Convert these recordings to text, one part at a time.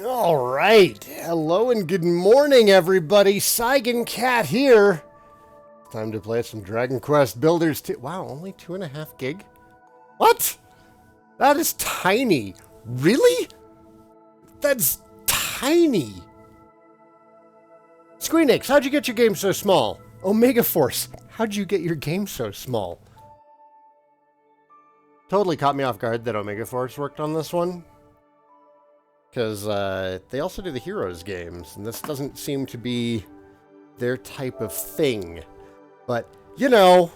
All right. Hello and good morning, everybody. Saigan Cat here. Time to play some Dragon Quest Builders 2. Wow, only 2.5 gig? What? That is tiny. Really? That's tiny. Squeenix, how'd you get your game so small? Omega Force, how'd you get your game so small? Totally caught me off guard that Omega Force worked on this one. Because they also do the Heroes games, and this doesn't seem to be their type of thing. But, you know,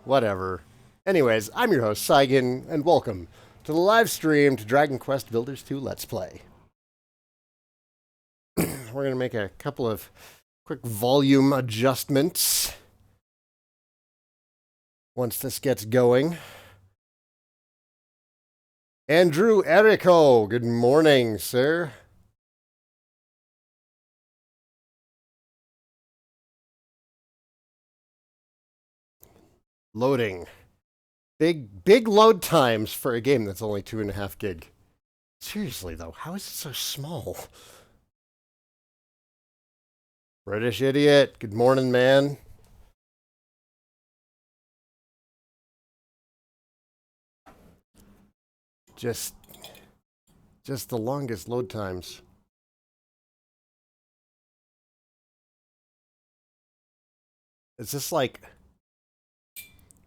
whatever. Anyways, I'm your host, Saigan, and welcome to the live stream to Dragon Quest Builders 2 Let's Play. We're going to make a couple of quick volume adjustments once this gets going. Andrew Erico, good morning, sir. Loading. Big load times for a game that's only 2.5 gig. Seriously, though, how is it so small? British Idiot, good morning, man. Just the longest load times. Is this like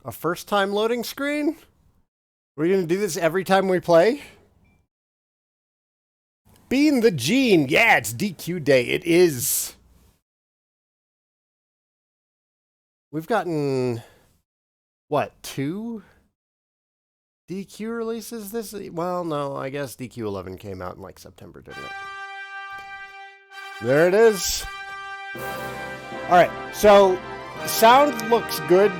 a first time loading screen? Are we gonna do this every time we play? Bean the Gene, yeah, it's DQ day, it is. We've gotten, what, 2? DQ releases this? Well, no, I guess DQ 11 came out in like September, didn't it? There it is. Alright, so sound looks good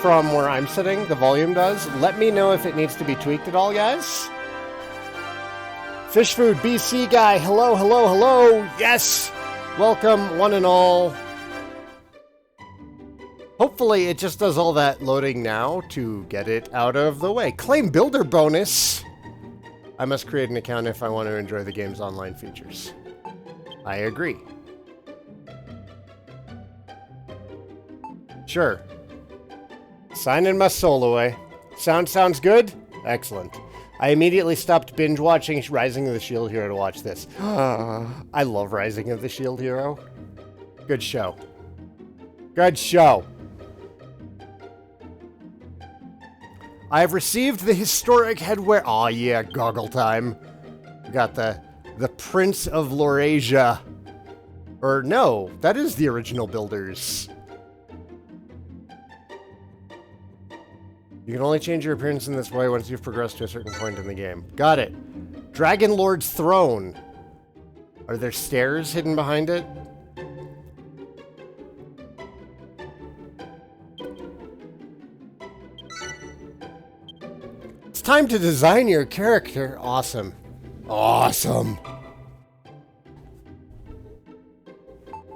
from where I'm sitting. The volume does. Let me know if it needs to be tweaked at all, guys. Fish Food BC guy, hello, hello, hello. Yes! Welcome, one and all. Hopefully it just does all that loading now to get it out of the way. Claim builder bonus! I must create an account if I want to enjoy the game's online features. I agree. Sure. Sign in my soul away. Sounds good? Excellent. I immediately stopped binge watching Rising of the Shield Hero to watch this. I love Rising of the Shield Hero. Good show. Good show. I have received the historic headwear. Aw, yeah, goggle time. We got the Prince of Laurasia. Or no, that is the original builders. You can only change your appearance in this way once you've progressed to a certain point in the game. Got it. Dragon Lord's Throne. Are there stairs hidden behind it? It's time to design your character. Awesome. Awesome.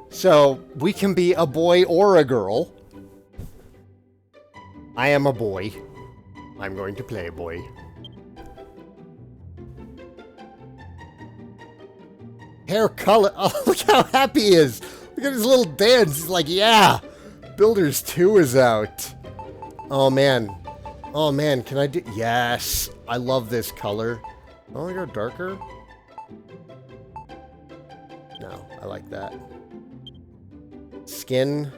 So, we can be a boy or a girl. I am a boy. I'm going to play a boy. Hair color. Oh, look how happy he is. Look at his little dance. He's like, yeah. Builders 2 is out. Oh, man. Oh, man. Can I do... Yes. I love this color. Oh, I go darker? No, I like that. Skin.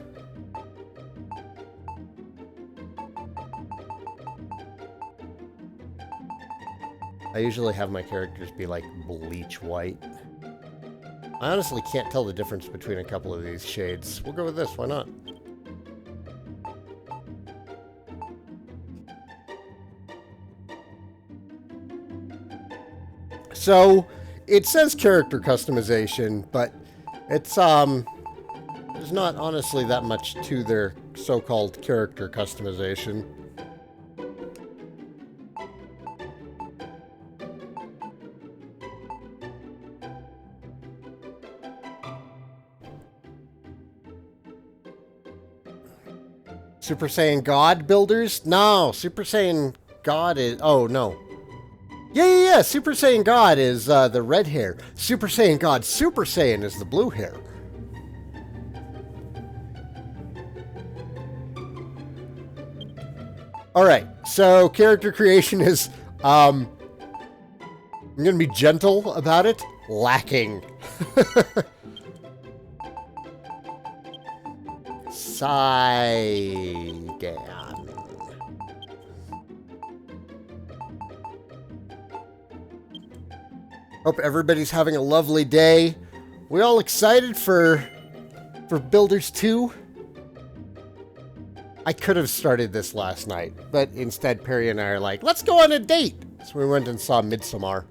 I usually have my characters be like bleach white. I honestly can't tell the difference between a couple of these shades. We'll go with this, why not? So, it says character customization, but it's, there's not honestly that much to their so-called character customization. Super Saiyan God builders? No, Super Saiyan God is... Oh, no. Yeah. Super Saiyan God is the red hair. Super Saiyan God Super Saiyan is the blue hair. Alright, so character creation is, I'm gonna be gentle about it. Lacking. Saigan. Hope everybody's having a lovely day. We all excited for Builders 2? I could have started this last night, but instead Perry and I are like, let's go on a date. So we went and saw Midsommar,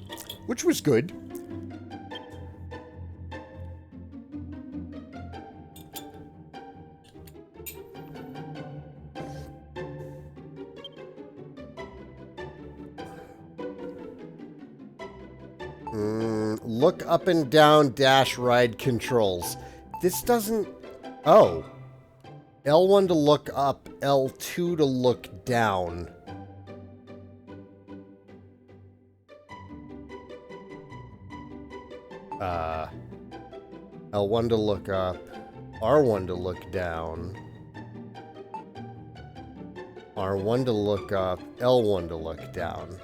which was good. Look up and down dash ride controls. This doesn't... Oh. L1 to look up, L2 to look down. L1 to look up, R1 to look down, R1 to look up, L1 to look down.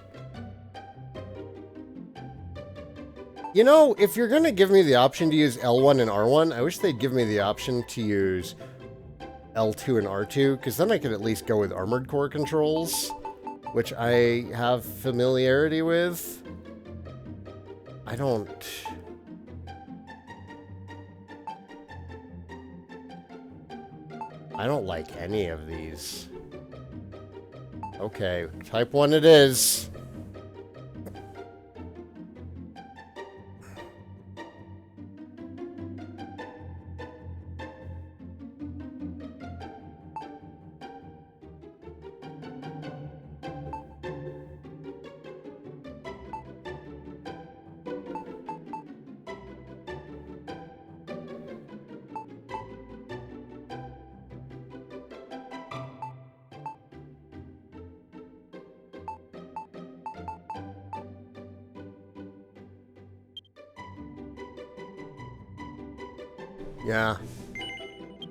You know, if you're going to give me the option to use L1 and R1, I wish they'd give me the option to use L2 and R2, because then I could at least go with Armored Core controls, which I have familiarity with. I don't like any of these. Okay, type 1 it is.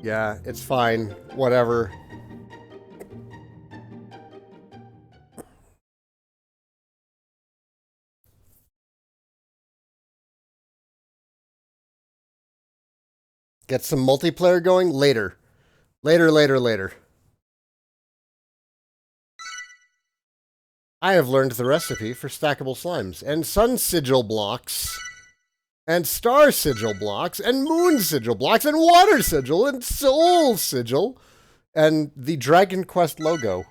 Yeah, it's fine. Whatever. Get some multiplayer going later. Later. I have learned the recipe for stackable slimes and sun sigil blocks. And star sigil blocks, and moon sigil blocks, and water sigil, and soul sigil, and the Dragon Quest logo.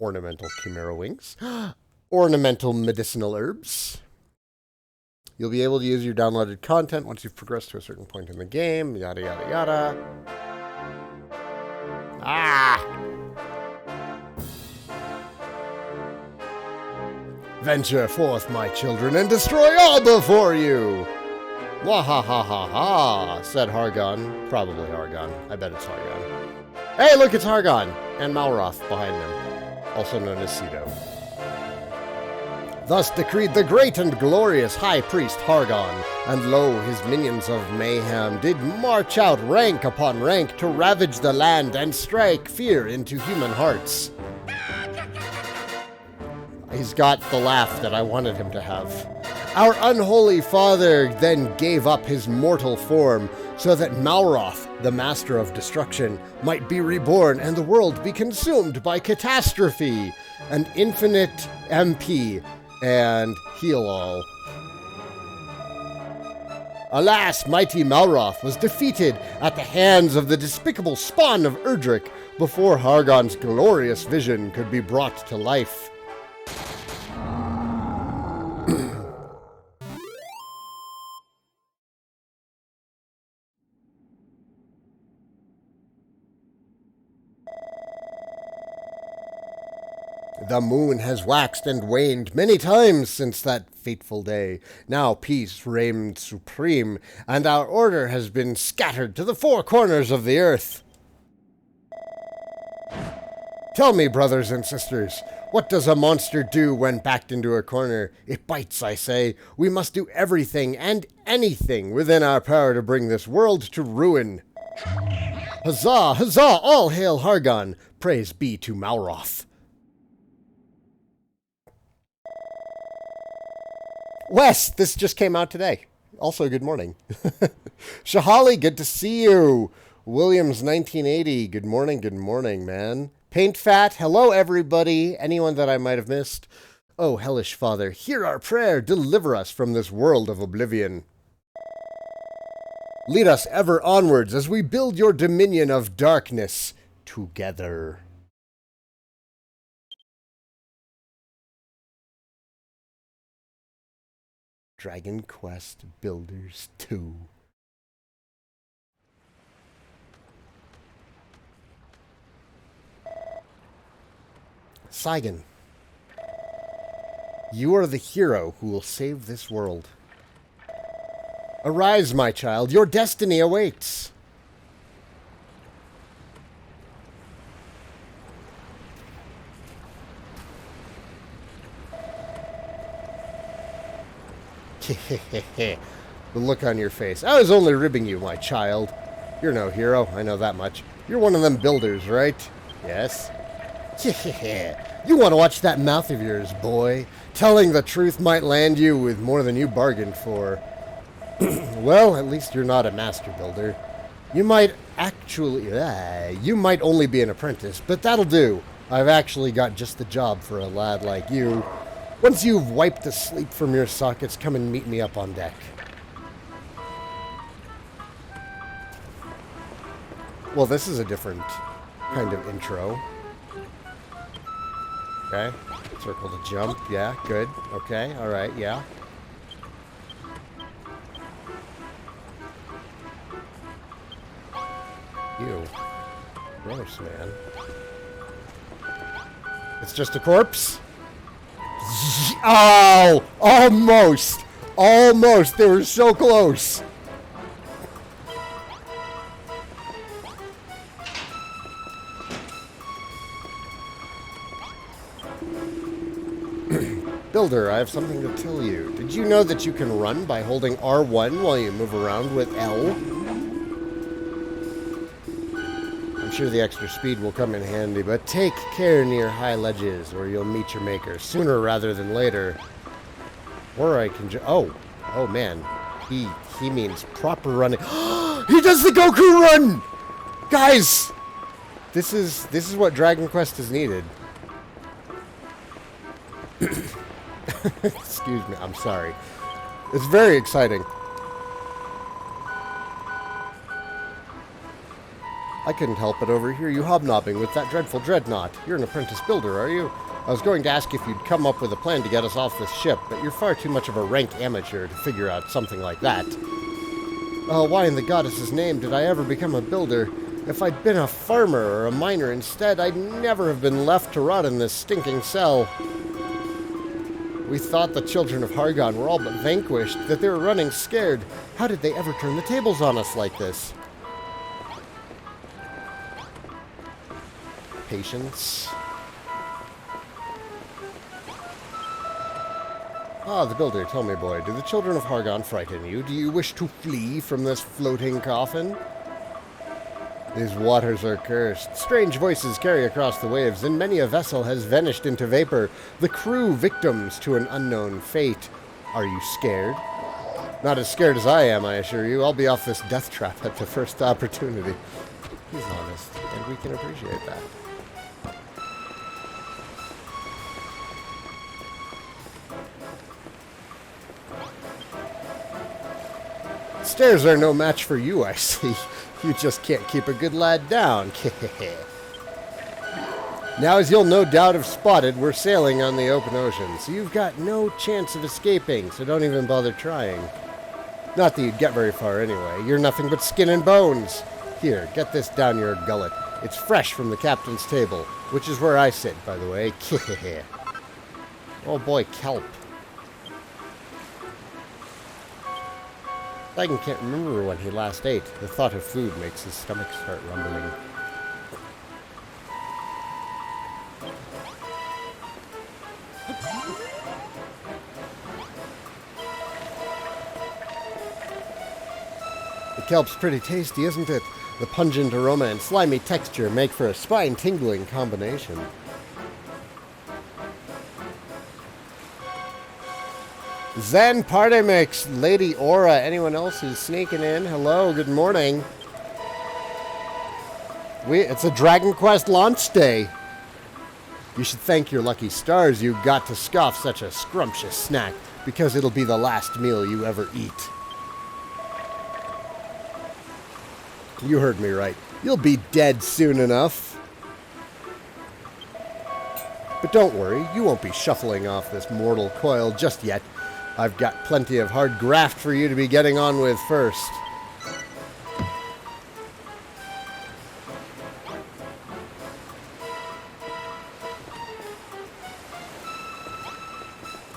Ornamental chimera wings. Ornamental medicinal herbs. You'll be able to use your downloaded content once you've progressed to a certain point in the game. Yada, yada, yada. Ah! Venture forth, my children, and destroy all before you! Wahahaha, said Hargon. Probably Hargon. I bet it's Hargon. Hey, look, it's Hargon! And Malroth behind them, also known as Cedo. Thus decreed the great and glorious High Priest Hargon, and lo, his minions of mayhem did march out rank upon rank to ravage the land and strike fear into human hearts. He's got the laugh that I wanted him to have. Our unholy father then gave up his mortal form so that Malroth, the master of destruction, might be reborn and the world be consumed by catastrophe, an infinite MP, and heal all. Alas, mighty Malroth was defeated at the hands of the despicable spawn of Erdrick before Hargon's glorious vision could be brought to life. The moon has waxed and waned many times since that fateful day. Now peace reigned supreme, and our order has been scattered to the four corners of the earth. Tell me, brothers and sisters, What does a monster do when backed into a corner? It bites, I say. We must do everything and anything within our power to bring this world to ruin. Huzzah! Huzzah! All hail Hargon! Praise be to Malroth. Wes, this just came out today. Also, good morning. Shahali, good to see you. Williams, 1980, good morning, man. Paint Fat, hello, everybody. Anyone that I might have missed? Oh, hellish Father, hear our prayer. Deliver us from this world of oblivion. Lead us ever onwards as we build your dominion of darkness together. Dragon Quest Builders 2. Saigan, you are the hero who will save this world. Arise, my child, your destiny awaits. The look on your face. I was only ribbing you, my child. You're no hero, I know that much. You're one of them builders, right? Yes? You want to watch that mouth of yours, boy. Telling the truth might land you with more than you bargained for. Well, at least you're not a master builder. You might you might only be an apprentice, but that'll do. I've actually got just the job for a lad like you. Once you've wiped the sleep from your sockets, come and meet me up on deck. Well, this is a different kind of intro. Okay. Circle to jump. Yeah, good. Okay, alright, yeah. Ew. Gross, man. It's just a corpse? Oh! Almost! Almost! They were so close! Builder, I have something to tell you. Did you know that you can run by holding R1 while you move around with L? I'm sure the extra speed will come in handy, but take care near high ledges or you'll meet your maker sooner rather than later. Or I can oh man. He means proper running. He does the Goku run! Guys! This is what Dragon Quest has needed. Excuse me, I'm sorry. It's very exciting. I couldn't help but overhear you hobnobbing with that dreadful dreadnought. You're an apprentice builder, are you? I was going to ask if you'd come up with a plan to get us off this ship, but you're far too much of a rank amateur to figure out something like that. Oh, why in the goddess's name did I ever become a builder? If I'd been a farmer or a miner instead, I'd never have been left to rot in this stinking cell. We thought the children of Hargon were all but vanquished, that they were running scared. How did they ever turn the tables on us like this? Patience. Ah, the builder, tell me, boy, do the children of Hargon frighten you? Do you wish to flee from this floating coffin? These waters are cursed. Strange voices carry across the waves, and many a vessel has vanished into vapor, the crew victims to an unknown fate. Are you scared? Not as scared as I am, I assure you. I'll be off this death trap at the first opportunity. He's honest, and we can appreciate that. Stairs are no match for you, I see. You just can't keep a good lad down. Now, as you'll no doubt have spotted, we're sailing on the open ocean, so you've got no chance of escaping, so don't even bother trying. Not that you'd get very far anyway. You're nothing but skin and bones. Here, get this down your gullet. It's fresh from the captain's table, which is where I sit, by the way. Oh boy, kelp. Saigan can't remember when he last ate. The thought of food makes his stomach start rumbling. The kelp's pretty tasty, isn't it? The pungent aroma and slimy texture make for a spine-tingling combination. Zen Party Mix, Lady Aura, anyone else who's sneaking in? Hello, good morning. It's a Dragon Quest launch day. You should thank your lucky stars you got to scoff such a scrumptious snack, because it'll be the last meal you ever eat. You heard me right. You'll be dead soon enough. But don't worry, you won't be shuffling off this mortal coil just yet. I've got plenty of hard graft for you to be getting on with first.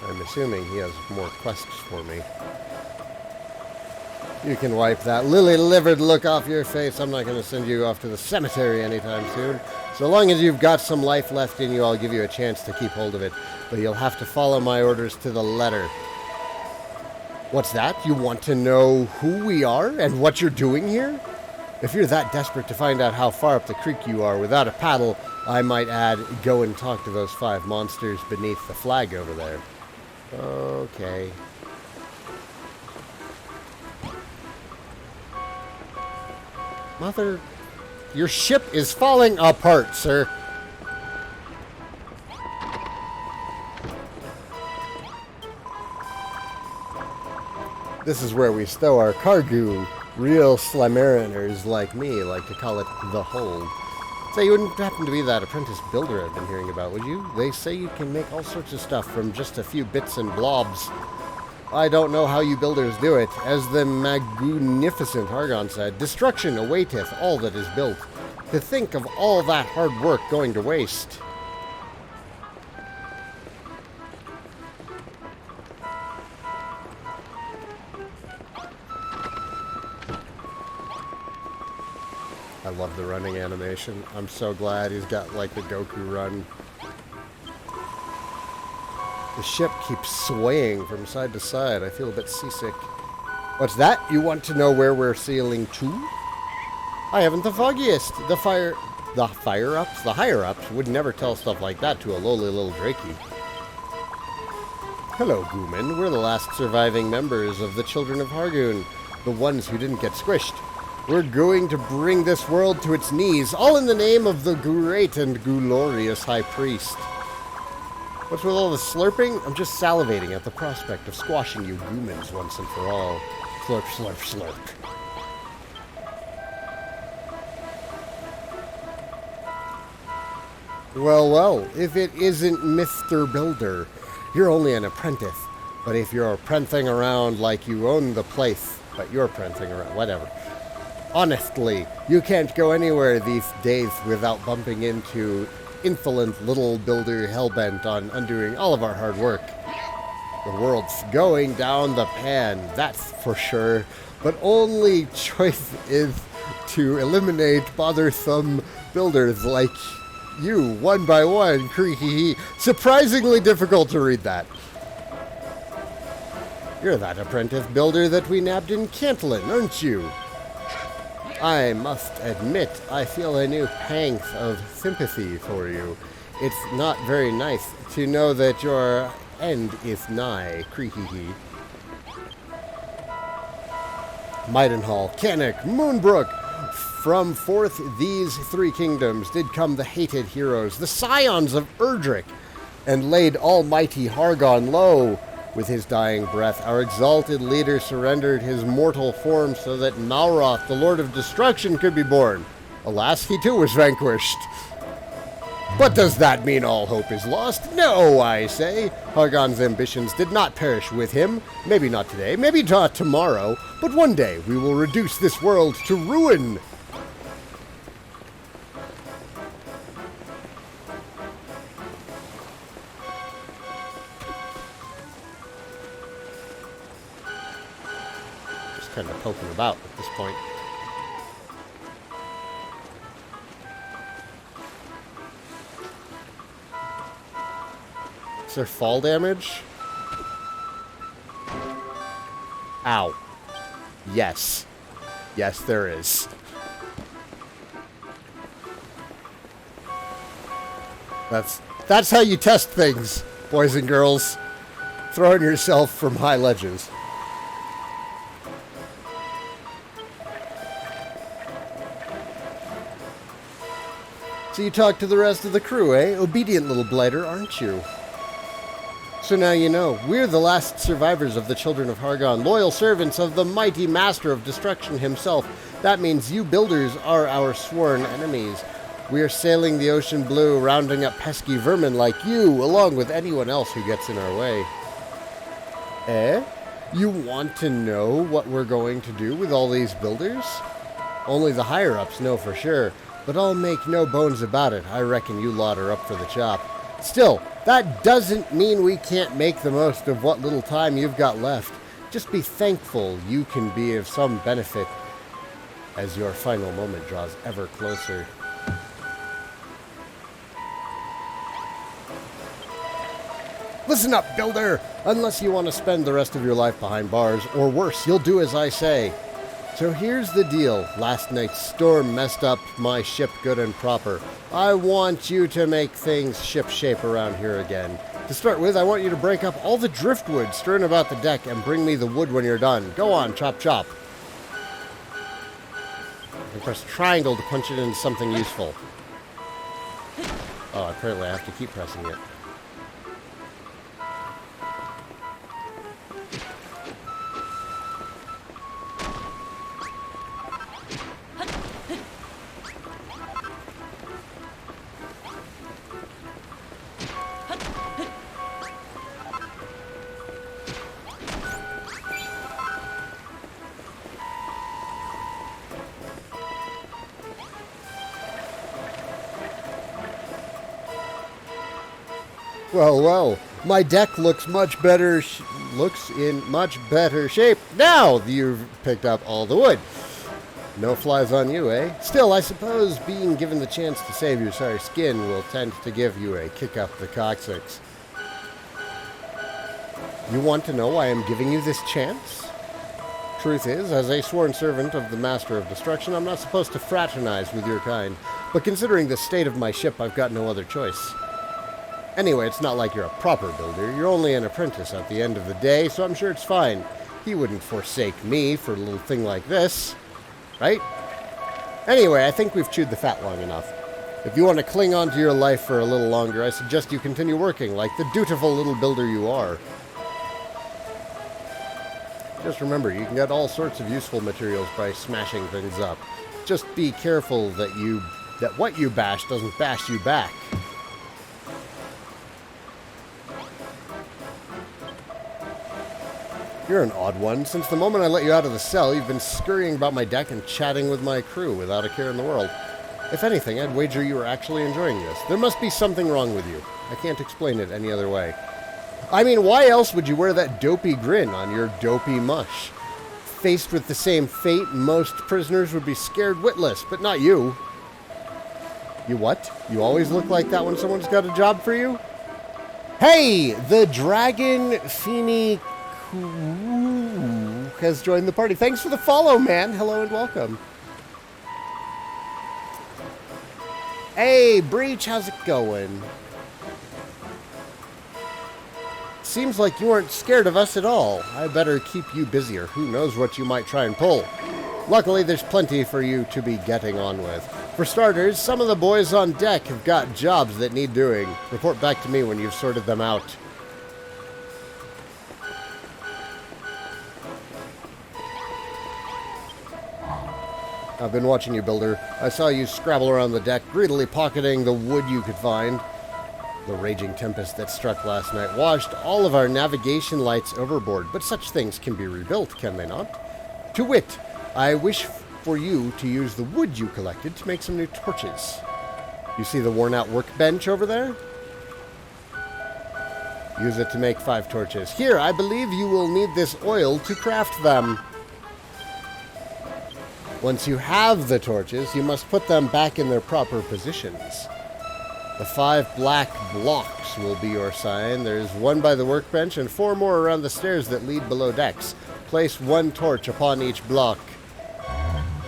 I'm assuming he has more quests for me. You can wipe that lily-livered look off your face. I'm not going to send you off to the cemetery anytime soon. So long as you've got some life left in you, I'll give you a chance to keep hold of it. But you'll have to follow my orders to the letter. What's that? You want to know who we are and what you're doing here? If you're that desperate to find out how far up the creek you are without a paddle, I might add, go and talk to those 5 monsters beneath the flag over there. Okay. Mother, your ship is falling apart, sir. This is where we stow our cargo. Real slimariners like me like to call it the hold. Say, you wouldn't happen to be that apprentice builder I've been hearing about, would you? They say you can make all sorts of stuff from just a few bits and blobs. I don't know how you builders do it. As the magnificent Argon said, destruction awaiteth all that is built. To think of all that hard work going to waste. I love the running animation. I'm so glad he's got like the Goku run. The ship keeps swaying from side to side. I feel a bit seasick. What's that? You want to know where we're sailing to? I haven't the foggiest. The higher-ups would never tell stuff like that to a lowly little drakey. Hello, Gooman. We're the last surviving members of the Children of Hargoon. The ones who didn't get squished. We're going to bring this world to its knees, all in the name of the great and glorious High Priest. What's with all the slurping? I'm just salivating at the prospect of squashing you Goomans once and for all. Slurp, slurp, slurp. Well, well, if it isn't Mr. Builder, you're only an apprentice. But if you're prancing around like you own the place, but you're prancing around, whatever. Honestly, you can't go anywhere these days without bumping into insolent little builder hellbent on undoing all of our hard work. The world's going down the pan, that's for sure. But only choice is to eliminate bothersome builders like you, one by one. Creaky. Surprisingly difficult to read that. You're that apprentice builder that we nabbed in Cantlin, aren't you? I must admit, I feel a new pang of sympathy for you. It's not very nice to know that your end is nigh, creaky. Maidenhall, Cannock, Moonbrook. From forth these 3 kingdoms did come the hated heroes, the scions of Erdrick, and laid almighty Hargon low. With his dying breath, our exalted leader surrendered his mortal form so that Malroth, the Lord of Destruction, could be born. Alas, he too was vanquished. But does that mean all hope is lost? No, I say. Hargon's ambitions did not perish with him. Maybe not today, maybe not tomorrow, but one day we will reduce this world to ruin. Kind of poking about at this point. Is there fall damage? Ow. Yes. Yes, there is. That's how you test things, boys and girls. Throwing yourself from high ledges. So you talk to the rest of the crew, eh? Obedient little blighter, aren't you? So now you know, we're the last survivors of the children of Hargon, loyal servants of the mighty master of destruction himself. That means you builders are our sworn enemies. We're sailing the ocean blue, rounding up pesky vermin like you, along with anyone else who gets in our way. Eh? You want to know what we're going to do with all these builders? Only the higher-ups know for sure, but I'll make no bones about it. I reckon you lot are up for the chop. Still, that doesn't mean we can't make the most of what little time you've got left. Just be thankful you can be of some benefit as your final moment draws ever closer. Listen up, builder! Unless you want to spend the rest of your life behind bars, or worse, you'll do as I say. So here's the deal. Last night's storm messed up my ship good and proper. I want you to make things ship-shape around here again. To start with, I want you to break up all the driftwood strewn about the deck and bring me the wood when you're done. Go on, chop chop. And press triangle to punch it into something useful. Oh, apparently I have to keep pressing it. Well, well, my deck looks much better, looks in much better shape now that you've picked up all the wood. No flies on you, eh? Still, I suppose being given the chance to save your sorry skin will tend to give you a kick up the coccyx. You want to know why I'm giving you this chance? Truth is, as a sworn servant of the Master of Destruction, I'm not supposed to fraternize with your kind, but considering the state of my ship, I've got no other choice. Anyway, it's not like you're a proper builder. You're only an apprentice at the end of the day, so I'm sure it's fine. He wouldn't forsake me for a little thing like this, right? Anyway, I think we've chewed the fat long enough. If you want to cling on to your life for a little longer, I suggest you continue working like the dutiful little builder you are. Just remember, you can get all sorts of useful materials by smashing things up. Just be careful that what you bash doesn't bash you back. You're an odd one. Since the moment I let you out of the cell, you've been scurrying about my deck and chatting with my crew without a care in the world. If anything, I'd wager you are actually enjoying this. There must be something wrong with you. I can't explain it any other way. I mean, why else would you wear that dopey grin on your dopey mush? Faced with the same fate, most prisoners would be scared witless, but not you. You what? You always look like that when someone's got a job for you? Hey! The Dragon Quest has joined the party. Thanks for the follow, man. Hello and welcome. Hey, Breach, how's it going? Seems like you aren't scared of us at all. I better keep you busy, or who knows what you might try and pull. Luckily, there's plenty for you to be getting on with. For starters, some of the boys on deck have got jobs that need doing. Report back to me when you've sorted them out. I've been watching you, Builder. I saw you scrabble around the deck, greedily pocketing the wood you could find. The raging tempest that struck last night washed all of our navigation lights overboard, but such things can be rebuilt, can they not? To wit, I wish for you to use the wood you collected to make some new torches. You see the worn-out workbench over there? Use it to make 5 torches. Here, I believe you will need this oil to craft them. Once you have the torches, you must put them back in their proper positions. The 5 black blocks will be your sign. There's 1 by the workbench and 4 more around the stairs that lead below decks. Place 1 torch upon each block.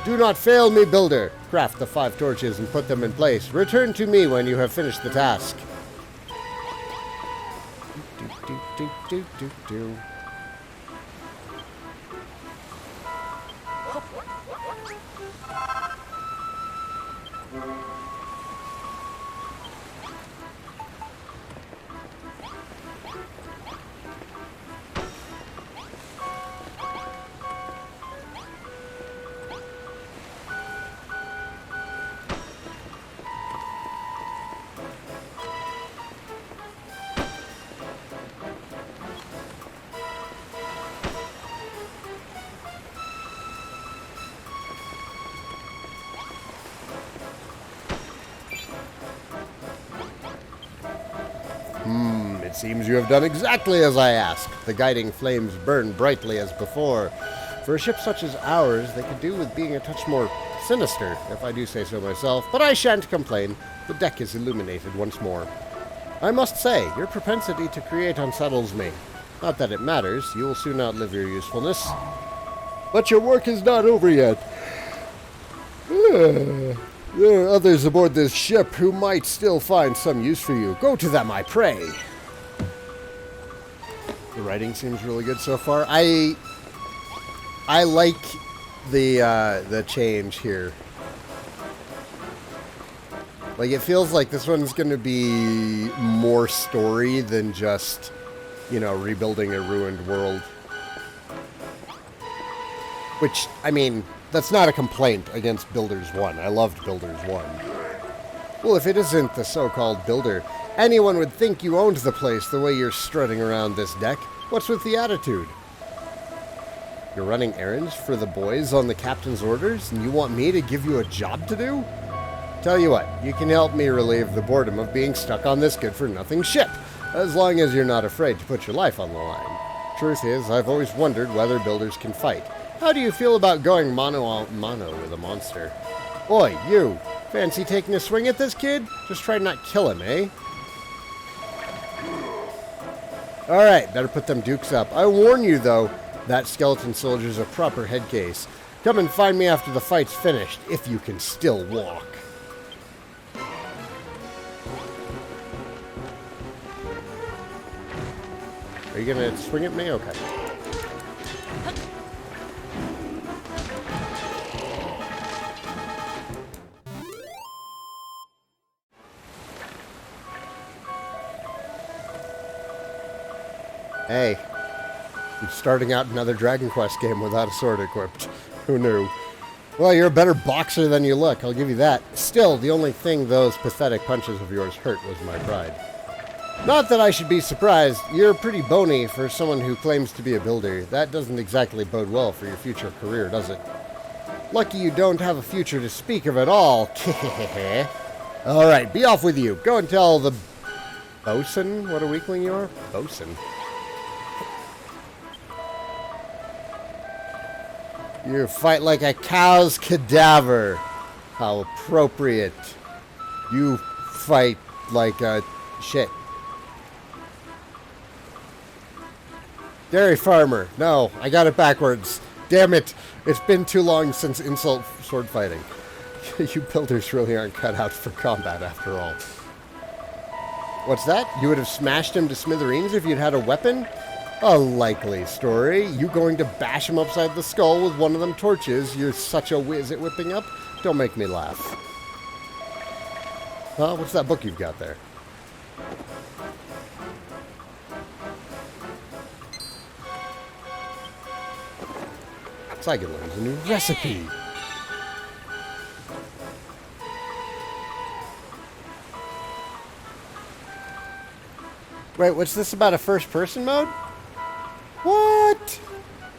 Do not fail me, builder. Craft the 5 torches and put them in place. Return to me when you have finished the task. Do. It seems you have done exactly as I asked. The guiding flames burn brightly as before. For a ship such as ours, they could do with being a touch more sinister, if I do say so myself, but I shan't complain. The deck is illuminated once more. I must say, your propensity to create unsettles me. Not that it matters, you will soon outlive your usefulness. But your work is not over yet. There are others aboard this ship who might still find some use for you. Go to them, I pray. The writing seems really good so far. I like the change here. Like, it feels like this one's going to be more story than just, you know, rebuilding a ruined world. Which, I mean, that's not a complaint against Builders 1. I loved Builders 1. Well, if it isn't the so-called builder, anyone would think you owned the place the way you're strutting around this deck. What's with the attitude? You're running errands for the boys on the captain's orders, and you want me to give you a job to do? Tell you what, you can help me relieve the boredom of being stuck on this good-for-nothing ship, as long as you're not afraid to put your life on the line. Truth is, I've always wondered whether builders can fight. How do you feel about going mano with a monster? Oi, you! Fancy taking a swing at this kid? Just try to not kill him, eh? Alright, better put them dukes up. I warn you, though, that skeleton soldier's a proper head case. Come and find me after the fight's finished, if you can still walk. Are you gonna swing at me? Okay. Hey, I'm starting out another Dragon Quest game without a sword equipped. Who knew? Well, you're a better boxer than you look, I'll give you that. Still, the only thing those pathetic punches of yours hurt was my pride. Not that I should be surprised. You're pretty bony for someone who claims to be a builder. That doesn't exactly bode well for your future career, does it? Lucky you don't have a future to speak of at all. Alright, be off with you. Go and tell the bosun what a weakling you are. Bosun. You fight like a cow's cadaver. How appropriate. You fight like a... shit. Dairy farmer. No, I got it backwards. Damn it. It's been too long since insult sword fighting. You builders really aren't cut out for combat after all. What's that? You would have smashed him to smithereens if you'd had a weapon? A likely story. You going to bash him upside the skull with one of them torches? You're such a whiz at whipping up? Don't make me laugh. Huh? What's that book you've got there? Saigan learns a new recipe. Wait, what's this about a first-person mode? What?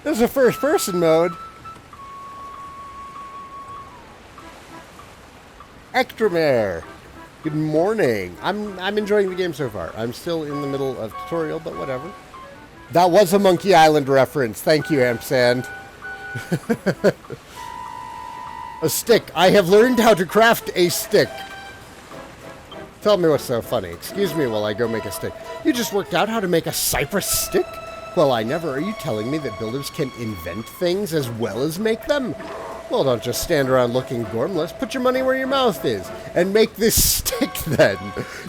There's a first-person mode? Ectromare. Good morning. I'm enjoying the game so far. I'm still in the middle of tutorial, but whatever. That was a Monkey Island reference. Thank you, Ampersand. A stick. I have learned how to craft a stick. Tell me what's so funny. Excuse me while I go make a stick. You just worked out how to make a cypress stick? Well, I never. Are you telling me that builders can invent things as well as make them? Well, don't just stand around looking gormless. Put your money where your mouth is. And make this stick then.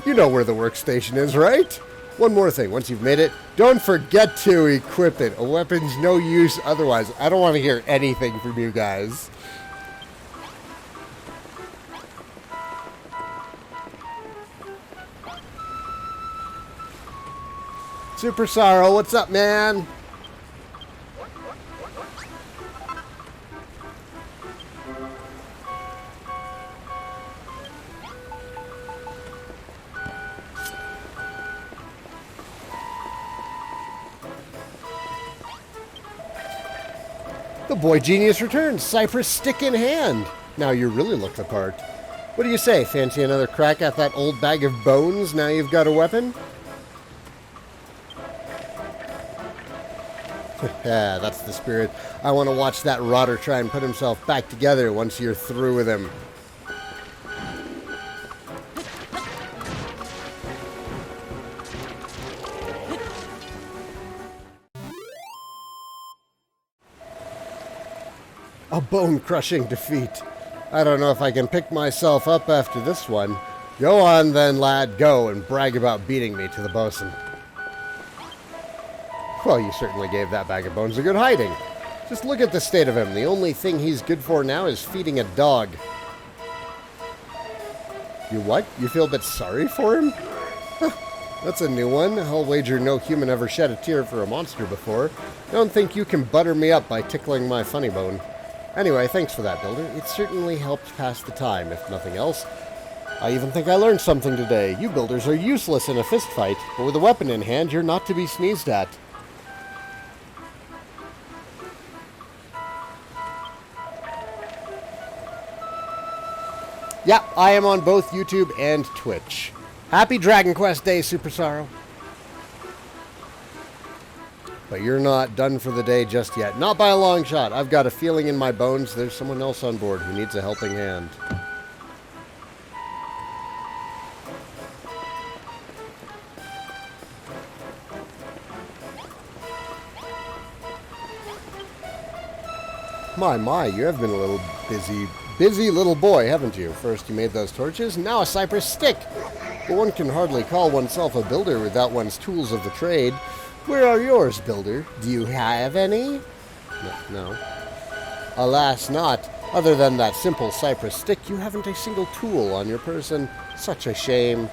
You know where the workstation is, right? One more thing. Once you've made it, don't forget to equip it. A weapon's no use otherwise. I don't want to hear anything from you guys. Super Sorrow, what's up, man? The boy genius returns, cypress stick in hand. Now you really look the part. What do you say? Fancy another crack at that old bag of bones now you've got a weapon? Yeah, that's the spirit. I want to watch that rotter try and put himself back together once you're through with him. A bone-crushing defeat. I don't know if I can pick myself up after this one. Go on then, lad, go and brag about beating me to the bosun. Well, you certainly gave that bag of bones a good hiding. Just look at the state of him. The only thing he's good for now is feeding a dog. You what? You feel a bit sorry for him? That's a new one. I'll wager no human ever shed a tear for a monster before. Don't think you can butter me up by tickling my funny bone. Anyway, thanks for that, Builder. It certainly helped pass the time, if nothing else. I even think I learned something today. You builders are useless in a fist fight, but with a weapon in hand, you're not to be sneezed at. Yeah, I am on both YouTube and Twitch. Happy Dragon Quest Day, Super Sorrow. But you're not done for the day just yet. Not by a long shot. I've got a feeling in my bones there's someone else on board who needs a helping hand. My, you have been a little busy little boy, haven't you? First you made those torches, now a cypress stick. But one can hardly call oneself a builder without one's tools of the trade. Where are yours, Builder? Do you have any? No. Alas, not. Other than that simple cypress stick, you haven't a single tool on your person. Such a shame.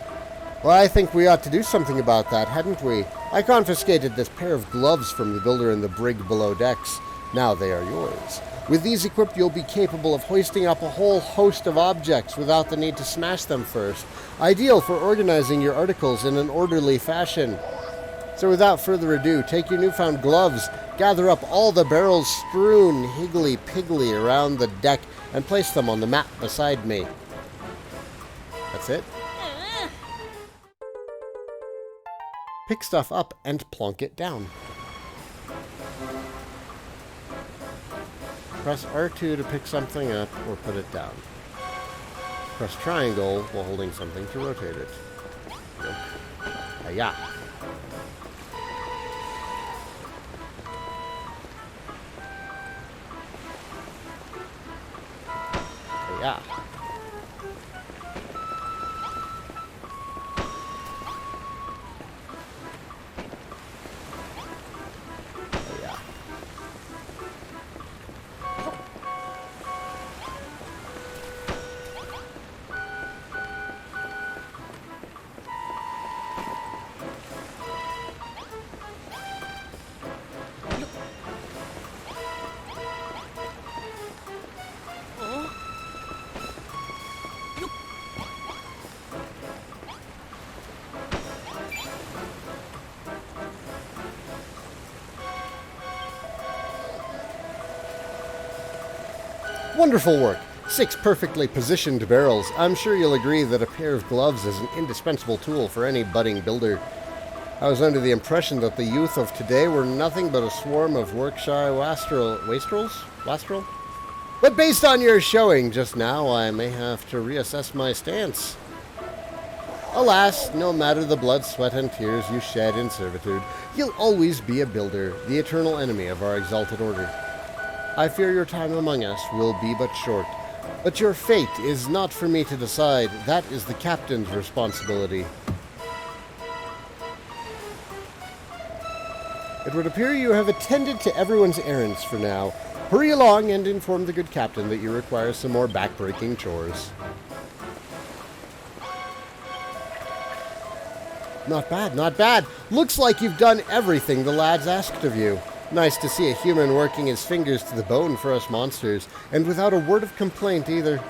Well, I think we ought to do something about that, hadn't we? I confiscated this pair of gloves from the builder in the brig below decks. Now they are yours. With these equipped, you'll be capable of hoisting up a whole host of objects without the need to smash them first. Ideal for organizing your articles in an orderly fashion. So without further ado, take your newfound gloves, gather up all the barrels strewn higgly-piggly around the deck, and place them on the mat beside me. That's it. Pick stuff up and plonk it down. Press R2 to pick something up or put it down. Press triangle while holding something to rotate it. Nope. Hi-ya. Yeah. Wonderful work. 6 perfectly positioned barrels. I'm sure you'll agree that a pair of gloves is an indispensable tool for any budding builder. I was under the impression that the youth of today were nothing but a swarm of work-shy wastrel? But based on your showing just now, I may have to reassess my stance. Alas, no matter the blood, sweat, and tears you shed in servitude, you'll always be a builder, the eternal enemy of our exalted order. I fear your time among us will be but short. But your fate is not for me to decide. That is the captain's responsibility. It would appear you have attended to everyone's errands for now. Hurry along and inform the good captain that you require some more back-breaking chores. Not bad, not bad. Looks like you've done everything the lads asked of you. Nice to see a human working his fingers to the bone for us monsters, and without a word of complaint either.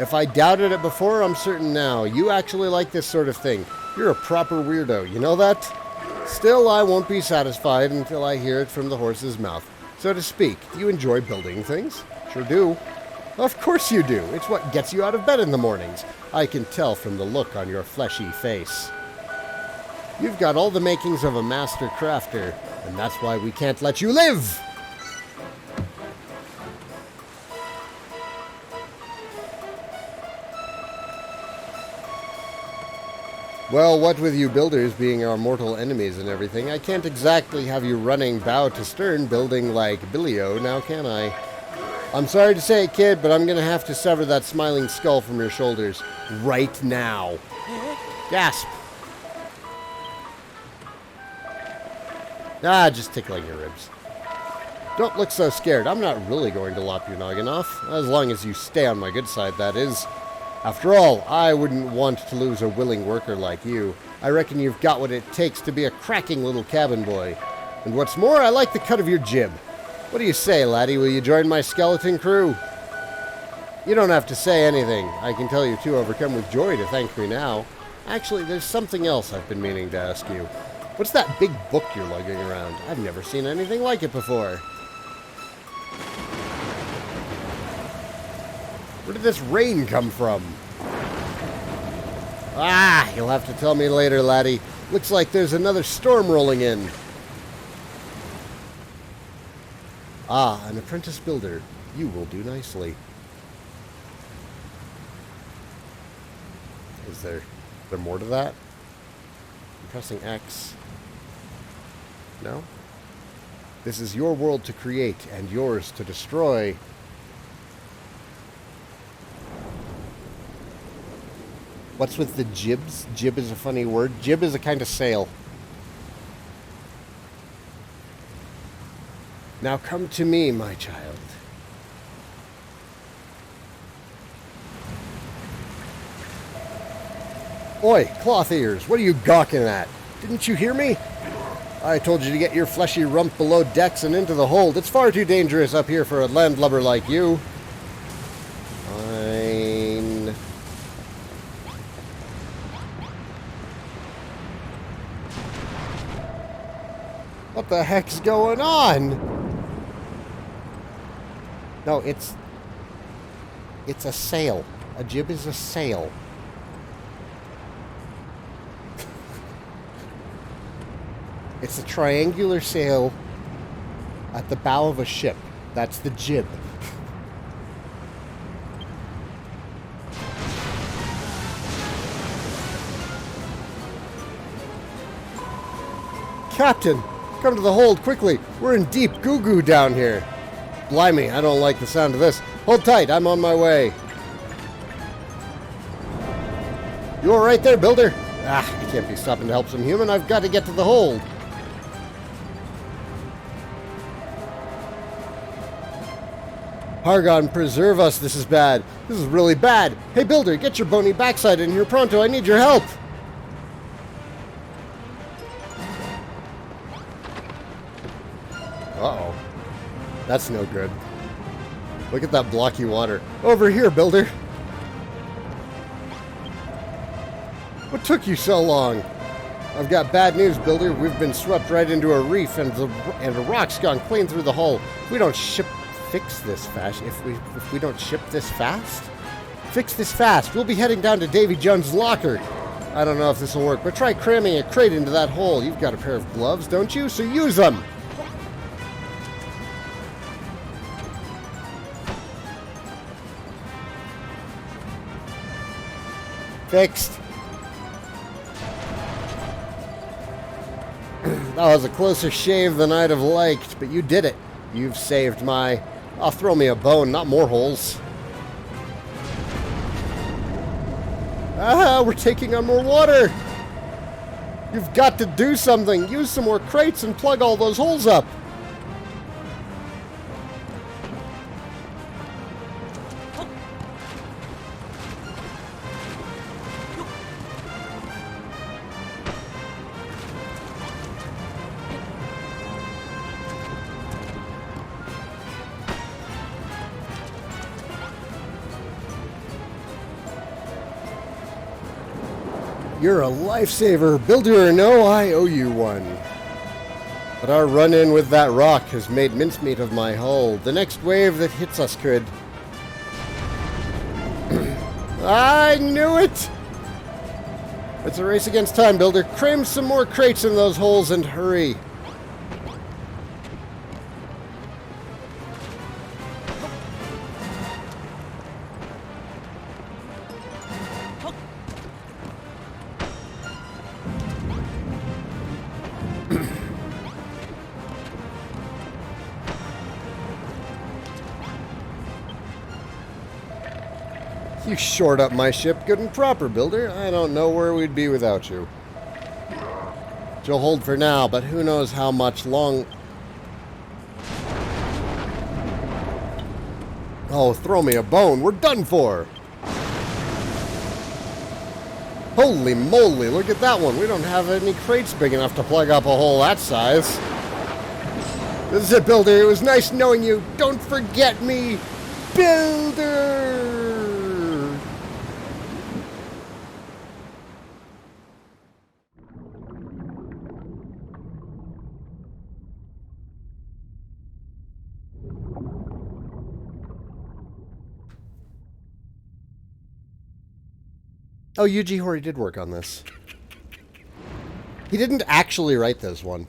If I doubted it before, I'm certain now. You actually like this sort of thing. You're a proper weirdo, you know that? Still, I won't be satisfied until I hear it from the horse's mouth. So to speak, do you enjoy building things? Sure do. Of course you do. It's what gets you out of bed in the mornings. I can tell from the look on your fleshy face. You've got all the makings of a master crafter, and that's why we can't let you live! Well, what with you builders being our mortal enemies and everything, I can't exactly have you running bow to stern building like Billio, now can I? I'm sorry to say it, kid, but I'm gonna have to sever that smiling skull from your shoulders. Right now. Gasp! Ah, just tickling your ribs. Don't look so scared. I'm not really going to lop your noggin off. As long as you stay on my good side, that is. After all, I wouldn't want to lose a willing worker like you. I reckon you've got what it takes to be a cracking little cabin boy. And what's more, I like the cut of your jib. What do you say, laddie? Will you join my skeleton crew? You don't have to say anything. I can tell you're too overcome with joy to thank me now. Actually, there's something else I've been meaning to ask you. What's that big book you're lugging around? I've never seen anything like it before. Where did this rain come from? Ah, you'll have to tell me later, laddie. Looks like there's another storm rolling in. Ah, an apprentice builder. You will do nicely. Is there more to that? I'm pressing X. No? This is your world to create and yours to destroy. What's with the jibs? Jib is a funny word. Jib is a kind of sail. Now come to me, my child. Oi, cloth ears, what are you gawking at? Didn't you hear me? I told you to get your fleshy rump below decks and into the hold. It's far too dangerous up here for a landlubber like you. Fine. What the heck's going on? No, it's a sail. A jib is a sail. It's a triangular sail at the bow of a ship. That's the jib. Captain, come to the hold quickly. We're in deep goo-goo down here. Blimey, I don't like the sound of this. Hold tight, I'm on my way. You all right there, builder? Ah, I can't be stopping to help some human. I've got to get to the hold. Hargon, preserve us. This is bad. This is really bad. Hey, builder, get your bony backside in here pronto. I need your help. Uh-oh. That's no good. Look at that blocky water. Over here, builder. What took you so long? I've got bad news, builder. We've been swept right into a reef, and a rock's gone clean through the hull. If we don't fix this fast. If we don't ship this fast? Fix this fast. We'll be heading down to Davy Jones' locker. I don't know if this will work, but try cramming a crate into that hole. You've got a pair of gloves, don't you? So use them. Fixed. That was a closer shave than I'd have liked, but you did it. You've saved my... Oh, throw me a bone, not more holes. Ah, we're taking on more water. You've got to do something. Use some more crates and plug all those holes up. You're a lifesaver. Builder or no, I owe you one. But our run-in with that rock has made mincemeat of my hull. The next wave that hits us could... I knew it! It's a race against time, Builder. Cram some more crates in those holes and hurry. You shored up my ship good and proper, Builder. I don't know where we'd be without you. She'll hold for now, but who knows how much long... Oh, throw me a bone. We're done for. Holy moly, look at that one. We don't have any crates big enough to plug up a hole that size. This is it, Builder. It was nice knowing you. Don't forget me, Builder! Oh, Yuji Horii did work on this. He didn't actually write this one.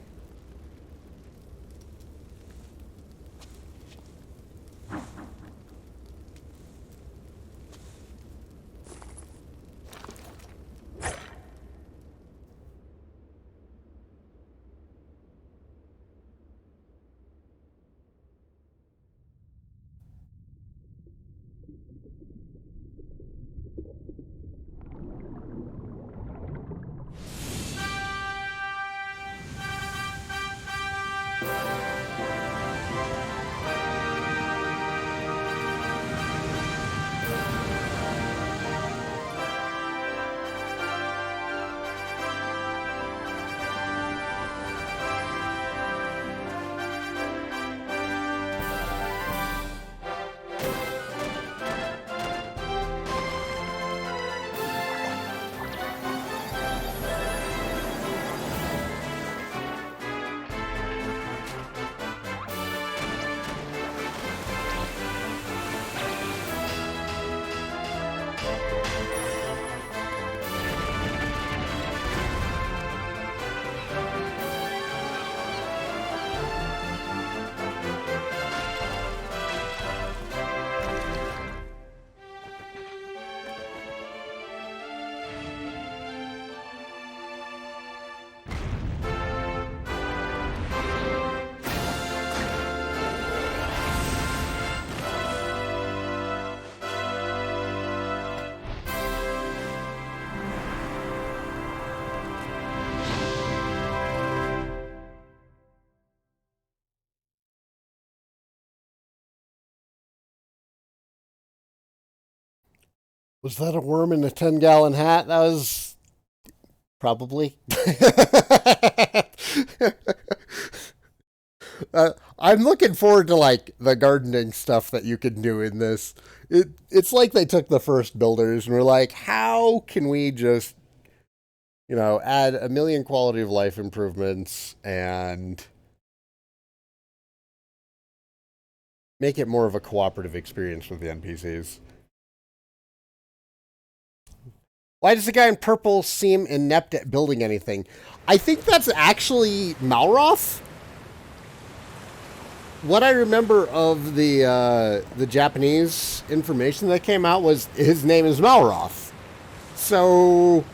Was that a worm in a 10-gallon hat? That was... probably. I'm looking forward to, like, the gardening stuff that you can do in this. It's like they took the first builders and were like, how can we just, you know, add a million quality of life improvements and make it more of a cooperative experience with the NPCs. Why does the guy in purple seem inept at building anything? I think that's actually Malroth. What I remember of the Japanese information that came out was his name is Malroth. So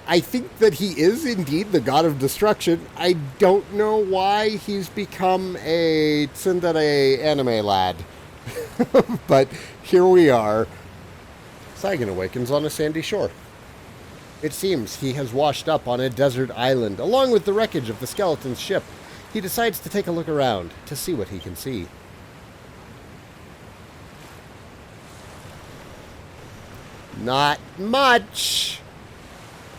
I think that he is indeed the god of destruction. I don't know why he's become a tsundere anime lad. But here we are. Saigan awakens on a sandy shore. It seems he has washed up on a desert island, along with the wreckage of the skeleton's ship. He decides to take a look around to see what he can see. Not much.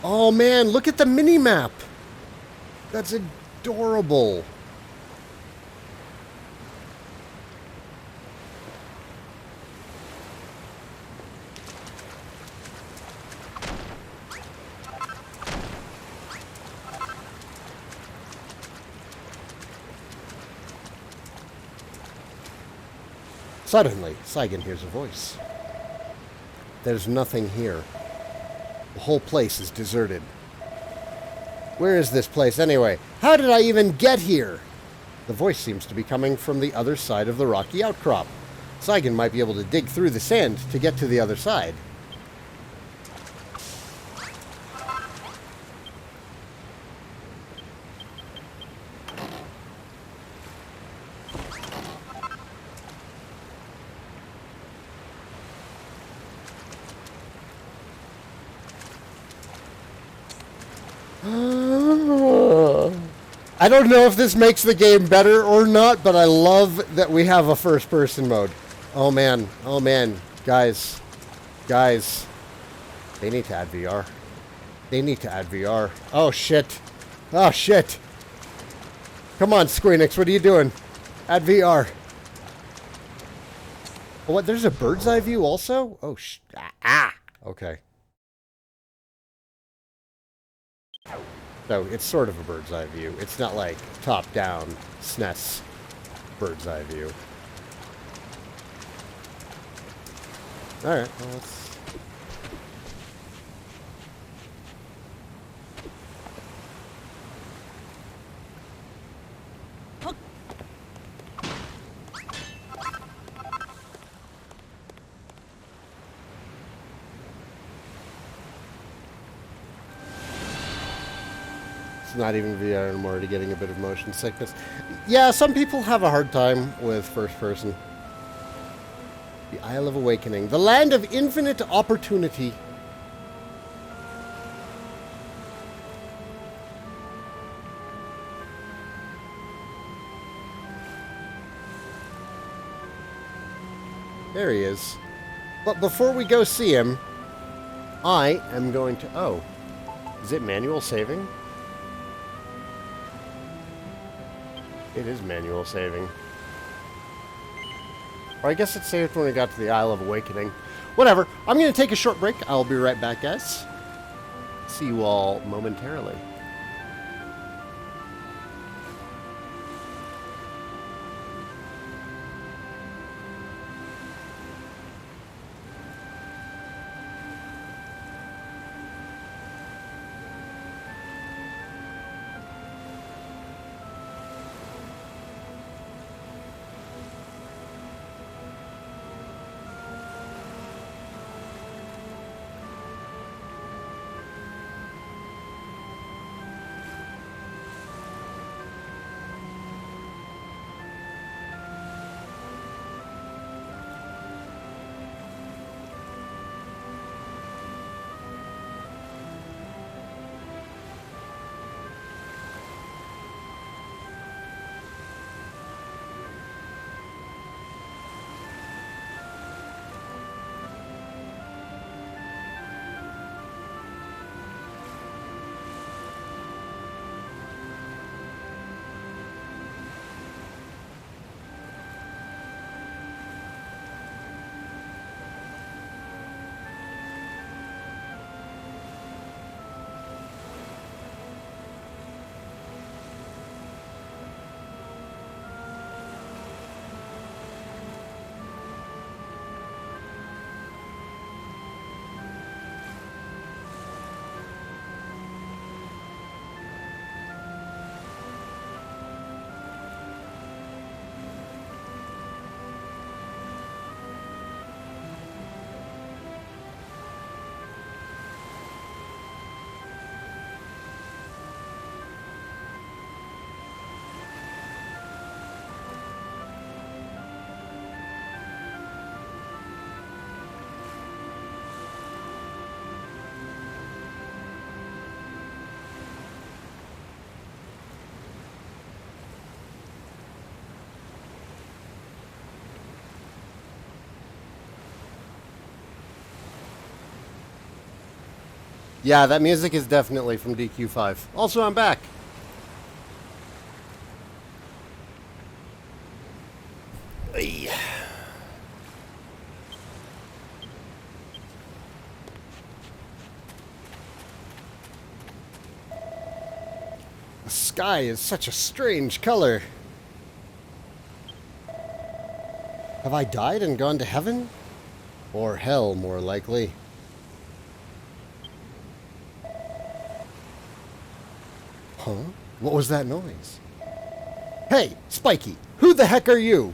Oh man, look at the mini-map. That's adorable. Suddenly, Saigan hears a voice. There's nothing here. The whole place is deserted. Where is this place anyway? How did I even get here? The voice seems to be coming from the other side of the rocky outcrop. Saigan might be able to dig through the sand to get to the other side. I don't know if this makes the game better or not, but I love that we have a first-person mode. Oh man, guys, they need to add VR. They need to add VR. Oh shit, Come on, Squeenix, what are you doing? Add VR. Oh, what? There's a bird's eye view also? Oh okay. So it's sort of a bird's eye view. It's not like top-down SNES bird's eye view. Alright, well let's... It's not even VR anymore, already getting a bit of motion sickness. Yeah, some people have a hard time with first person. The Isle of Awakening. The land of infinite opportunity. There he is. But before we go see him, I am going to... Oh. Is it manual saving? It is manual saving. Or I guess it saved when we got to the Isle of Awakening. Whatever. I'm going to take a short break. I'll be right back, guys. See you all momentarily. Yeah, that music is definitely from DQ5. Also, I'm back. Ay. The sky is such a strange color. Have I died and gone to heaven? Or hell, more likely. Huh? What was that noise? Hey, Spiky! Who the heck are you?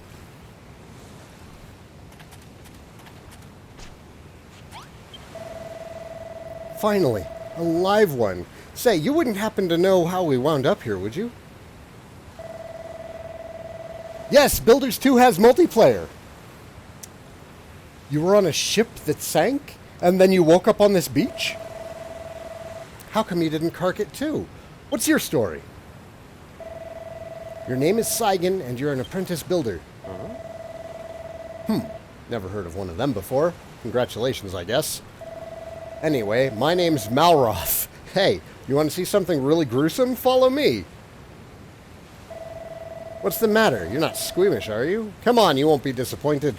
Finally, a live one. Say, you wouldn't happen to know how we wound up here, would you? Yes, Builders 2 has multiplayer. You were on a ship that sank, and then you woke up on this beach? How come you didn't cark it too? What's your story? Your name is Saigan, and you're an apprentice builder. Never heard of one of them before. Congratulations, I guess. Anyway, my name's Malroth. Hey, you want to see something really gruesome? Follow me. What's the matter? You're not squeamish, are you? Come on, you won't be disappointed.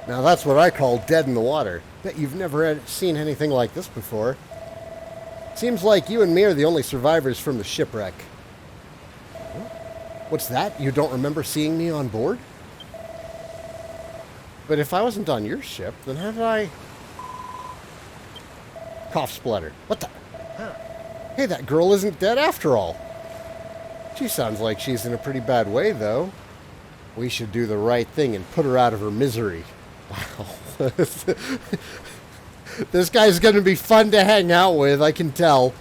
Now that's what I call dead in the water. Bet you've never seen anything like this before. Seems like you and me are the only survivors from the shipwreck. What's that? You don't remember seeing me on board? But if I wasn't on your ship, then how did I... Cough splutter. What the... Hey, that girl isn't dead after all. She sounds like she's in a pretty bad way, though. We should do the right thing and put her out of her misery. Wow. This guy's going to be fun to hang out with, I can tell.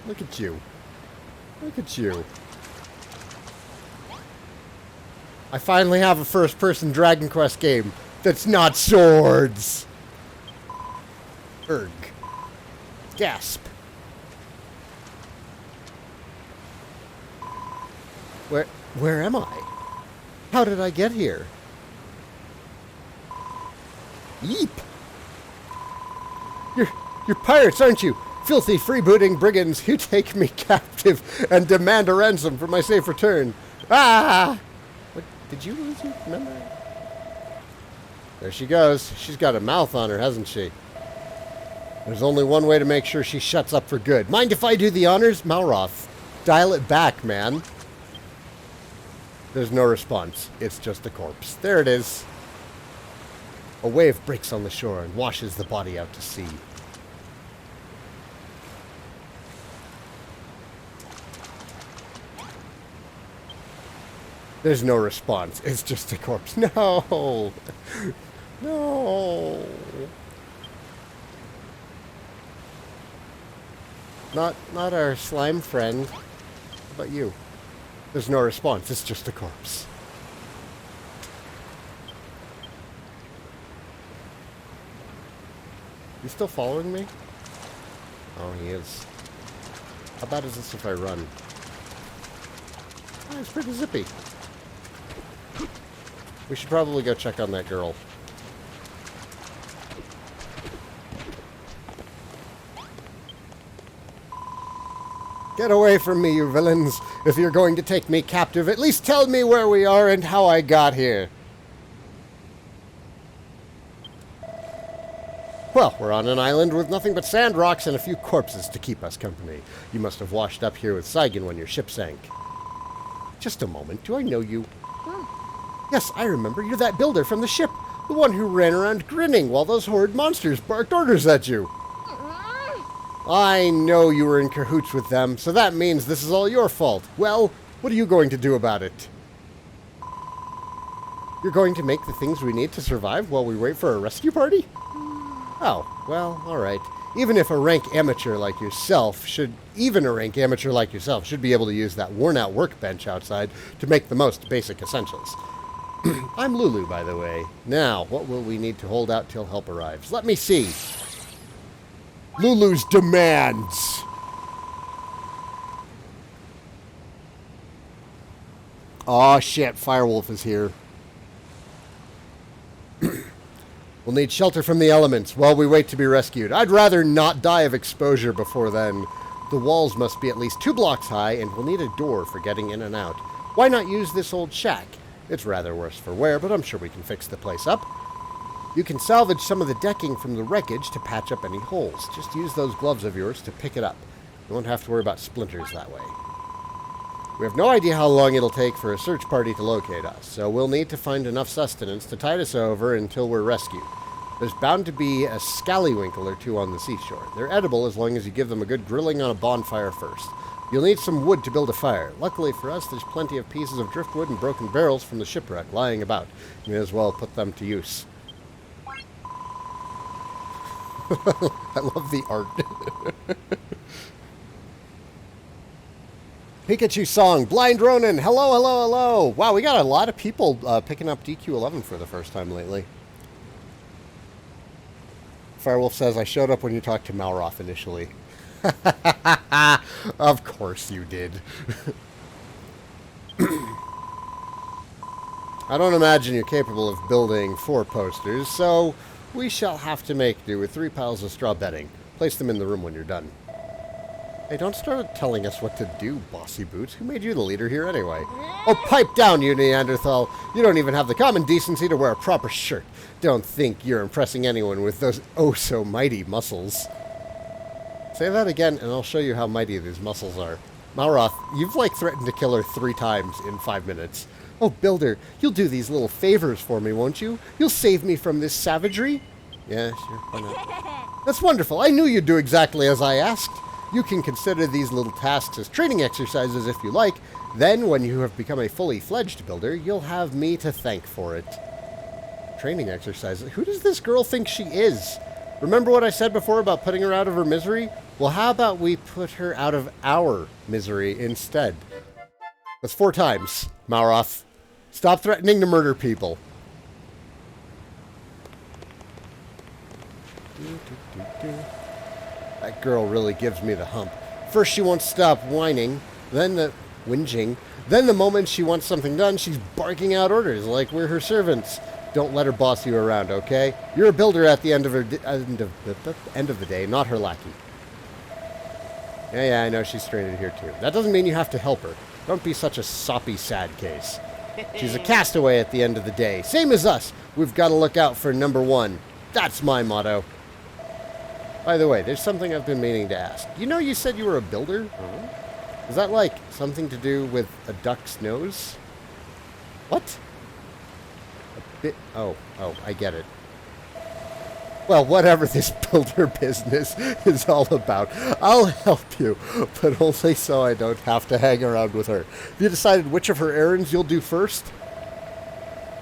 Look at you. Look at you. I finally have a first-person Dragon Quest game that's not swords. Erg. Gasp. Where am I? How did I get here? Yeep. You're pirates, aren't you? Filthy freebooting brigands who take me captive and demand a ransom for my safe return. Ah! What, did you lose your memory? There she goes. She's got a mouth on her, hasn't she? There's only one way to make sure she shuts up for good. Mind if I do the honors? Malroth, dial it back, man. There's no response. It's just a corpse. There it is. A wave breaks on the shore and washes the body out to sea. There's no response. It's just a corpse. No! No! Not our slime friend. How about you? There's no response. It's just a corpse. You still following me? Oh, he is. How bad is this if I run? Oh, it's pretty zippy. We should probably go check on that girl. Get away from me, you villains. If you're going to take me captive, at least tell me where we are and how I got here. Well, we're on an island with nothing but sand rocks and a few corpses to keep us company. You must have washed up here with Saigan when your ship sank. Just a moment. Do I know you? Yes, I remember. You're that builder from the ship. The one who ran around grinning while those horrid monsters barked orders at you. I know you were in cahoots with them, so that means this is all your fault. Well, what are you going to do about it? You're going to make the things we need to survive while we wait for a rescue party? Oh, well, alright. Even a rank amateur like yourself should be able to use that worn-out workbench outside to make the most basic essentials. I'm Lulu, by the way. Now, what will we need to hold out till help arrives? Let me see. Lulu's demands. Aw, shit. Firewolf is here. We'll need shelter from the elements while we wait to be rescued. I'd rather not die of exposure before then. The walls must be at least 2 blocks high, and we'll need a door for getting in and out. Why not use this old shack? It's rather worse for wear, but I'm sure we can fix the place up. You can salvage some of the decking from the wreckage to patch up any holes. Just use those gloves of yours to pick it up. You won't have to worry about splinters that way. We have no idea how long it'll take for a search party to locate us, so we'll need to find enough sustenance to tide us over until we're rescued. There's bound to be a scallywinkle or 2 on the seashore. They're edible as long as you give them a good grilling on a bonfire first. You'll need some wood to build a fire. Luckily for us, there's plenty of pieces of driftwood and broken barrels from the shipwreck lying about. You may as well put them to use. I love the art. Pikachu song, Blind Ronin, hello, hello, hello. Wow, we got a lot of people picking up DQ11 for the first time lately. Firewolf says, I showed up when you talked to Malroth initially. Of course you did. I don't imagine you're capable of building 4 posters, so we shall have to make do with 3 piles of straw bedding. Place them in the room when you're done. Hey, don't start telling us what to do, bossy boots. Who made you the leader here anyway? Oh, pipe down, you Neanderthal. You don't even have the common decency to wear a proper shirt. Don't think you're impressing anyone with those oh-so-mighty muscles. Say that again, and I'll show you how mighty these muscles are. Malroth, you've, threatened to kill her 3 times in 5 minutes. Oh, Builder, you'll do these little favors for me, won't you? You'll save me from this savagery? Yeah, sure, why not? That's wonderful. I knew you'd do exactly as I asked. You can consider these little tasks as training exercises if you like. Then, when you have become a fully fledged builder, you'll have me to thank for it. Training exercises? Who does this girl think she is? Remember what I said before about putting her out of her misery? Well, how about we put her out of our misery instead? That's 4 times, Malroth. Stop threatening to murder people. That girl really gives me the hump. First she won't stop whining, then the whinging. Then the moment she wants something done, she's barking out orders like we're her servants. Don't let her boss you around, okay? You're a builder at the end of the day, not her lackey. Yeah, I know she's stranded here too. That doesn't mean you have to help her. Don't be such a soppy, sad case. She's a castaway at the end of the day. Same as us. We've got to look out for number 1. That's my motto. By the way, there's something I've been meaning to ask. You know you said you were a builder? Is that something to do with a duck's nose? What? A bit... Oh, I get it. Well, whatever this builder business is all about, I'll help you, but only so I don't have to hang around with her. Have you decided which of her errands you'll do first?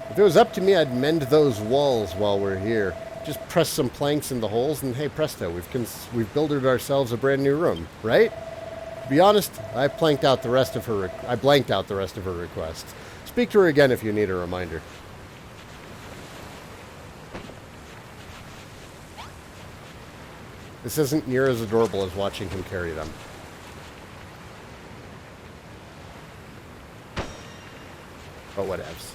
If it was up to me, I'd mend those walls while we're here. Just press some planks in the holes, and hey presto, we've builded ourselves a brand new room, right? To be honest, I blanked out the rest of her requests. Speak to her again if you need a reminder. This isn't near as adorable as watching him carry them. But whatevs.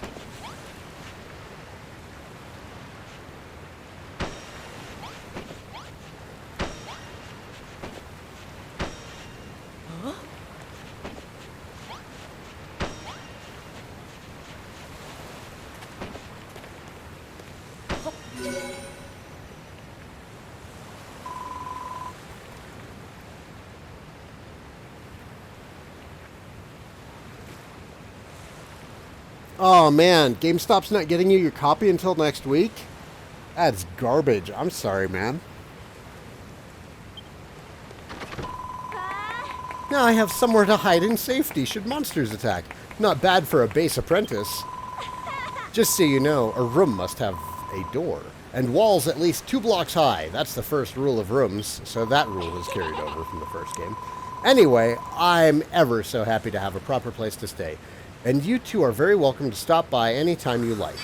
Oh man, GameStop's not getting you your copy until next week? That's garbage. I'm sorry, man. Now I have somewhere to hide in safety should monsters attack. Not bad for a base apprentice. Just so you know, a room must have a door. And walls at least 2 blocks high. That's the first rule of rooms, so that rule is carried over from the first game. Anyway, I'm ever so happy to have a proper place to stay. And you two are very welcome to stop by anytime you like.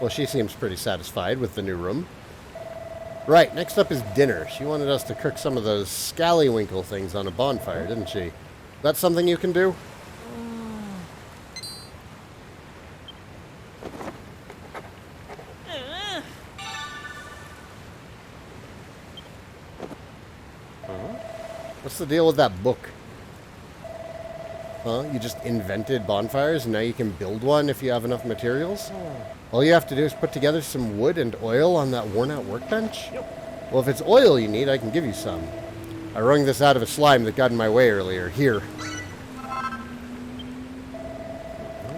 Well, she seems pretty satisfied with the new room. Right, next up is dinner. She wanted us to cook some of those scallywinkle things on a bonfire, didn't she? That's something you can do? What's the deal with that book? Huh? You just invented bonfires and now you can build one if you have enough materials? All you have to do is put together some wood and oil on that worn-out workbench? Well, if it's oil you need, I can give you some. I wrung this out of a slime that got in my way earlier. Here.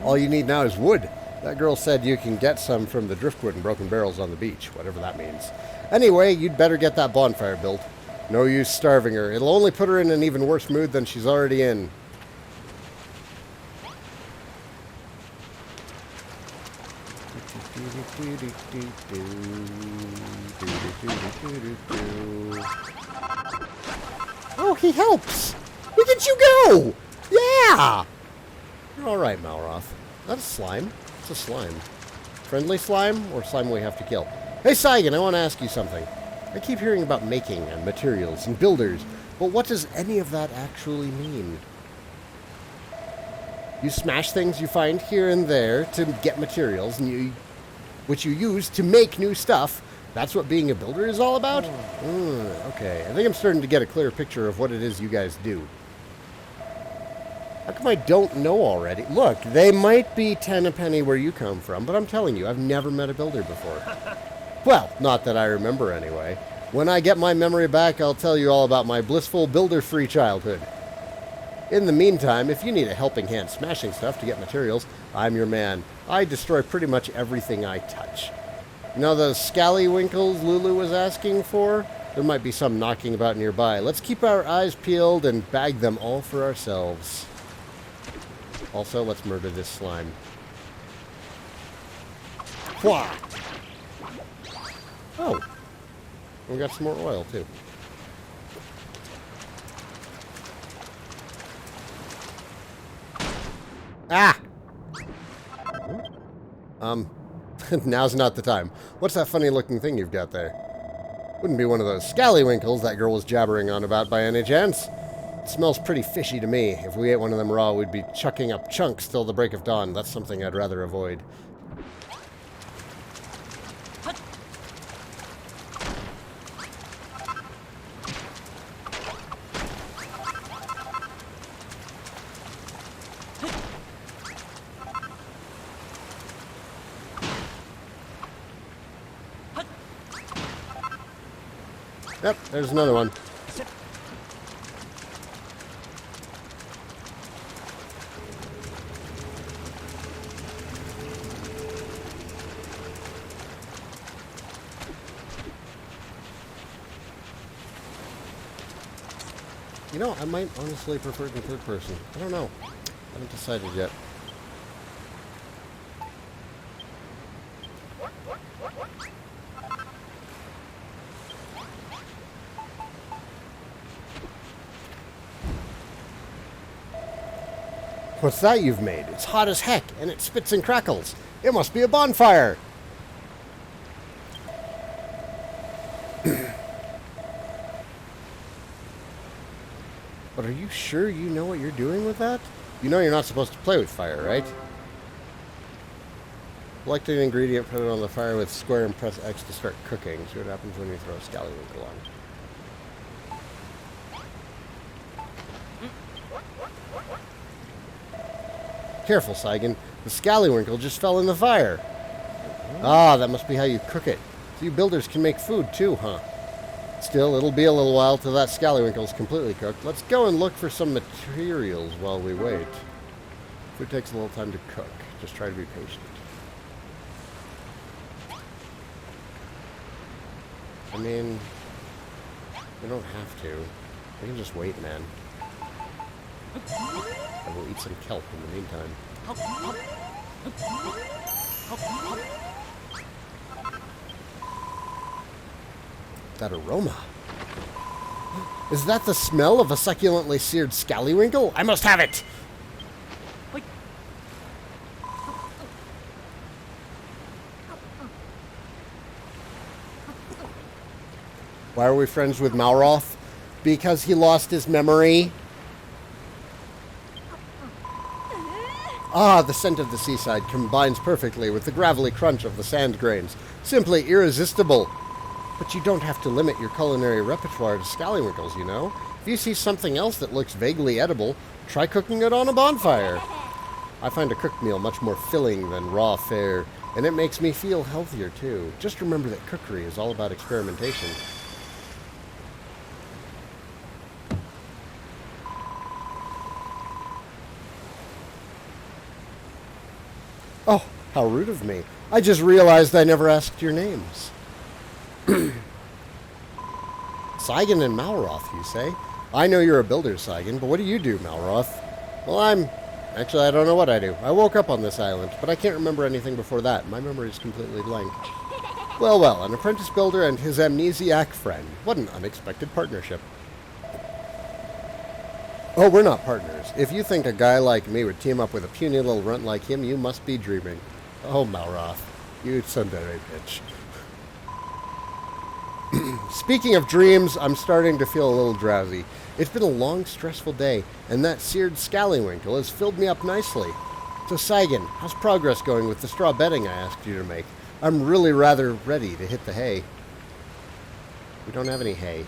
All you need now is wood. That girl said you can get some from the driftwood and broken barrels on the beach, whatever that means. Anyway, you'd better get that bonfire built. No use starving her. It'll only put her in an even worse mood than she's already in. Oh, he helps! Look at you go! Yeah! You're alright, Malroth. That's slime. It's a slime. Friendly slime, or slime we have to kill? Hey, Saigan, I want to ask you something. I keep hearing about making and materials and builders, but what does any of that actually mean? You smash things you find here and there to get materials, and which you use to make new stuff. That's what being a builder is all about? Okay, I think I'm starting to get a clear picture of what it is you guys do. How come I don't know already? Look, they might be 10 a penny where you come from, but I'm telling you, I've never met a builder before. Well, not that I remember anyway. When I get my memory back, I'll tell you all about my blissful builder-free childhood. In the meantime, if you need a helping hand smashing stuff to get materials, I'm your man. I destroy pretty much everything I touch. You know those scallywinkles Lulu was asking for? There might be some knocking about nearby. Let's keep our eyes peeled and bag them all for ourselves. Also, let's murder this slime. Wah! Oh. We got some more oil, too. Ah! Now's not the time. What's that funny-looking thing you've got there? Wouldn't be one of those scallywinkles that girl was jabbering on about by any chance. It smells pretty fishy to me. If we ate one of them raw, we'd be chucking up chunks till the break of dawn. That's something I'd rather avoid. Yep, there's another one. You know, I might honestly prefer it in third person. I don't know. I haven't decided yet. What's that you've made? It's hot as heck, and it spits and crackles. It must be a bonfire! But are you sure you know what you're doing with that? You know you're not supposed to play with fire, right? Select an ingredient, put it on the fire with square and press X to start cooking. See what happens when you throw a scallywinkle on. Careful, Saigan. The scallywinkle just fell in the fire. Ah, that must be how you cook it. So you builders can make food too, huh? Still, it'll be a little while till that scallywinkle's completely cooked. Let's go and look for some materials while we wait. Food takes a little time to cook. Just try to be patient. I mean, we don't have to. We can just wait, man. And we'll eat some kelp in the meantime. That aroma. Is that the smell of a succulently seared scallywinkle? I must have it! Why are we friends with Malroth? Because he lost his memory. Ah, the scent of the seaside combines perfectly with the gravelly crunch of the sand grains. Simply irresistible. But you don't have to limit your culinary repertoire to scallywinkles, you know. If you see something else that looks vaguely edible, try cooking it on a bonfire. I find a cooked meal much more filling than raw fare, and it makes me feel healthier, too. Just remember that cookery is all about experimentation. Oh, how rude of me. I just realized I never asked your names. Saigan and Malroth, you say? I know you're a builder, Saigan, but what do you do, Malroth? Well, actually, I don't know what I do. I woke up on this island, but I can't remember anything before that. My memory is completely blank. Well, well, an apprentice builder and his amnesiac friend. What an unexpected partnership. Oh, we're not partners. If you think a guy like me would team up with a puny little runt like him, you must be dreaming. Oh, Malroth, you tsundere bitch. Speaking of dreams, I'm starting to feel a little drowsy. It's been a long, stressful day, and that seared scallywinkle has filled me up nicely. So, Saigan, how's progress going with the straw bedding I asked you to make? I'm really rather ready to hit the hay. We don't have any hay.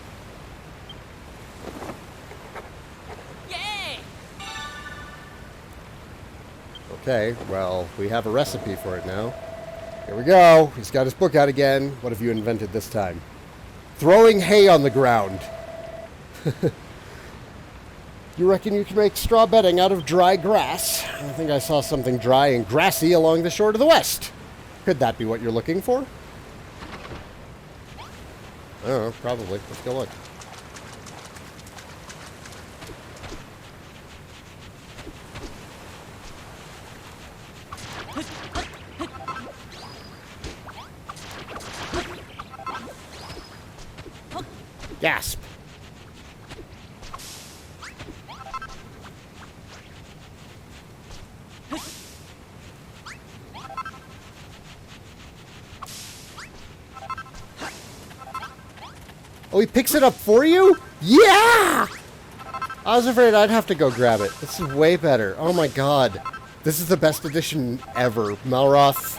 Okay, well, we have a recipe for it now. Here we go. He's got his book out again. What have you invented this time? Throwing hay on the ground. You reckon you can make straw bedding out of dry grass? I think I saw something dry and grassy along the shore to the west. Could that be what you're looking for? I don't know, probably. Let's go look. Gasp. Oh, he picks it up for you? Yeah! I was afraid I'd have to go grab it. This is way better. Oh my god. This is the best edition ever. Malroth.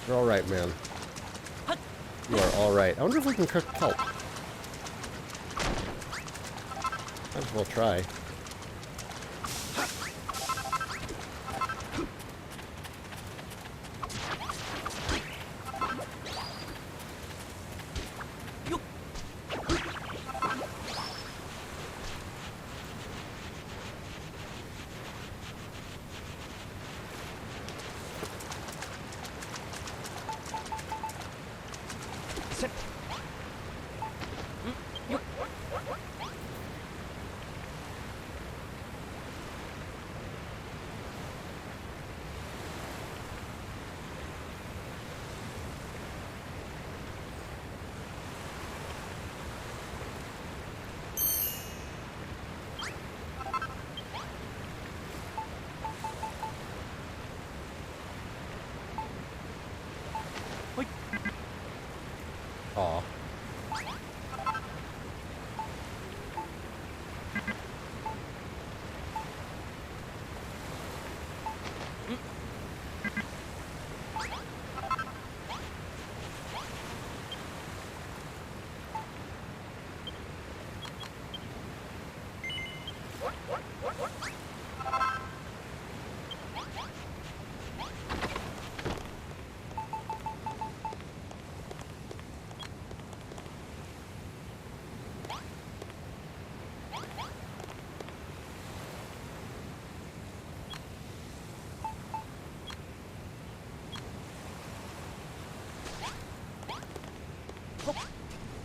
You're alright, man. You are alright. I wonder if we can cook kelp. Might as well try. Aw.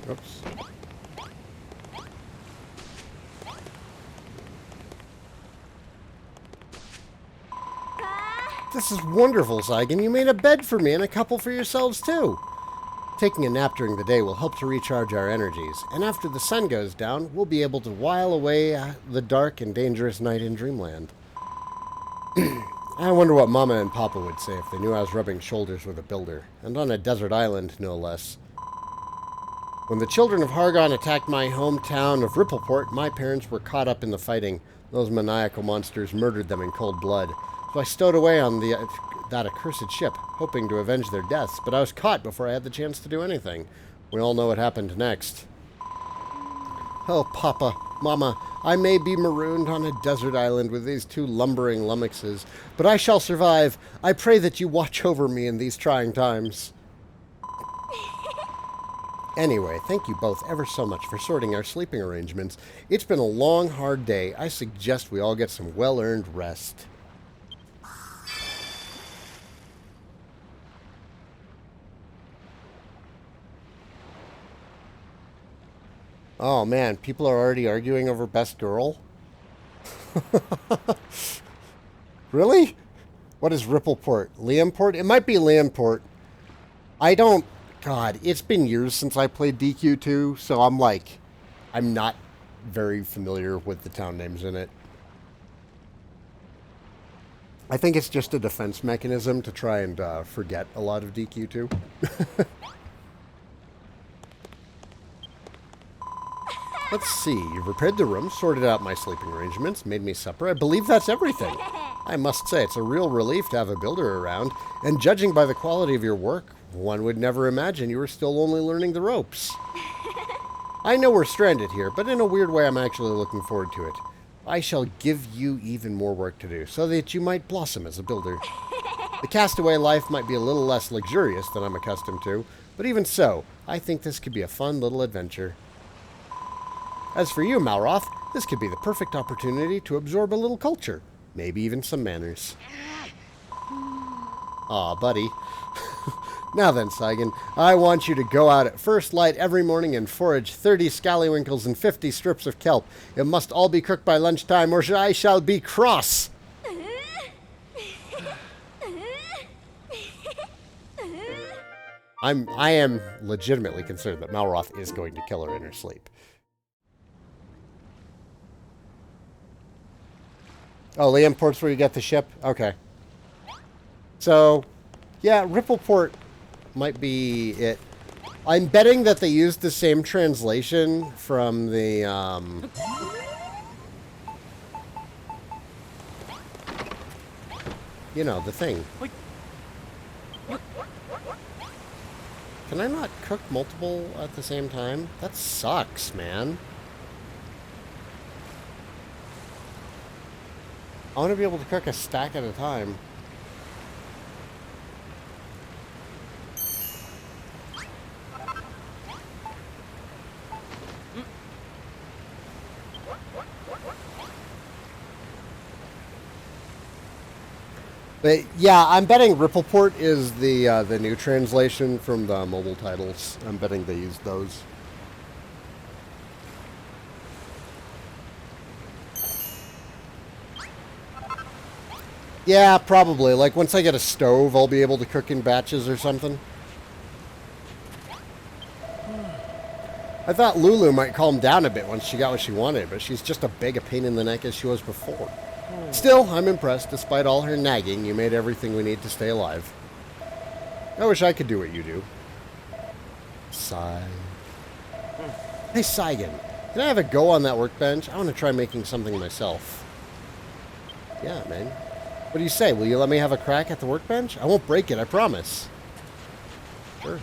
Oops. This is wonderful, Saigan. You made a bed for me and a couple for yourselves, too. Taking a nap during the day will help to recharge our energies, and after the sun goes down, we'll be able to while away the dark and dangerous night in Dreamland. I wonder what Mama and Papa would say if they knew I was rubbing shoulders with a builder, and on a desert island, no less. When the children of Hargon attacked my hometown of Rippleport, my parents were caught up in the fighting. Those maniacal monsters murdered them in cold blood. So I stowed away on that accursed ship, hoping to avenge their deaths, but I was caught before I had the chance to do anything. We all know what happened next. Oh, Papa, Mama, I may be marooned on a desert island with these two lumbering lummoxes, but I shall survive. I pray that you watch over me in these trying times. Anyway, thank you both ever so much for sorting our sleeping arrangements. It's been a long, hard day. I suggest we all get some well-earned rest. Oh man, people are already arguing over best girl? Really? What is Rippleport? Liamport? It might be Liamport. I don't... God, it's been years since I played DQ2, so I'm not very familiar with the town names in it. I think it's just a defense mechanism to try and forget a lot of DQ2. Let's see, you've repaired the room, sorted out my sleeping arrangements, made me supper. I believe that's everything. I must say, it's a real relief to have a builder around, and judging by the quality of your work, one would never imagine you were still only learning the ropes. I know we're stranded here, but in a weird way I'm actually looking forward to it. I shall give you even more work to do, so that you might blossom as a builder. The castaway life might be a little less luxurious than I'm accustomed to, but even so, I think this could be a fun little adventure. As for you, Malroth, this could be the perfect opportunity to absorb a little culture. Maybe even some manners. Aw, buddy. Now then, Saigan, I want you to go out at first light every morning and forage 30 scallywinkles and 50 strips of kelp. It must all be cooked by lunchtime, or I shall be cross. I am legitimately concerned that Malroth is going to kill her in her sleep. Oh, Liamport's where you get the ship? Okay. So, yeah, Rippleport might be it. I'm betting that they used the same translation from the, you know, the thing. Can I not cook multiple at the same time? That sucks, man. I want to be able to cook a stack at a time. But yeah, I'm betting Rippleport is the new translation from the mobile titles. I'm betting they used those. Yeah, probably. Like, once I get a stove, I'll be able to cook in batches or something. I thought Lulu might calm down a bit once she got what she wanted, but she's just as big a pain in the neck as she was before. Still, I'm impressed. Despite all her nagging, you made everything we need to stay alive. I wish I could do what you do. Sigh. Hey, Saigan, can I have a go on that workbench? I want to try making something myself. Yeah, man. What do you say? Will you let me have a crack at the workbench? I won't break it, I promise. Sure.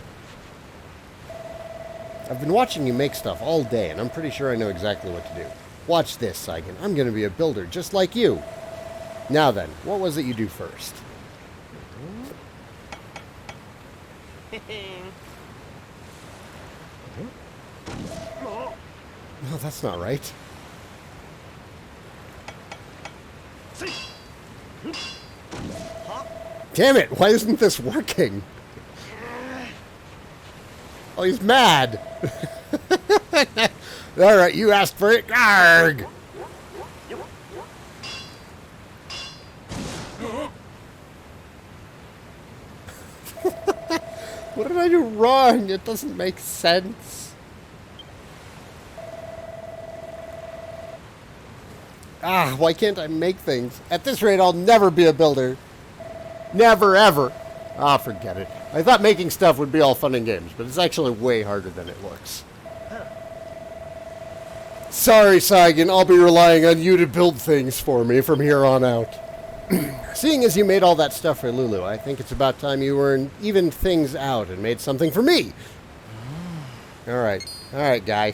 I've been watching you make stuff all day, and I'm pretty sure I know exactly what to do. Watch this, Saigan. I'm going to be a builder, just like you. Now then, what was it you do first? No, that's not right. Damn it, why isn't this working? Oh, he's mad. Alright, you asked for it. Arrgh! What did I do wrong? It doesn't make sense. Ah, why can't I make things? At this rate, I'll never be a builder. Never, ever. Ah, forget it. I thought making stuff would be all fun and games, but it's actually way harder than it looks. Sorry, Saigan. I'll be relying on you to build things for me from here on out. Seeing as you made all that stuff for Lulu, I think it's about time you evened things out and made something for me. Alright, guy.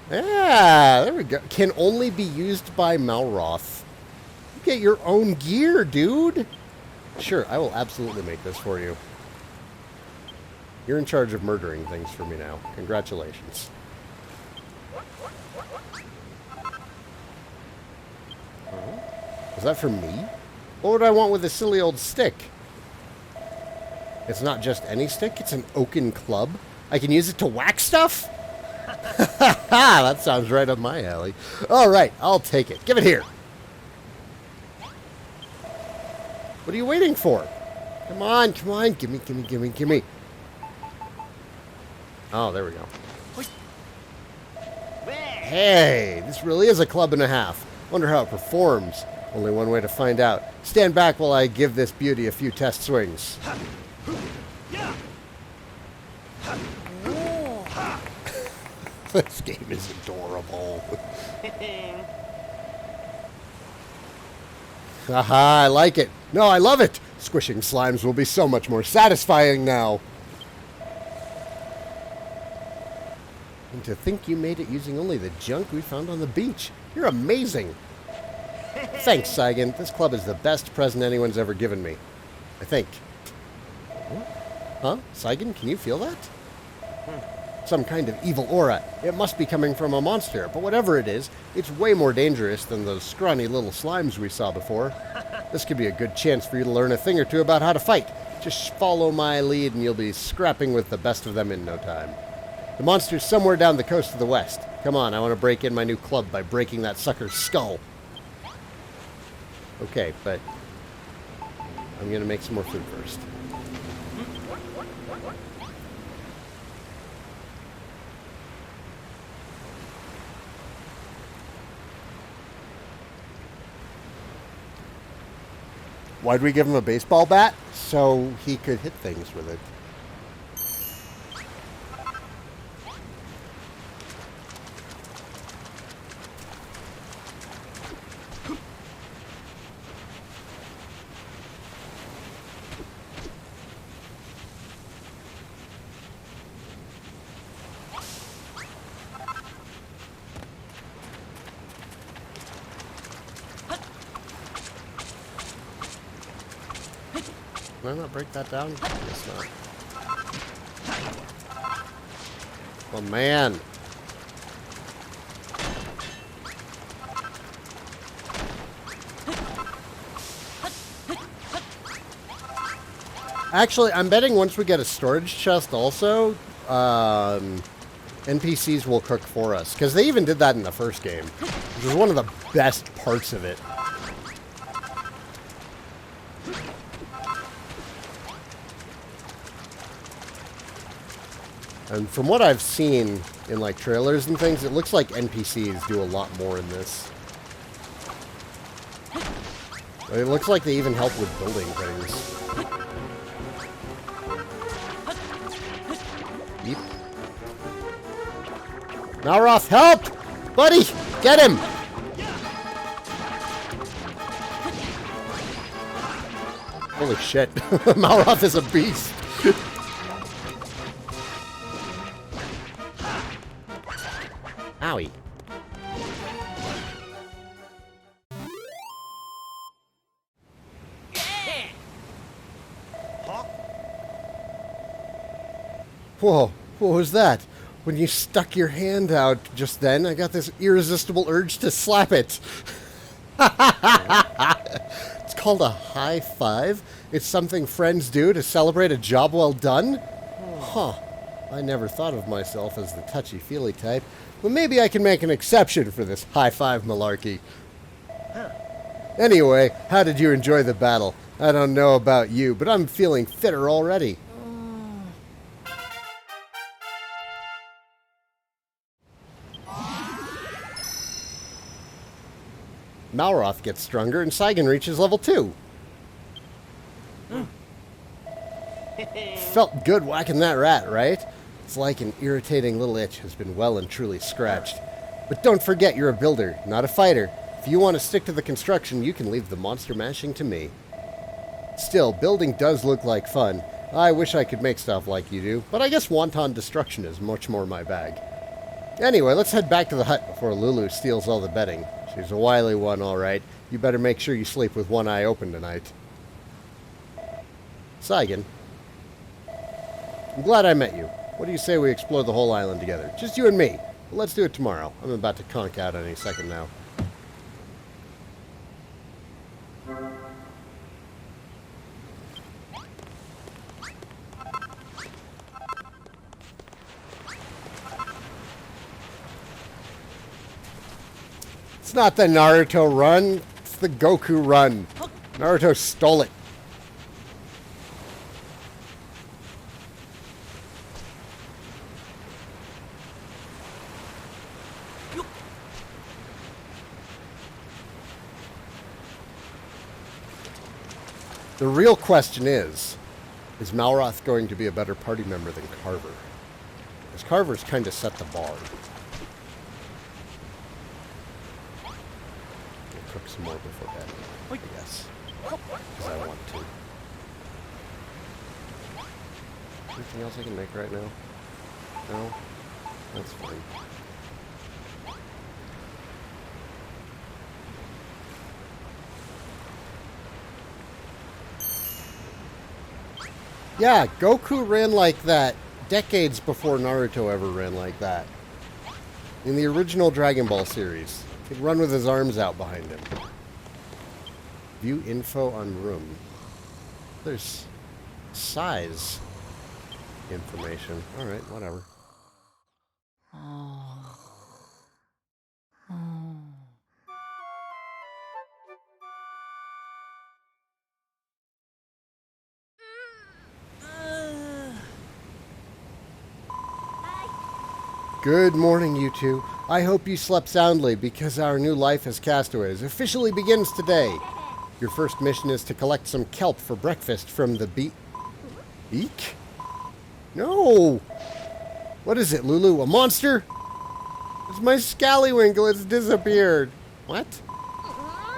Yeah, there we go. Can only be used by Malroth. You get your own gear, dude. Sure, I will absolutely make this for you. You're in charge of murdering things for me now. Congratulations. Is that for me? What would I want with a silly old stick? It's not just any stick, it's an oaken club. I can use it to whack stuff? That sounds right up my alley. Alright, I'll take it. Give it here. What are you waiting for? Come on. Gimme. Oh, there we go. Hey, this really is a club and a half. Wonder how it performs. Only one way to find out. Stand back while I give this beauty a few test swings. This game is adorable. Haha, I like it. No, I love it. Squishing slimes will be so much more satisfying now. And to think you made it using only the junk we found on the beach. You're amazing. Thanks, Saigan. This club is the best present anyone's ever given me. I think. Huh? Saigan, can you feel that? Some kind of evil aura. It must be coming from a monster, but whatever it is, it's way more dangerous than those scrawny little slimes we saw before. This could be a good chance for you to learn a thing or two about how to fight. Just follow my lead and you'll be scrapping with the best of them in no time. The monster's somewhere down the coast to the west. Come on, I want to break in my new club by breaking that sucker's skull. Okay, but I'm going to make some more food first. Why'd we give him a baseball bat? So he could hit things with it. Can I not break that down? Guess not. Oh, man. Actually, I'm betting once we get a storage chest also, NPCs will cook for us. Because they even did that in the first game. Which was one of the best parts of it. And from what I've seen in like trailers and things, it looks like NPCs do a lot more in this. It looks like they even help with building things. Yeep. Malroth, help! Buddy, get him! Holy shit. Malroth is a beast. Owie. Whoa, what was that? When you stuck your hand out just then, I got this irresistible urge to slap it. It's called a high five. It's something friends do to celebrate a job well done. Huh. I never thought of myself as the touchy-feely type. Well, maybe I can make an exception for this high-five malarkey. Anyway, how did you enjoy the battle? I don't know about you, but I'm feeling fitter already. Malroth gets stronger and Saigan reaches level 2. Felt good whacking that rat, right? It's like an irritating little itch has been well and truly scratched. But don't forget you're a builder, not a fighter. If you want to stick to the construction, you can leave the monster mashing to me. Still, building does look like fun. I wish I could make stuff like you do, but I guess wanton destruction is much more my bag. Anyway, let's head back to the hut before Lulu steals all the bedding. She's a wily one, all right. You better make sure you sleep with one eye open tonight. Saigan. I'm glad I met you. What do you say we explore the whole island together? Just you and me. But let's do it tomorrow. I'm about to conk out any second now. It's not the Naruto run. It's the Goku run. Naruto stole it. The real question is Malroth going to be a better party member than Carver? Because Carver's kind of set the bar. I'll cook some more before bed, I guess. Because I want to. Anything else I can make right now? No? That's fine. Yeah, Goku ran like that decades before Naruto ever ran like that. In the original Dragon Ball series, he'd run with his arms out behind him. View info on room. There's size information. Alright, whatever. Good morning, you two. I hope you slept soundly because our new life as castaways officially begins today. Your first mission is to collect some kelp for breakfast from the Eek? No! What is it, Lulu? A monster? It's my scallywinkle. It's disappeared. What?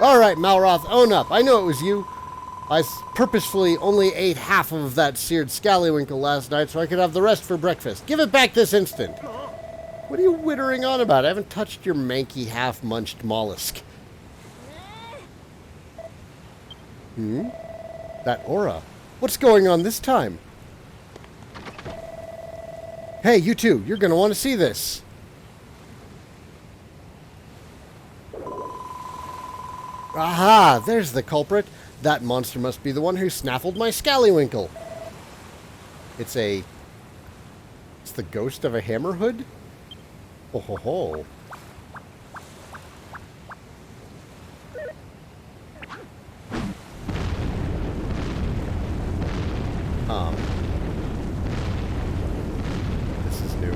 Alright, Malroth, own up. I know it was you. I purposefully only ate half of that seared scallywinkle last night so I could have the rest for breakfast. Give it back this instant. What are you wittering on about? I haven't touched your manky, half-munched mollusk. That aura. What's going on this time? Hey, you two, you're going to want to see this. Aha, there's the culprit. That monster must be the one who snaffled my scallywinkle. It's the ghost of a hammerhood? Oh ho ho. This is new.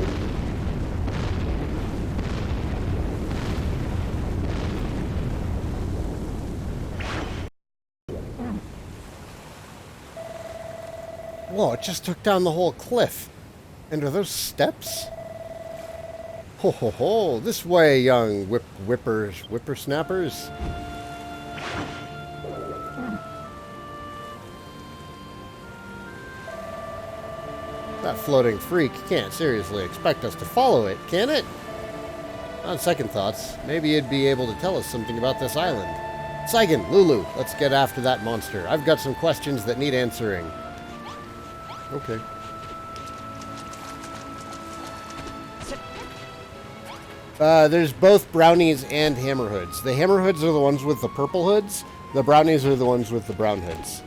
Whoa, it just took down the whole cliff. And are those steps? Ho ho ho! This way, young whippersnappers. That floating freak can't seriously expect us to follow it, can it? On second thoughts, maybe you'd be able to tell us something about this island. Saigan, Lulu, let's get after that monster. I've got some questions that need answering. Okay. There's both brownies and hammerhoods. The hammerhoods are the ones with the purple hoods. The brownies are the ones with the brown hoods.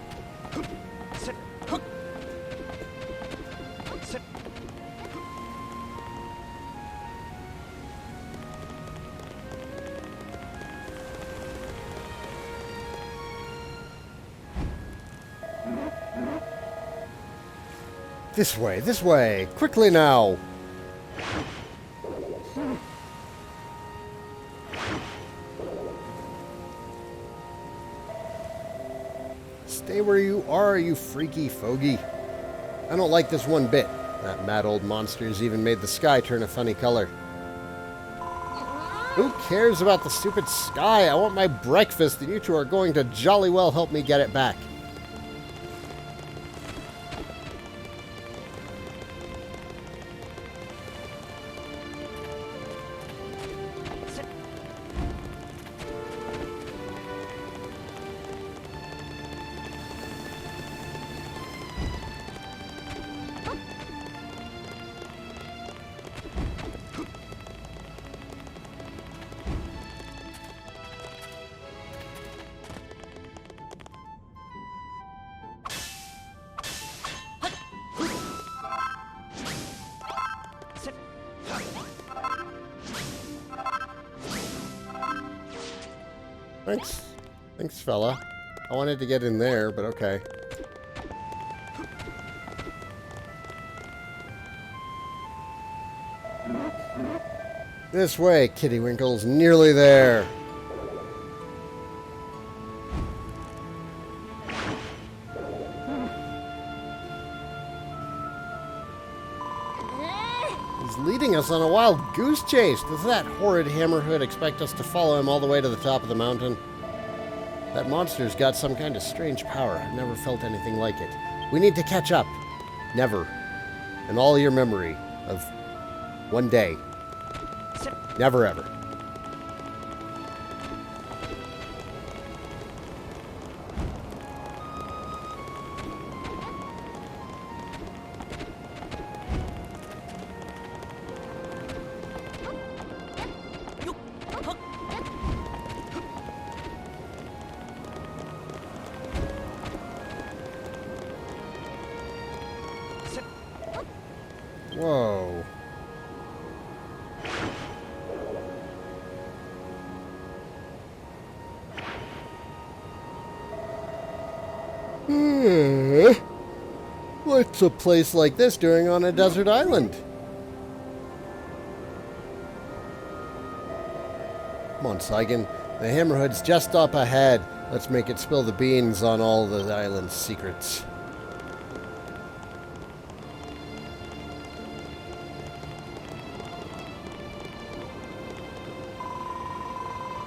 This way! Quickly now! Stay where you are, you freaky fogey. I don't like this one bit. That mad old monster's even made the sky turn a funny color. Who cares about the stupid sky? I want my breakfast, and you two are going to jolly well help me get it back. Thanks, fella. I wanted to get in there, but okay. This way, Kittywinkle's nearly there. He's leading us on a wild goose chase. Does that horrid hammerhood expect us to follow him all the way to the top of the mountain? That monster's got some kind of strange power. I've never felt anything like it. We need to catch up. Never. In all your memory of one day. Never ever. Whoa. What's a place like this doing on a desert island? Come on, Saigan. The hammerhood's just up ahead. Let's make it spill the beans on all the island's secrets.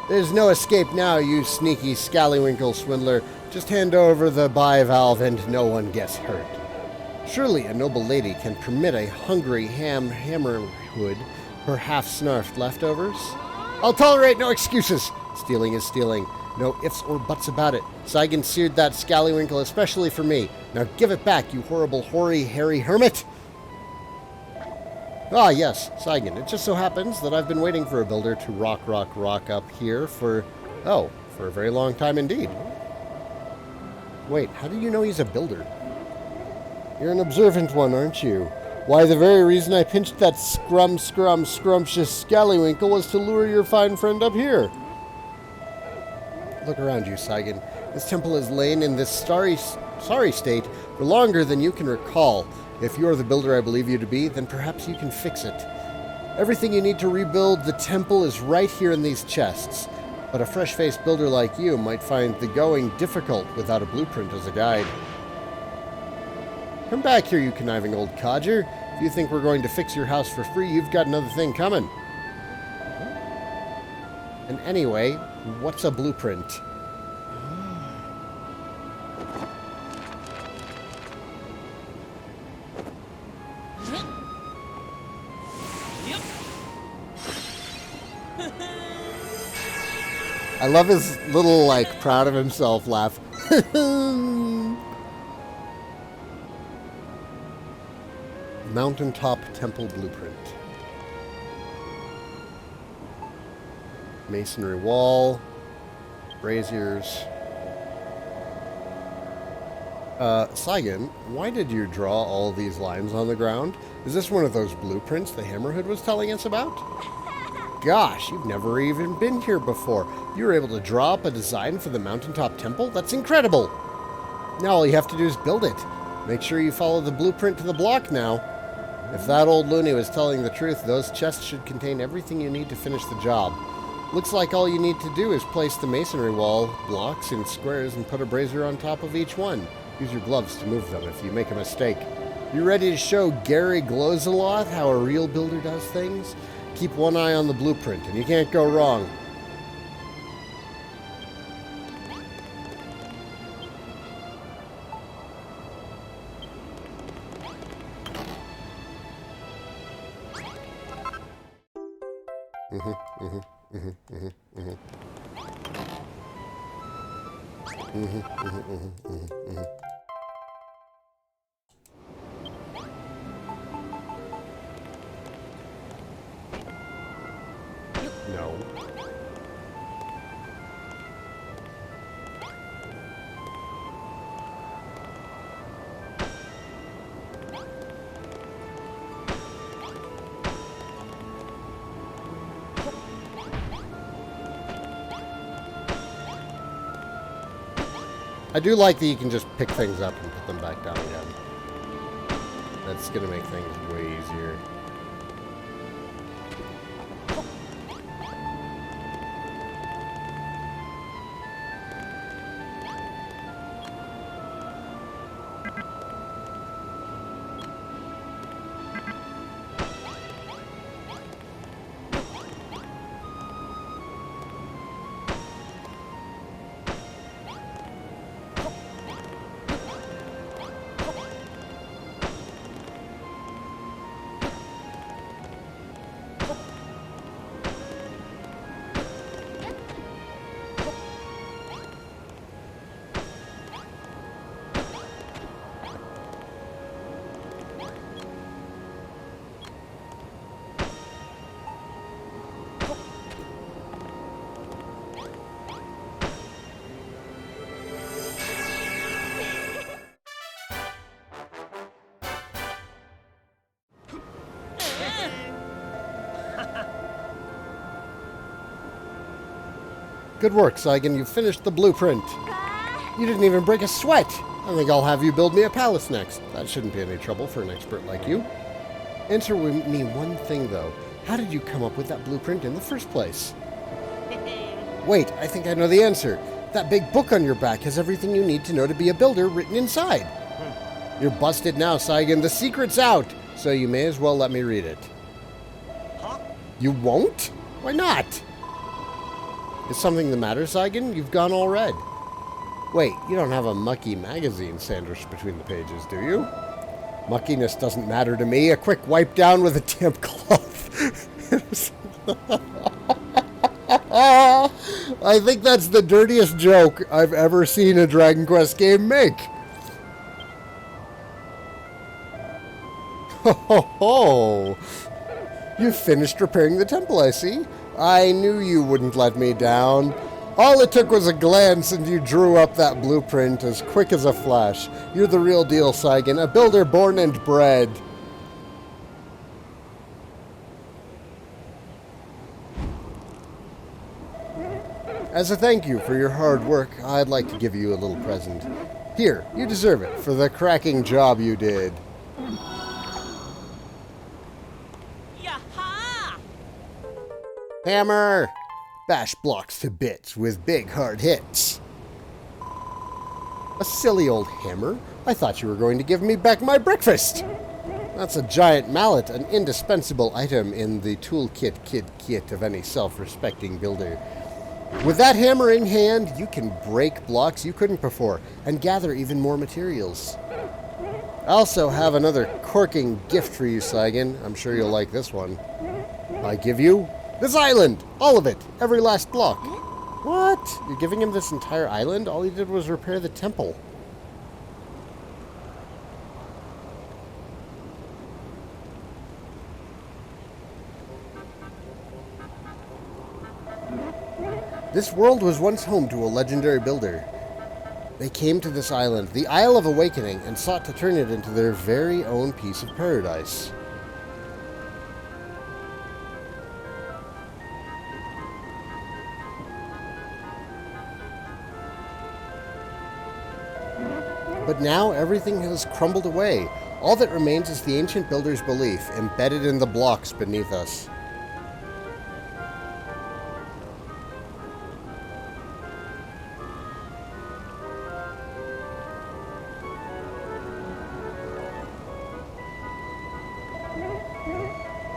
There's no escape now, you sneaky scallywinkle swindler. Just hand over the bivalve and no one gets hurt. Surely a noble lady can permit a hungry hammerhood her half-snarfed leftovers? I'll tolerate no excuses. Stealing is stealing. No ifs or buts about it. Saigan seared that scallywinkle especially for me. Now give it back, you horrible, hoary, hairy hermit! Ah, yes, Saigan. It just so happens that I've been waiting for a builder to rock up here for a very long time indeed. Wait, how do you know he's a builder? You're an observant one, aren't you? Why, the very reason I pinched that scrumptious scallywinkle was to lure your fine friend up here. Look around you, Saigan. This temple has lain in this sorry state for longer than you can recall. If you're the builder I believe you to be, then perhaps you can fix it. Everything you need to rebuild the temple is right here in these chests. But a fresh-faced builder like you might find the going difficult without a blueprint as a guide. Come back here, you conniving old codger. If you think we're going to fix your house for free, you've got another thing coming. And anyway, what's a blueprint? I love his little, proud of himself laugh. Mountaintop temple blueprint. Masonry wall. Braziers. Saigan, why did you draw all these lines on the ground? Is this one of those blueprints the Hammerhood was telling us about? Gosh, you've never even been here before. You were able to draw up a design for the mountaintop temple? That's incredible! Now all you have to do is build it. Make sure you follow the blueprint to the block now. If that old loony was telling the truth, those chests should contain everything you need to finish the job. Looks like all you need to do is place the masonry wall blocks in squares and put a brazier on top of each one. Use your gloves to move them if you make a mistake. You ready to show Gary Glows-a-Lot how a real builder does things? Keep one eye on the blueprint and you can't go wrong. No. I do like that you can just pick things up and put them back down again. That's going to make things way easier. Good work, Saigan. You finished the blueprint. You didn't even break a sweat. I think I'll have you build me a palace next. That shouldn't be any trouble for an expert like you. Answer me one thing, though. How did you come up with that blueprint in the first place? Wait, I think I know the answer. That big book on your back has everything you need to know to be a builder written inside. You're busted now, Saigan. The secret's out, so you may as well let me read it. Huh? You won't? Why not? Is something the matter, Saigan? You've gone all red. Wait, you don't have a mucky magazine sandwiched between the pages, do you? Muckiness doesn't matter to me. A quick wipe down with a damp cloth. I think that's the dirtiest joke I've ever seen a Dragon Quest game make. Ho ho ho! You finished repairing the temple, I see. I knew you wouldn't let me down. All it took was a glance and you drew up that blueprint as quick as a flash. You're the real deal, Saigan, a builder born and bred. As a thank you for your hard work, I'd like to give you a little present. Here, you deserve it for the cracking job you did. Hammer! Bash blocks to bits with big hard hits. A silly old hammer? I thought you were going to give me back my breakfast! That's a giant mallet, an indispensable item in the toolkit kit of any self-respecting builder. With that hammer in hand, you can break blocks you couldn't before, and gather even more materials. I also have another corking gift for you, Saigan. I'm sure you'll like this one. I give you this island! All of it! Every last block! What? You're giving him this entire island? All he did was repair the temple. This world was once home to a legendary builder. They came to this island, the Isle of Awakening, and sought to turn it into their very own piece of paradise. But now everything has crumbled away. All that remains is the ancient builder's belief, embedded in the blocks beneath us.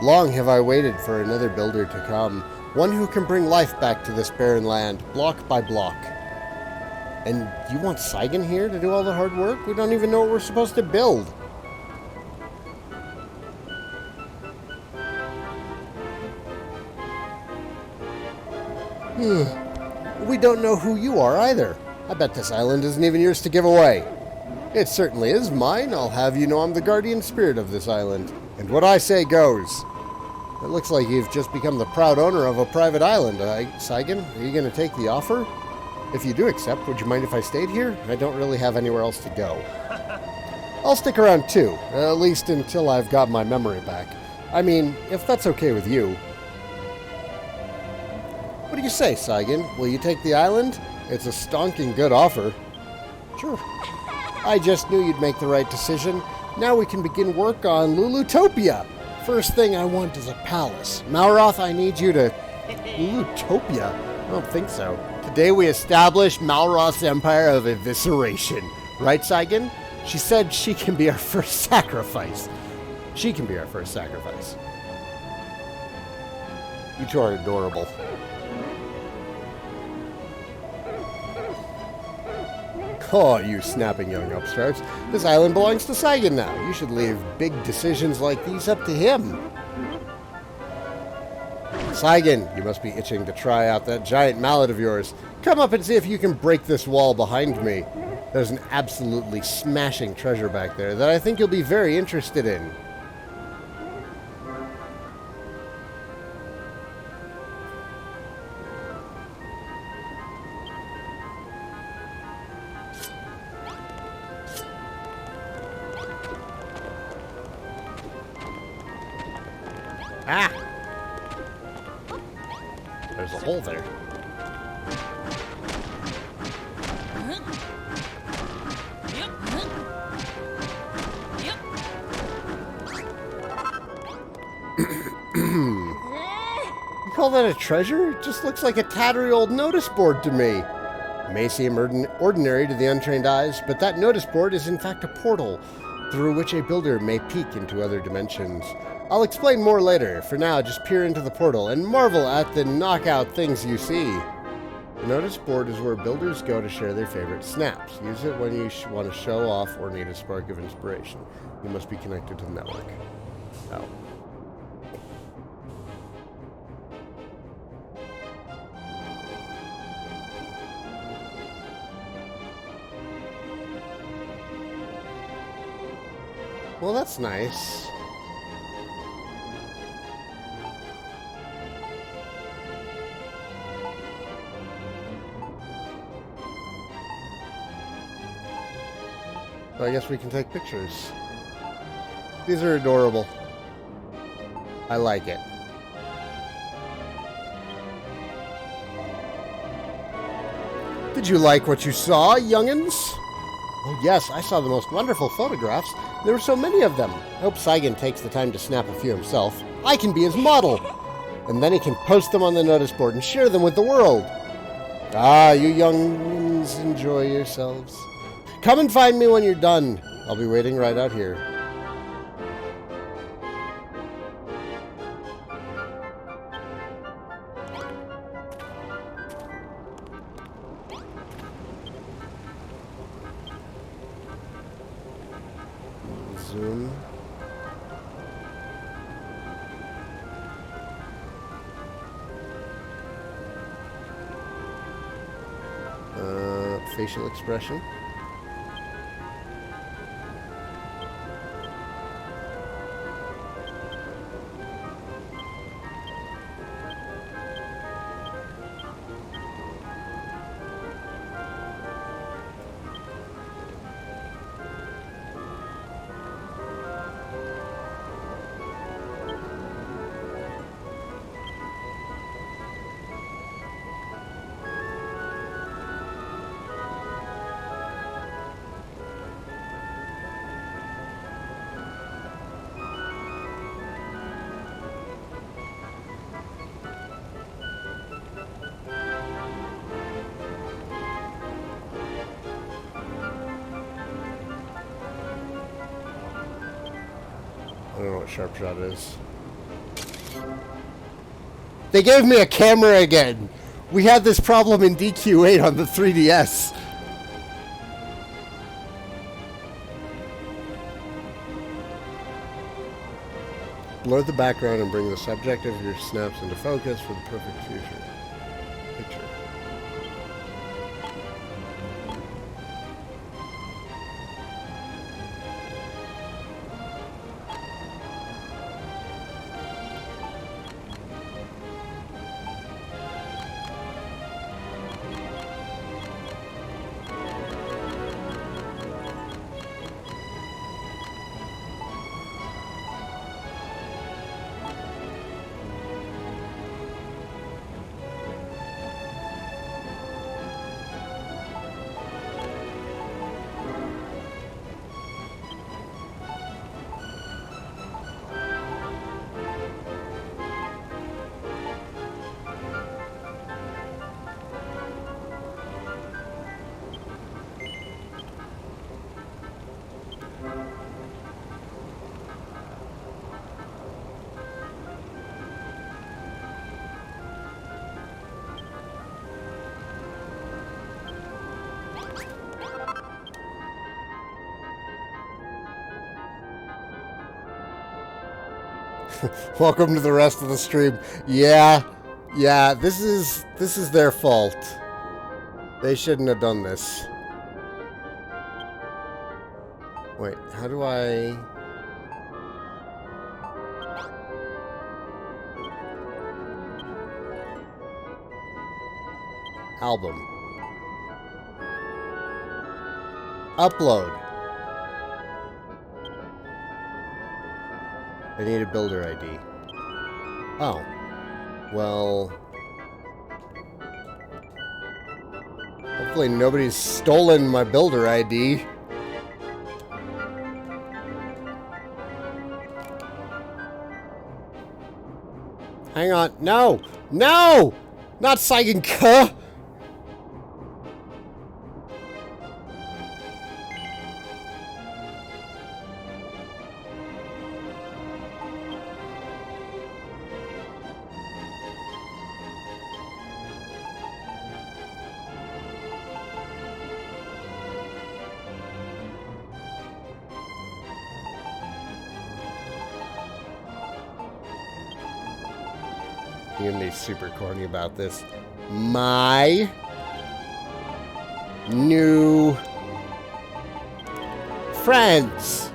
Long have I waited for another builder to come, one who can bring life back to this barren land, block by block. And you want Saigan here to do all the hard work? We don't even know what we're supposed to build. We don't know who you are either. I bet this island isn't even yours to give away. It certainly is mine. I'll have you know I'm the guardian spirit of this island. And what I say goes. It looks like you've just become the proud owner of a private island, Saigan. Are you going to take the offer? If you do accept, would you mind if I stayed here? I don't really have anywhere else to go. I'll stick around too, at least until I've got my memory back. I mean, if that's okay with you. What do you say, Saigan? Will you take the island? It's a stonking good offer. Sure. I just knew you'd make the right decision. Now we can begin work on Lulutopia. First thing I want is a palace. Malroth, I need you to... Lulutopia? I don't think so. Today we establish Malroth's empire of evisceration. Right, Saigan? She said she can be our first sacrifice. She can be our first sacrifice. You two are adorable. Oh, you snapping young upstarts. This island belongs to Saigan now. You should leave big decisions like these up to him. Saigan, you must be itching to try out that giant mallet of yours. Come up and see if you can break this wall behind me. There's an absolutely smashing treasure back there that I think you'll be very interested in. Ah! There's a hole there. You call that a treasure? It just looks like a tattery old notice board to me. It may seem ordinary to the untrained eyes, but that notice board is in fact a portal through which a builder may peek into other dimensions. I'll explain more later. For now, just peer into the portal and marvel at the knockout things you see. The notice board is where builders go to share their favorite snaps. Use it when you want to show off or need a spark of inspiration. You must be connected to the network. Oh. Well, that's nice. So I guess we can take pictures. These are adorable. I like it. Did you like what you saw, young'uns? Oh yes, I saw the most wonderful photographs. There were so many of them. I hope Saigan takes the time to snap a few himself. I can be his model. And then he can post them on the notice board and share them with the world. Ah, you young'uns, enjoy yourselves. Come and find me when you're done. I'll be waiting right out here. Zoom. Facial expression. don't know what sharp shot is. They gave me a camera again! We had this problem in DQ8 on the 3DS. Blur the background and bring the subject of your snaps into focus for the perfect picture. Welcome to the rest of the stream. Yeah, this is their fault. They shouldn't have done this. Wait, how do I... Album. Upload. I need a builder ID. Oh. Well... Hopefully nobody's stolen my builder ID. Hang on. No! No! Not Saigan K! I'm gonna be super corny about this. My new friends.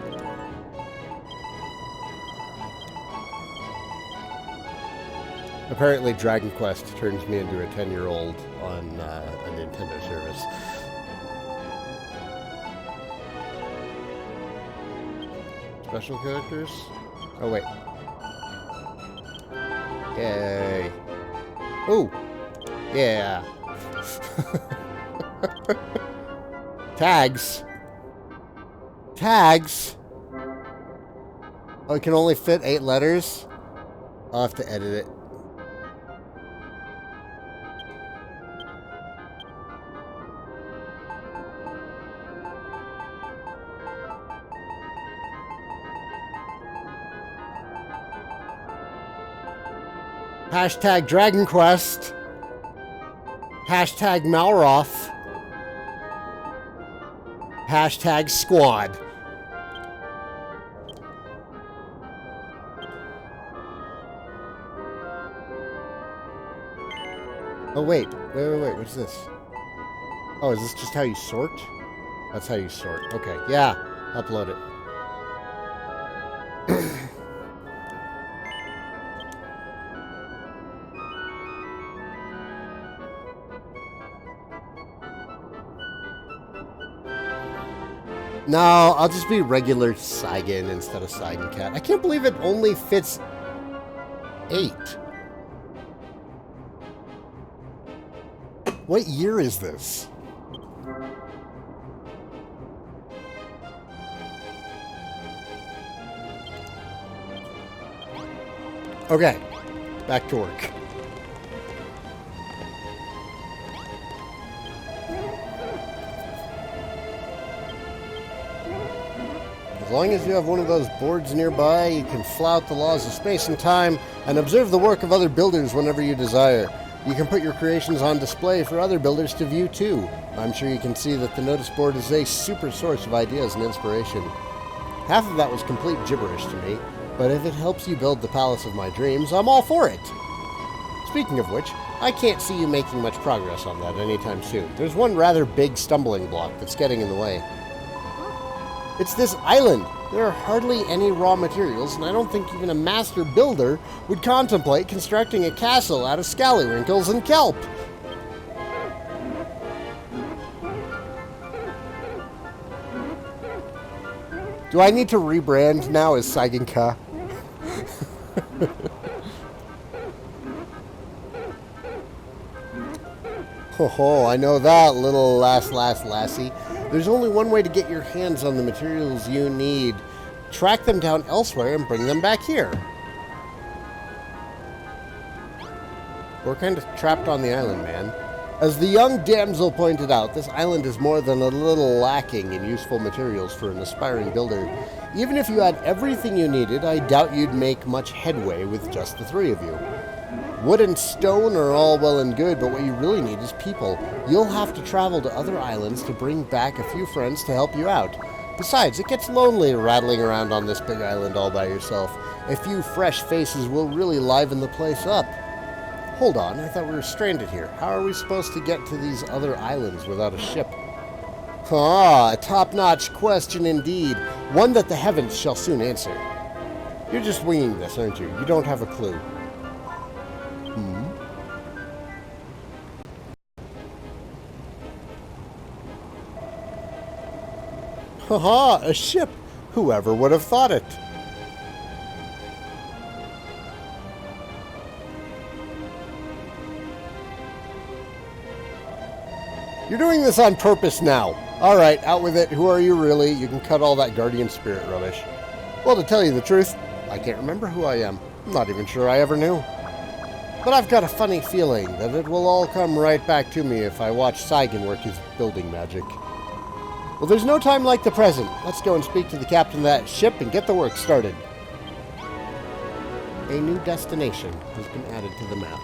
Apparently Dragon Quest turns me into a 10-year-old on a Nintendo service. Special characters? Oh, wait. Yay. Ooh. Yeah. Tags. Tags? Oh, it can only fit 8 letters? I'll have to edit it. Hashtag Dragon Quest. Hashtag Malroth. Hashtag Squad. Oh, wait. Wait. What's this? Oh, is this just how you sort? That's how you sort. Okay. Yeah. Upload it. No, I'll just be regular Saigan instead of Saigan Cat. I can't believe it only fits 8. What year is this? Okay, back to work. As long as you have one of those boards nearby, you can flout the laws of space and time and observe the work of other builders whenever you desire. You can put your creations on display for other builders to view too. I'm sure you can see that the notice board is a super source of ideas and inspiration. Half of that was complete gibberish to me, but if it helps you build the palace of my dreams, I'm all for it. Speaking of which, I can't see you making much progress on that anytime soon. There's one rather big stumbling block that's getting in the way. It's this island. There are hardly any raw materials, and I don't think even a master builder would contemplate constructing a castle out of scallywinkles and kelp. Do I need to rebrand now as Saigan? Oh, I know that, little lassie. There's only one way to get your hands on the materials you need. Track them down elsewhere and bring them back here. We're kind of trapped on the island, man. As the young damsel pointed out, this island is more than a little lacking in useful materials for an aspiring builder. Even if you had everything you needed, I doubt you'd make much headway with just the three of you. Wood and stone are all well and good, but what you really need is people. You'll have to travel to other islands to bring back a few friends to help you out. Besides, it gets lonely rattling around on this big island all by yourself. A few fresh faces will really liven the place up. Hold on, I thought we were stranded here. How are we supposed to get to these other islands without a ship? Ah, a top-notch question indeed. One that the heavens shall soon answer. You're just winging this, aren't you? You don't have a clue. Haha, a ship! Whoever would have thought it? You're doing this on purpose now. Alright, out with it. Who are you really? You can cut all that guardian spirit rubbish. Well, to tell you the truth, I can't remember who I am. I'm not even sure I ever knew. But I've got a funny feeling that it will all come right back to me if I watch Saigan work his building magic. Well, there's no time like the present. Let's go and speak to the captain of that ship and get the work started. A new destination has been added to the map.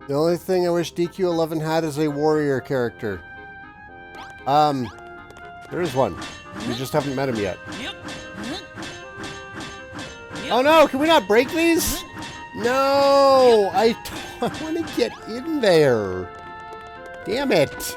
The only thing I wish DQ11 had is a warrior character. There is one. We just haven't met him yet. Oh no, can we not break these? No! I want to get in there. Damn it.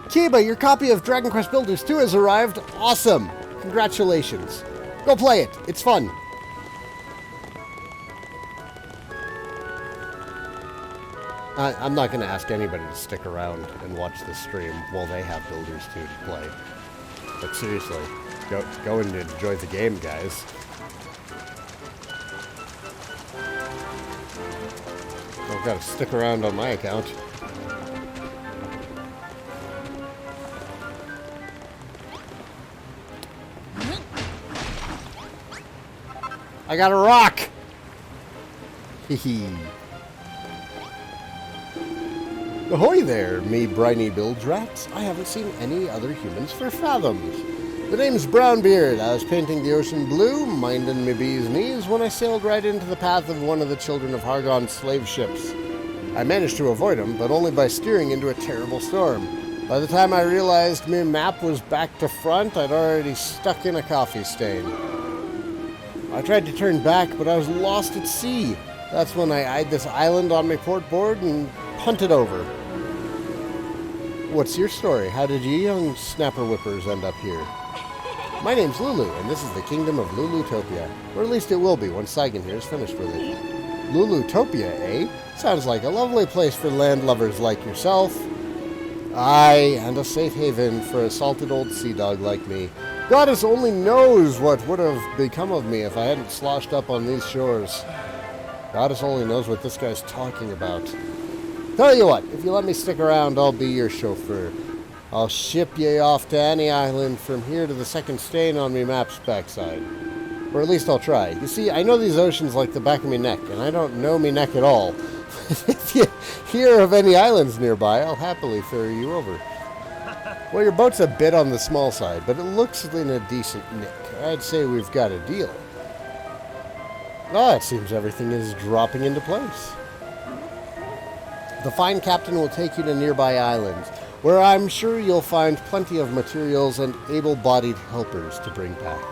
Kiba, your copy of Dragon Quest Builders 2 has arrived. Awesome. Congratulations. Go play it. It's fun. I'm not going to ask anybody to stick around and watch this stream while they have Builders 2 to play. But seriously, go and enjoy the game, guys. I've got to stick around on my account. I got a rock! Hee. Ahoy there, me briny bilge rats. I haven't seen any other humans for fathoms. The name's Brownbeard. I was painting the ocean blue, minding me bee's knees, when I sailed right into the path of one of the children of Hargon's slave ships. I managed to avoid him, but only by steering into a terrible storm. By the time I realized my map was back to front, I'd already stuck in a coffee stain. I tried to turn back, but I was lost at sea. That's when I eyed this island on my port board and punted over. What's your story? How did you young snapper whippers end up here? My name's Lulu, and this is the kingdom of Lulutopia. Or at least it will be once Saigan here is finished with it. Lulutopia, eh? Sounds like a lovely place for land lovers like yourself. Aye, and a safe haven for a salted old sea dog like me. Goddess only knows what would have become of me if I hadn't sloshed up on these shores. Goddess only knows what this guy's talking about. Tell you what, if you let me stick around, I'll be your chauffeur. I'll ship ye off to any island from here to the second stain on me map's backside. Or at least I'll try. You see, I know these oceans like the back of me neck, and I don't know me neck at all. If you hear of any islands nearby, I'll happily ferry you over. Well, your boat's a bit on the small side, but it looks in a decent nick. I'd say we've got a deal. Ah, it seems everything is dropping into place. The fine captain will take you to nearby islands, where I'm sure you'll find plenty of materials and able-bodied helpers to bring back.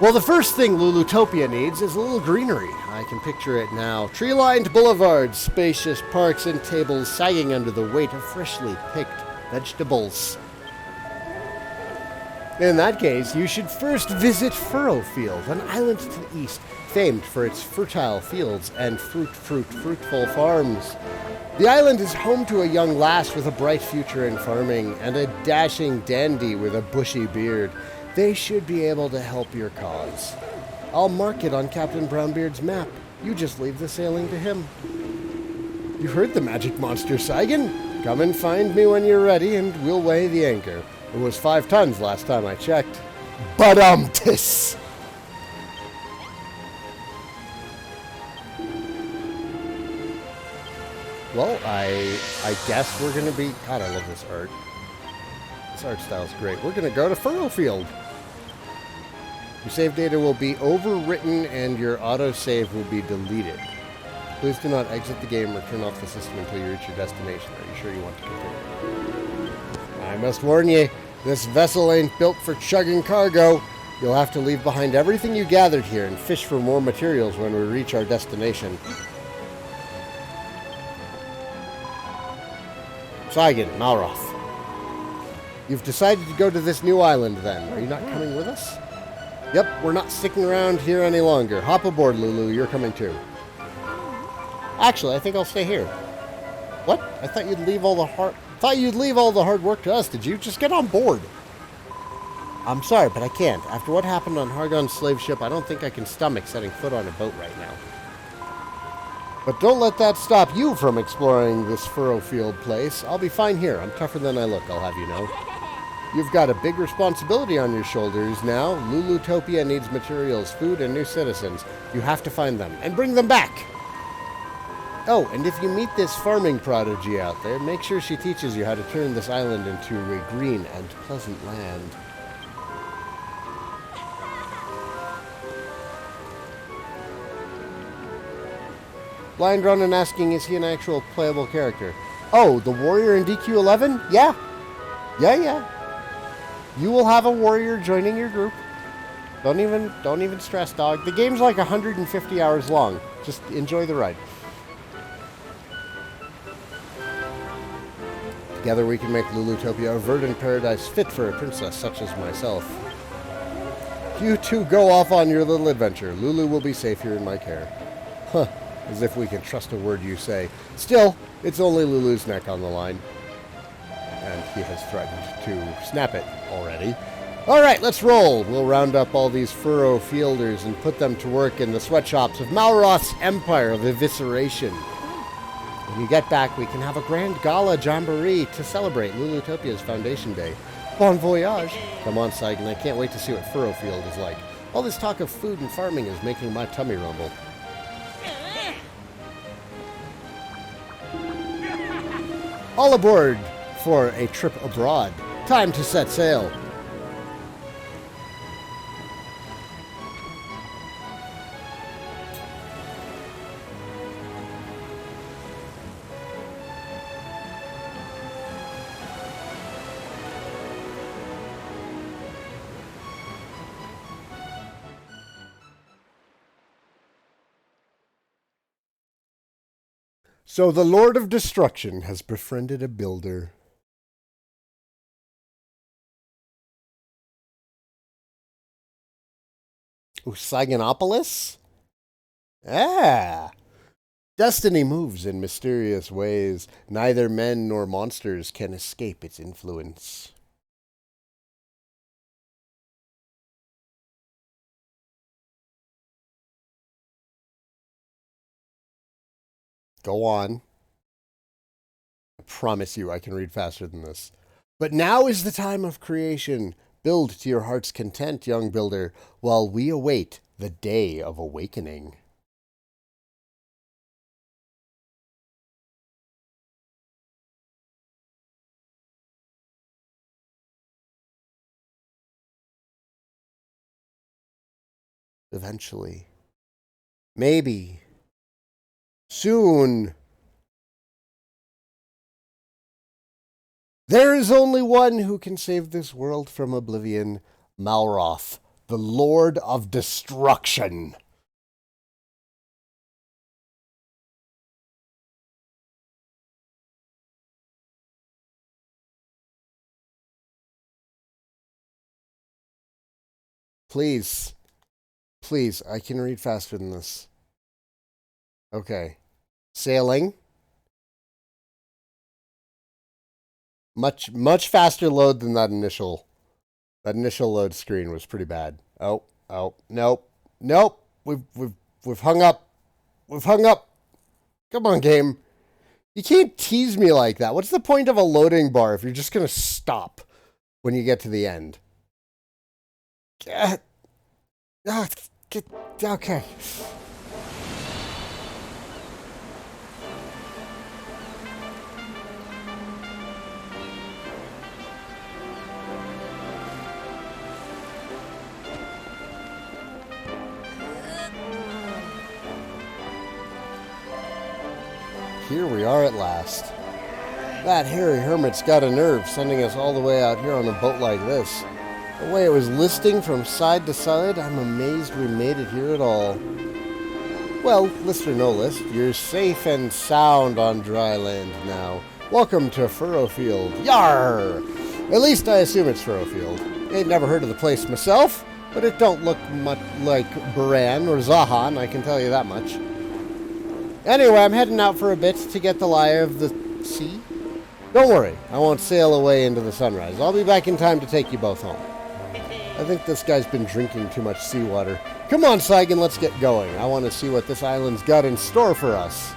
Well, the first thing Lulutopia needs is a little greenery. I can picture it now. Tree-lined boulevards, spacious parks, and tables sagging under the weight of freshly picked vegetables. In that case, you should first visit Furrowfield, an island to the east, famed for its fertile fields and fruitful farms. The island is home to a young lass with a bright future in farming and a dashing dandy with a bushy beard. They should be able to help your cause. I'll mark it on Captain Brownbeard's map. You just leave the sailing to him. You heard the magic monster, Saigan? Come and find me when you're ready and we'll weigh the anchor. It was 5 tons last time I checked. Badumtis! Well, I guess we're going to be... God, I love this art. This art style is great. We're going to go to Furrowfield. Your save data will be overwritten and your autosave will be deleted. Please do not exit the game or turn off the system until you reach your destination. Are you sure you want to continue? I must warn you, this vessel ain't built for chugging cargo. You'll have to leave behind everything you gathered here and fish for more materials when we reach our destination. Saigan, Malroth. You've decided to go to this new island then. Are you not coming with us? Yep, we're not sticking around here any longer. Hop aboard, Lulu. You're coming too. Actually, I think I'll stay here. What? I thought you'd leave all the hard work to us. Did you? Just get on board. I'm sorry, but I can't. After what happened on Hargon's slave ship, I don't think I can stomach setting foot on a boat right now. But don't let that stop you from exploring this Furrowfield place. I'll be fine here. I'm tougher than I look, I'll have you know. You've got a big responsibility on your shoulders now. Lulutopia needs materials, food, and new citizens. You have to find them and bring them back. Oh, and if you meet this farming prodigy out there, make sure she teaches you how to turn this island into a green and pleasant land. Blind Ronan asking, is he an actual playable character? Oh, the warrior in DQ11? Yeah. Yeah. You will have a warrior joining your group. Don't even stress, dog. The game's like 150 hours long. Just enjoy the ride. Together we can make Lulutopia a verdant paradise fit for a princess such as myself. You two go off on your little adventure. Lulu will be safe here in my care. Huh. As if we can trust a word you say. Still, it's only Lulu's neck on the line. And he has threatened to snap it already. Alright, let's roll. We'll round up all these Furrowfielders and put them to work in the sweatshops of Malroth's empire of evisceration. When you get back, we can have a grand gala jamboree to celebrate Lulutopia's Foundation Day. Bon voyage! Come on, Saigan, I can't wait to see what Furrowfield is like. All this talk of food and farming is making my tummy rumble. All aboard for a trip abroad. Time to set sail. So the Lord of Destruction has befriended a builder. Saiganopolis? Ah! Destiny moves in mysterious ways. Neither men nor monsters can escape its influence. Go on. I promise you I can read faster than this. But now is the time of creation. Build to your heart's content, young builder, while we await the day of awakening. Eventually. Maybe. Soon. There is only one who can save this world from oblivion. Malroth, the Lord of Destruction. Please. Please, I can read faster than this. Okay. Sailing. Much faster load than that initial load screen was pretty bad. Oh, nope. We've hung up. We've hung up. Come on, game. You can't tease me like that. What's the point of a loading bar if you're just gonna stop when you get to the end? Okay. Here we are at last. That hairy hermit's got a nerve sending us all the way out here on a boat like this. The way it was listing from side to side, I'm amazed we made it here at all. Well, list or no list, you're safe and sound on dry land now. Welcome to Furrowfield. Yar! At least I assume it's Furrowfield. Ain't never heard of the place myself, but it don't look much like Baran or Zahan, I can tell you that much. Anyway, I'm heading out for a bit to get the lie of the sea. Don't worry, I won't sail away into the sunrise. I'll be back in time to take you both home. I think this guy's been drinking too much seawater. Come on, Saigan, let's get going. I want to see what this island's got in store for us.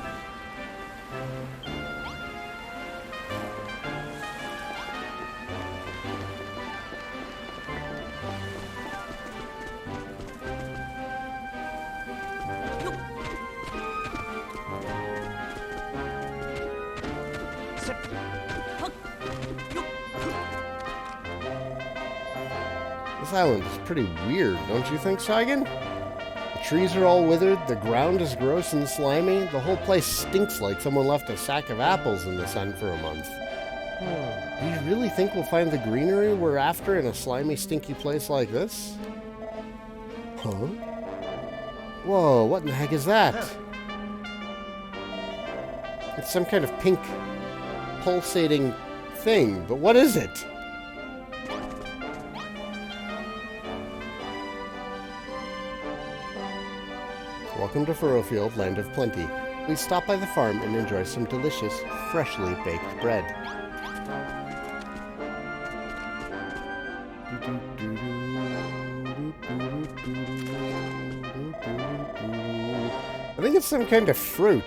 This island is pretty weird, don't you think, Saigan? The trees are all withered, the ground is gross and slimy, the whole place stinks like someone left a sack of apples in the sun for a month. Do you really think we'll find the greenery we're after in a slimy, stinky place like this? Huh? Whoa, what in the heck is that? It's some kind of pink, pulsating thing, but what is it? Welcome to Furrowfield, land of plenty. Please stop by the farm and enjoy some delicious, freshly baked bread. I think it's some kind of fruit.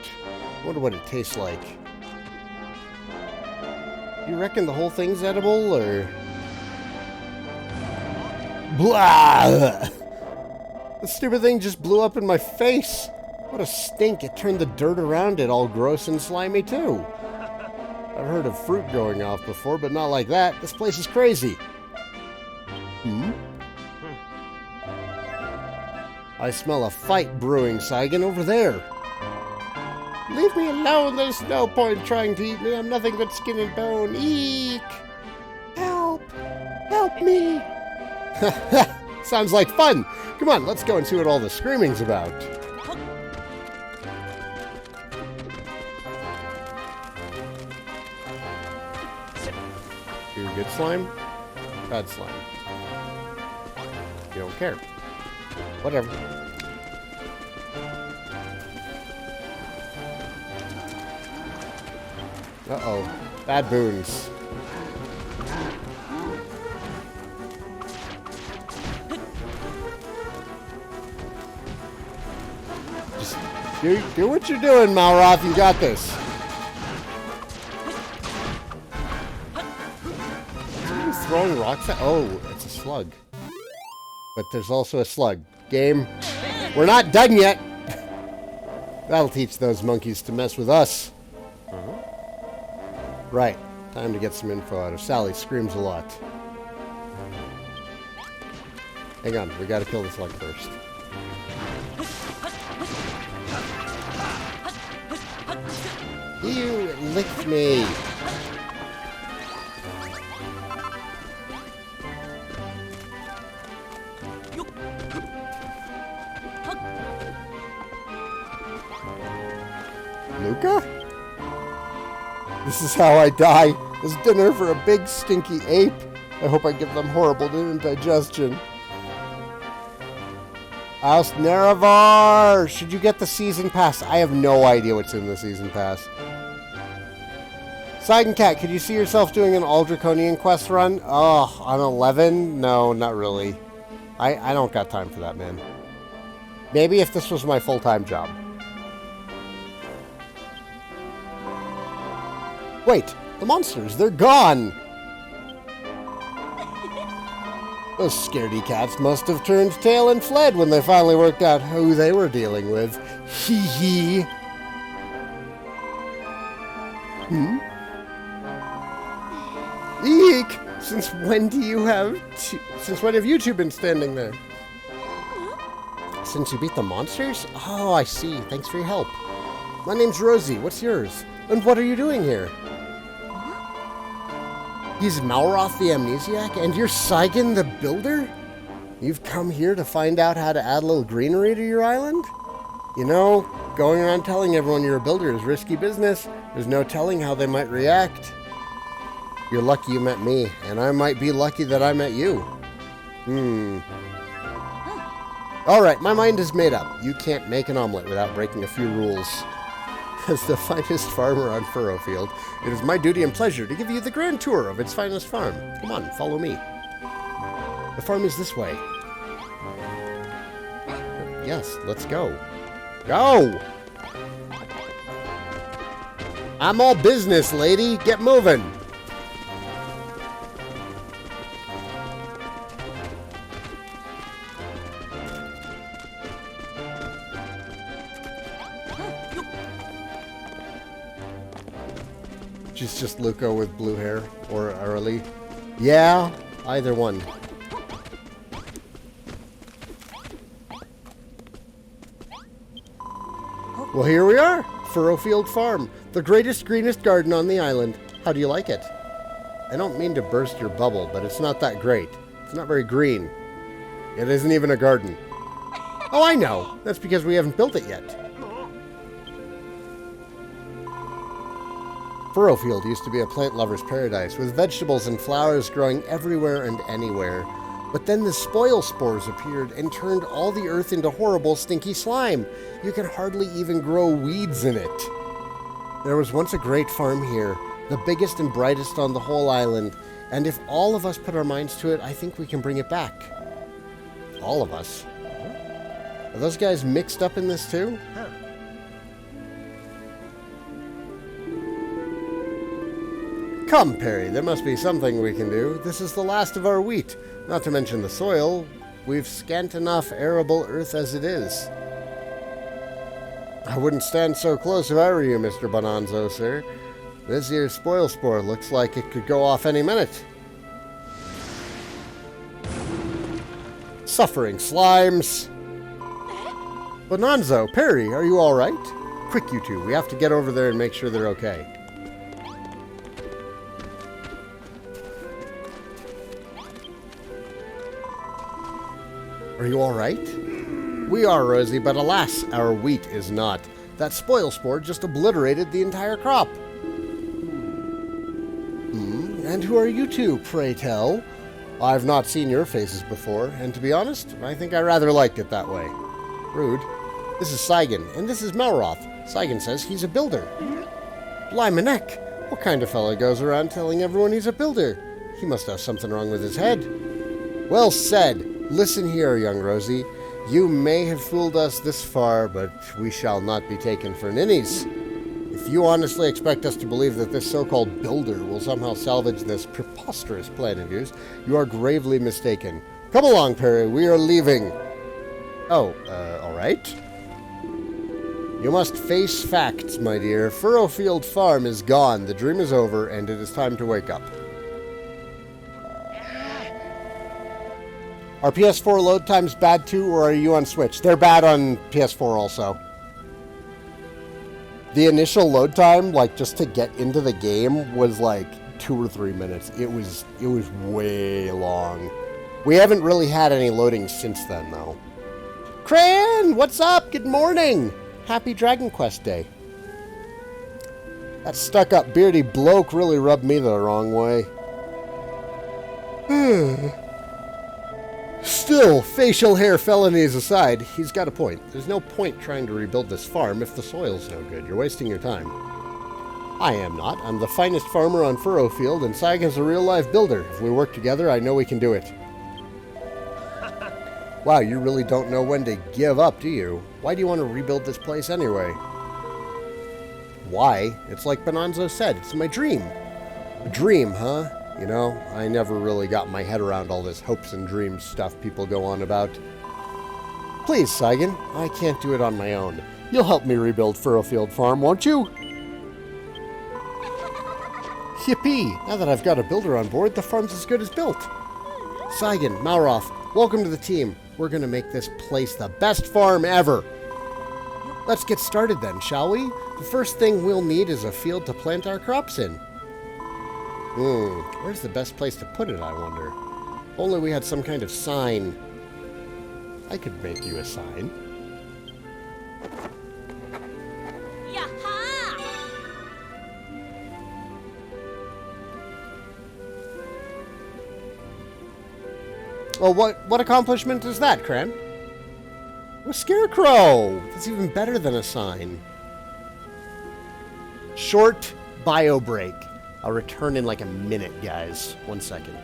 I wonder what it tastes like. You reckon the whole thing's edible, or...? Blah! The stupid thing just blew up in my face. What a stink. It turned the dirt around it all gross and slimy, too. I've heard of fruit going off before, but not like that. This place is crazy. I smell a fight brewing, Saigan, over there. Leave me alone. There's no point trying to eat me. I'm nothing but skin and bone. Eek! Help! Help me! Sounds like fun. Come on, let's go and see what all the screaming's about. You're good slime? Bad slime. You don't care. Whatever. Uh-oh. Bad boons. Just do what you're doing, Malroth. You got this. Is he throwing rocks at? Oh, it's a slug. But there's also a slug. Game. We're not done yet. That'll teach those monkeys to mess with us. Right. Time to get some info out of Sally. Screams a lot. Hang on. We gotta kill the slug first. Ew, it licked me. Luca? This is how I die. As dinner for a big stinky ape. I hope I give them horrible indigestion. House Nerevar! Should you get the season pass? I have no idea what's in the season pass. Saigan Cat, could you see yourself doing an all draconian quest run? Oh, on 11? No, not really. I don't got time for that, man. Maybe if this was my full-time job. Wait, the monsters, they're gone! Those scaredy cats must have turned tail and fled when they finally worked out who they were dealing with. Hee hee. Hmm? Eek! Since when have you two been standing there? Since you beat the monsters? Oh, I see. Thanks for your help. My name's Rosie. What's yours? And what are you doing here? He's Malroth the Amnesiac, and you're Saigan the Builder? You've come here to find out how to add a little greenery to your island? You know, going around telling everyone you're a builder is risky business. There's no telling how they might react. You're lucky you met me, and I might be lucky that I met you. Alright, my mind is made up. You can't make an omelet without breaking a few rules. As the finest farmer on Furrowfield, it is my duty and pleasure to give you the grand tour of its finest farm. Come on, follow me. The farm is this way. Yes, let's go. Go! I'm all business, lady. Get moving. She's just Luca with blue hair, or Early. Yeah, either one. Well, here we are, Furrowfield Farm, the greatest, greenest garden on the island. How do you like it? I don't mean to burst your bubble, but it's not that great. It's not very green. It isn't even a garden. Oh, I know. That's because we haven't built it yet. Furrowfield used to be a plant lover's paradise, with vegetables and flowers growing everywhere and anywhere. But then the spoil spores appeared and turned all the earth into horrible, stinky slime. You can hardly even grow weeds in it. There was once a great farm here, the biggest and brightest on the whole island, and if all of us put our minds to it, I think we can bring it back. All of us? Are those guys mixed up in this too? Come, Perry, there must be something we can do. This is the last of our wheat. Not to mention the soil. We've scant enough arable earth as it is. I wouldn't stand so close if I were you, Mr. Bonanzo, sir. This here spoil spore looks like it could go off any minute. Suffering slimes. Bonanzo, Perry, are you all right? Quick, you two. We have to get over there and make sure they're okay. Are you all right? We are, Rosie, but alas, our wheat is not. That spoil spore just obliterated the entire crop. And who are you two, pray tell? I've not seen your faces before, and to be honest, I think I rather liked it that way. Rude. This is Saigan, and this is Malroth. Saigan says he's a builder. Blymanek! What kind of fella goes around telling everyone he's a builder? He must have something wrong with his head. Well said. Listen here, young Rosie. You may have fooled us this far, but we shall not be taken for ninnies. If you honestly expect us to believe that this so-called builder will somehow salvage this preposterous plan of yours, you are gravely mistaken. Come along, Perry. We are leaving. Oh, all right. You must face facts, my dear. Furrowfield Farm is gone. The dream is over, and it is time to wake up. Are PS4 load times bad too, or are you on Switch? They're bad on PS4 also. The initial load time, like just to get into the game, was like 2 or 3 minutes. It was way long. We haven't really had any loading since then, though. Cran, what's up? Good morning. Happy Dragon Quest Day. That stuck-up beardy bloke really rubbed me the wrong way. Still, facial hair felonies aside, he's got a point. There's no point trying to rebuild this farm if the soil's no good. You're wasting your time. I am not. I'm the finest farmer on Furrowfield, and Saigan's a real-life builder. If we work together, I know we can do it. Wow, you really don't know when to give up, do you? Why do you want to rebuild this place anyway? Why? It's like Bonanzo said, it's my dream. A dream, huh? You know, I never really got my head around all this hopes and dreams stuff people go on about. Please, Saigan, I can't do it on my own. You'll help me rebuild Furrowfield Farm, won't you? Yippee! Now that I've got a builder on board, the farm's as good as built. Saigan, Malroth, welcome to the team. We're going to make this place the best farm ever. Let's get started then, shall we? The first thing we'll need is a field to plant our crops in. Where's the best place to put it, I wonder? If only we had some kind of sign. I could make you a sign. Yaha! Well, what accomplishment is that, Cran? A scarecrow! That's even better than a sign. Short bio break. I'll return in like a minute, guys. 1 second.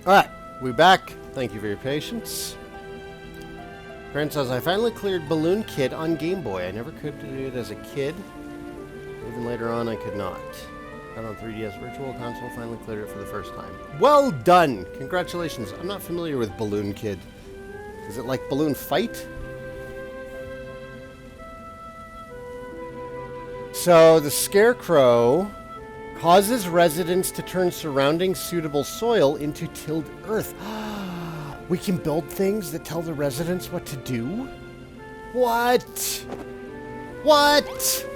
Alright, we're back. Thank you for your patience. Grant says, I finally cleared Balloon Kid on Game Boy. I never could do it as a kid. Even later on, I could not. Got on 3DS Virtual Console, finally cleared it for the first time. Well done! Congratulations. I'm not familiar with Balloon Kid. Is it like Balloon Fight? So, the Scarecrow Causes residents to turn surrounding suitable soil into tilled earth. We can build things that tell the residents what to do? What? What?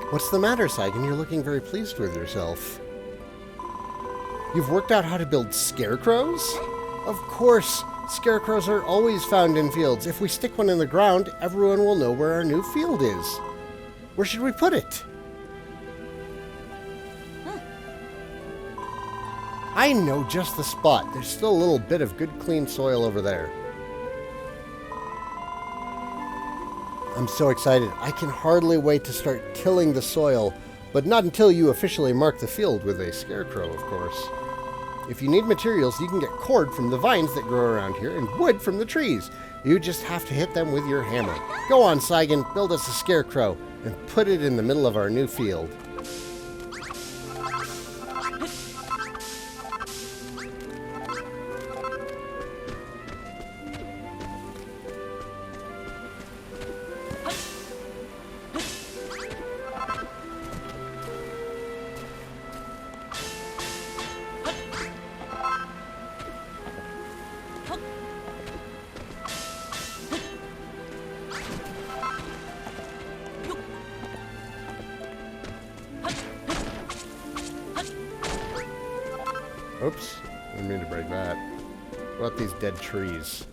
What's the matter, Saigan? You're looking very pleased with yourself. You've worked out how to build scarecrows? Of course. Scarecrows are always found in fields. If we stick one in the ground, everyone will know where our new field is. Where should we put it? I know just the spot. There's still a little bit of good, clean soil over there. I'm so excited. I can hardly wait to start tilling the soil, but not until you officially mark the field with a scarecrow, of course. If you need materials, you can get cord from the vines that grow around here and wood from the trees. You just have to hit them with your hammer. Go on, Saigan, build us a scarecrow and put it in the middle of our new field. Oops, I didn't mean to break that. What about these dead trees?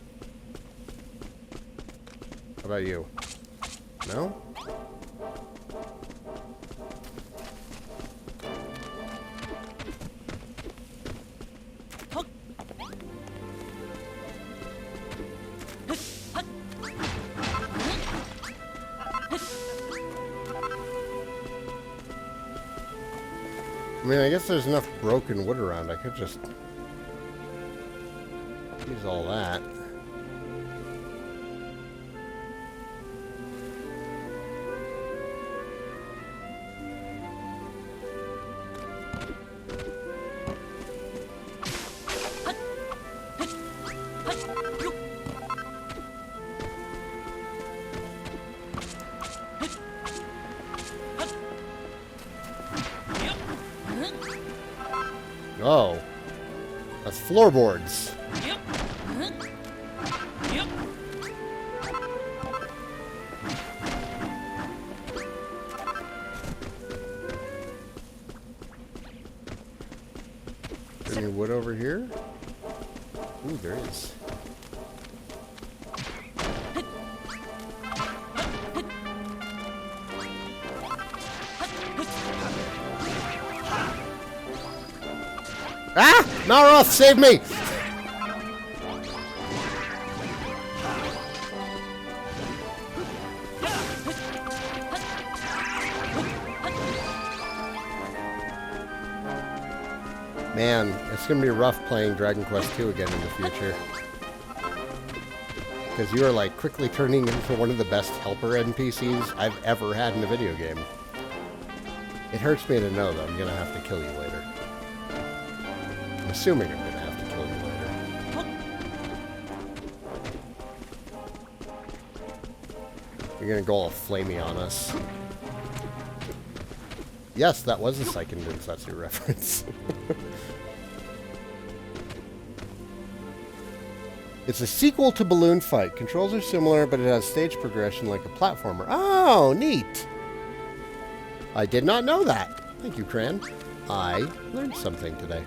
How about you? No? I mean, I guess there's enough broken wood around. I could just use all that. Oh, that's floorboards. Any wood over here? Ooh, there is. Ah! Malroth, save me! Man, it's going to be rough playing Dragon Quest 2 again in the future. Because you are like quickly turning into one of the best helper NPCs I've ever had in a video game. It hurts me to know that I'm going to have to kill you later. I'm assuming I'm going to have to kill you later. You're going to go all flamey on us. Yes, that was a Saigan Densetsu reference. It's a sequel to Balloon Fight. Controls are similar, but it has stage progression like a platformer. Oh, neat! I did not know that. Thank you, Cran. I learned something today.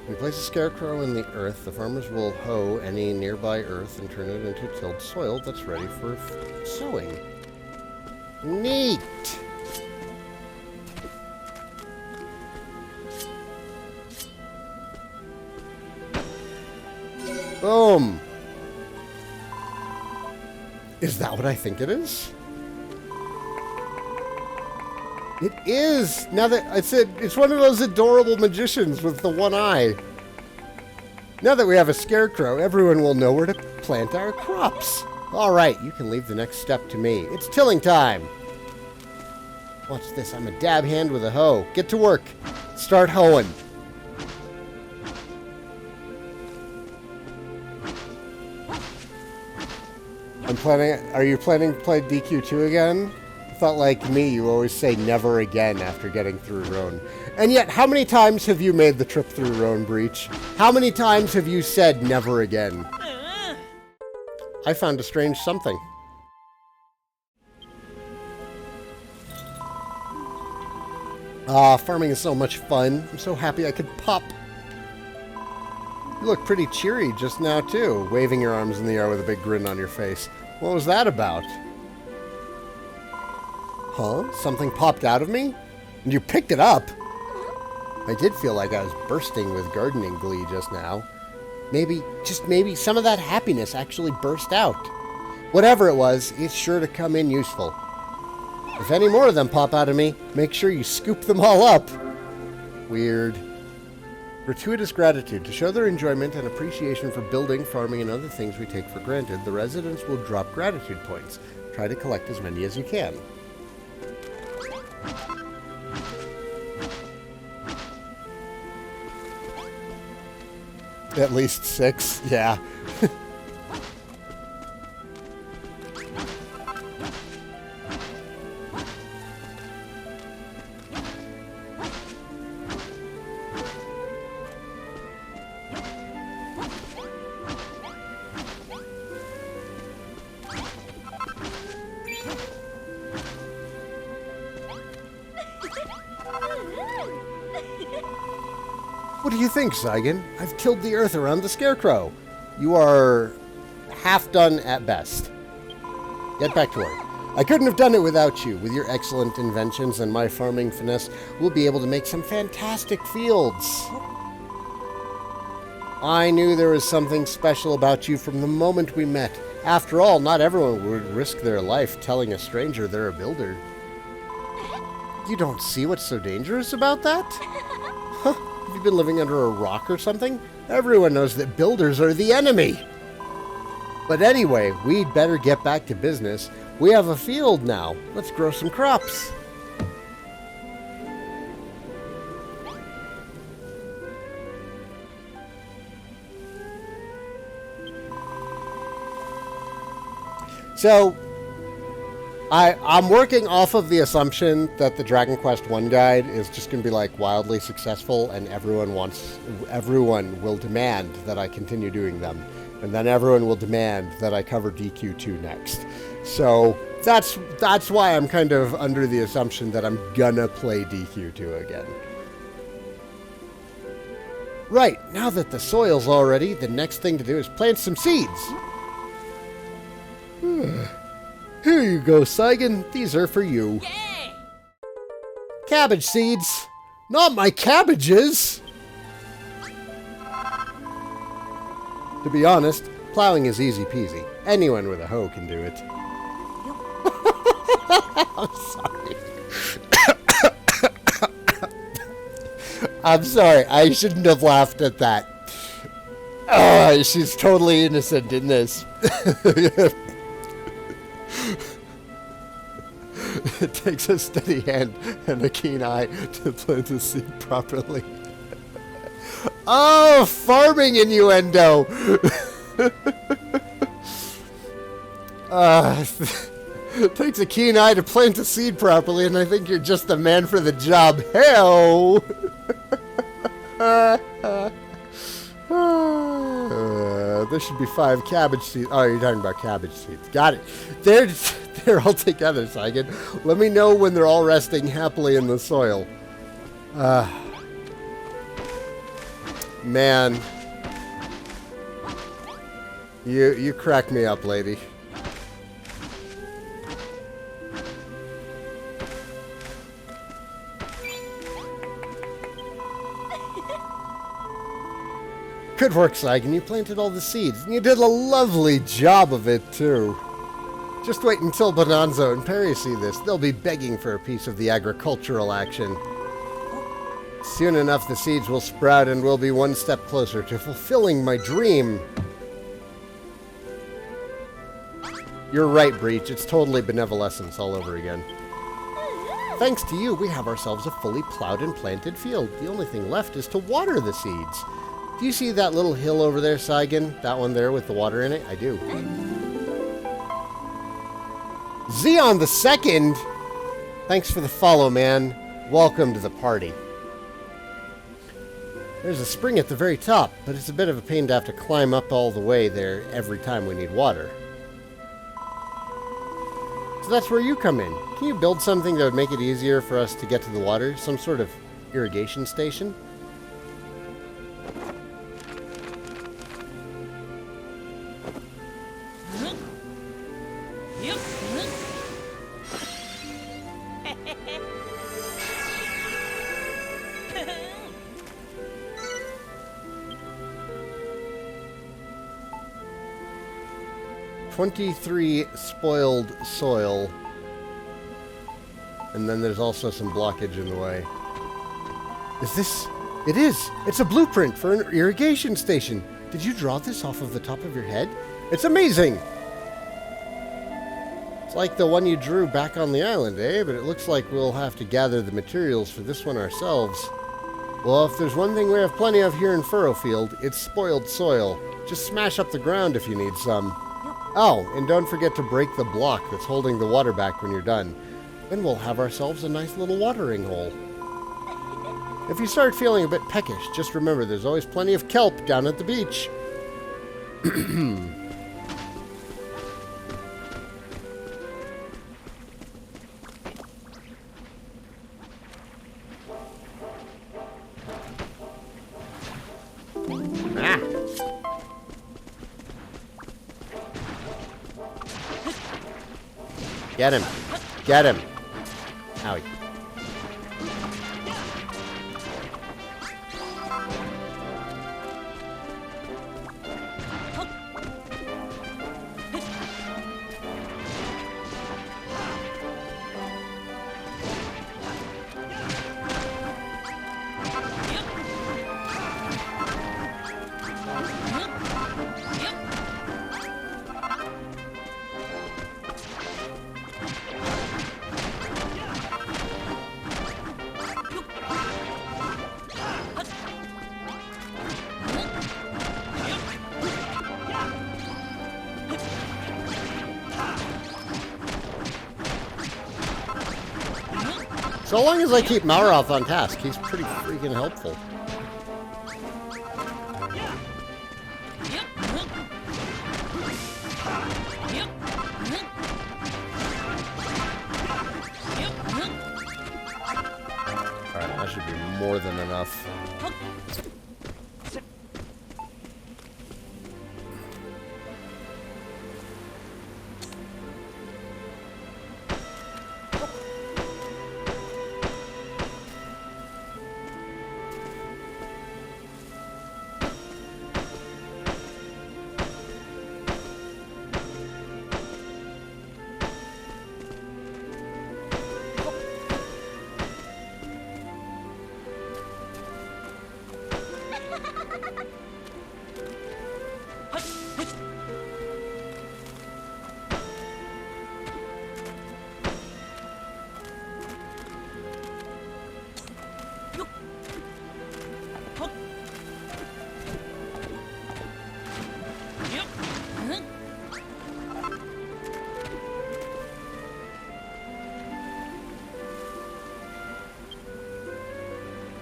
When you place a scarecrow in the earth, the farmers will hoe any nearby earth and turn it into tilled soil that's ready for sowing. Neat! Boom! Is that what I think it is? It is! Now that I said, it's one of those adorable magicians with the one eye. Now that we have a scarecrow, everyone will know where to plant our crops. Alright, you can leave the next step to me. It's tilling time! Watch this, I'm a dab hand with a hoe. Get to work. Start hoeing. planning to play DQ2 again? I thought, like me, you always say never again after getting through Rhone. And yet, how many times have you made the trip through Rhone, Breach? How many times have you said never again? I found a strange something. Ah, farming is so much fun. I'm so happy I could pop. You look pretty cheery just now, too, waving your arms in the air with a big grin on your face. What was that about? Huh? Something popped out of me? And you picked it up? I did feel like I was bursting with gardening glee just now. Maybe, just maybe, some of that happiness actually burst out. Whatever it was, it's sure to come in useful. If any more of them pop out of me, make sure you scoop them all up. Weird. Gratuitous gratitude. To show their enjoyment and appreciation for building, farming, and other things we take for granted, the residents will drop gratitude points. Try to collect as many as you can. At least 6, yeah. What do you think, Saigan? I've killed the earth around the scarecrow. You are half done at best. Get back to work. I couldn't have done it without you. With your excellent inventions and my farming finesse, we'll be able to make some fantastic fields. I knew there was something special about you from the moment we met. After all, not everyone would risk their life telling a stranger they're a builder. You don't see what's so dangerous about that? Huh? Have you been living under a rock or something? Everyone knows that builders are the enemy. But anyway, we'd better get back to business. We have a field now. Let's grow some crops. So, I'm working off of the assumption that the Dragon Quest 1 guide is just going to be like wildly successful, and everyone will demand that I continue doing them, and then everyone will demand that I cover DQ2 next. So that's why I'm kind of under the assumption that I'm gonna play DQ2 again. Right, now that the soil's all ready, the next thing to do is plant some seeds. Here you go, Saigan. These are for you. Yay! Cabbage seeds! Not my cabbages! To be honest, plowing is easy peasy. Anyone with a hoe can do it. I'm sorry. I'm sorry. I shouldn't have laughed at that. She's totally innocent in this. It takes a steady hand and a keen eye to plant the seed properly. Oh, farming innuendo! It takes a keen eye to plant a seed properly, and I think you're just the man for the job. Hey-o! There should be 5 cabbage seeds. Oh, you're talking about cabbage seeds. Got it. They're all together, Saigan. Let me know when they're all resting happily in the soil. Man. You crack me up, lady. Good work, Saigan. You planted all the seeds, and you did a lovely job of it, too. Just wait until Bonanza and Perry see this. They'll be begging for a piece of the agricultural action. Soon enough, the seeds will sprout, and we'll be one step closer to fulfilling my dream. You're right, Breach. It's totally benevolence all over again. Thanks to you, we have ourselves a fully plowed and planted field. The only thing left is to water the seeds. Do you see that little hill over there, Saigan? That one there with the water in it? I do. Xeon the Second! Thanks for the follow, man. Welcome to the party. There's a spring at the very top, but it's a bit of a pain to have to climb up all the way there every time we need water. So that's where you come in. Can you build something that would make it easier for us to get to the water? Some sort of irrigation station? "23 spoiled soil." And then there's also some blockage in the way. Is this... It is! It's a blueprint for an irrigation station. Did you draw this off of the top of your head? It's amazing! It's like the one you drew back on the island, eh? But it looks like we'll have to gather the materials for this one ourselves. Well, if there's one thing we have plenty of here in Furrowfield, it's spoiled soil. Just smash up the ground if you need some. Oh, and don't forget to break the block that's holding the water back when you're done. Then we'll have ourselves a nice little watering hole. If you start feeling a bit peckish, just remember there's always plenty of kelp down at the beach. Get him. Get him. Owie. So long as I keep Malroth on task, he's pretty freaking helpful. Alright, that should be more than enough.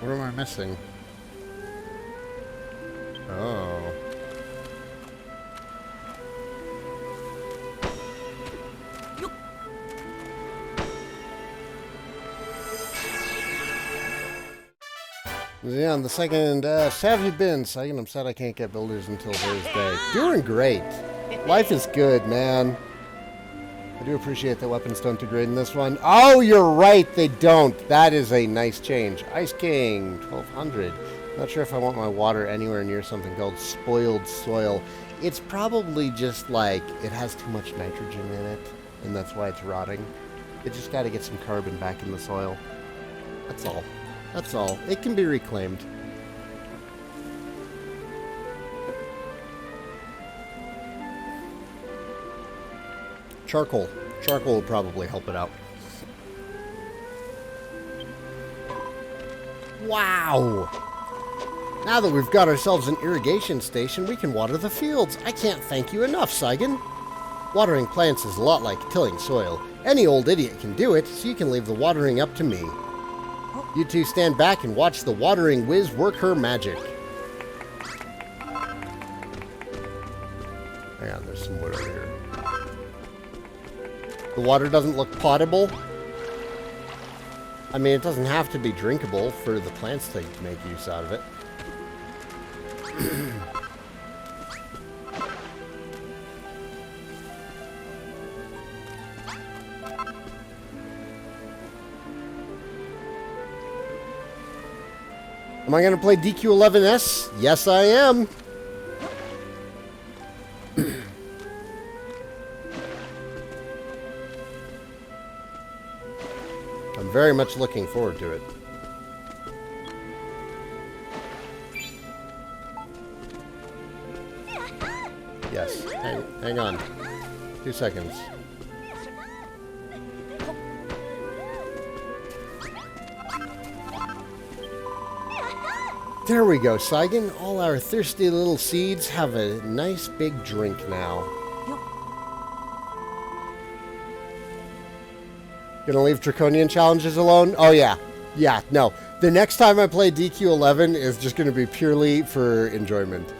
What am I missing? Oh. Yeah, on the second, how have you been, Saigan? I'm sad I can't get builders until Thursday. Doing great. Life is good, man. I do appreciate that weapons don't degrade in this one. Oh, you're right, they don't. That is a nice change. Ice King, 1200. Not sure if I want my water anywhere near something called spoiled soil. It's probably just like it has too much nitrogen in it, and that's why it's rotting. It just got to get some carbon back in the soil. That's all. That's all. It can be reclaimed. Charcoal. Charcoal will probably help it out. Wow! Now that we've got ourselves an irrigation station, we can water the fields. I can't thank you enough, Saigan. Watering plants is a lot like tilling soil. Any old idiot can do it, so you can leave the watering up to me. You two stand back and watch the watering whiz work her magic. Hang on, there's some wood over here. The water doesn't look potable. I mean, it doesn't have to be drinkable for the plants to make use out of it. Am I going to play DQ11S? Yes, I am. I'm very much looking forward to it. Yes. Hang on. 2 seconds. There we go, Saigan. All our thirsty little seeds have a nice big drink now. Gonna leave Draconian challenges alone? Oh, yeah. Yeah, no. The next time I play DQ11 is just gonna be purely for enjoyment.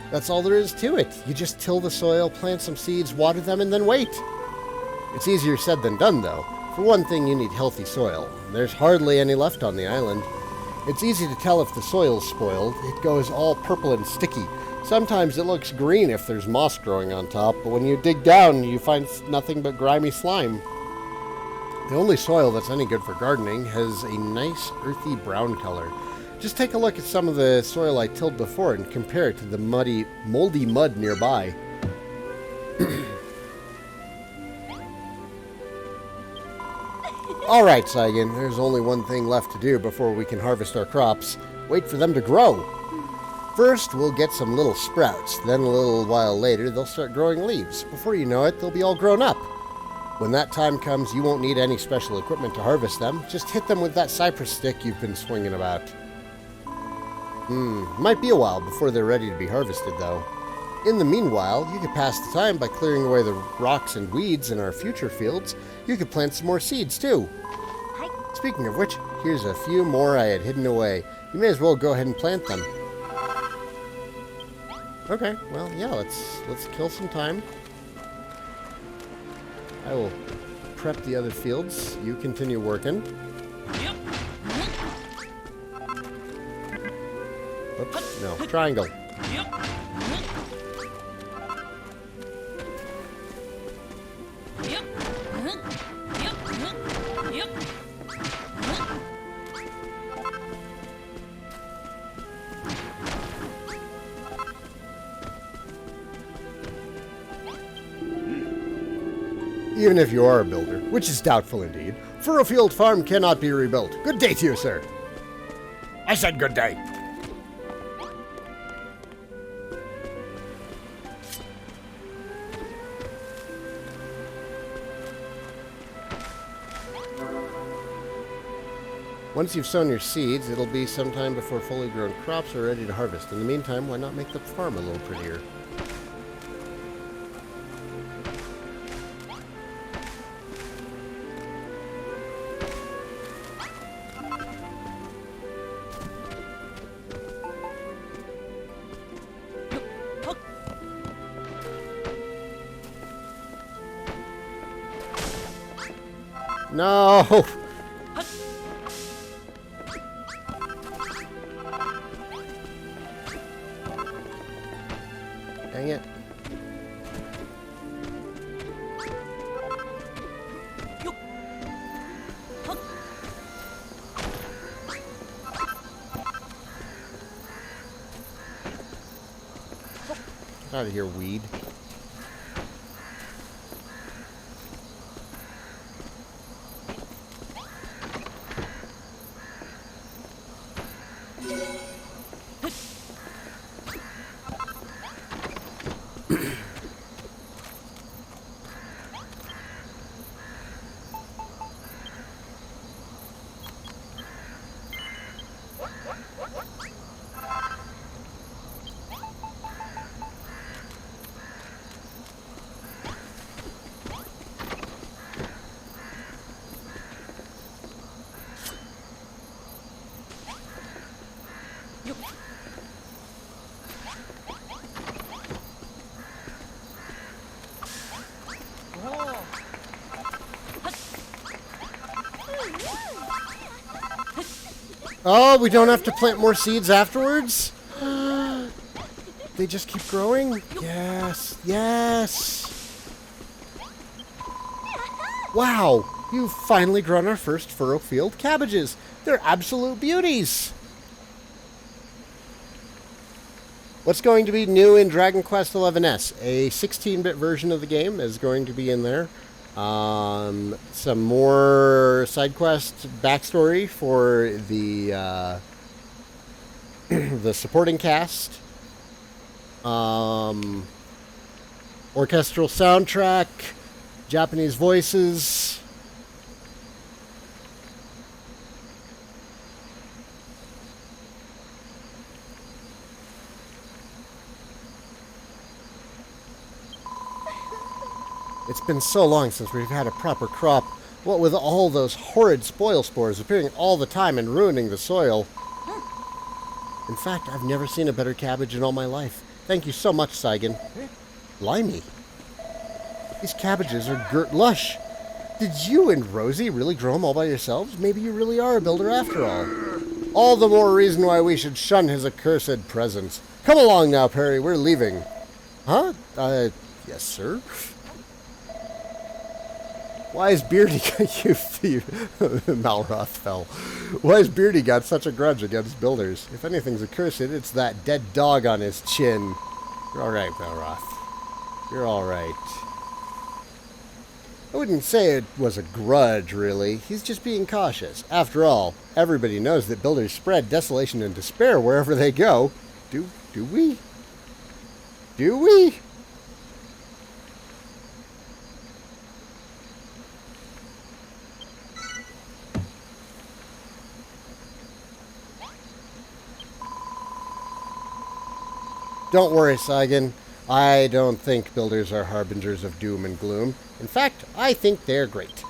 That's all there is to it. You just till the soil, plant some seeds, water them, and then wait. It's easier said than done, though. For one thing, you need healthy soil. There's hardly any left on the island. It's easy to tell if the soil's spoiled. It goes all purple and sticky. Sometimes it looks green if there's moss growing on top, but when you dig down, you find nothing but grimy slime. The only soil that's any good for gardening has a nice earthy brown color. Just take a look at some of the soil I tilled before and compare it to the muddy, moldy mud nearby. Alright, Saigan, there's only one thing left to do before we can harvest our crops. Wait for them to grow. First, we'll get some little sprouts. Then a little while later, they'll start growing leaves. Before you know it, they'll be all grown up. When that time comes, you won't need any special equipment to harvest them. Just hit them with that cypress stick you've been swinging about. Might be a while before they're ready to be harvested, though. In the meanwhile, you could pass the time by clearing away the rocks and weeds in our future fields. You could plant some more seeds, too. Speaking of which, here's a few more I had hidden away. You may as well go ahead and plant them. Okay, well, yeah, let's kill some time. I will prep the other fields. You continue working. Oops, no, triangle. Even if you are a builder, which is doubtful indeed, Furrowfield Farm cannot be rebuilt. Good day to you, sir. I said good day. Once you've sown your seeds, it'll be some time before fully grown crops are ready to harvest. In the meantime, why not make the farm a little prettier? No! Dang it. Get out of here, weed. Oh, we don't have to plant more seeds afterwards? They just keep growing? Yes, yes! Wow, you've finally grown our first Furrowfield cabbages. They're absolute beauties! What's going to be new in Dragon Quest XIs? A 16-bit version of the game is going to be in there. Some more side quest backstory for the the supporting cast. Orchestral soundtrack, Japanese voices. It's been so long since we've had a proper crop. What with all those horrid spoil spores appearing all the time and ruining the soil. In fact, I've never seen a better cabbage in all my life. Thank you so much, Saigan. Blimey. These cabbages are girt lush. Did you and Rosie really grow them all by yourselves? Maybe you really are a builder after all. All the more reason why we should shun his accursed presence. Come along now, Perry. We're leaving. Huh? Yes, sir. Why is Beardy you Malroth fell? Why has Beardy got such a grudge against builders? If anything's accursed, it's that dead dog on his chin. You're alright, Malroth. You're alright. I wouldn't say it was a grudge, really. He's just being cautious. After all, everybody knows that builders spread desolation and despair wherever they go. Do we? Do we? Don't worry, Saigan. I don't think builders are harbingers of doom and gloom. In fact, I think they're great.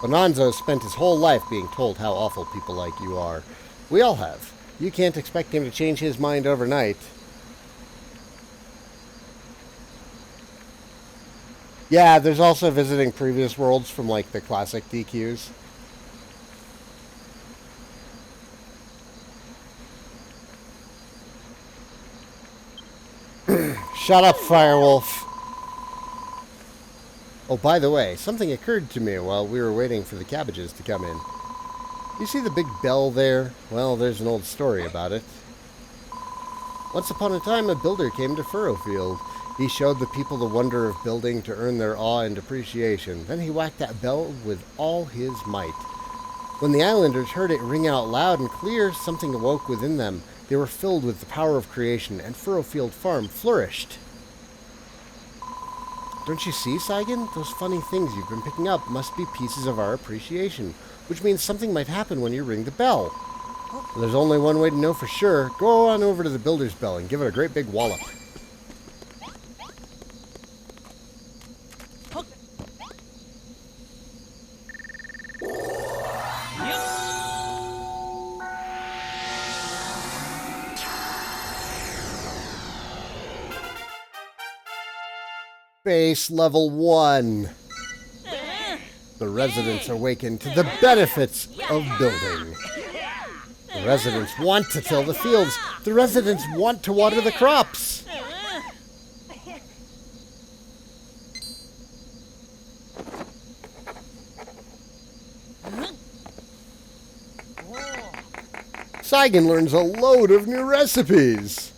Bonanzo spent his whole life being told how awful people like you are. We all have. You can't expect him to change his mind overnight. Yeah, there's also visiting previous worlds from, like, the classic DQs. Shut up, Firewolf. Oh, by the way, something occurred to me while we were waiting for the cabbages to come in. You see the big bell there? Well, there's an old story about it. Once upon a time, a builder came to Furrowfield. He showed the people the wonder of building to earn their awe and appreciation. Then he whacked that bell with all his might. When the islanders heard it ring out loud and clear, something awoke within them. They were filled with the power of creation, and Furrowfield Farm flourished. Don't you see, Saigan? Those funny things you've been picking up must be pieces of our appreciation, which means something might happen when you ring the bell. There's only one way to know for sure. Go on over to the Builder's Bell and give it a great big wallop. Base level 1. The residents awaken to the benefits of building. The residents want to till the fields. The residents want to water the crops. Saigan learns a load of new recipes.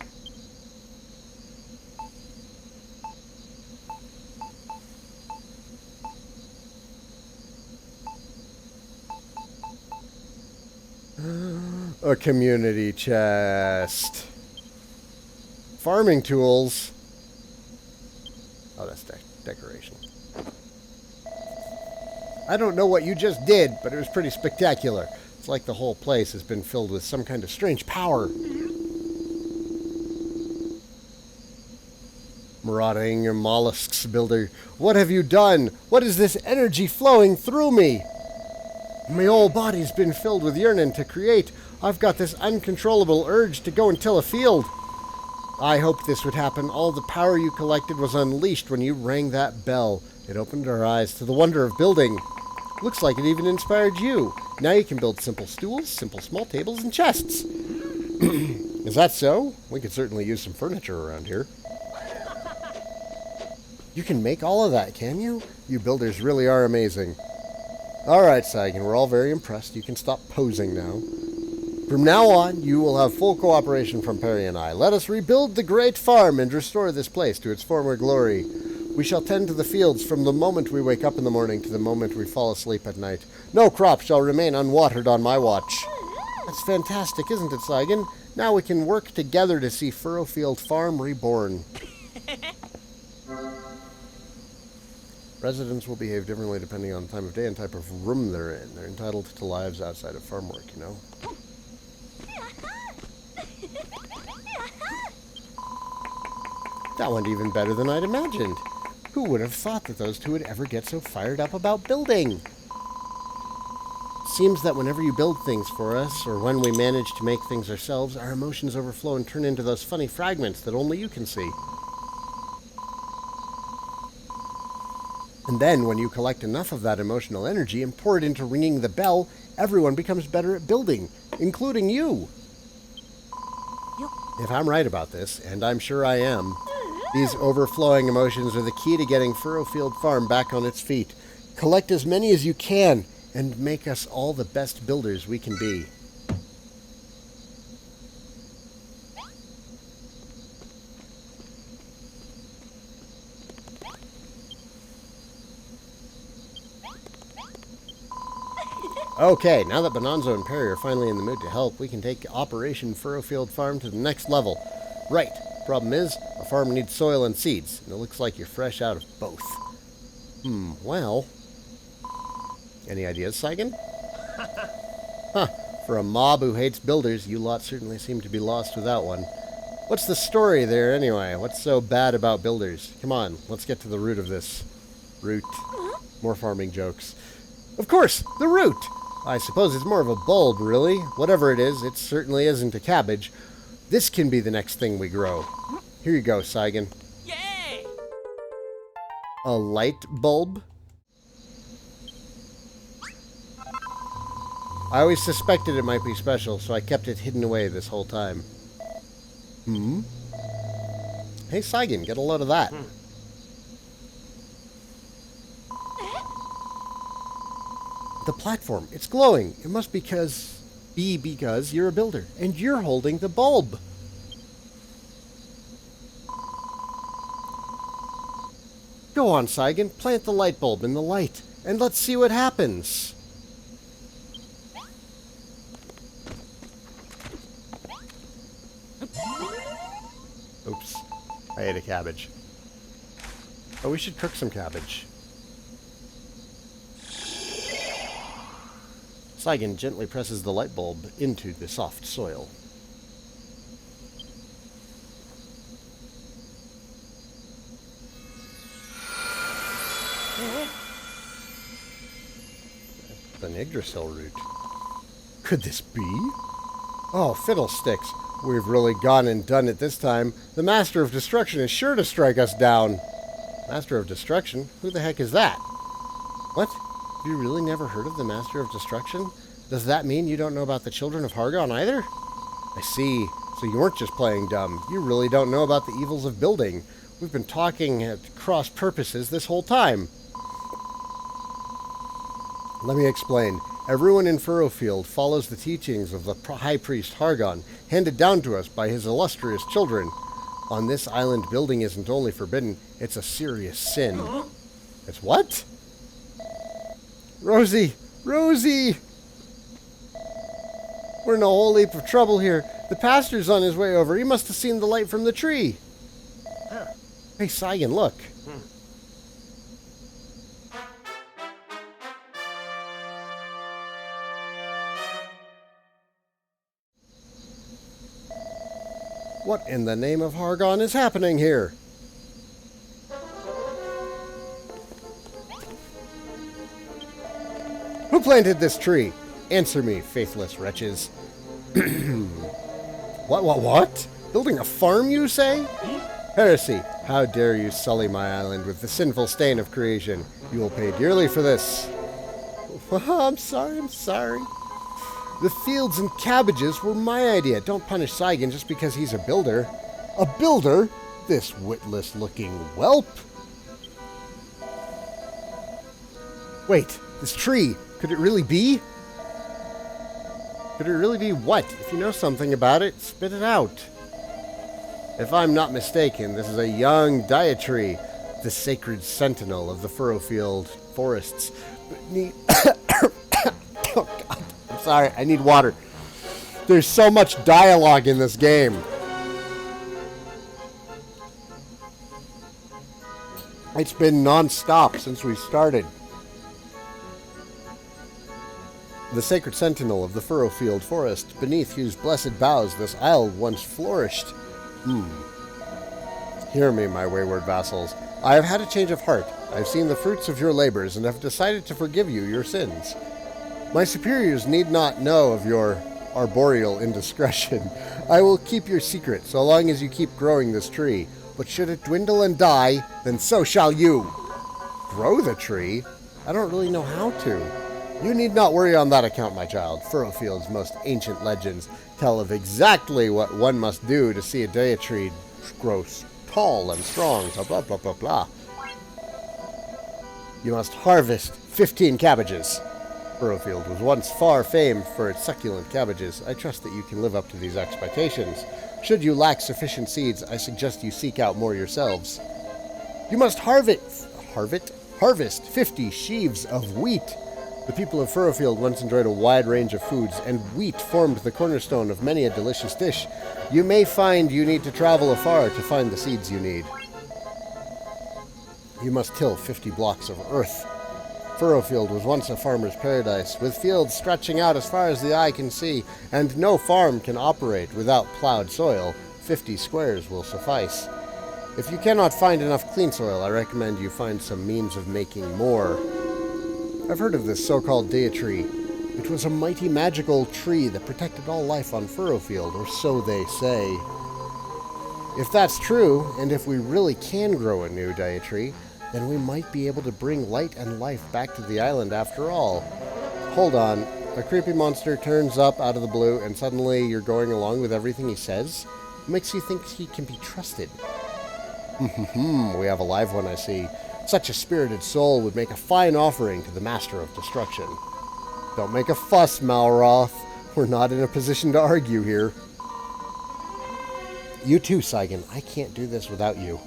A community chest. Farming tools. Oh, that's decoration. I don't know what you just did, but it was pretty spectacular. It's like the whole place has been filled with some kind of strange power. Marauding mollusks builder. What have you done? What is this energy flowing through me? My whole body's been filled with yearning to create. I've got this uncontrollable urge to go and till a field. I hoped this would happen. All the power you collected was unleashed when you rang that bell. It opened our eyes to the wonder of building. Looks like it even inspired you. Now you can build simple stools, simple small tables, and chests. Is that so? We could certainly use some furniture around here. You can make all of that, can you? You builders really are amazing. Alright, Saigan, we're all very impressed. You can stop posing now. From now on, you will have full cooperation from Perry and I. Let us rebuild the great farm and restore this place to its former glory. We shall tend to the fields from the moment we wake up in the morning to the moment we fall asleep at night. No crop shall remain unwatered on my watch. That's fantastic, isn't it, Saigan? Now we can work together to see Furrowfield Farm reborn. Residents will behave differently depending on the time of day and type of room they're in. They're entitled to lives outside of farm work, you know? That went even better than I'd imagined. Who would have thought that those two would ever get so fired up about building? Seems that whenever you build things for us, or when we manage to make things ourselves, our emotions overflow and turn into those funny fragments that only you can see. And then, when you collect enough of that emotional energy and pour it into ringing the bell, everyone becomes better at building, including you. If I'm right about this, and I'm sure I am, these overflowing emotions are the key to getting Furrowfield Farm back on its feet. Collect as many as you can, and make us all the best builders we can be. Okay, now that Bonanzo and Perry are finally in the mood to help, we can take Operation Furrowfield Farm to the next level. Right. Problem is, a farm needs soil and seeds, and it looks like you're fresh out of both. Well... Any ideas, Saigan? Huh. For a mob who hates builders, you lot certainly seem to be lost without one. What's the story there, anyway? What's so bad about builders? Come on, let's get to the root of this. Root. More farming jokes. Of course, the root! I suppose it's more of a bulb, really. Whatever it is, it certainly isn't a cabbage. This can be the next thing we grow. Here you go, Saigan. Yay! A light bulb? I always suspected it might be special, so I kept it hidden away this whole time. Hey, Saigan, get a load of that. The platform, it's glowing. It must be because you're a builder, and you're holding the bulb. Go on, Saigan, plant the light bulb in the light, and let's see what happens. Oops, I ate a cabbage. Oh, we should cook some cabbage. Saigan gently presses the light bulb into the soft soil. An Yggdrasil root. Could this be? Oh, fiddlesticks. We've really gone and done it this time. The Master of Destruction is sure to strike us down. Master of Destruction? Who the heck is that? What? Have you really never heard of the Master of Destruction? Does that mean you don't know about the Children of Hargon either? I see. So you weren't just playing dumb. You really don't know about the evils of building. We've been talking at cross purposes this whole time. Let me explain. Everyone in Furrowfield follows the teachings of the High Priest Hargon, handed down to us by his illustrious children. On this island, building isn't only forbidden, it's a serious sin. It's what? Rosie! Rosie! We're in a whole heap of trouble here. The pastor's on his way over. He must have seen the light from the tree. Hey, Saigan, look. What in the name of Hargon is happening here? Who planted this tree? Answer me, faithless wretches. What? Building a farm, you say? Heresy! How dare you sully my island with the sinful stain of creation? You will pay dearly for this. I'm sorry. The fields and cabbages were my idea. Don't punish Saigan just because he's a builder. A builder? This witless-looking whelp. Wait, this tree, could it really be? Could it really be what? If you know something about it, spit it out. If I'm not mistaken, this is a young diatree, the sacred sentinel of the Furrowfield forests. Oh, God. I'm sorry, I need water. There's so much dialogue in this game. It's been non-stop since we started. The sacred sentinel of the Furrowfield forest, beneath whose blessed boughs this isle once flourished. Hear me, my wayward vassals. I have had a change of heart. I have seen the fruits of your labors and have decided to forgive you your sins. My superiors need not know of your arboreal indiscretion. I will keep your secret so long as you keep growing this tree. But should it dwindle and die, then so shall you. Grow the tree? I don't really know how to. You need not worry on that account, my child. Furrowfield's most ancient legends tell of exactly what one must do to see a diatree grow tall and strong, so blah, blah, blah, blah. You must harvest 15 cabbages. Furrowfield was once far famed for its succulent cabbages. I trust that you can live up to these expectations. Should you lack sufficient seeds, I suggest you seek out more yourselves. You must harvest 50 sheaves of wheat. The people of Furrowfield once enjoyed a wide range of foods, and wheat formed the cornerstone of many a delicious dish. You may find you need to travel afar to find the seeds you need. You must till 50 blocks of earth. Furrowfield was once a farmer's paradise, with fields stretching out as far as the eye can see, and no farm can operate without plowed soil. 50 squares will suffice. If you cannot find enough clean soil, I recommend you find some means of making more. I've heard of this so-called diatree. It was a mighty magical tree that protected all life on Furrowfield, or so they say. If that's true, and if we really can grow a new diatree, then we might be able to bring light and life back to the island after all. Hold on. A creepy monster turns up out of the blue, and suddenly you're going along with everything he says? What makes you think he can be trusted? We have a live one, I see. Such a spirited soul would make a fine offering to the Master of Destruction. Don't make a fuss, Malroth. We're not in a position to argue here. You too, Saigan. I can't do this without you.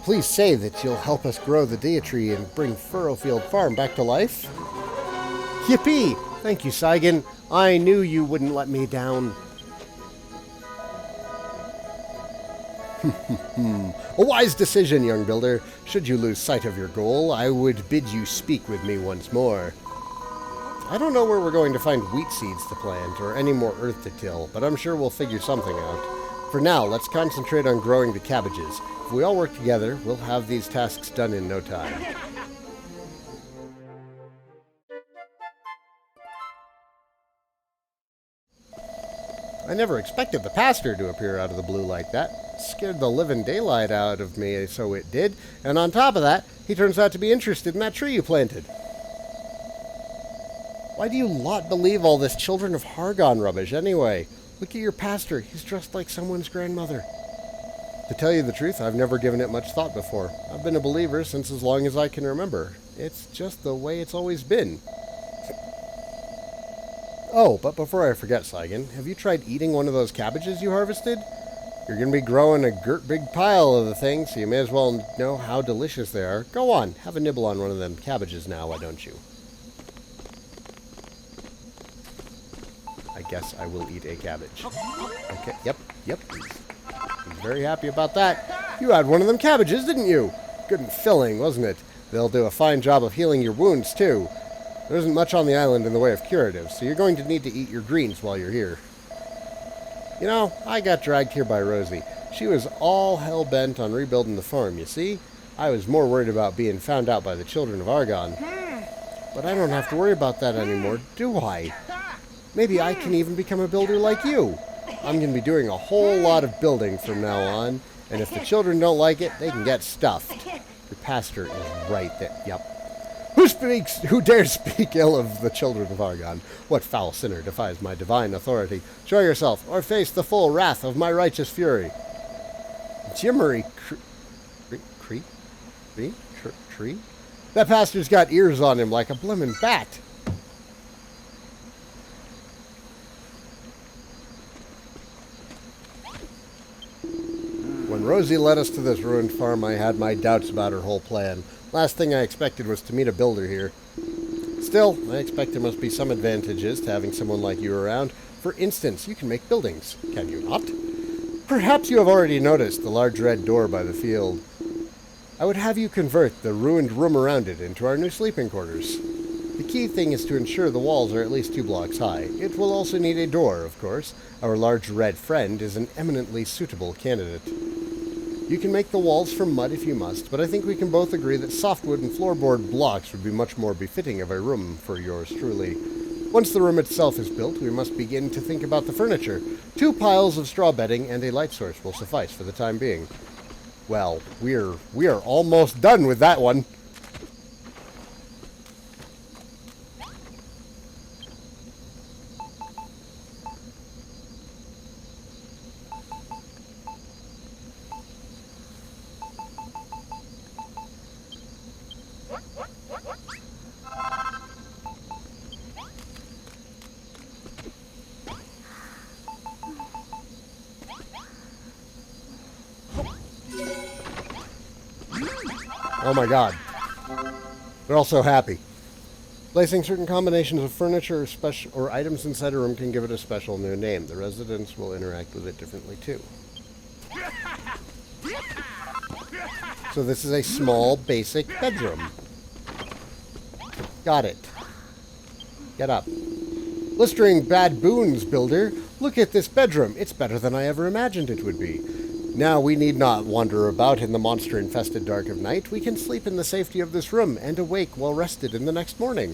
Please say that you'll help us grow the diatree and bring Furrowfield Farm back to life. Yippee! Thank you, Saigan. I knew you wouldn't let me down. A wise decision, young builder. Should you lose sight of your goal, I would bid you speak with me once more. I don't know where we're going to find wheat seeds to plant or any more earth to till, but I'm sure we'll figure something out. For now, let's concentrate on growing the cabbages. If we all work together, we'll have these tasks done in no time. I never expected the pastor to appear out of the blue like that. It scared the living daylight out of me, so it did. And on top of that, he turns out to be interested in that tree you planted. Why do you lot believe all this Children of Hargon rubbish anyway? Look at your pastor. He's dressed like someone's grandmother. To tell you the truth, I've never given it much thought before. I've been a believer since as long as I can remember. It's just the way it's always been. Oh, but before I forget, Saigan, have you tried eating one of those cabbages you harvested? You're going to be growing a big pile of the thing, so you may as well know how delicious they are. Go on, have a nibble on one of them cabbages now, why don't you? I guess I will eat a cabbage. Okay, yep. He's very happy about that. You had one of them cabbages, didn't you? Good and filling, wasn't it? They'll do a fine job of healing your wounds, too. There isn't much on the island in the way of curatives, so you're going to need to eat your greens while you're here. You know, I got dragged here by Rosie. She was all hell-bent on rebuilding the farm, you see? I was more worried about being found out by the Children of Argon. But I don't have to worry about that anymore, do I? Maybe I can even become a builder like you. I'm going to be doing a whole lot of building from now on, and if the children don't like it, they can get stuffed. The pastor is right there. Yep. Who dares speak ill of the children of Argon? What foul sinner defies my divine authority? Show yourself, or face the full wrath of my righteous fury. Jimmery tree? That pastor's got ears on him like a blimmin' bat. When Rosie led us to this ruined farm, I had my doubts about her whole plan. Last thing I expected was to meet a builder here. Still, I expect there must be some advantages to having someone like you around. For instance, you can make buildings, can you not? Perhaps you have already noticed the large red door by the field. I would have you convert the ruined room around it into our new sleeping quarters. The key thing is to ensure the walls are at least 2 blocks high. It will also need a door, of course. Our large red friend is an eminently suitable candidate. You can make the walls from mud if you must, but I think we can both agree that softwood and floorboard blocks would be much more befitting of a room for yours truly. Once the room itself is built, we must begin to think about the furniture. 2 piles of straw bedding and a light source will suffice for the time being. Well, we are almost done with that one. Oh my god. They're all so happy. Placing certain combinations of furniture or items inside a room can give it a special new name. The residents will interact with it differently too. So this is a small, basic bedroom. Got it. Get up. Blistering bad boons, builder. Look at this bedroom. It's better than I ever imagined it would be. Now we need not wander about in the monster-infested dark of night. We can sleep in the safety of this room and awake well rested in the next morning.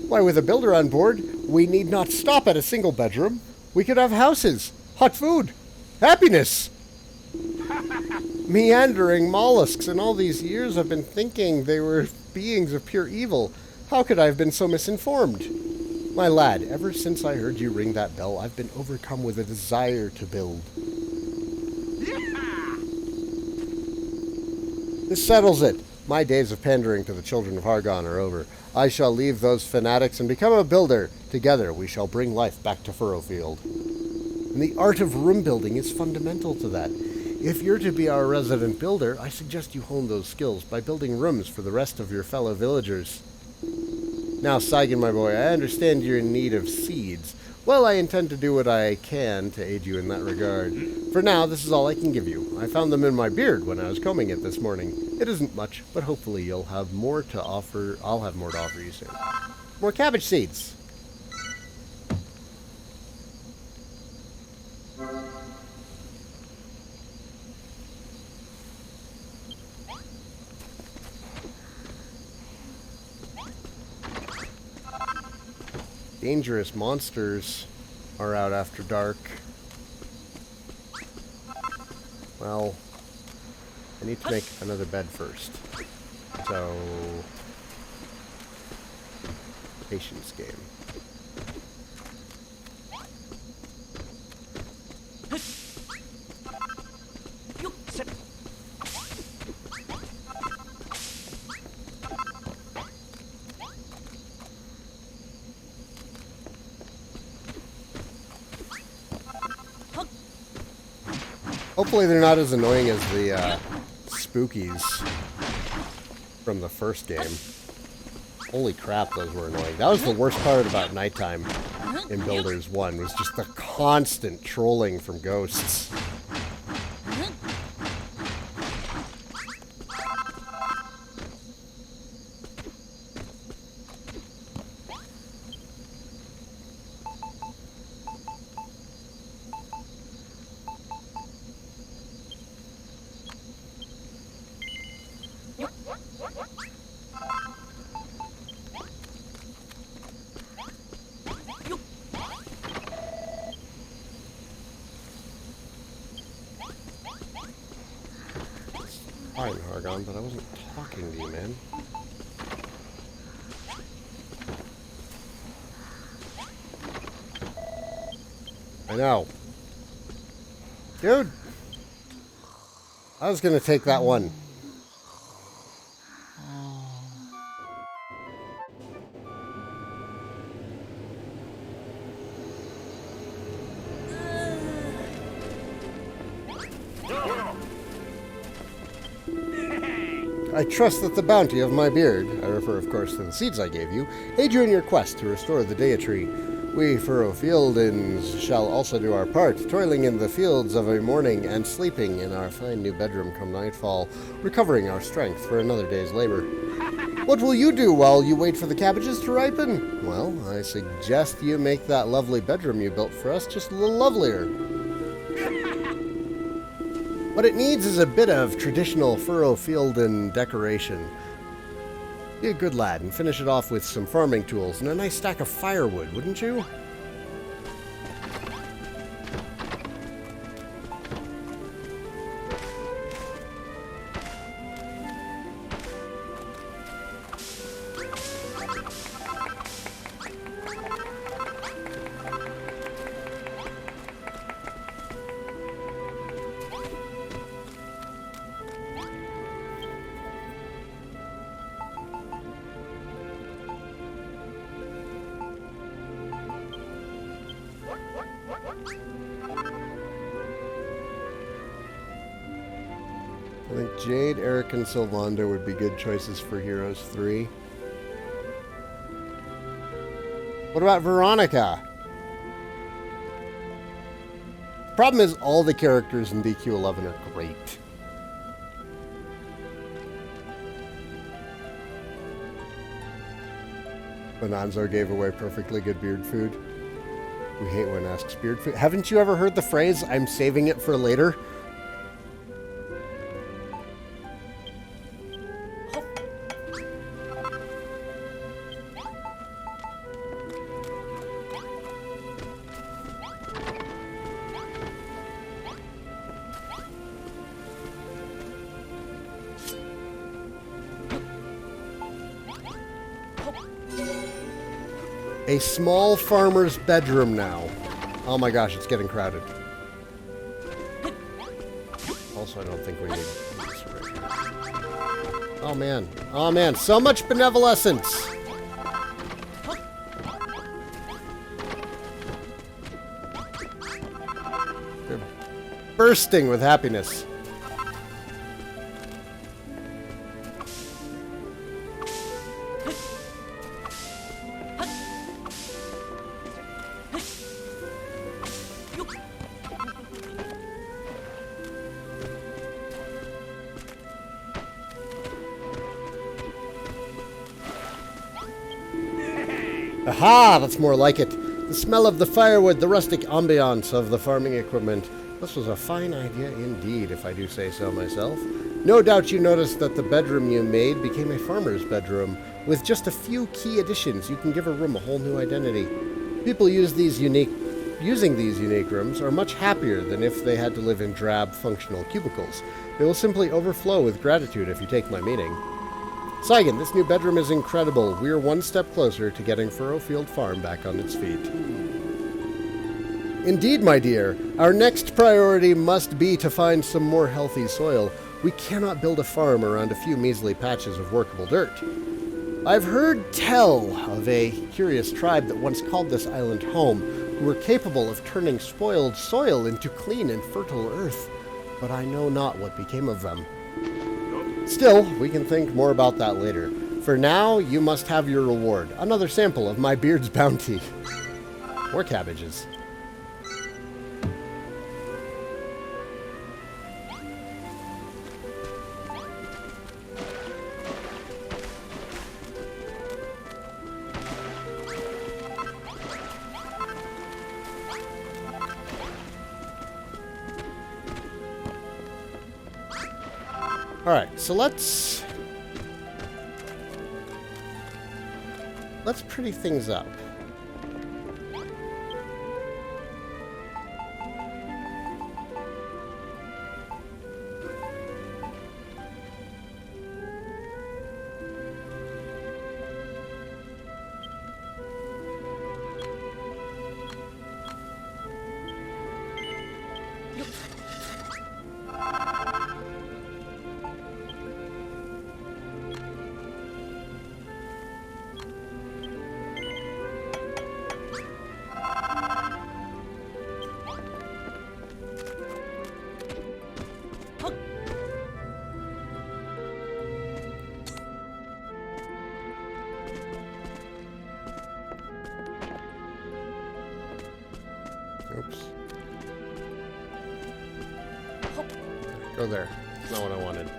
Why, with a builder on board, we need not stop at a single bedroom. We could have houses, hot food, happiness. Meandering mollusks, and all these years I've been thinking they were beings of pure evil. How could I have been so misinformed? My lad, ever since I heard you ring that bell, I've been overcome with a desire to build. This settles it. My days of pandering to the children of Argon are over. I shall leave those fanatics and become a builder. Together we shall bring life back to Furrowfield. And the art of room building is fundamental to that. If you're to be our resident builder, I suggest you hone those skills by building rooms for the rest of your fellow villagers. Now, Saigan, my boy, I understand you're in need of seeds. Well, I intend to do what I can to aid you in that regard. For now, this is all I can give you. I found them in my beard when I was combing it this morning. It isn't much, but hopefully you'll have more to offer. I'll have more to offer you soon. More cabbage seeds. Dangerous monsters are out after dark. Well, I need to make another bed first. So, patience game. Hopefully they're not as annoying as the spookies from the first game. Holy crap, those were annoying. That was the worst part about nighttime in Builders 1, was just the constant trolling from ghosts. Fine, Hargon, but I wasn't talking to you, man. I know. Dude! I was gonna take that one. I trust that the bounty of my beard, I refer of course to the seeds I gave you, aid you in your quest to restore the Deity. We Furrowfieldians shall also do our part, toiling in the fields of a morning and sleeping in our fine new bedroom come nightfall, recovering our strength for another day's labor. What will you do while you wait for the cabbages to ripen? Well, I suggest you make that lovely bedroom you built for us just a little lovelier. What it needs is a bit of traditional Furrowfieldan decoration. Be a good lad and finish it off with some farming tools and a nice stack of firewood, wouldn't you? I think Jade, Eric, and Sylvander would be good choices for Heroes 3. What about Veronica? Problem is, all the characters in DQ11 are great. Bonanzo gave away perfectly good beard food. We hate when asks beard food. Haven't you ever heard the phrase, I'm saving it for later? A small farmer's bedroom now. Oh my gosh, it's getting crowded. Also, I don't think we need this right here. Oh man. Oh man, so much benevolence! They're bursting with happiness. Aha! That's more like it. The smell of the firewood, the rustic ambiance of the farming equipment. This was a fine idea indeed, if I do say so myself. No doubt you noticed that the bedroom you made became a farmer's bedroom. With just a few key additions, you can give a room a whole new identity. People using these unique rooms are much happier than if they had to live in drab, functional cubicles. They will simply overflow with gratitude if you take my meaning. Saigan, this new bedroom is incredible. We are one step closer to getting Furrowfield Farm back on its feet. Indeed, my dear. Our next priority must be to find some more healthy soil. We cannot build a farm around a few measly patches of workable dirt. I've heard tell of a curious tribe that once called this island home, who were capable of turning spoiled soil into clean and fertile earth. But I know not what became of them. Still, we can think more about that later. For now, you must have your reward. Another sample of my beard's bounty. More cabbages. Alright, so let's pretty things up. Go there. That's not what I wanted.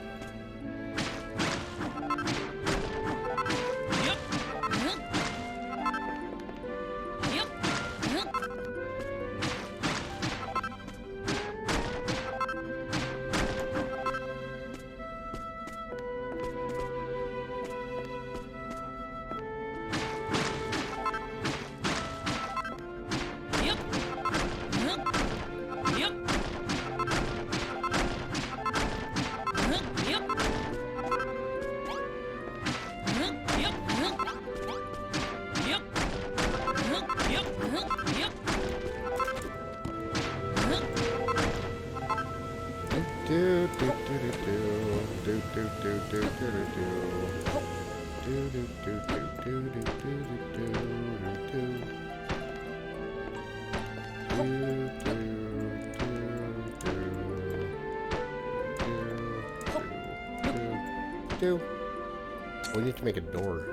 We need to make a door.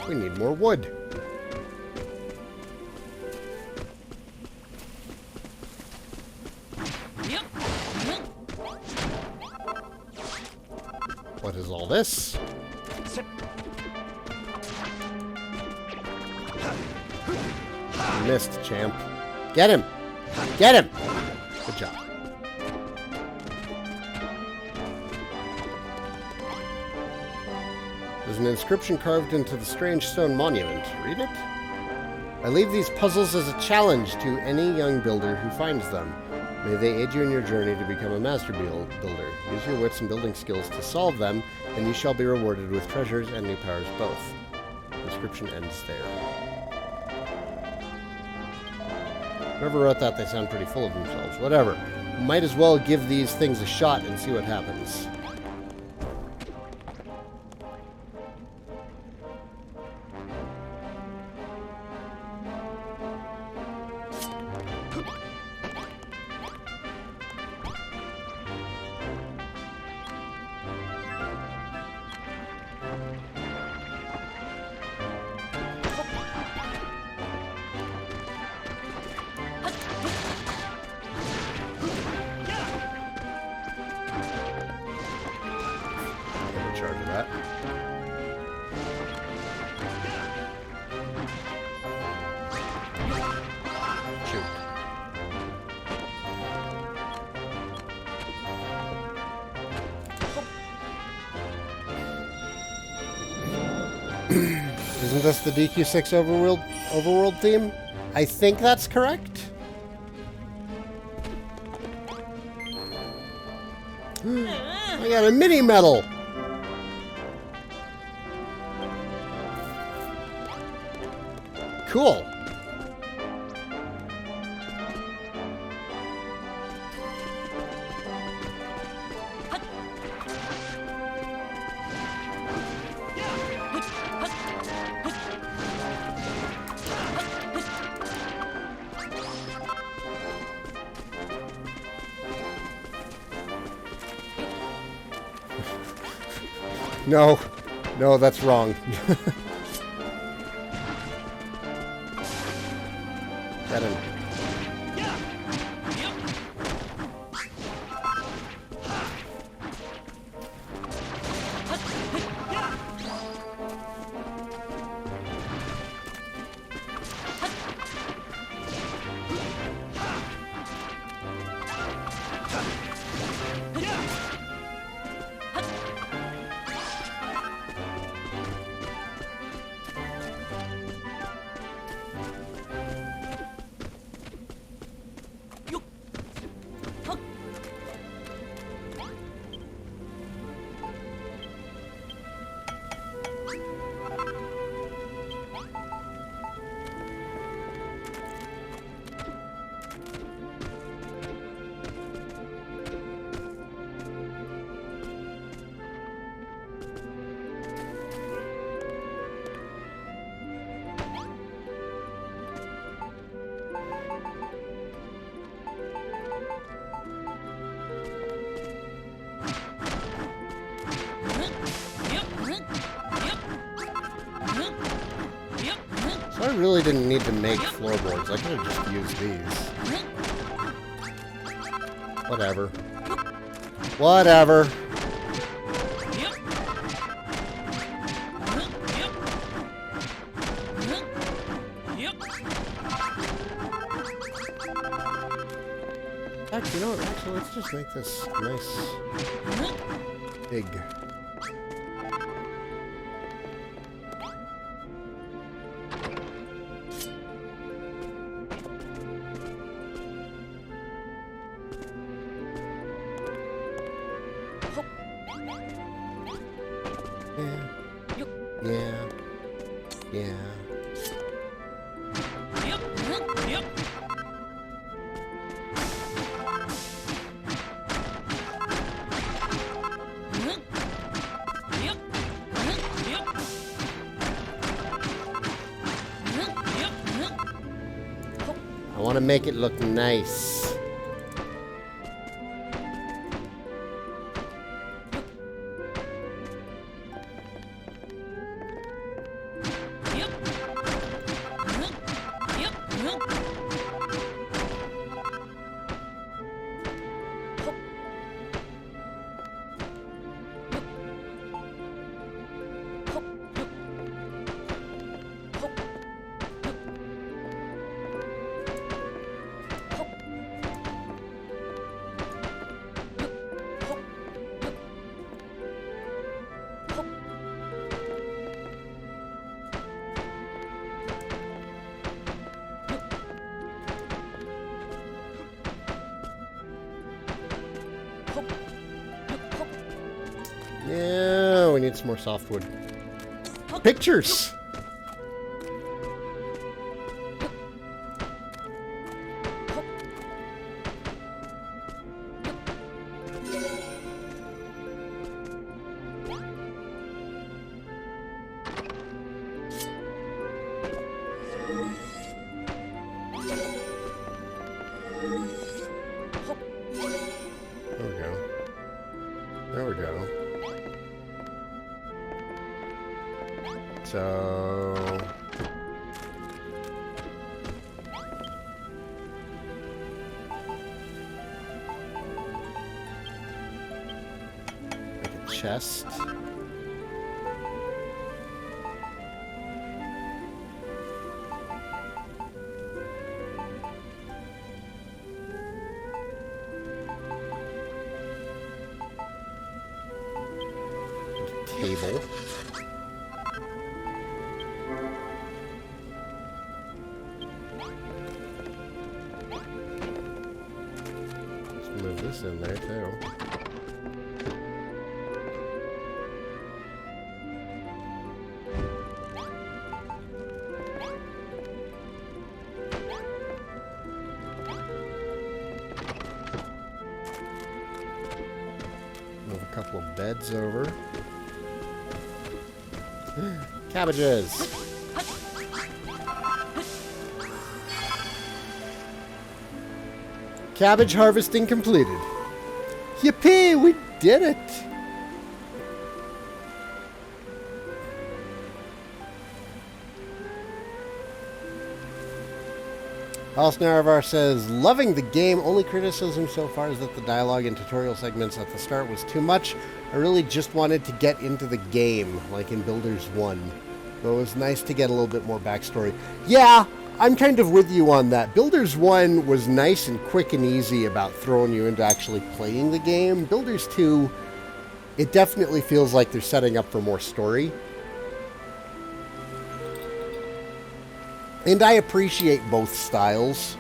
We need more wood. What is all this? Missed, champ. Get him! Get him! Good job. There's an inscription carved into the strange stone monument. Read it? I leave these puzzles as a challenge to any young builder who finds them. May they aid you in your journey to become a master builder. Use your wits and building skills to solve them, and you shall be rewarded with treasures and new powers both. The inscription ends there. Whoever wrote that, they sound pretty full of themselves. Whatever. Might as well give these things a shot and see what happens. Charge of that. Shoot. Isn't this the DQ6 overworld theme? I think that's correct. I got a mini medal. Cool. No, no, that's wrong. Get him. really didn't need to make floorboards. I could have just used these. Whatever. Whatever. Actually, you know what? Actually, let's just make this nice, big. Yeah. I want to make it look nice. Yeah, we need some more softwood. Pictures! There we go. There we go. So... make a chest. Table. Let's move this in there too. Move a couple of beds over. Cabbages! Cabbage harvesting completed. Yippee! We did it! House Naravar says, loving the game. Only criticism so far is that the dialogue and tutorial segments at the start was too much. I really just wanted to get into the game, like in Builders 1. But it was nice to get a little bit more backstory. Yeah, I'm kind of with you on that. Builders 1 was nice and quick and easy about throwing you into actually playing the game. Builders 2, it definitely feels like they're setting up for more story. And I appreciate both styles.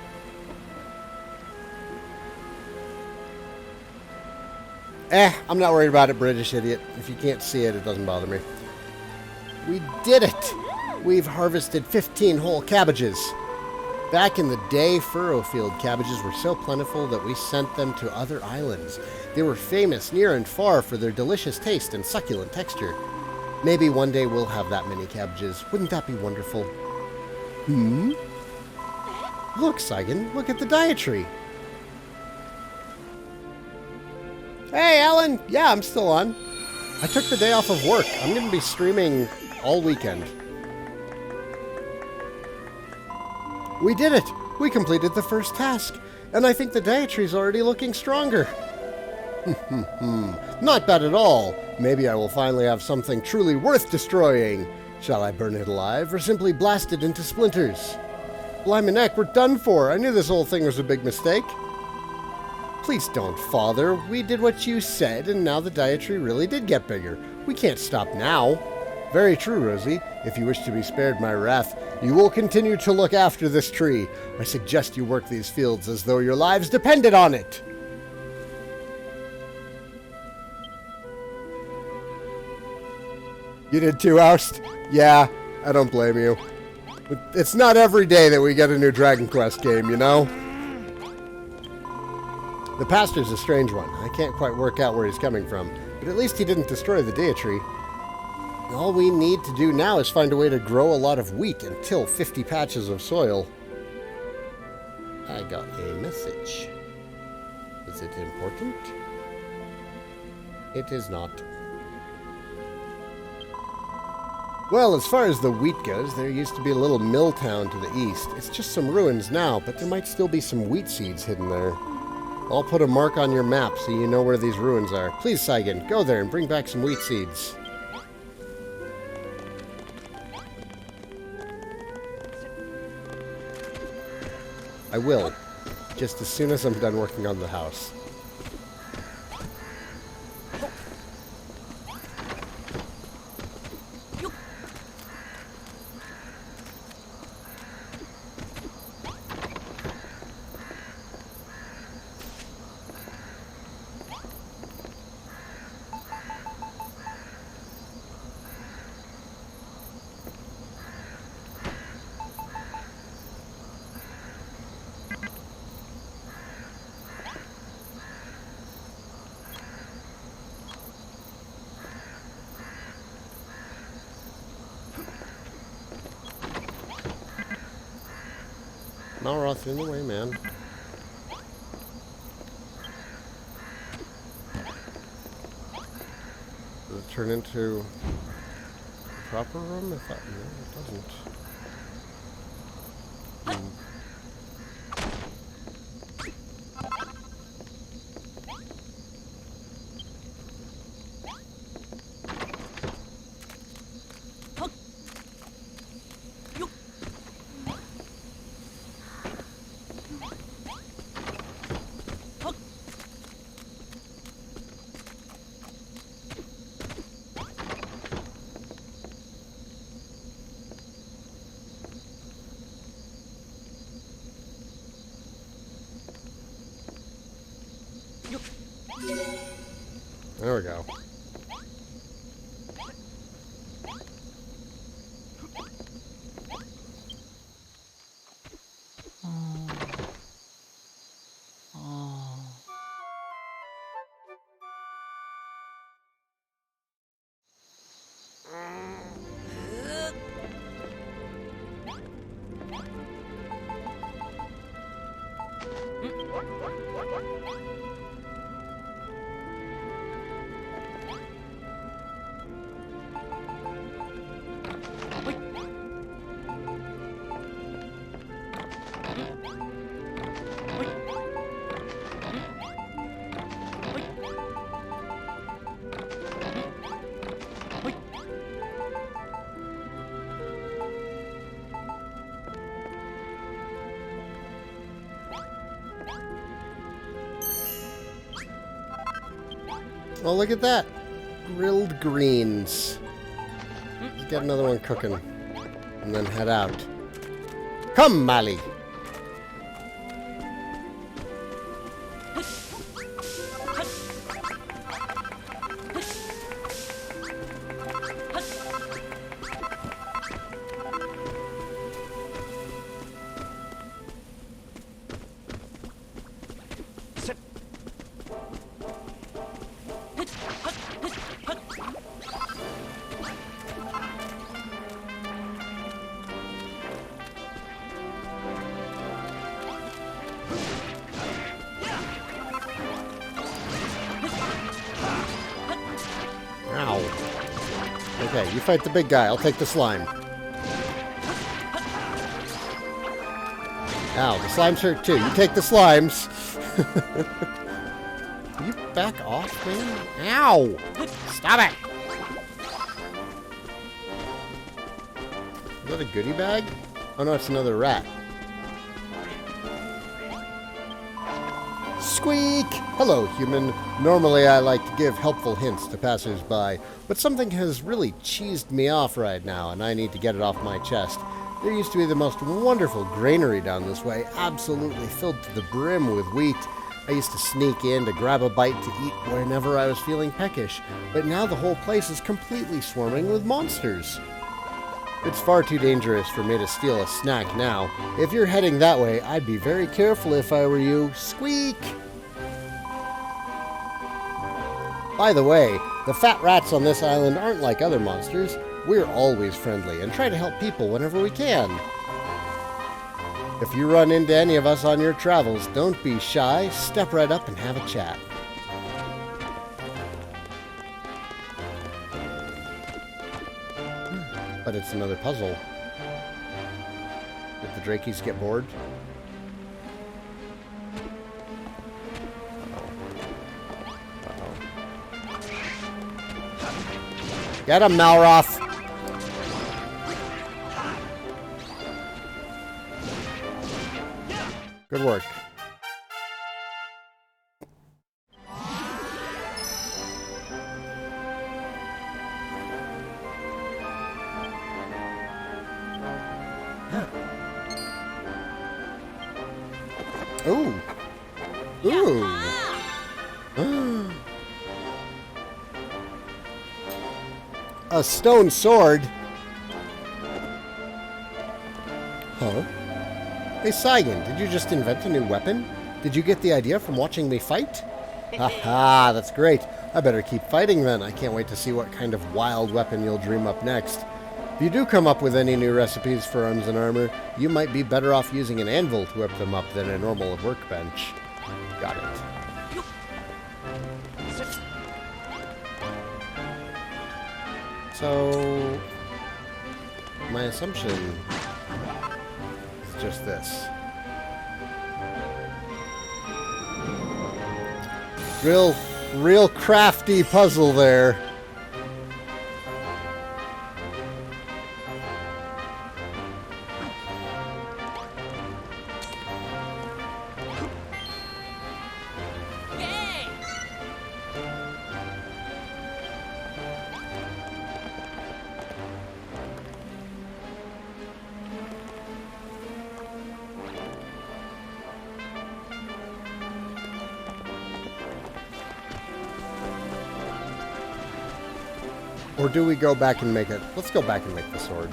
I'm not worried about it, British idiot. If you can't see it, it doesn't bother me. We did it! We've harvested 15 whole cabbages. Back in the day, Furrowfield cabbages were so plentiful that we sent them to other islands. They were famous near and far for their delicious taste and succulent texture. Maybe one day we'll have that many cabbages. Wouldn't that be wonderful? Look, Saigan, look at the dietary. Hey, Alan! Yeah, I'm still on. I took the day off of work. I'm going to be streaming all weekend. We did it! We completed the first task, and I think the dietry's already looking stronger. Not bad at all. Maybe I will finally have something truly worth destroying. Shall I burn it alive or simply blast it into splinters? Blimey neck, we're done for. I knew this whole thing was a big mistake. Please don't, Father. We did what you said, and now the dietary really did get bigger. We can't stop now. Very true, Rosie. If you wish to be spared my wrath, you will continue to look after this tree. I suggest you work these fields as though your lives depended on it. You did too, Oust? Yeah, I don't blame you. But it's not every day that we get a new Dragon Quest game, you know? The pastor's a strange one. I can't quite work out where he's coming from, but at least he didn't destroy the dietary. All we need to do now is find a way to grow a lot of wheat and till 50 patches of soil. I got a message. Is it important? It is not. Well, as far as the wheat goes, there used to be a little mill town to the east. It's just some ruins now, but there might still be some wheat seeds hidden there. I'll put a mark on your map so you know where these ruins are. Please, Saigan, go there and bring back some wheat seeds. I will, just as soon as I'm done working on the house. Malroth in the way, man. Does it turn into a proper room? I thought, no, it doesn't. There we go. Oh, look at that. Grilled greens. Let's get another one cooking. And then head out. Come, Mally! Okay, you fight the big guy. I'll take the slime. Ow, the slimes hurt too. You take the slimes. Can you back off, man? Ow! Stop it! Is that a goodie bag? Oh no, it's another rat. Squeak! Hello, human. Normally I like to give helpful hints to passers-by, but something has really cheesed me off right now, and I need to get it off my chest. There used to be the most wonderful granary down this way, absolutely filled to the brim with wheat. I used to sneak in to grab a bite to eat whenever I was feeling peckish, but now the whole place is completely swarming with monsters. It's far too dangerous for me to steal a snack now. If you're heading that way, I'd be very careful if I were you. Squeak! By the way, the fat rats on this island aren't like other monsters. We're always friendly and try to help people whenever we can. If you run into any of us on your travels, don't be shy. Step right up and have a chat. But it's another puzzle. Did the Drakies get bored? Get him, Malroth! Good work. Ooh. Ooh. A stone sword? Huh? Hey, Saigan, did you just invent a new weapon? Did you get the idea from watching me fight? Haha, that's great. I better keep fighting then. I can't wait to see what kind of wild weapon you'll dream up next. If you do come up with any new recipes for arms and armor, you might be better off using an anvil to whip them up than a normal workbench. Got it. So, my assumption is just this. Real crafty puzzle there. Or do we go back and make it? Let's go back and make the sword.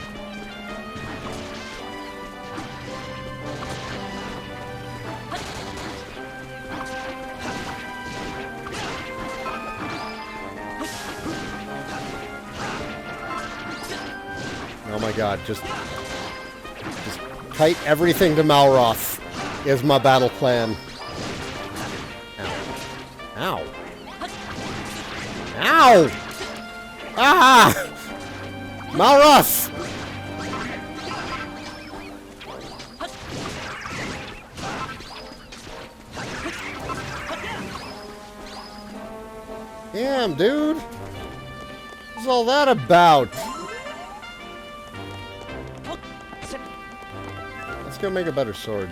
Oh my god, just kite everything to Malroth is my battle plan. Ow. Ow. Ow! Ah! Malroth! Damn, dude. What's all that about? Let's go make a better sword.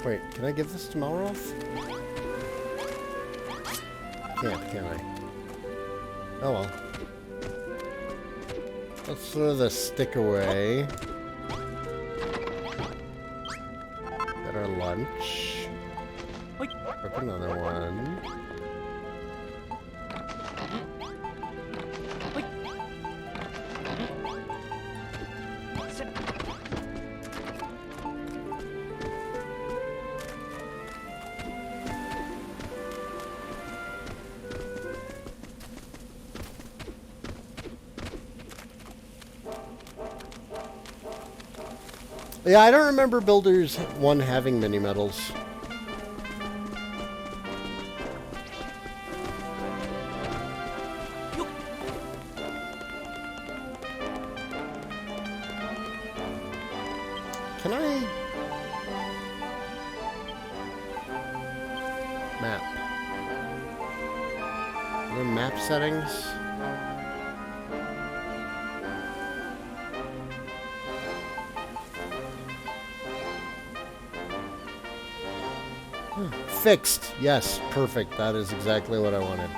Wait, can I give this to Malroth? Can't, can I? Oh well. Let's throw the stick away. our lunch. Cook another one. Yeah, I don't remember Builders 1 having mini medals. Can I... map? Are there map settings? Fixed. Yes, perfect. That is exactly what I wanted.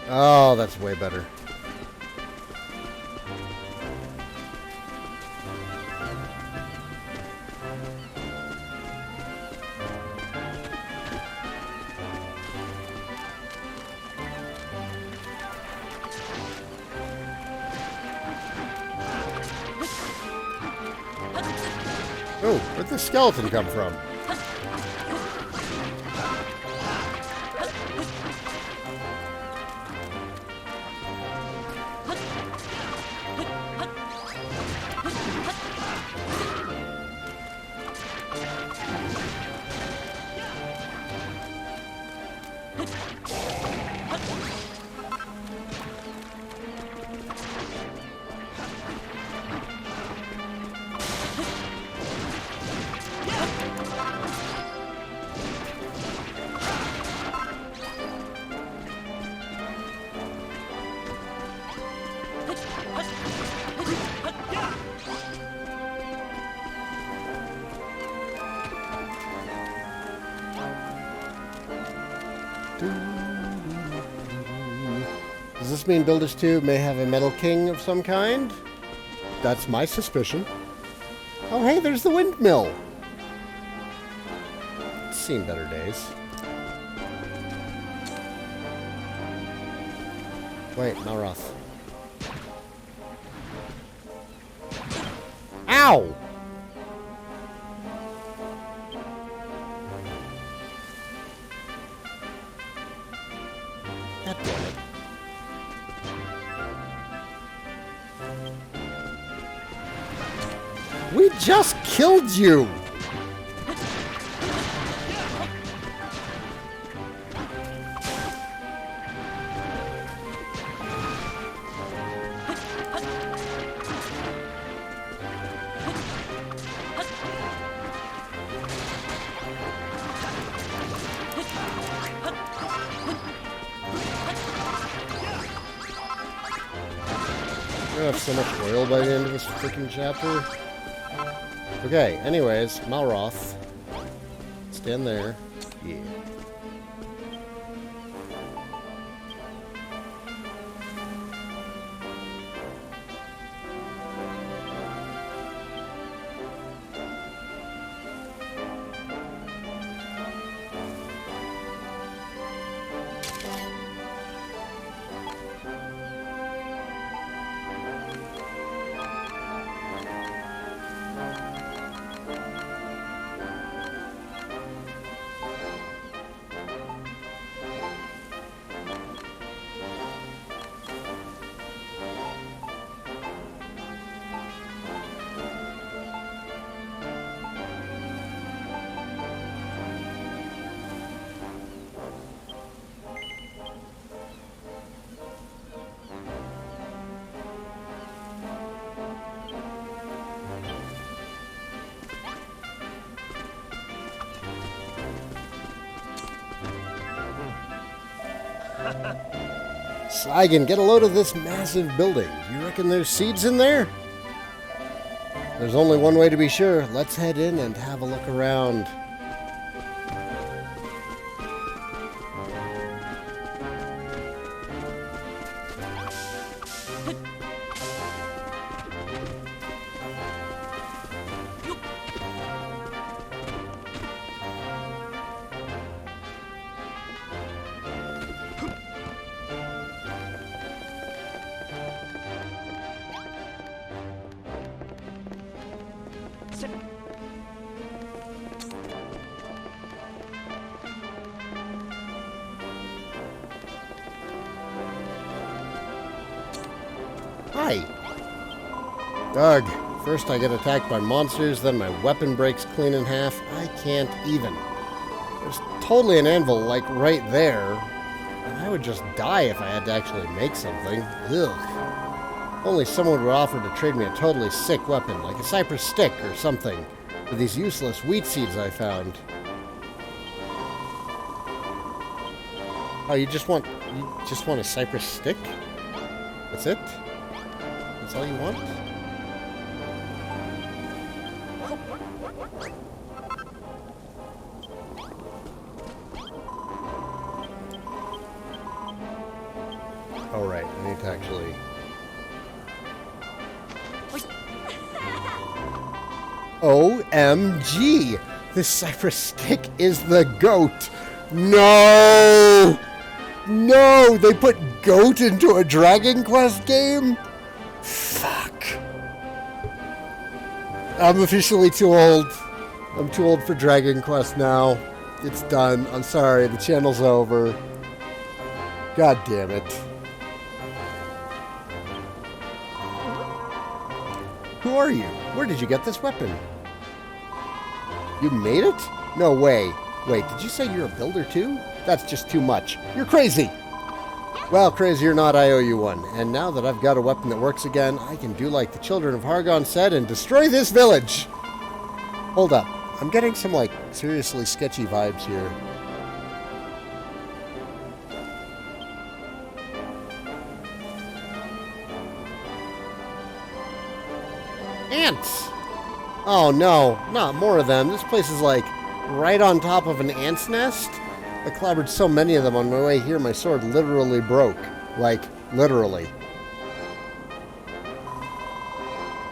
Oh, that's way better. Oh, where'd the skeleton come from? Does this mean Builders 2 may have a Metal King of some kind? That's my suspicion. Oh, hey, there's the windmill. It's seen better days. Wait, Malroth. Ow! God damn it. We just killed you! I have so much oil by the end of this freaking chapter. Okay, anyways, Malroth. Stand there. Yeah. Saigan, get a load of this massive building. You reckon there's seeds in there? There's only one way to be sure. Let's head in and have a look around. Hi. Ugh. First I get attacked by monsters, then my weapon breaks clean in half. I can't even. There's totally an anvil, like, right there. And I would just die if I had to actually make something. Ugh. Only someone would offer to trade me a totally sick weapon, like a cypress stick or something, with these useless wheat seeds I found. Oh, you just want a cypress stick? That's it? That's all you want? Oh, right. I need to actually... OMG! This cypress stick is the goat! No! No! They put goat into a Dragon Quest game? Fuck. I'm officially too old. I'm too old for Dragon Quest now. It's done. I'm sorry. The channel's over. God damn it. Who are you? Where did you get this weapon? You made it? No way. Wait, did you say you're a builder too? That's just too much. You're crazy! Well, crazy or not, I owe you one. And now that I've got a weapon that works again, I can do like the children of Hargon said and destroy this village! Hold up. I'm getting some, like, seriously sketchy vibes here. Ants! Oh no, not more of them. This place is like right on top of an ant's nest. I clobbered so many of them on my way here, my sword literally broke. Like, literally.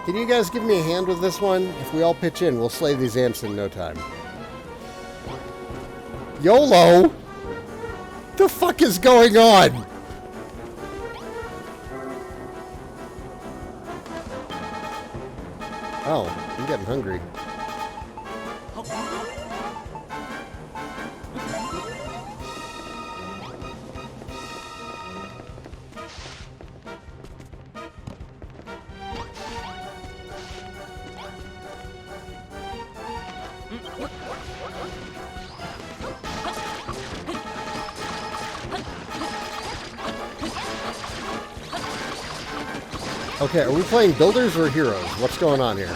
Can you guys give me a hand with this one? If we all pitch in, we'll slay these ants in no time. YOLO! The fuck is going on? Oh, I'm getting hungry. Okay, are we playing builders or heroes? What's going on here?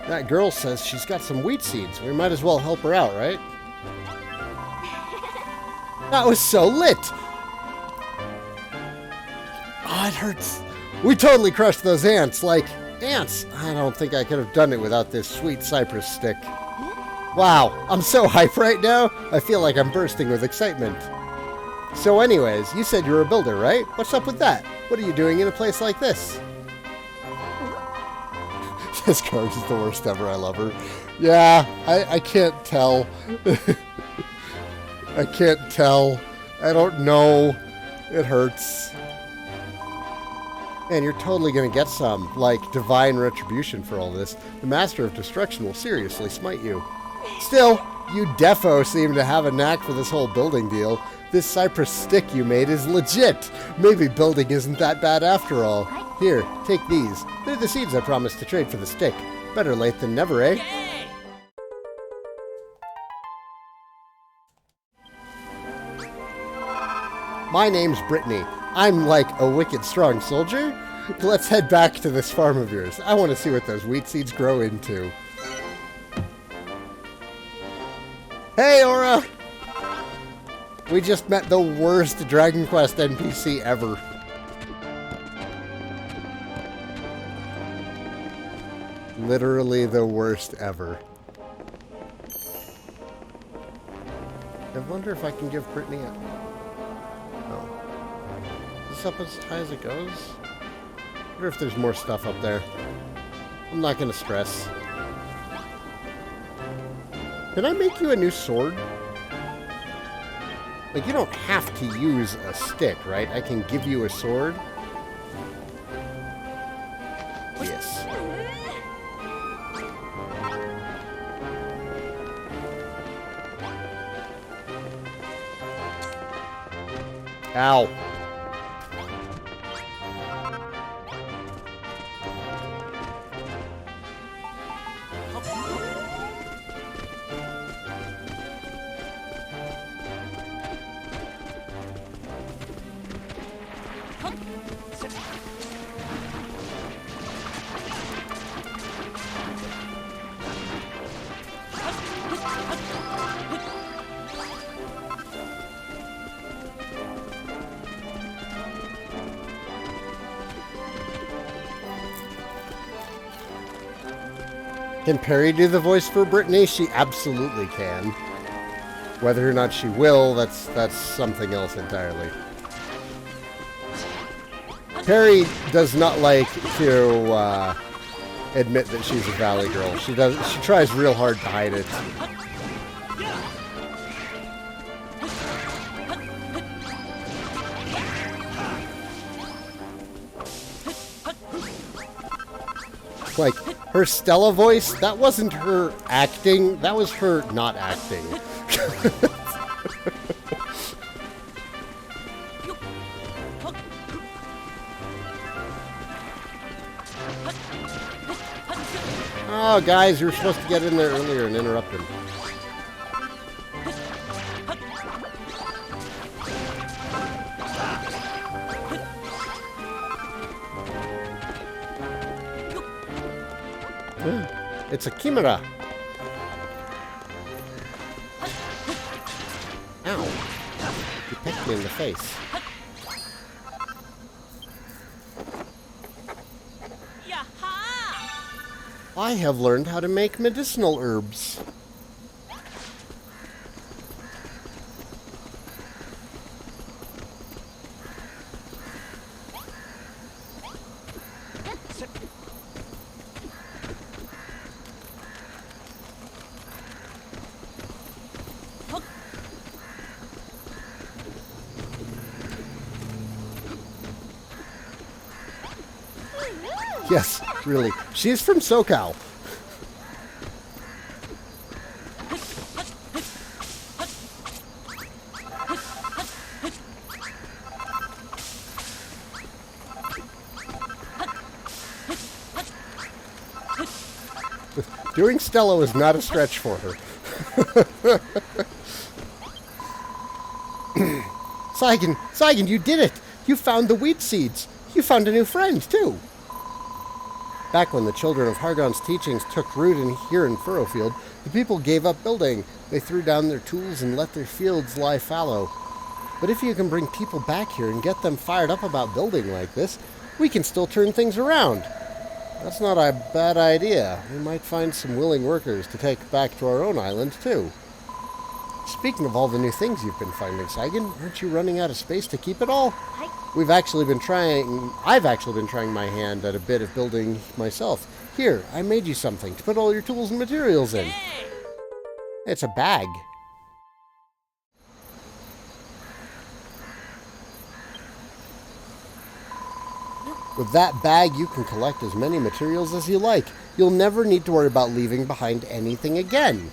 That girl says she's got some wheat seeds. We might as well help her out, right? That was so lit! Oh, it hurts. We totally crushed those ants, like ants. I don't think I could have done it without this sweet cypress stick. Wow, I'm so hyped right now, I feel like I'm bursting with excitement. So anyways, you said you were a builder, right? What's up with that? What are you doing in a place like this? This card is the worst ever, I love her. Yeah, I can't tell. I can't tell. I don't know. It hurts. Man, you're totally gonna get some, like, divine retribution for all this. The Master of Destruction will seriously smite you. Still, you defo seem to have a knack for this whole building deal. This cypress stick you made is legit. Maybe building isn't that bad after all. Here, take these. They're the seeds I promised to trade for the stick. Better late than never, eh? My name's Brittany. I'm like a wicked strong soldier. Let's head back to this farm of yours. I want to see what those wheat seeds grow into. Hey, Aura! We just met the worst Dragon Quest NPC ever. Literally the worst ever. I wonder if I can give Brittany a... Oh. Is this up as high as it goes? I wonder if there's more stuff up there. I'm not gonna stress. Can I make you a new sword? Like, you don't have to use a stick, right? I can give you a sword. Yes. Ow. Can Perry do the voice for Brittany? She absolutely can. Whether or not she will, that's something else entirely. Perry does not like to admit that she's a Valley girl. She tries real hard to hide it. Like, her Stella voice, that wasn't her acting, that was her not acting. Oh, guys, you were supposed to get in there earlier and interrupt him. It's a chimera. Ow. You pecked me in the face. I have learned how to make medicinal herbs. Yes, really. She's from SoCal. Doing Stella was not a stretch for her. Saigan, you did it! You found the wheat seeds. You found a new friend, too. Back when the children of Hargon's teachings took root here in Furrowfield, the people gave up building. They threw down their tools and let their fields lie fallow. But if you can bring people back here and get them fired up about building like this, we can still turn things around. That's not a bad idea. We might find some willing workers to take back to our own island, too. Speaking of all the new things you've been finding, Saigan, aren't you running out of space to keep it all? I've actually been trying my hand at a bit of building myself. Here, I made you something to put all your tools and materials in. It's a bag. With that bag, you can collect as many materials as you like. You'll never need to worry about leaving behind anything again.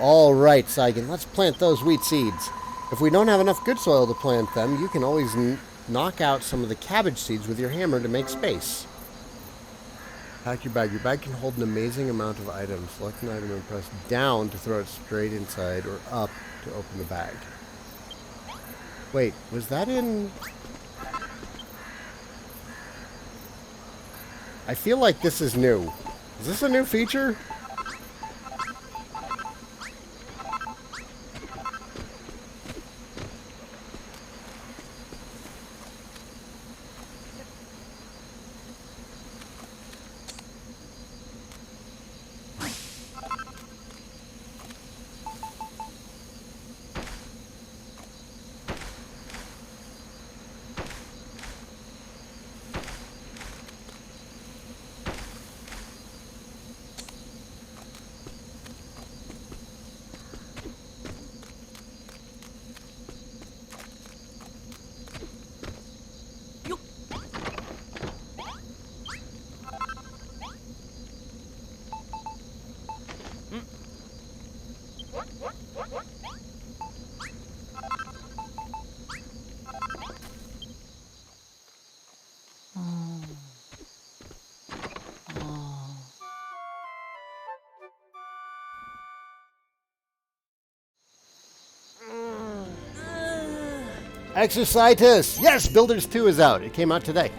All right, Saigan, let's plant those wheat seeds. If we don't have enough good soil to plant them, you can always knock out some of the cabbage seeds with your hammer to make space. Pack your bag. Your bag can hold an amazing amount of items. Select an item and press down to throw it straight inside, or up to open the bag. Wait, was that in... I feel like this is new. Is this a new feature? Exercitus! Yes, Builders 2 is out. It came out today.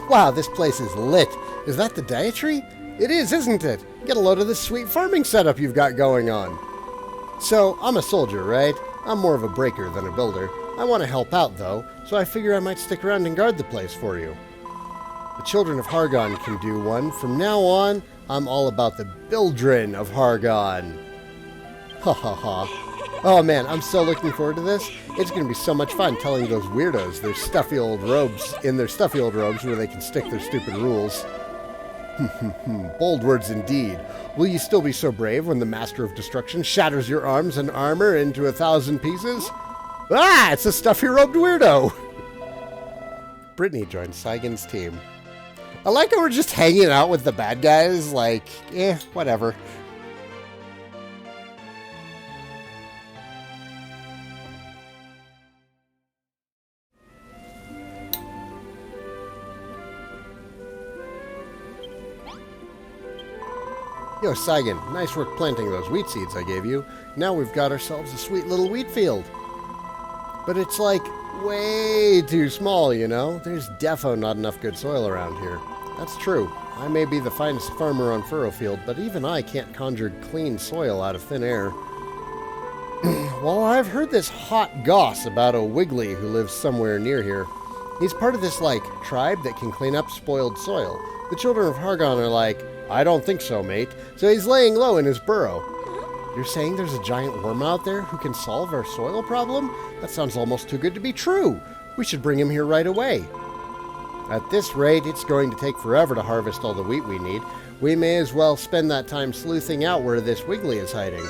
Wow, this place is lit. Is that the dietary? It is, isn't it? Get a load of this sweet farming setup you've got going on. So, I'm a soldier, right? I'm more of a breaker than a builder. I want to help out, though, so I figure I might stick around and guard the place for you. The children of Hargon can do one. From now on, I'm all about the Bildren of Hargon. Ha ha ha. Oh man, I'm so looking forward to this. It's going to be so much fun telling those weirdos their stuffy old robes where they can stick their stupid rules. Bold words indeed. Will you still be so brave when the Master of Destruction shatters your arms and armor into 1,000 pieces? Ah, it's a stuffy-robed weirdo! Brittany joined Saigan's team. I like how we're just hanging out with the bad guys, like, whatever. Yo, Saigan, nice work planting those wheat seeds I gave you. Now we've got ourselves a sweet little wheat field. But it's like way too small, you know? There's defo not enough good soil around here. That's true. I may be the finest farmer on Furrowfield, but even I can't conjure clean soil out of thin air. Well, I've heard this hot goss about a Wiggly who lives somewhere near here. He's part of this, tribe that can clean up spoiled soil. The children of Hargon are like, I don't think so, mate. So he's laying low in his burrow. You're saying there's a giant worm out there who can solve our soil problem? That sounds almost too good to be true. We should bring him here right away. At this rate, it's going to take forever to harvest all the wheat we need. We may as well spend that time sleuthing out where this Wiggly is hiding.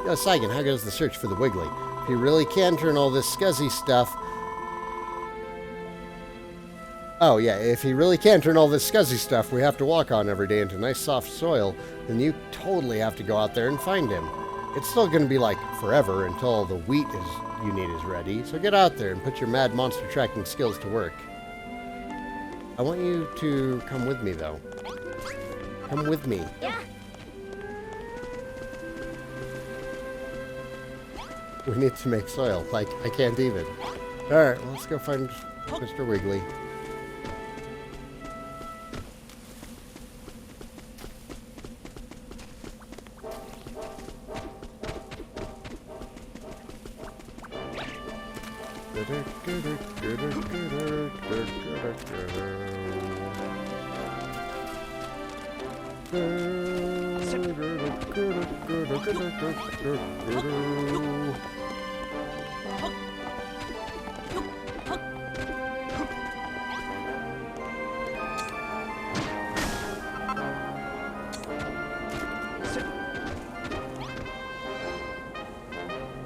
Yo, Saigan, how goes the search for the Wiggly? If you really can turn all this scuzzy stuff... Oh, yeah, if he really can turn all this scuzzy stuff we have to walk on every day into nice soft soil, then you totally have to go out there and find him. It's still going to be forever until all the wheat you need is ready, so get out there and put your mad monster tracking skills to work. I want you to come with me, though. Come with me. Yeah. We need to make soil. I can't even. Alright, well, let's go find Mr. Wiggly.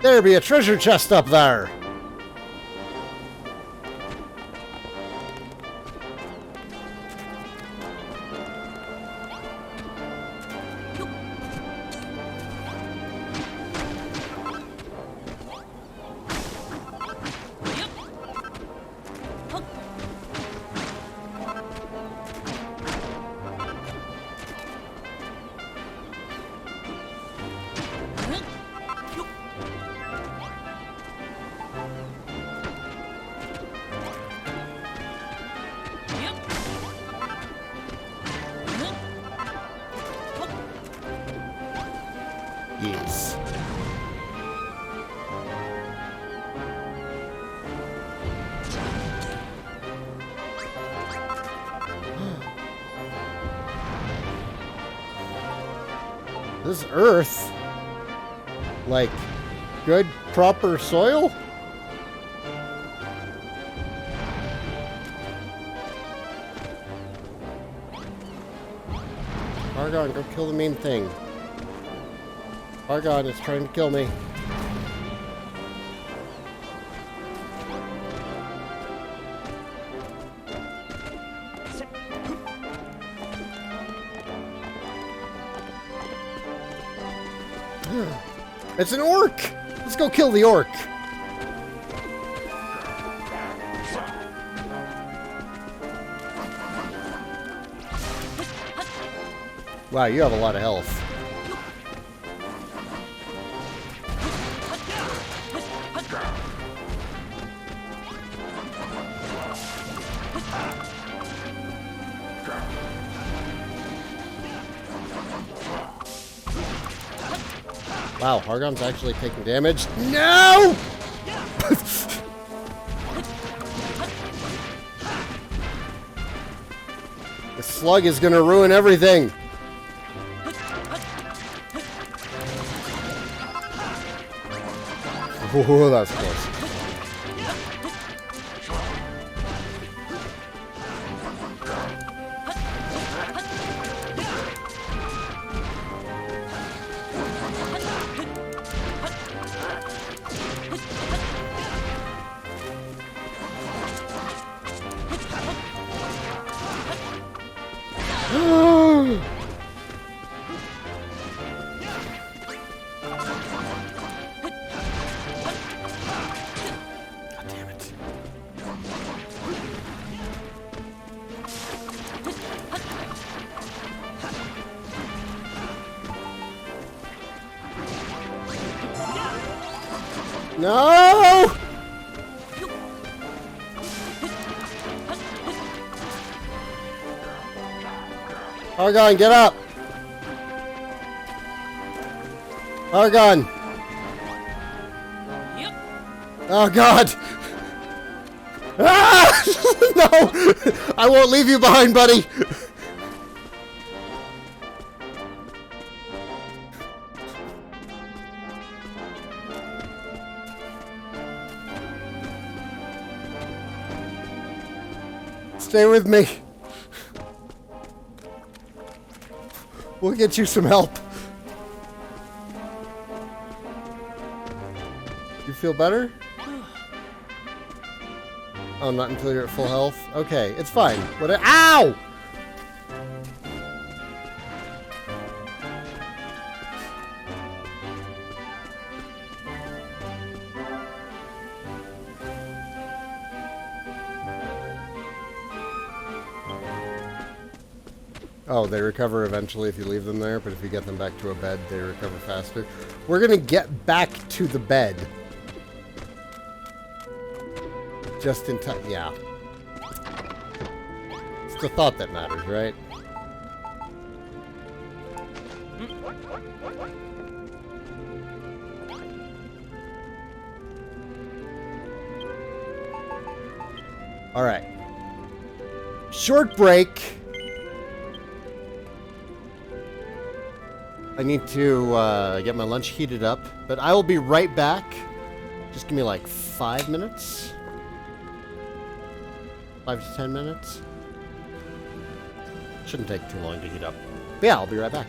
There be a treasure chest up there. This earth? Like, good, proper soil? Argon, go kill the main thing. Argon is trying to kill me. It's an orc! Let's go kill the orc! Wow, you have a lot of health. Wow, Hargon's actually taking damage. No! The slug is gonna ruin everything. Oh, that was close. No! Argon, get up! Argon! Yep. Oh God! Ah! No! I won't leave you behind, buddy! Stay with me. We'll get you some help. You feel better? Oh, not until you're at full health? Okay, it's fine. What? Ow! Oh, they recover eventually if you leave them there, but if you get them back to a bed, they recover faster. We're gonna get back to the bed. Just in time, yeah. It's the thought that matters, right? Alright. Short break. I need to get my lunch heated up, but I will be right back. Just give me like 5 minutes. 5 to 10 minutes. Shouldn't take too long to heat up. But yeah, I'll be right back.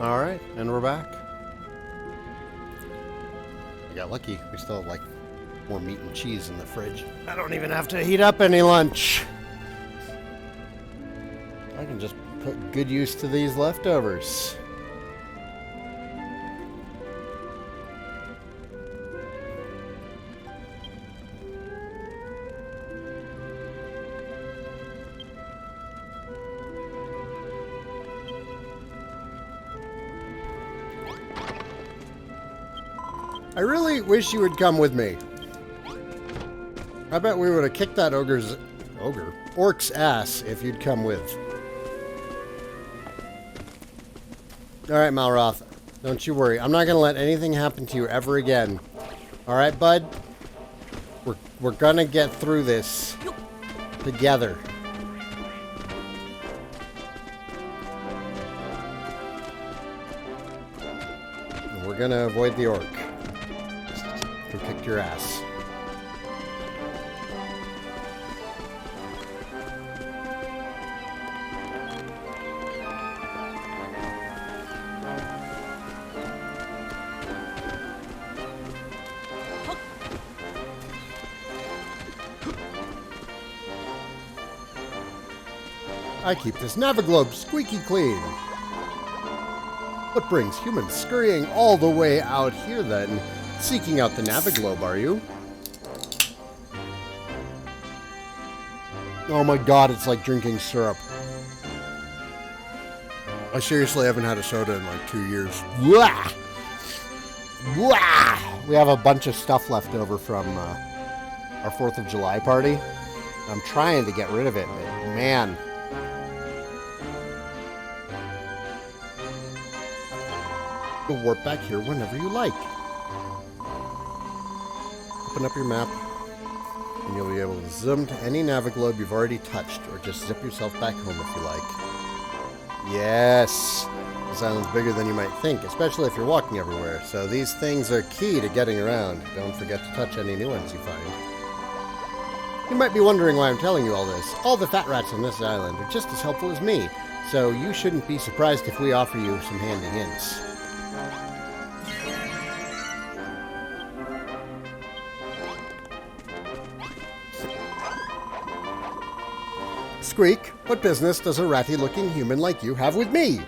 Alright, and we're back. I got lucky. We still have, like, more meat and cheese in the fridge. I don't even have to heat up any lunch. I can just put good use to these leftovers. I really wish you would come with me. I bet we would have kicked that orc's ass if you'd come with. Alright, Malroth. Don't you worry. I'm not going to let anything happen to you ever again. Alright, bud? We're going to get through this together. And we're going to avoid the orc. Who kicked your ass. I keep this Naviglobe squeaky clean. What brings humans scurrying all the way out here then? Seeking out the Naviglobe, are you? Oh my god, it's like drinking syrup. I seriously haven't had a soda in like 2 years. Blah! Blah! We have a bunch of stuff left over from our 4th of July party. I'm trying to get rid of it, but man. You'll warp back here whenever you like. Open up your map, and you'll be able to zoom to any Naviglobe you've already touched, or just zip yourself back home if you like. Yes! This island's bigger than you might think, especially if you're walking everywhere, so these things are key to getting around. Don't forget to touch any new ones you find. You might be wondering why I'm telling you all this. All the fat rats on this island are just as helpful as me, so you shouldn't be surprised if we offer you some handy hints. Squeak, what business does a ratty-looking human like you have with me?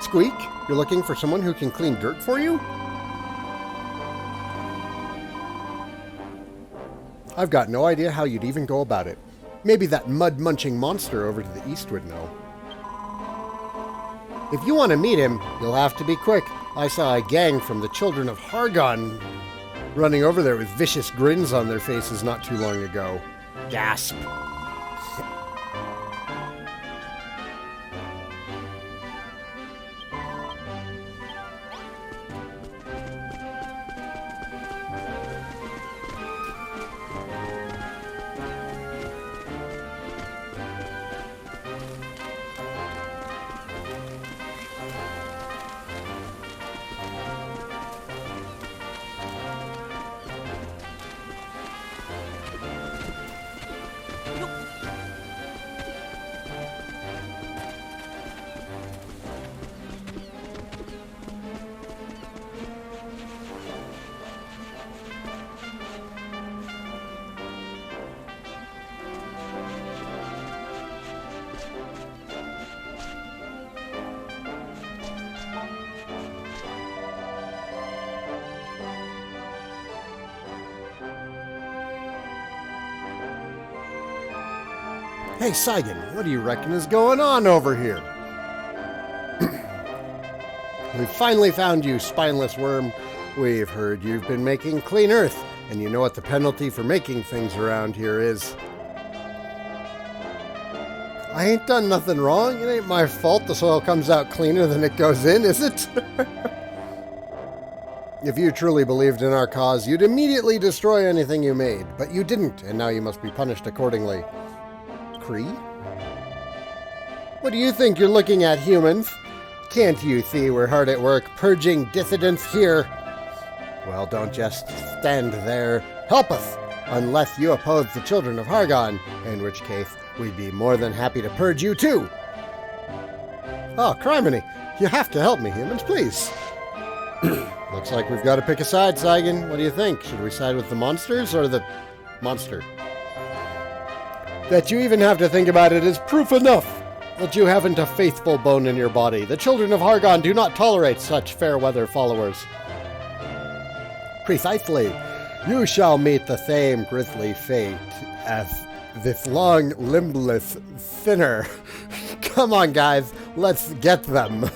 Squeak, you're looking for someone who can clean dirt for you? I've got no idea how you'd even go about it. Maybe that mud-munching monster over to the east would know. If you want to meet him, you'll have to be quick. I saw a gang from the Children of Hargon running over there with vicious grins on their faces not too long ago. Gasp. Hey, Saigan, what do you reckon is going on over here? We've finally found you, spineless worm. We've heard you've been making clean earth, and you know what the penalty for making things around here is. I ain't done nothing wrong. It ain't my fault the soil comes out cleaner than it goes in, is it? If you truly believed in our cause, you'd immediately destroy anything you made, but you didn't, and now you must be punished accordingly. Cree? What do you think you're looking at, humans? Can't you see we're hard at work purging dissidents here? Well, don't just stand there. Help us, unless you oppose the Children of Hargon, in which case we'd be more than happy to purge you too. Oh, criminy! You have to help me, humans, please. Looks like we've got to pick a side, Saigan. What do you think? Should we side with the monsters or the monster? That you even have to think about it is proof enough that you haven't a faithful bone in your body. The children of Hargon do not tolerate such fair weather followers. Precisely. You shall meet the same grisly fate as this long, limbless sinner. Come on, guys. Let's get them.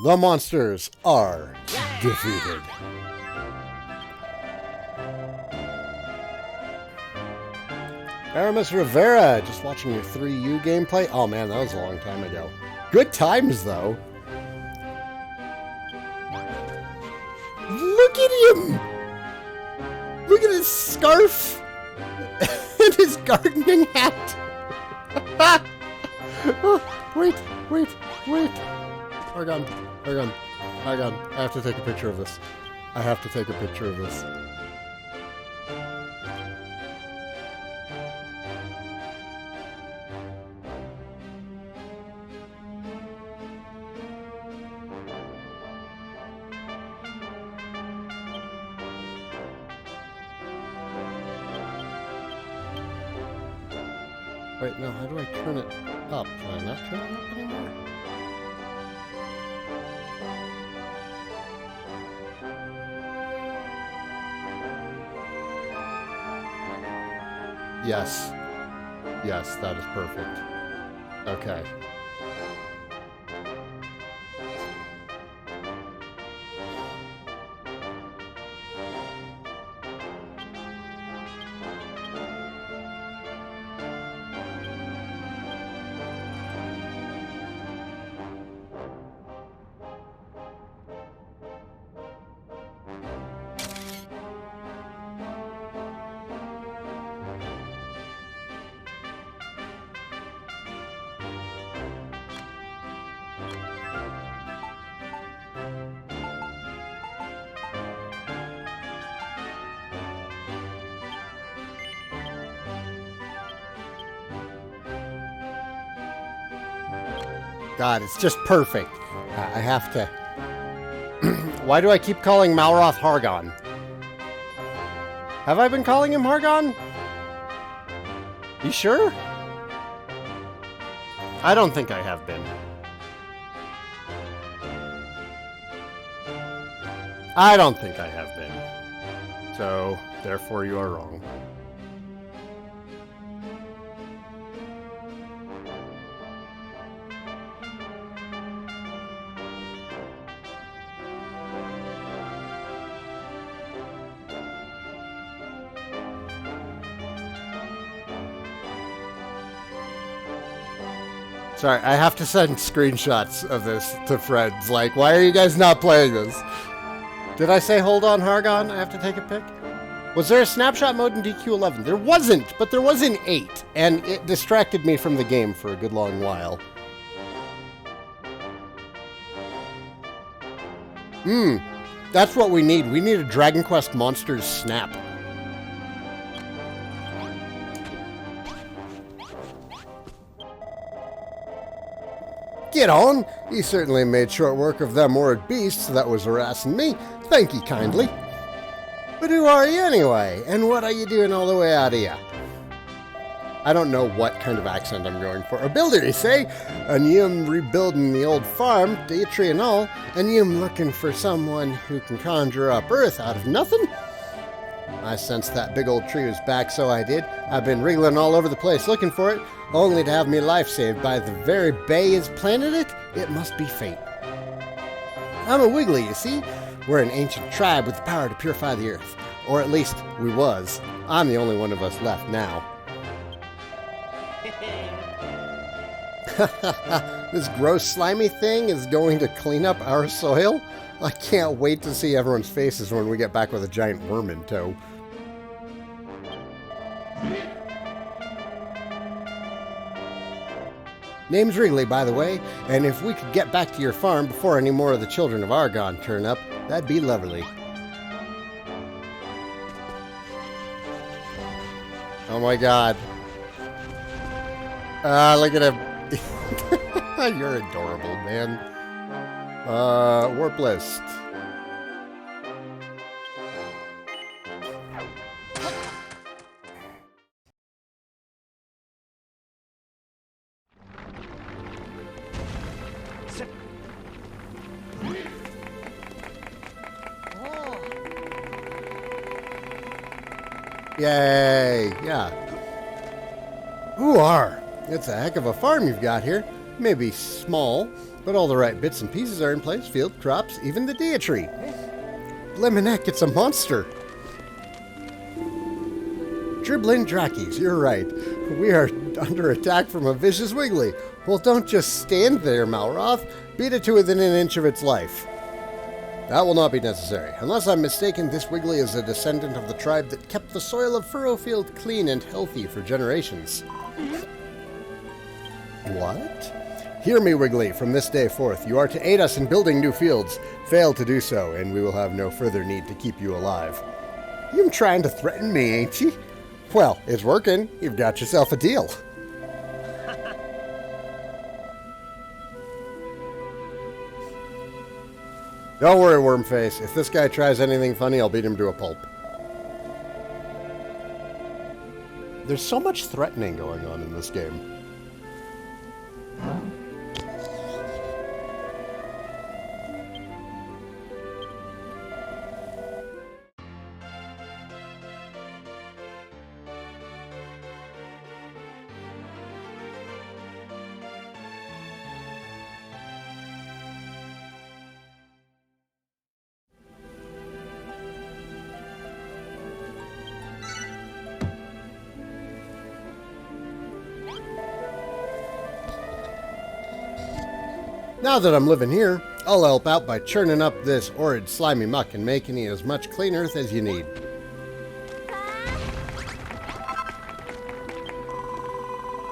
The monsters are defeated. Aramis Rivera, just watching your 3U gameplay. Oh man, that was a long time ago. Good times, though. Look at him! Look at his scarf! And his gardening hat! Oh, wait. Hargon. I have to take a picture of this. Wait, no, how do I turn it up? Can I not turn it up anymore? Yes. Yes, that is perfect. Okay. God, it's just perfect. I have to... Why do I keep calling Malroth Hargon? Have I been calling him Hargon? You sure? I don't think I have been. I don't think I have been. So, therefore you are wrong. Sorry, I have to send screenshots of this to friends. Like, why are you guys not playing this? Did I say hold on, Hargon? I have to take a pic? Was there a snapshot mode in DQ11? There wasn't, but there was in 8. And it distracted me from the game for a good long while. That's what we need. We need a Dragon Quest Monsters snap. Get on! You certainly made short work of them horrid beasts that was harassing me. Thank you kindly. But who are you anyway? And what are you doing all the way out here? I don't know what kind of accent I'm going for. A builder, you say? And you'm rebuilding the old farm, the tree and all, and you'm looking for someone who can conjure up earth out of nothing? I sensed that big old tree was back, so I did. I've been wriggling all over the place looking for it, only to have me life saved by the very bay as planted it. It must be fate. I'm a Wiggly, you see. We're an ancient tribe with the power to purify the earth. Or at least, we was. I'm the only one of us left now. This gross slimy thing is going to clean up our soil? I can't wait to see everyone's faces when we get back with a giant worm in tow. Name's Wrigley, by the way, and if we could get back to your farm before any more of the children of Argon turn up, that'd be lovely. Oh my god. Look at him. You're adorable, man. Warp list. Yay! Yeah. It's a heck of a farm you've got here. Maybe small, but all the right bits and pieces are in place. Field, crops, even the Dia tree. Blimmin' it's a monster. Dribbling Drakkies, you're right. We are under attack from a vicious Wiggly. Well, don't just stand there, Malroth. Beat it to within an inch of its life. That will not be necessary. Unless I'm mistaken, this Wiggly is a descendant of the tribe that kept the soil of Furrowfield clean and healthy for generations. What? Hear me, Wiggly. From this day forth, you are to aid us in building new fields. Fail to do so, and we will have no further need to keep you alive. You trying to threaten me, ain't you? Well, it's working. You've got yourself a deal. Don't worry, Wormface. If this guy tries anything funny, I'll beat him to a pulp. There's so much threatening going on in this game. Now that I'm living here, I'll help out by churning up this horrid slimy muck and making it as much clean earth as you need.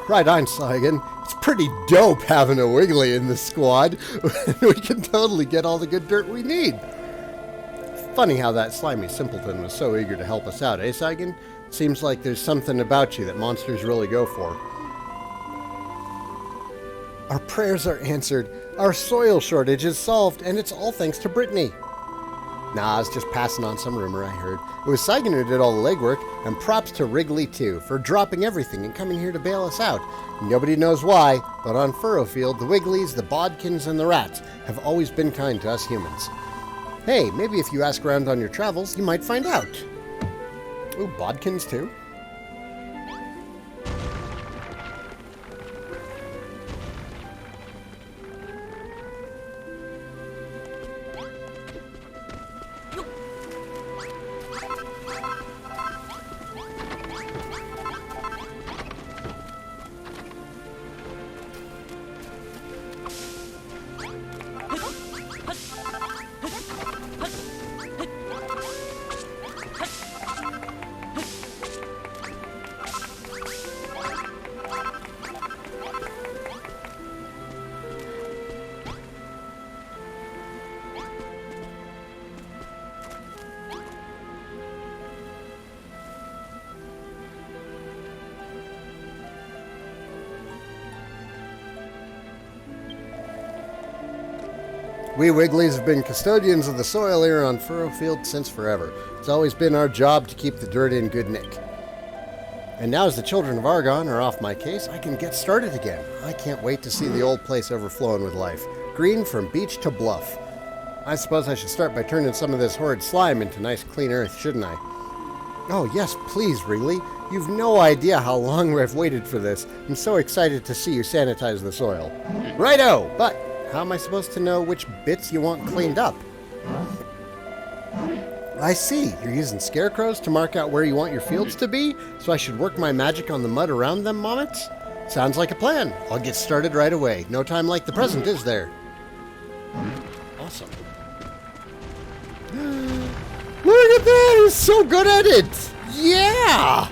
Right on, Saigan. It's pretty dope having a Wiggly in the squad. We can totally get all the good dirt we need. Funny how that slimy simpleton was so eager to help us out, eh, Saigan? Seems like there's something about you that monsters really go for. Our prayers are answered. Our soil shortage is solved, and it's all thanks to Brittany. Nah, I was just passing on some rumor I heard. It was Saigan who did all the legwork, and props to Wrigley, too, for dropping everything and coming here to bail us out. Nobody knows why, but on Furrowfield, the Wigglies, the Bodkins, and the Rats have always been kind to us humans. Hey, maybe if you ask around on your travels, you might find out. Ooh, Bodkins, too? We Wigglies have been custodians of the soil here on Furrowfield since forever. It's always been our job to keep the dirt in good nick. And now as the children of Argon are off my case, I can get started again. I can't wait to see the old place overflowing with life. Green from beach to bluff. I suppose I should start by turning some of this horrid slime into nice clean earth, shouldn't I? Oh yes, please, Wrigley. You've no idea how long I've waited for this. I'm so excited to see you sanitize the soil. Righto, but how am I supposed to know which bits you want cleaned up? I see. You're using scarecrows to mark out where you want your fields to be, so I should work my magic on the mud around them, Mommets? Sounds like a plan. I'll get started right away. No time like the present, is there? Awesome. Look at that! He's so good at it! Yeah!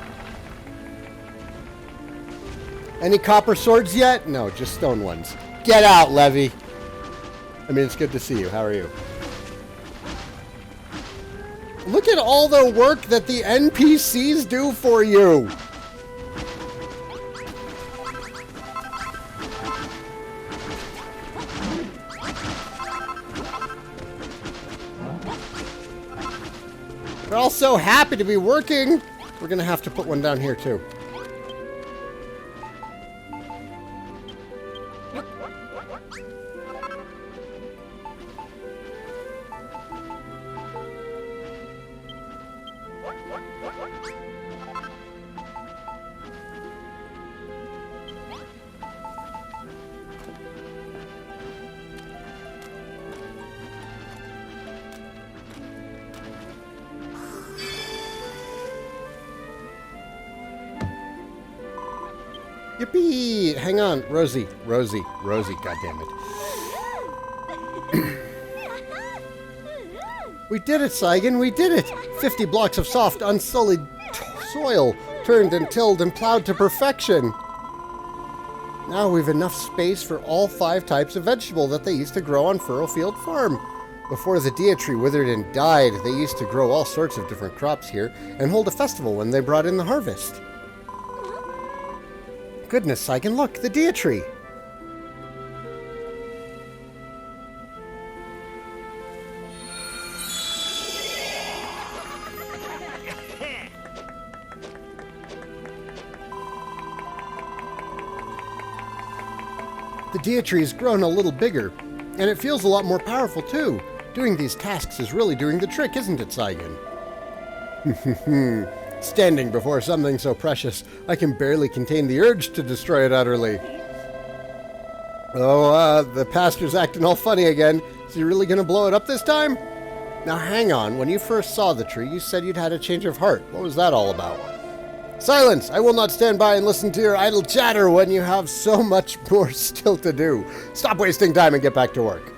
Any copper swords yet? No, just stone ones. Get out, Levy. I mean, it's good to see you. How are you? Look at all the work that the NPCs do for you. They're all so happy to be working. We're going to have to put one down here, too. Yippee! Hang on, Rosie, goddammit. We did it, Saigan, we did it! 50 blocks of soft, unsullied soil, turned and tilled and plowed to perfection. Now we've enough space for all 5 types of vegetable that they used to grow on Furrowfield Farm. Before the Dia tree withered and died, they used to grow all sorts of different crops here and hold a festival when they brought in the harvest. Goodness, Saigan, look, the Dia tree. The Dia tree's grown a little bigger, and it feels a lot more powerful too. Doing these tasks is really doing the trick, isn't it, Saigan? Standing before something so precious, I can barely contain the urge to destroy it utterly. Oh, the pastor's acting all funny again. Is he really going to blow it up this time? Now hang on, when you first saw the tree, you said you'd had a change of heart. What was that all about? Silence! I will not stand by and listen to your idle chatter when you have so much more still to do. Stop wasting time and get back to work.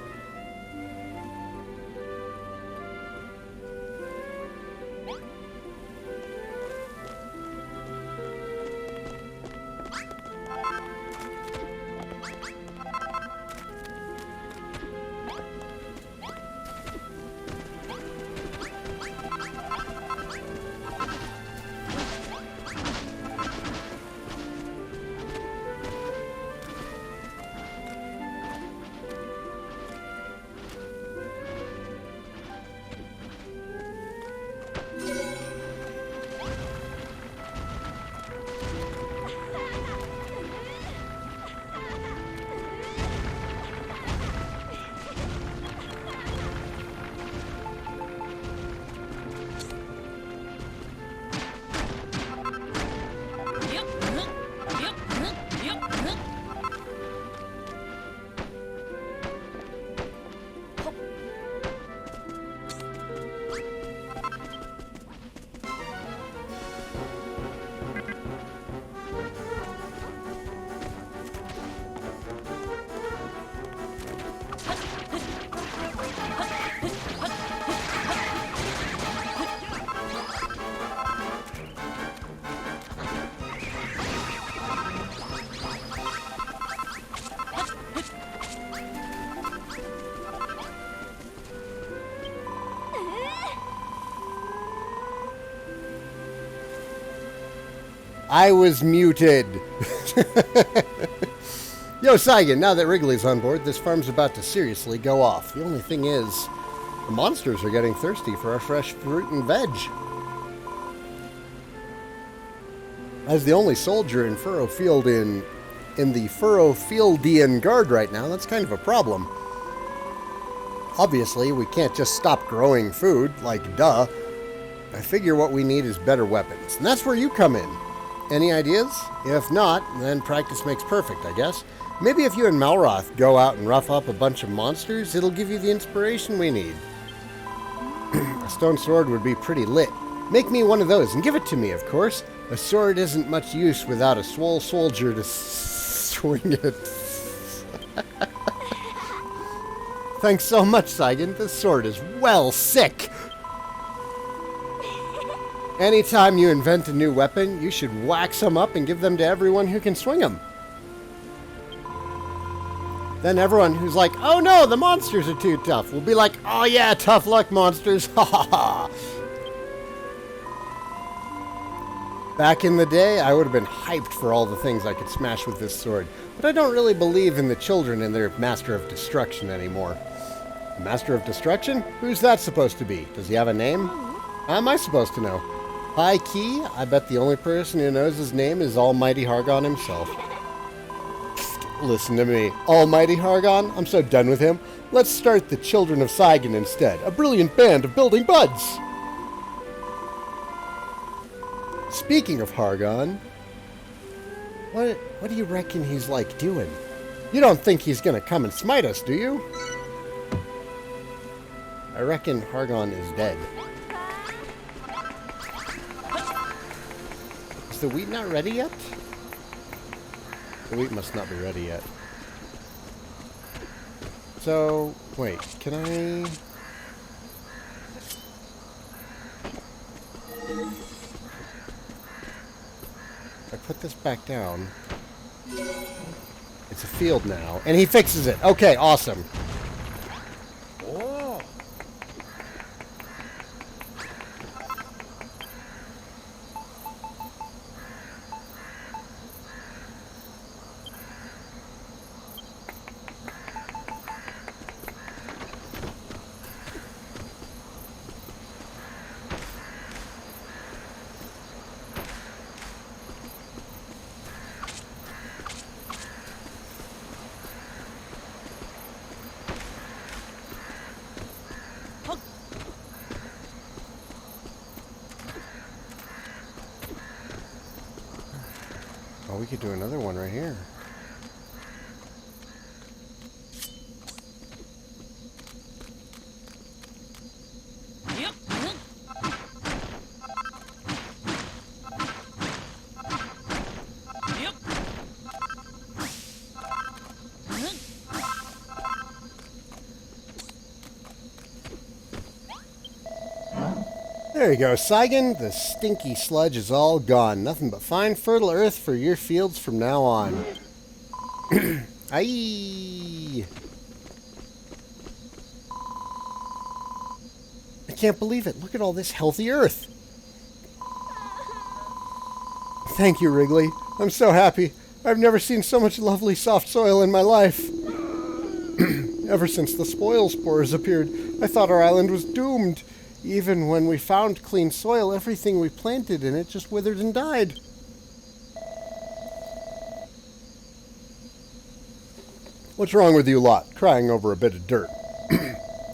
I was muted. Yo, Saigan, now that Wrigley's on board, this farm's about to seriously go off. The only thing is, the monsters are getting thirsty for our fresh fruit and veg. As the only soldier in Furrowfield in the Furrowfieldian Guard right now, that's kind of a problem. Obviously, we can't just stop growing food, like duh. I figure what we need is better weapons, and that's where you come in. Any ideas? If not, then practice makes perfect, I guess. Maybe if you and Malroth go out and rough up a bunch of monsters, it'll give you the inspiration we need. A stone sword would be pretty lit. Make me one of those and give it to me, of course. A sword isn't much use without a swole soldier to swing it. Thanks so much, Saigan. This sword is well sick. Anytime you invent a new weapon, you should wax them up and give them to everyone who can swing them. Then everyone who's like, oh no, the monsters are too tough, will be like, oh yeah, tough luck, monsters. Ha ha ha. Back in the day, I would have been hyped for all the things I could smash with this sword. But I don't really believe in the children and their Master of Destruction anymore. Master of Destruction? Who's that supposed to be? Does he have a name? How am I supposed to know? High key, I bet the only person who knows his name is Almighty Hargon himself. Listen to me. Almighty Hargon? I'm so done with him. Let's start the Children of Saigan instead. A brilliant band of building buds! Speaking of Hargon, what do you reckon he's like doing? You don't think he's gonna come and smite us, do you? I reckon Hargon is dead. Is the wheat not ready yet? The wheat must not be ready yet. So, wait, can I... I put this back down. It's a field now. And he fixes it. Okay, awesome. Oh. Oh, we could do another one right here. There you go, Saigan. The stinky sludge is all gone. Nothing but fine, fertile earth for your fields from now on. Aye. I can't believe it. Look at all this healthy earth. Thank you, Wrigley. I'm so happy. I've never seen so much lovely soft soil in my life. Ever since the spoil spores appeared, I thought our island was doomed. Even when we found clean soil, everything we planted in it just withered and died. What's wrong with you lot, crying over a bit of dirt?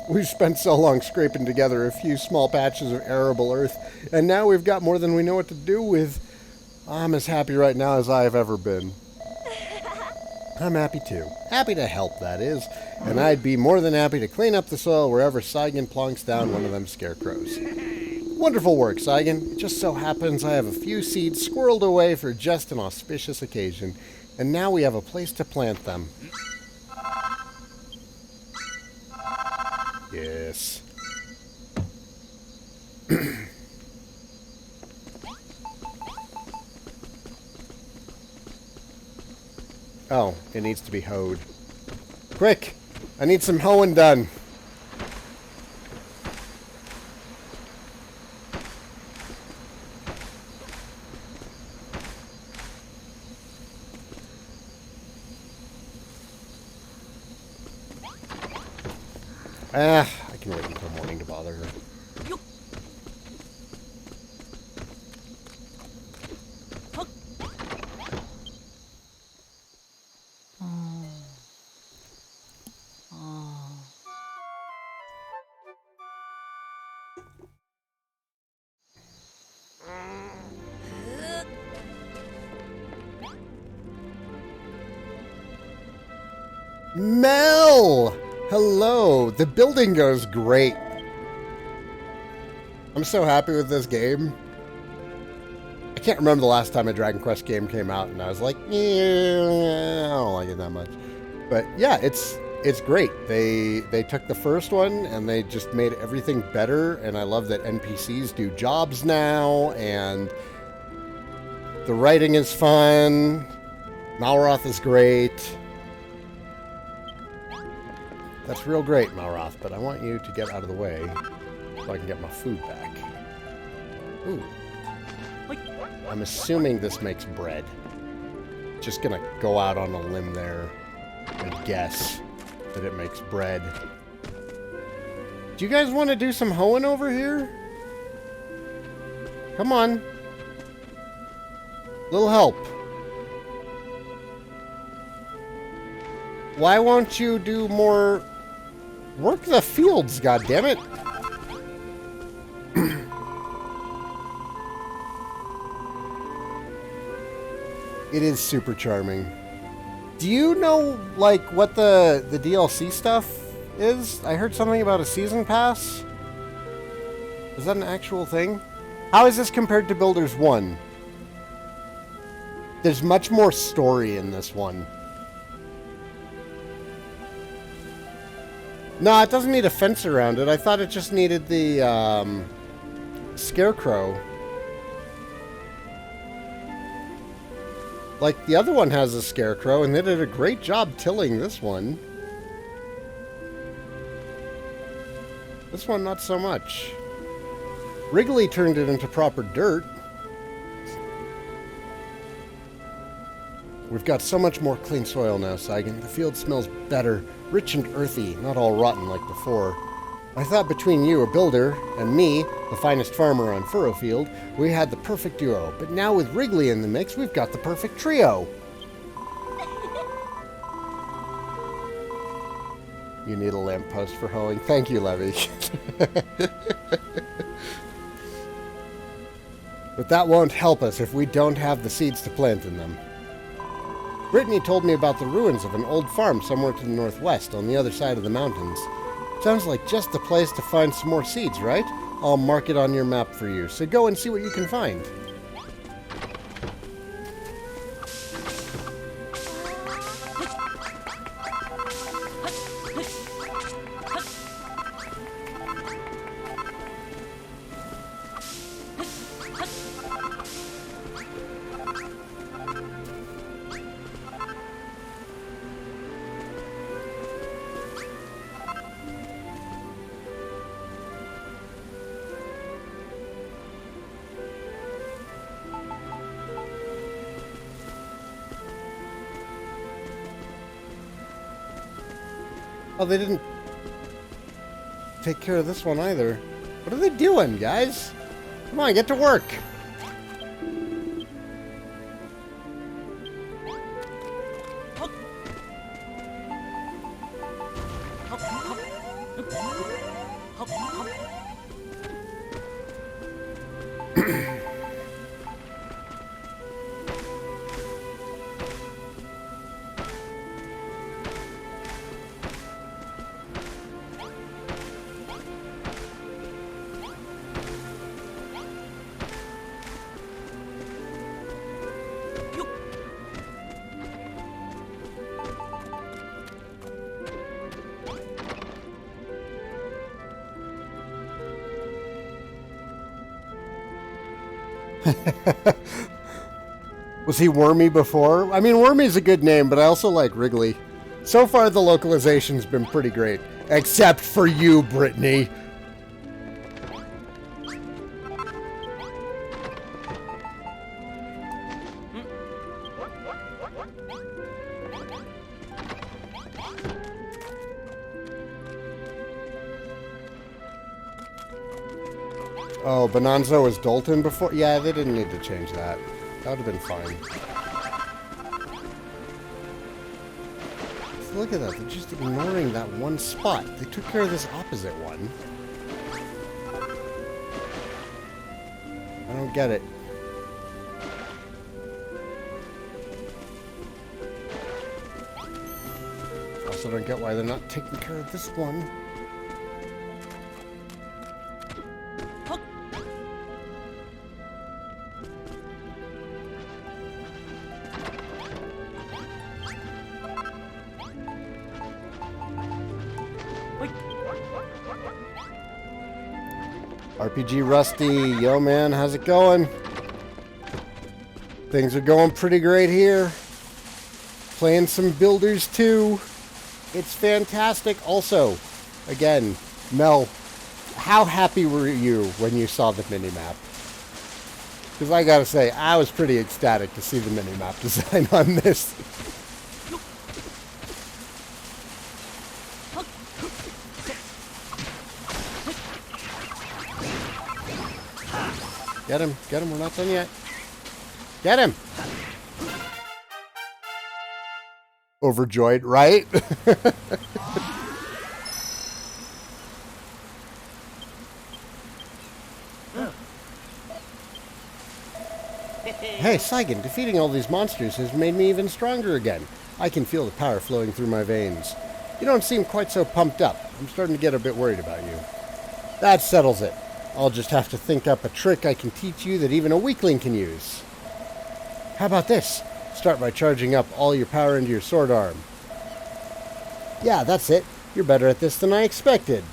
We've spent so long scraping together a few small patches of arable earth, and now we've got more than we know what to do with. I'm as happy right now as I have ever been. I'm happy too. Happy to help, that is. And I'd be more than happy to clean up the soil wherever Saigan plonks down one of them scarecrows. Wonderful work, Saigan. It just so happens I have a few seeds squirreled away for just an auspicious occasion, and now we have a place to plant them. Yes. Oh, it needs to be hoed. Quick! I need some hoeing done. I can wait until morning to bother her. Mel! Hello! The building goes great. I'm so happy with this game. I can't remember the last time a Dragon Quest game came out and I was like, yeah, I don't like it that much. But yeah, it's great. They took the first one and they just made everything better, and I love that NPCs do jobs now, and the writing is fun. Malroth is great. That's real great, Malroth, but I want you to get out of the way so I can get my food back. Ooh. I'm assuming this makes bread. Just gonna go out on a limb there and guess that it makes bread. Do you guys want to do some hoeing over here? Come on. Little help. Why won't you do more... Work the fields, goddammit. It is super charming. Do you know, like, what the DLC stuff is? I heard something about a season pass. Is that an actual thing? How is this compared to Builders 1? There's much more story in this one. No, it doesn't need a fence around it. I thought it just needed the scarecrow. Like, the other one has a scarecrow, and they did a great job tilling this one. This one, not so much. Wrigley turned it into proper dirt. We've got so much more clean soil now, Saigan. The field smells better, rich and earthy, not all rotten like before. I thought between you, a builder, and me, the finest farmer on Furrowfield, we had the perfect duo. But now with Wrigley in the mix, we've got the perfect trio. You need a lamppost for hoeing. Thank you, Levy. But that won't help us if we don't have the seeds to plant in them. Brittany told me about the ruins of an old farm somewhere to the northwest on the other side of the mountains. Sounds like just the place to find some more seeds, right? I'll mark it on your map for you, so go and see what you can find. Oh, they didn't take care of this one either. What are they doing, guys? Come on, get to work. Was he Wormy before? I mean, Wormy's a good name, but I also like Wrigley. So far, the localization's been pretty great. Except for you, Brittany. Oh, Bonanza was Dalton before? Yeah, they didn't need to change that. That would have been fine. So look at that. They're just ignoring that one spot. They took care of this opposite one. I don't get it. Also don't get why they're not taking care of this one. RPG Rusty, yo man, how's it going? Things are going pretty great here. Playing some Builders 2. It's fantastic. Also, again, Mel, how happy were you when you saw the minimap? Because I gotta say, I was pretty ecstatic to see the minimap design on this. Get him, we're not done yet. Get him! Overjoyed, right? Hey, Saigan, defeating all these monsters has made me even stronger again. I can feel the power flowing through my veins. You don't seem quite so pumped up. I'm starting to get a bit worried about you. That settles it. I'll just have to think up a trick I can teach you that even a weakling can use. How about this? Start by charging up all your power into your sword arm. Yeah, that's it. You're better at this than I expected.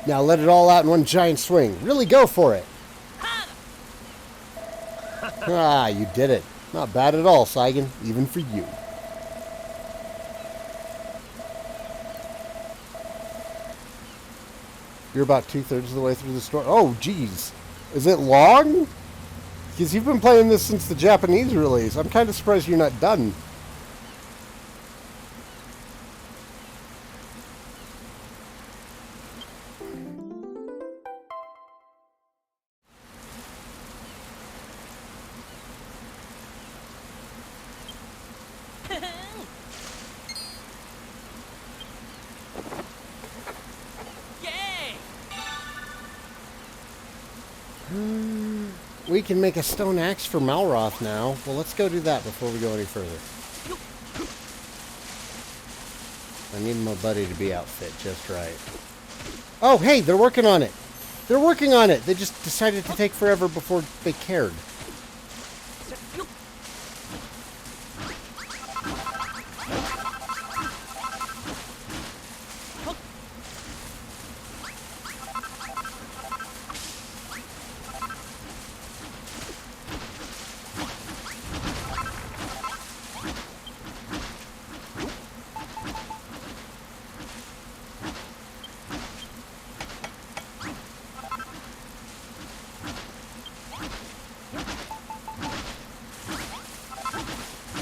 Now let it all out in one giant swing. Really go for it. Ah, you did it. Not bad at all, Saigan, even for you. You're about 2/3 of the way through the story. Oh, geez. Is it long? Because you've been playing this since the Japanese release. I'm kind of surprised you're not done. We can make a stone axe for Malroth now. Well, let's go do that before we go any further. I need my buddy to be outfit just right. Oh, hey, they're working on it. They're working on it. They just decided to take forever before they cared.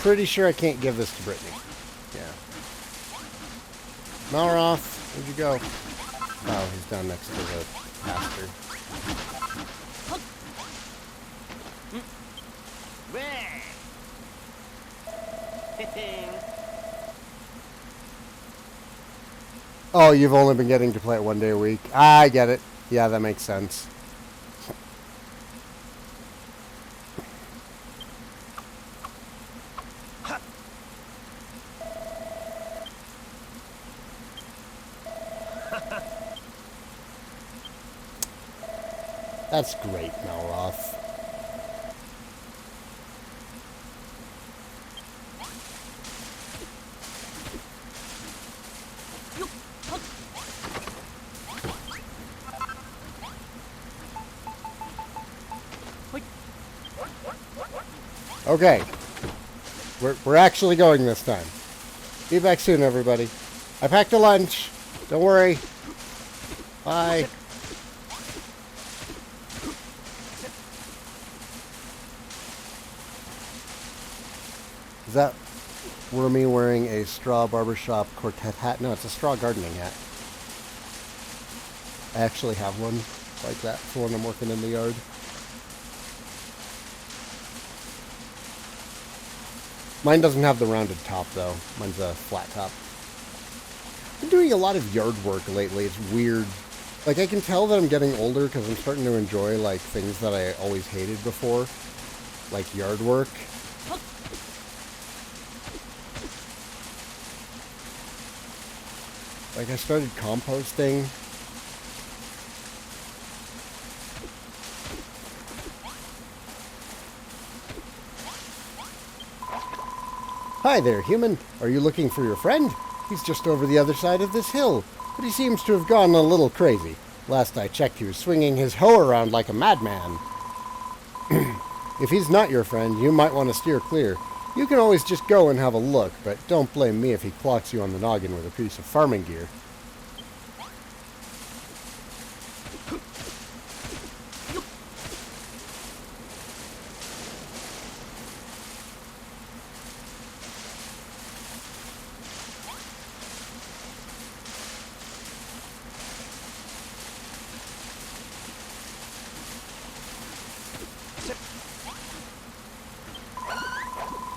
Pretty sure I can't give this to Brittany. Yeah. Malroth, where'd you go? Oh, he's down next to the pasture. Oh, you've only been getting to play it one day a week. I get it. Yeah, that makes sense. That's great, Malroth. Okay. We're actually going this time. Be back soon, everybody. I packed a lunch. Don't worry. Bye. Is that Wormy wearing a straw barbershop quartet hat? No, it's a straw gardening hat. I actually have one like that for when I'm working in the yard. Mine doesn't have the rounded top, though. Mine's a flat top. I've been doing a lot of yard work lately. It's weird. Like, I can tell that I'm getting older because I'm starting to enjoy, like, things that I always hated before. Like yard work. Like, I started composting. Hi there, human. Are you looking for your friend? He's just over the other side of this hill, but he seems to have gone a little crazy. Last I checked, he was swinging his hoe around like a madman. If he's not your friend, you might want to steer clear. You can always just go and have a look, but don't blame me if he clocks you on the noggin with a piece of farming gear.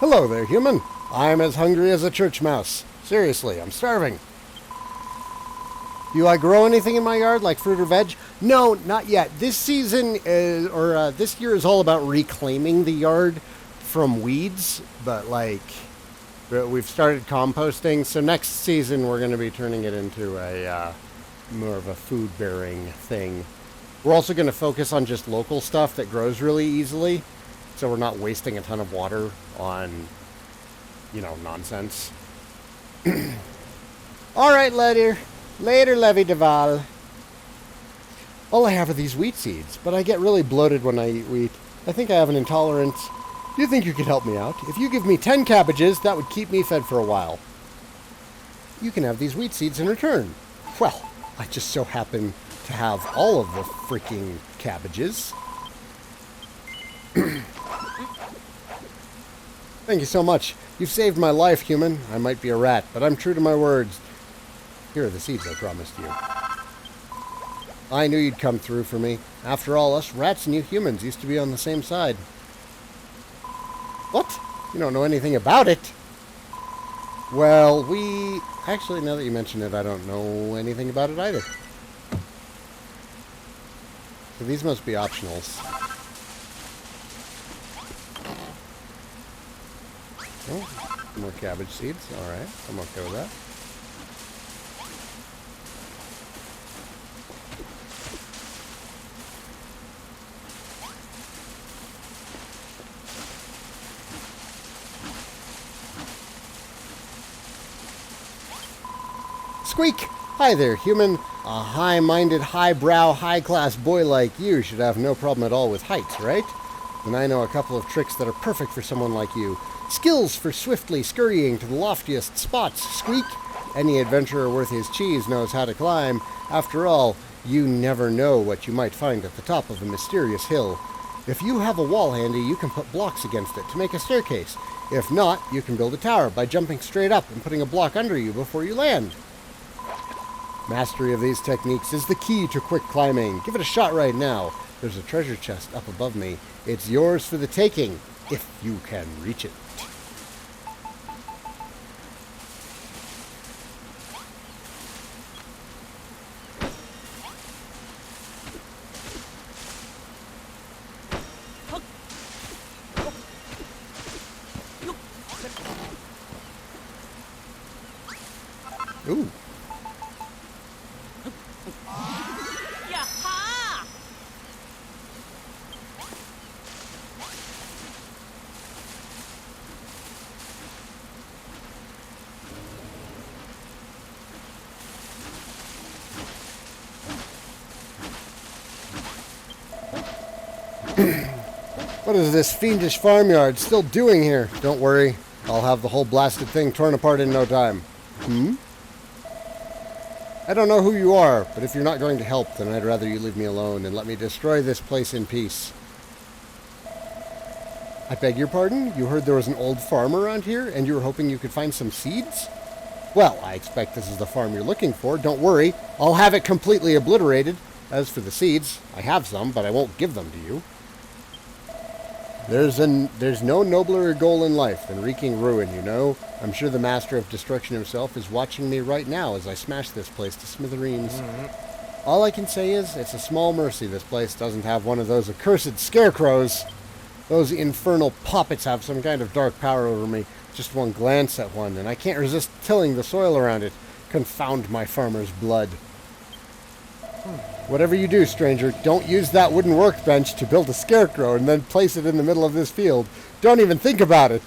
Hello there, human. I'm as hungry as a church mouse. Seriously, I'm starving. Do I grow anything in my yard, like fruit or veg? No, not yet. This season, this year is all about reclaiming the yard from weeds, but we've started composting, so next season we're going to be turning it into a more of a food-bearing thing. We're also going to focus on just local stuff that grows really easily, so we're not wasting a ton of water on, nonsense. All right, later, Levy Duval. All I have are these wheat seeds, but I get really bloated when I eat wheat. I think I have an intolerance. Do you think you could help me out? If you give me 10 cabbages, that would keep me fed for a while. You can have these wheat seeds in return. Well, I just so happen to have all of the freaking cabbages. Thank you so much. You've saved my life, human. I might be a rat, but I'm true to my words. Here are the seeds I promised you. I knew you'd come through for me. After all, us rats and you humans used to be on the same side. What? You don't know anything about it. Well, actually, now that you mention it, I don't know anything about it either. So these must be optionals. Oh, more cabbage seeds. Alright, I'm okay with that. Squeak! Hi there, human. A high-minded, high-brow, high-class boy like you should have no problem at all with heights, right? And I know a couple of tricks that are perfect for someone like you. Skills for swiftly scurrying to the loftiest spots, Squeak. Any adventurer worth his cheese knows how to climb. After all, you never know what you might find at the top of a mysterious hill. If you have a wall handy, you can put blocks against it to make a staircase. If not, you can build a tower by jumping straight up and putting a block under you before you land. Mastery of these techniques is the key to quick climbing. Give it a shot right now. There's a treasure chest up above me. It's yours for the taking, if you can reach it. Ooh. What is this fiendish farmyard still doing here? Don't worry, I'll have the whole blasted thing torn apart in no time. I don't know who you are, but if you're not going to help, then I'd rather you leave me alone and let me destroy this place in peace. I beg your pardon? You heard there was an old farm around here, and you were hoping you could find some seeds? Well, I expect this is the farm you're looking for. Don't worry, I'll have it completely obliterated. As for the seeds, I have some, but I won't give them to you. There's no nobler goal in life than wreaking ruin, you know. I'm sure the master of destruction himself is watching me right now as I smash this place to smithereens. All I can say is, it's a small mercy this place doesn't have one of those accursed scarecrows. Those infernal poppets have some kind of dark power over me. Just one glance at one, and I can't resist tilling the soil around it. Confound my farmer's blood. Whatever you do, stranger, don't use that wooden workbench to build a scarecrow and then place it in the middle of this field. Don't even think about it.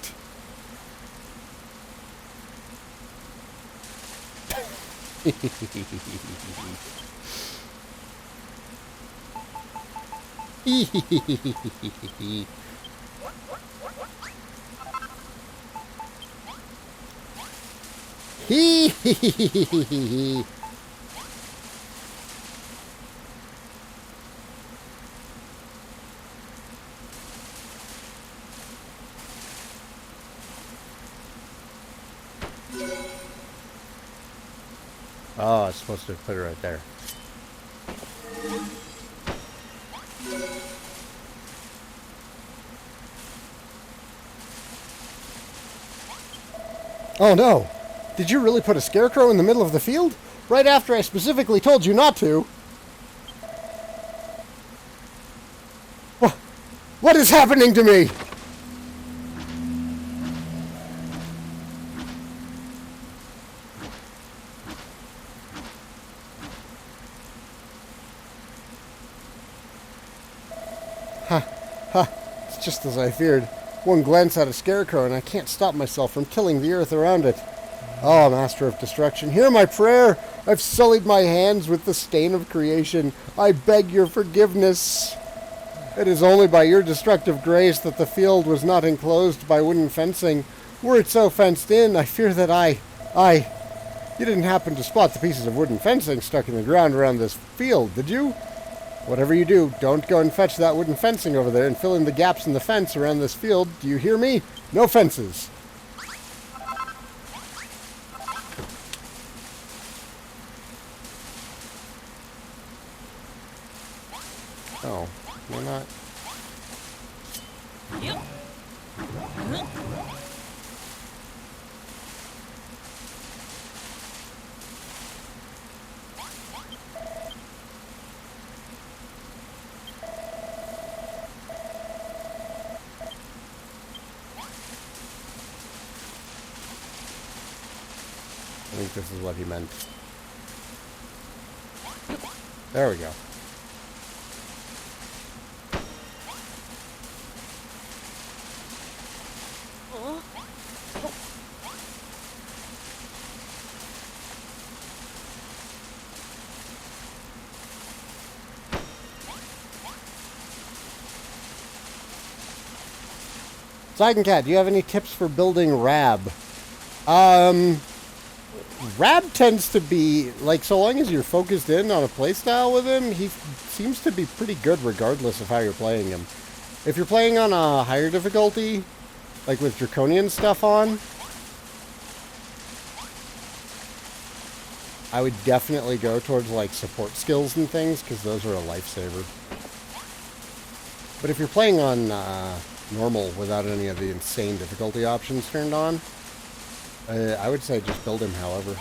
Hee hee hee hee hee hee. Oh, I was supposed to put it right there. Oh no! Did you really put a scarecrow in the middle of the field? Right after I specifically told you not to! What is happening to me? It's just as I feared. One glance at a scarecrow and I can't stop myself from tilling the earth around it. Oh, Master of Destruction, hear my prayer! I've sullied my hands with the stain of creation. I beg your forgiveness. It is only by your destructive grace that the field was not enclosed by wooden fencing. Were it so fenced in, I fear that You didn't happen to spot the pieces of wooden fencing stuck in the ground around this field, did you? Whatever you do, don't go and fetch that wooden fencing over there and fill in the gaps in the fence around this field. Do you hear me? No fences. Oh, why not? Yep. I think this is what he meant. There we go. Saigan Cat, do you have any tips for building Rab? Rab tends to be, like, so long as you're focused in on a playstyle with him, he seems to be pretty good regardless of how you're playing him. If you're playing on a higher difficulty, like with Draconian stuff on, I would definitely go towards, like, support skills and things, because those are a lifesaver. But if you're playing on normal without any of the insane difficulty options turned on, I would say just build him however.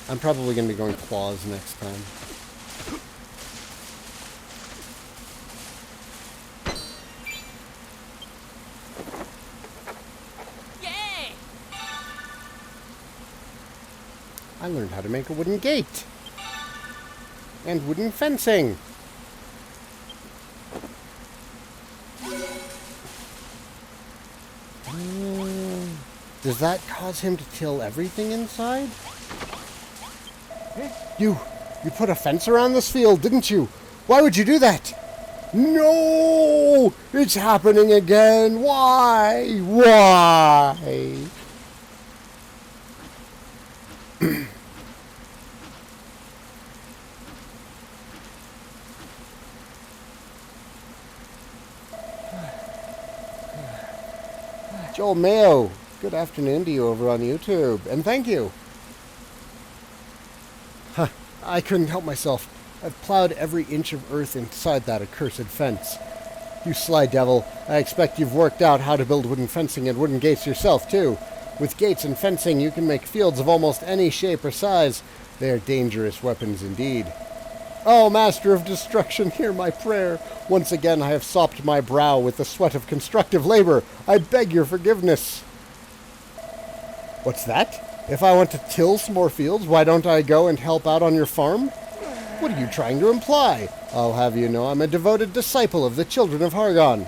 I'm probably going to be going claws next time. Yay! I learned how to make a wooden gate. And wooden fencing. Does that cause him to kill everything inside? You put a fence around this field, didn't you? Why would you do that? No! It's happening again! Why? Why? Joel Mayo, good afternoon to you over on YouTube, and thank you. Huh, I couldn't help myself. I've plowed every inch of earth inside that accursed fence. You sly devil, I expect you've worked out how to build wooden fencing and wooden gates yourself, too. With gates and fencing, you can make fields of almost any shape or size. They are dangerous weapons indeed. Oh, Master of Destruction, hear my prayer. Once again I have sopped my brow with the sweat of constructive labor. I beg your forgiveness. What's that? If I want to till some more fields, why don't I go and help out on your farm? What are you trying to imply? I'll have you know I'm a devoted disciple of the children of Hargon.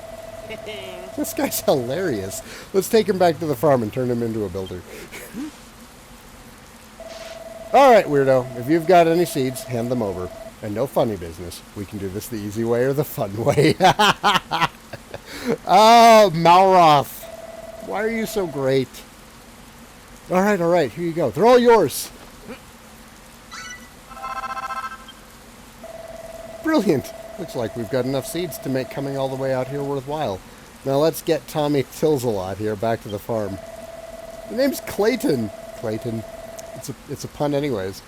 This guy's hilarious. Let's take him back to the farm and turn him into a builder. Alright, weirdo. If you've got any seeds, hand them over. And no funny business. We can do this the easy way or the fun way. Oh, Malroth. Why are you so great? All right, here you go. They're all yours. Brilliant. Looks like we've got enough seeds to make coming all the way out here worthwhile. Now let's get Tommy Tilsalot here back to the farm. The name's Clayton. Clayton. It's a pun anyways.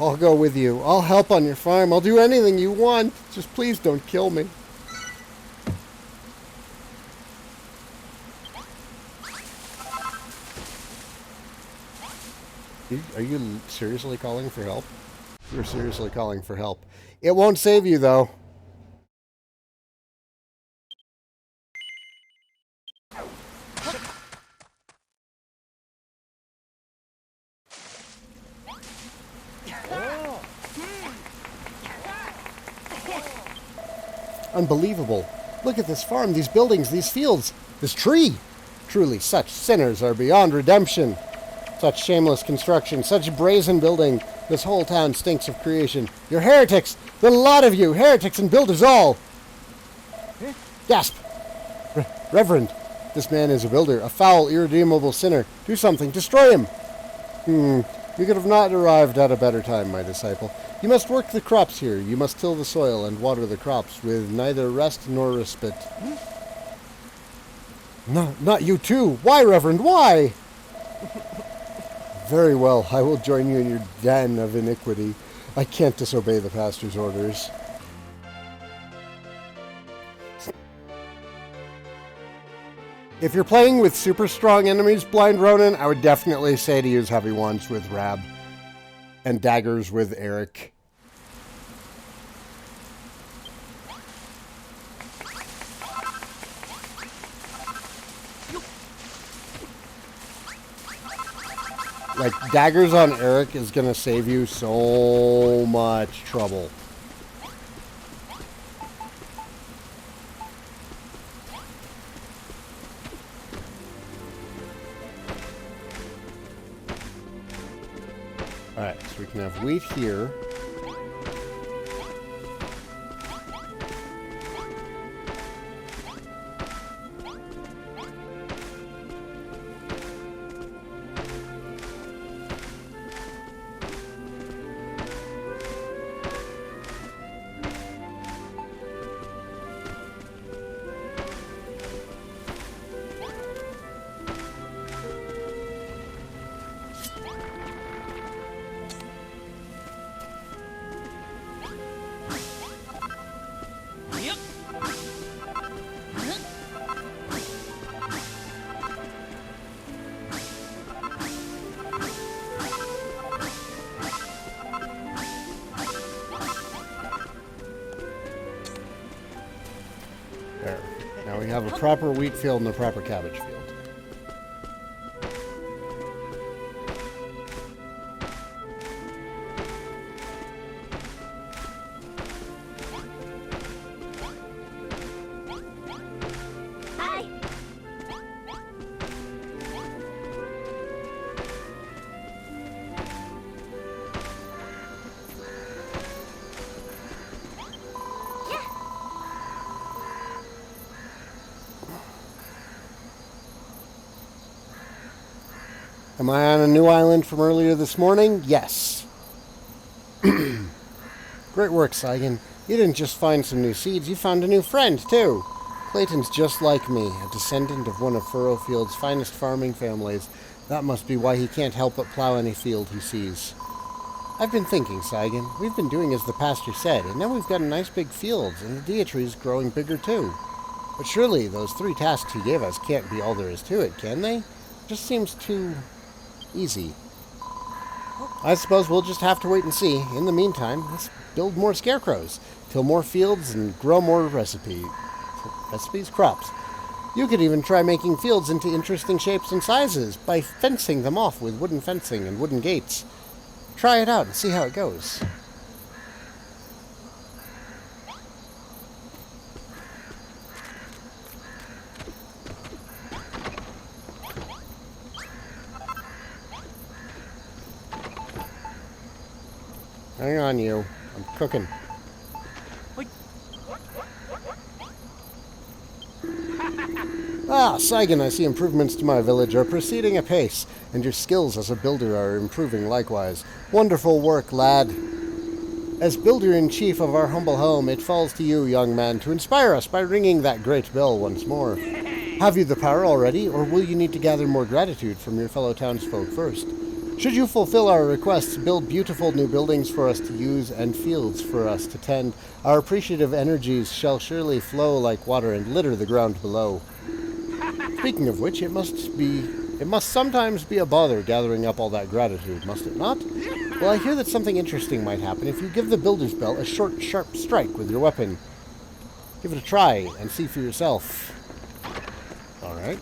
I'll go with you. I'll help on your farm. I'll do anything you want. Just please don't kill me. Are you seriously calling for help? You're seriously calling for help. It won't save you, though. Unbelievable. Look at this farm, these buildings, these fields, this tree. Truly, such sinners are beyond redemption. Such shameless construction, such brazen building. This whole town stinks of creation. You're heretics! The lot of you! Heretics and builders all! Gasp! Reverend, this man is a builder, a foul, irredeemable sinner. Do something, destroy him! You could have not arrived at a better time, my disciple. You must work the crops here. You must till the soil and water the crops with neither rest nor respite. No, not you too! Why, Reverend, why? Very well, I will join you in your den of iniquity. I can't disobey the pastor's orders. If you're playing with super strong enemies, Blind Ronin, I would definitely say to use heavy ones with Rab. And daggers with Eric. Like, daggers on Eric is going to save you so much trouble. Alright, so we can have wheat here. There. Now we have a proper wheat field and a proper cabbage field. Am I on a new island from earlier this morning? Yes. Great work, Saigan. You didn't just find some new seeds, you found a new friend, too. Clayton's just like me, a descendant of one of Furrowfield's finest farming families. That must be why he can't help but plow any field he sees. I've been thinking, Saigan. We've been doing as the pastor said, and now we've got a nice big field, and the Deitree's growing bigger, too. But surely those 3 tasks he gave us can't be all there is to it, can they? It just seems too easy. I suppose we'll just have to wait and see. In the meantime, let's build more scarecrows, till more fields, and grow more recipes, crops. You could even try making fields into interesting shapes and sizes by fencing them off with wooden fencing and wooden gates. Try it out and see how it goes. Hang on, you. I'm cooking. Ah, Saigan, I see improvements to my village are proceeding apace, and your skills as a builder are improving likewise. Wonderful work, lad. As builder-in-chief of our humble home, it falls to you, young man, to inspire us by ringing that great bell once more. Have you the power already, or will you need to gather more gratitude from your fellow townsfolk first? Should you fulfill our requests, build beautiful new buildings for us to use and fields for us to tend, our appreciative energies shall surely flow like water and litter the ground below. Speaking of which, it must sometimes be a bother gathering up all that gratitude, must it not? Well, I hear that something interesting might happen if you give the builder's bell a short, sharp strike with your weapon. Give it a try and see for yourself. Alright.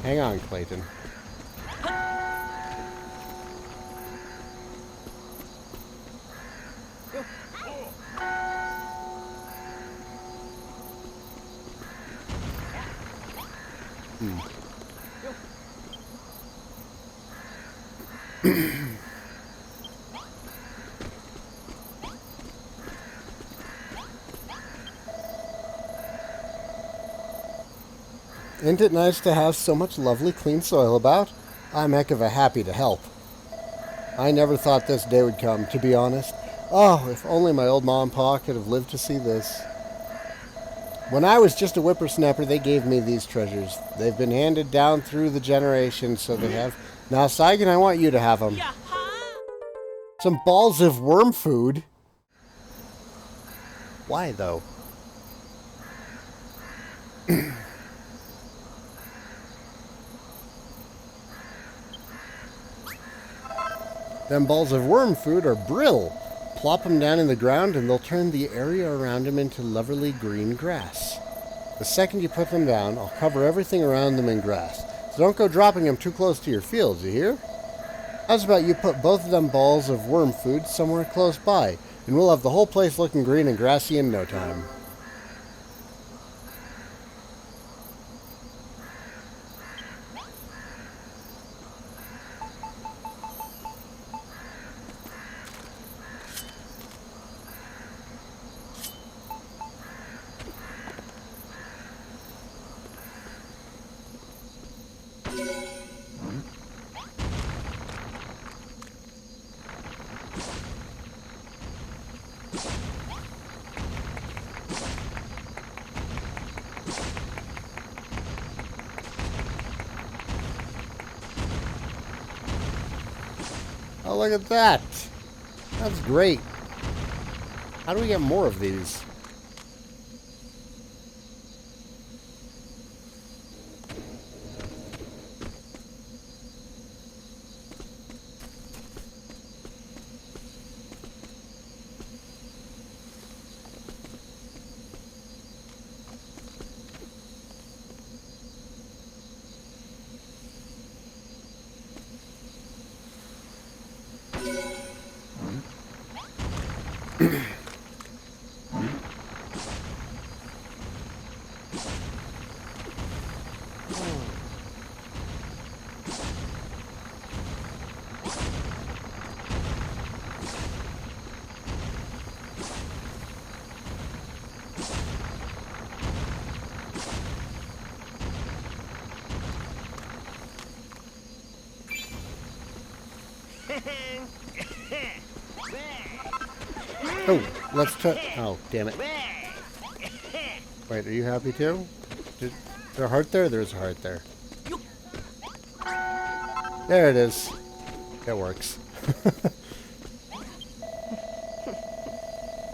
Hang on, Clayton. Isn't it nice to have so much lovely clean soil about? I'm heck of a happy to help. I never thought this day would come, to be honest. Oh, if only my old ma and pa could have lived to see this. When I was just a whippersnapper, they gave me these treasures. They've been handed down through the generations, so they have. Now, Saigan, I want you to have them. Some balls of worm food? Why, though? Them balls of worm food are brill. Plop them down in the ground and they'll turn the area around them into lovely green grass. The second you put them down, I'll cover everything around them in grass. So don't go dropping them too close to your fields, you hear? How's about you put both of them balls of worm food somewhere close by, and we'll have the whole place looking green and grassy in no time. Oh, look at that. That's great. How do we get more of these? Oh, let's oh, damn it. Wait, are you happy too? Is there a heart there? There's a heart there. There it is. It works.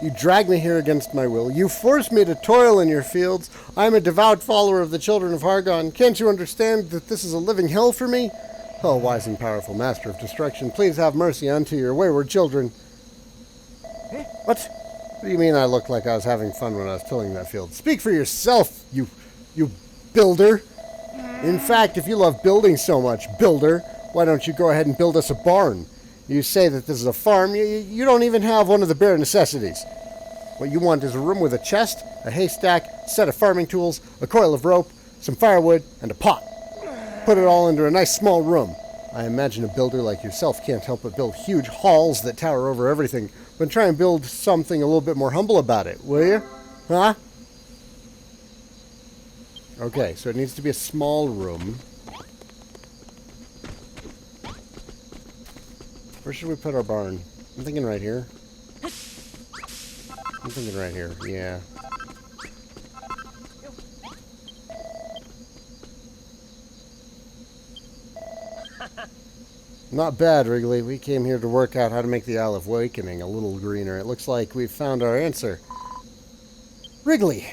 You drag me here against my will. You force me to toil in your fields. I am a devout follower of the children of Hargon. Can't you understand that this is a living hell for me? Oh, wise and powerful master of destruction, please have mercy unto your wayward children. What? What do you mean I looked like I was having fun when I was tilling that field? Speak for yourself, you builder. In fact, if you love building so much, builder, why don't you go ahead and build us a barn? You say that this is a farm. You don't even have one of the bare necessities. What you want is a room with a chest, a haystack, a set of farming tools, a coil of rope, some firewood, and a pot. Put it all into a nice small room. I imagine a builder like yourself can't help but build huge halls that tower over everything, but try and build something a little bit more humble about it, will you? Huh? Okay, so it needs to be a small room. Where should we put our barn? I'm thinking right here. I'm thinking right here, yeah. Not bad, Wrigley. We came here to work out how to make the Isle of Awakening a little greener. It looks like we've found our answer. Wrigley!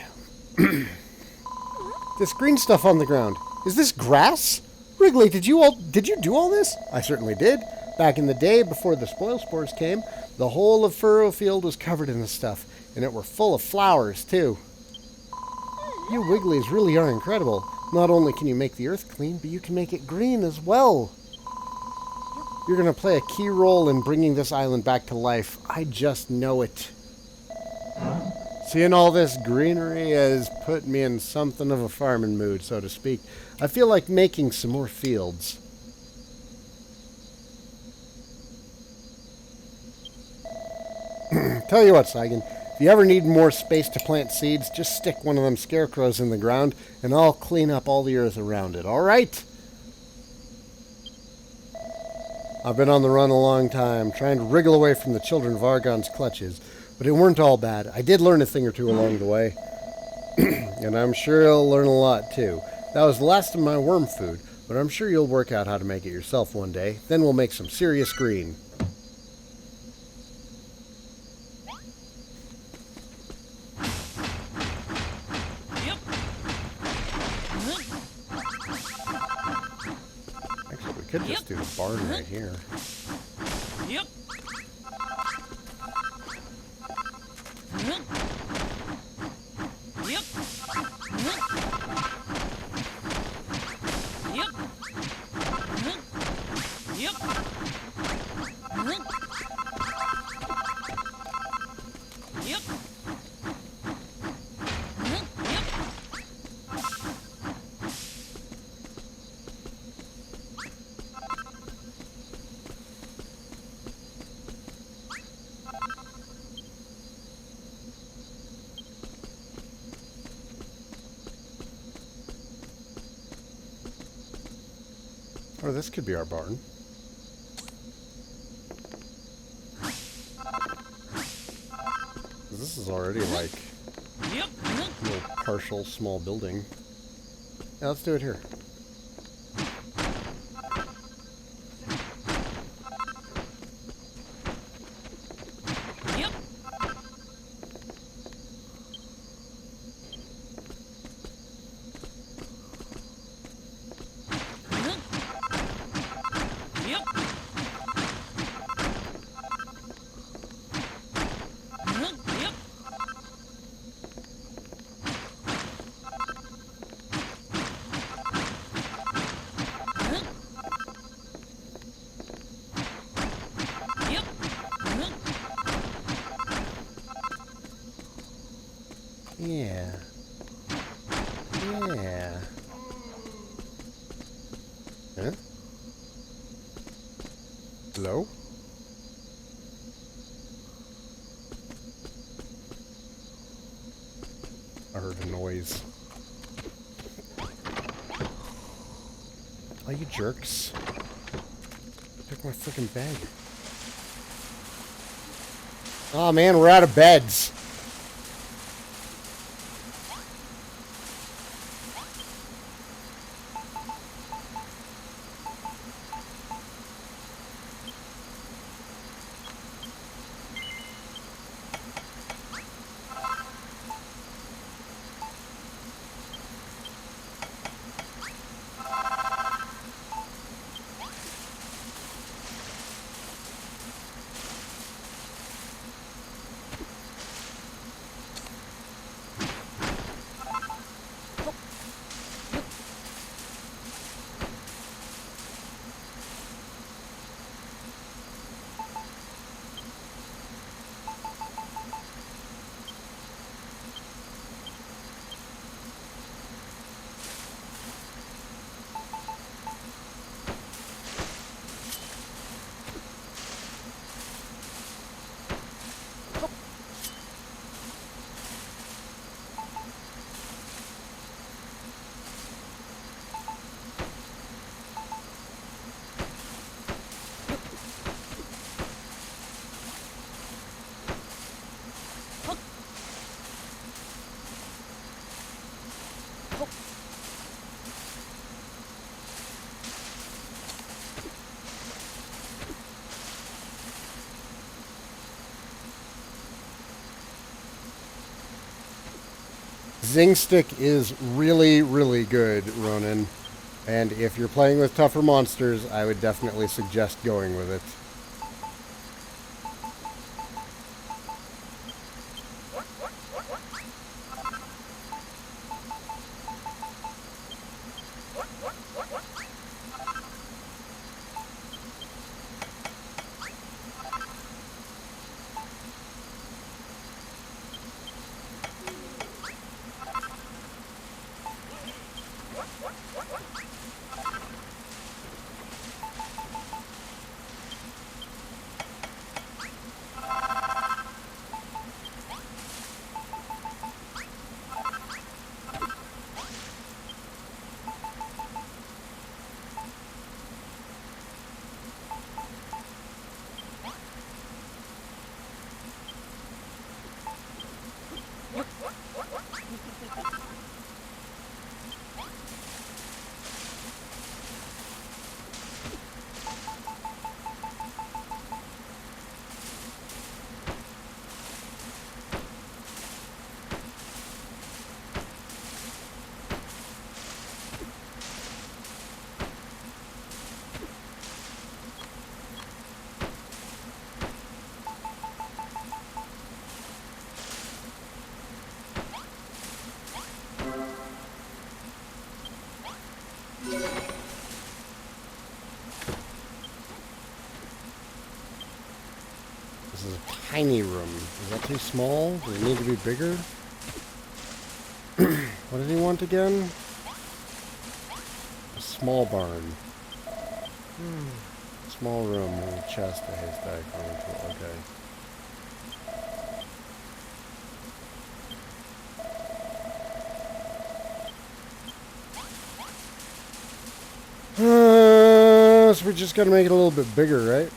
This green stuff on the ground. Is this grass? Wrigley, did you do all this? I certainly did. Back in the day, before the spoil spores came, the whole of Furrowfield was covered in this stuff, and it were full of flowers, too. You Wigglies really are incredible. Not only can you make the earth clean, but you can make it green as well. You're going to play a key role in bringing this island back to life. I just know it. Seeing all this greenery has put me in something of a farming mood, so to speak. I feel like making some more fields. Tell you what, Saigan, if you ever need more space to plant seeds, just stick one of them scarecrows in the ground, and I'll clean up all the earth around it, all right? I've been on the run a long time, trying to wriggle away from the children of Argon's clutches, but it weren't all bad. I did learn a thing or two along the way, and I'm sure you'll learn a lot, too. That was the last of my worm food, but I'm sure you'll work out how to make it yourself one day. Then we'll make some serious green. Actually, we could just do the barn right here. Yep. Oh, this could be our barn. This is already like a little partial small building. Yeah, let's do it here. Yeah. Yeah. Huh? Hello? I heard a noise. Oh, you jerks. Took my freaking bed. Oh man, we're out of beds. Zing Stick is really, really good, Ronan. And if you're playing with tougher monsters, I would definitely suggest going with it. This is a tiny room. Is that too small? Does it need to be bigger? What did he want again? A small barn. Small room with a chest, a haystack, okay. So we just gotta make it a little bit bigger, right?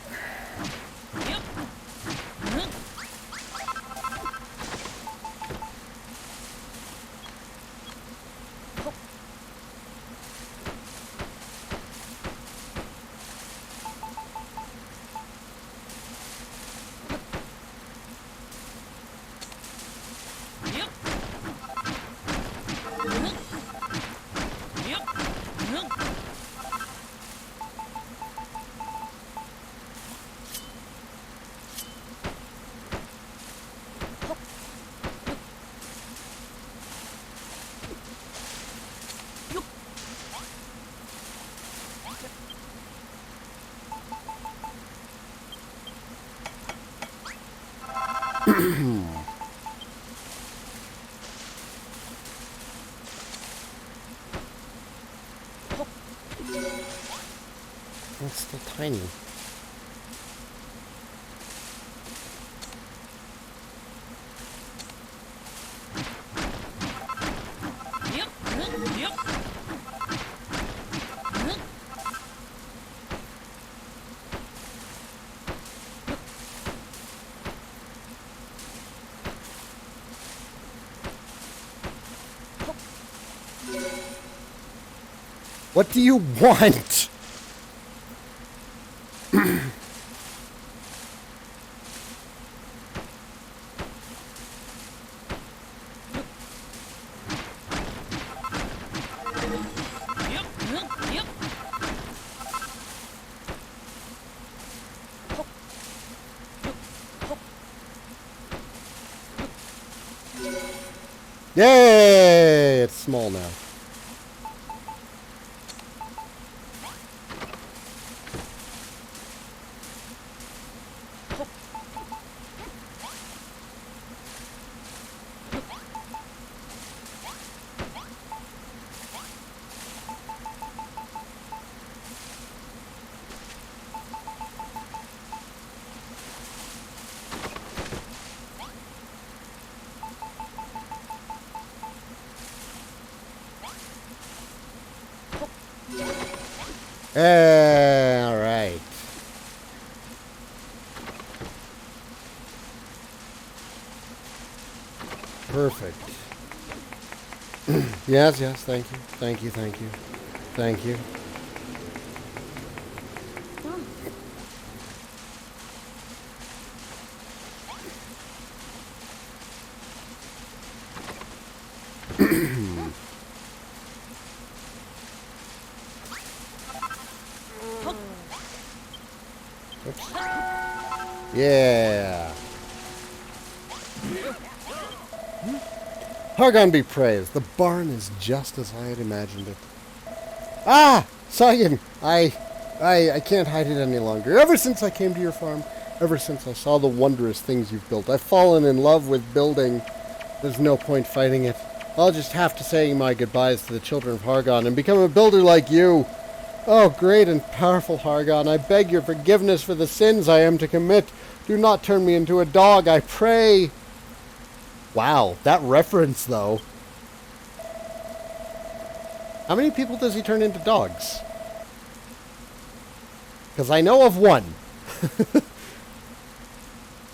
It's still tiny. What do you want? Yay! It's small now. All right. Perfect. Yes, yes, thank you. Thank you, thank you. Thank you. Oops. Yeah. Hargon be praised. The barn is just as I had imagined it. Ah! Saigan! I can't hide it any longer. Ever since I came to your farm, ever since I saw the wondrous things you've built, I've fallen in love with building. There's no point fighting it. I'll just have to say my goodbyes to the children of Hargon and become a builder like you. Oh, great and powerful Hargon, I beg your forgiveness for the sins I am to commit. Do not turn me into a dog, I pray. Wow, that reference, though. How many people does he turn into dogs? Because I know of one.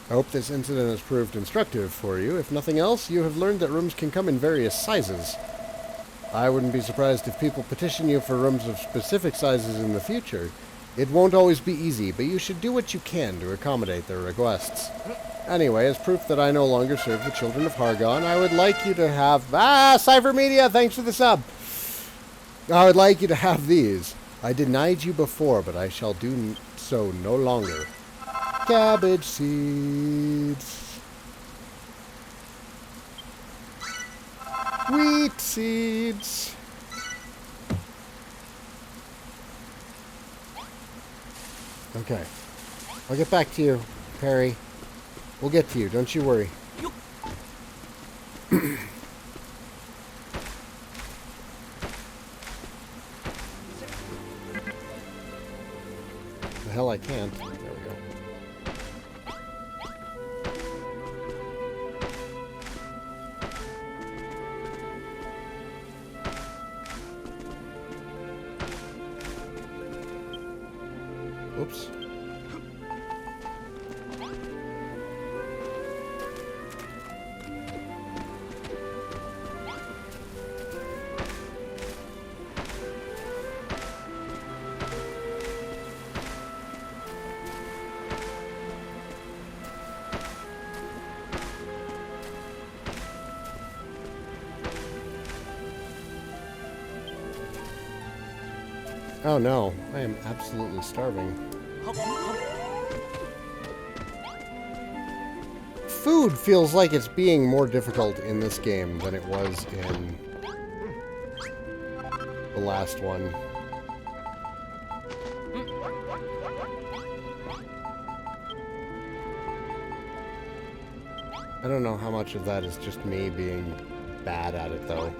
I hope this incident has proved instructive for you. If nothing else, you have learned that rooms can come in various sizes. I wouldn't be surprised if people petition you for rooms of specific sizes in the future. It won't always be easy, but you should do what you can to accommodate their requests. Anyway, as proof that I no longer serve the children of Hargon, I would like you to have... Cypher Media, thanks for the sub! I would like you to have these. I denied you before, but I shall do so no longer. Cabbage seeds. Wheat seeds. Okay. I'll get back to you, Perry. We'll get to you, don't you worry. The hell I can't. There we go. Oops. Oh no, I am absolutely starving. Food feels like it's being more difficult in this game than it was in the last one. I don't know how much of that is just me being bad at it, though.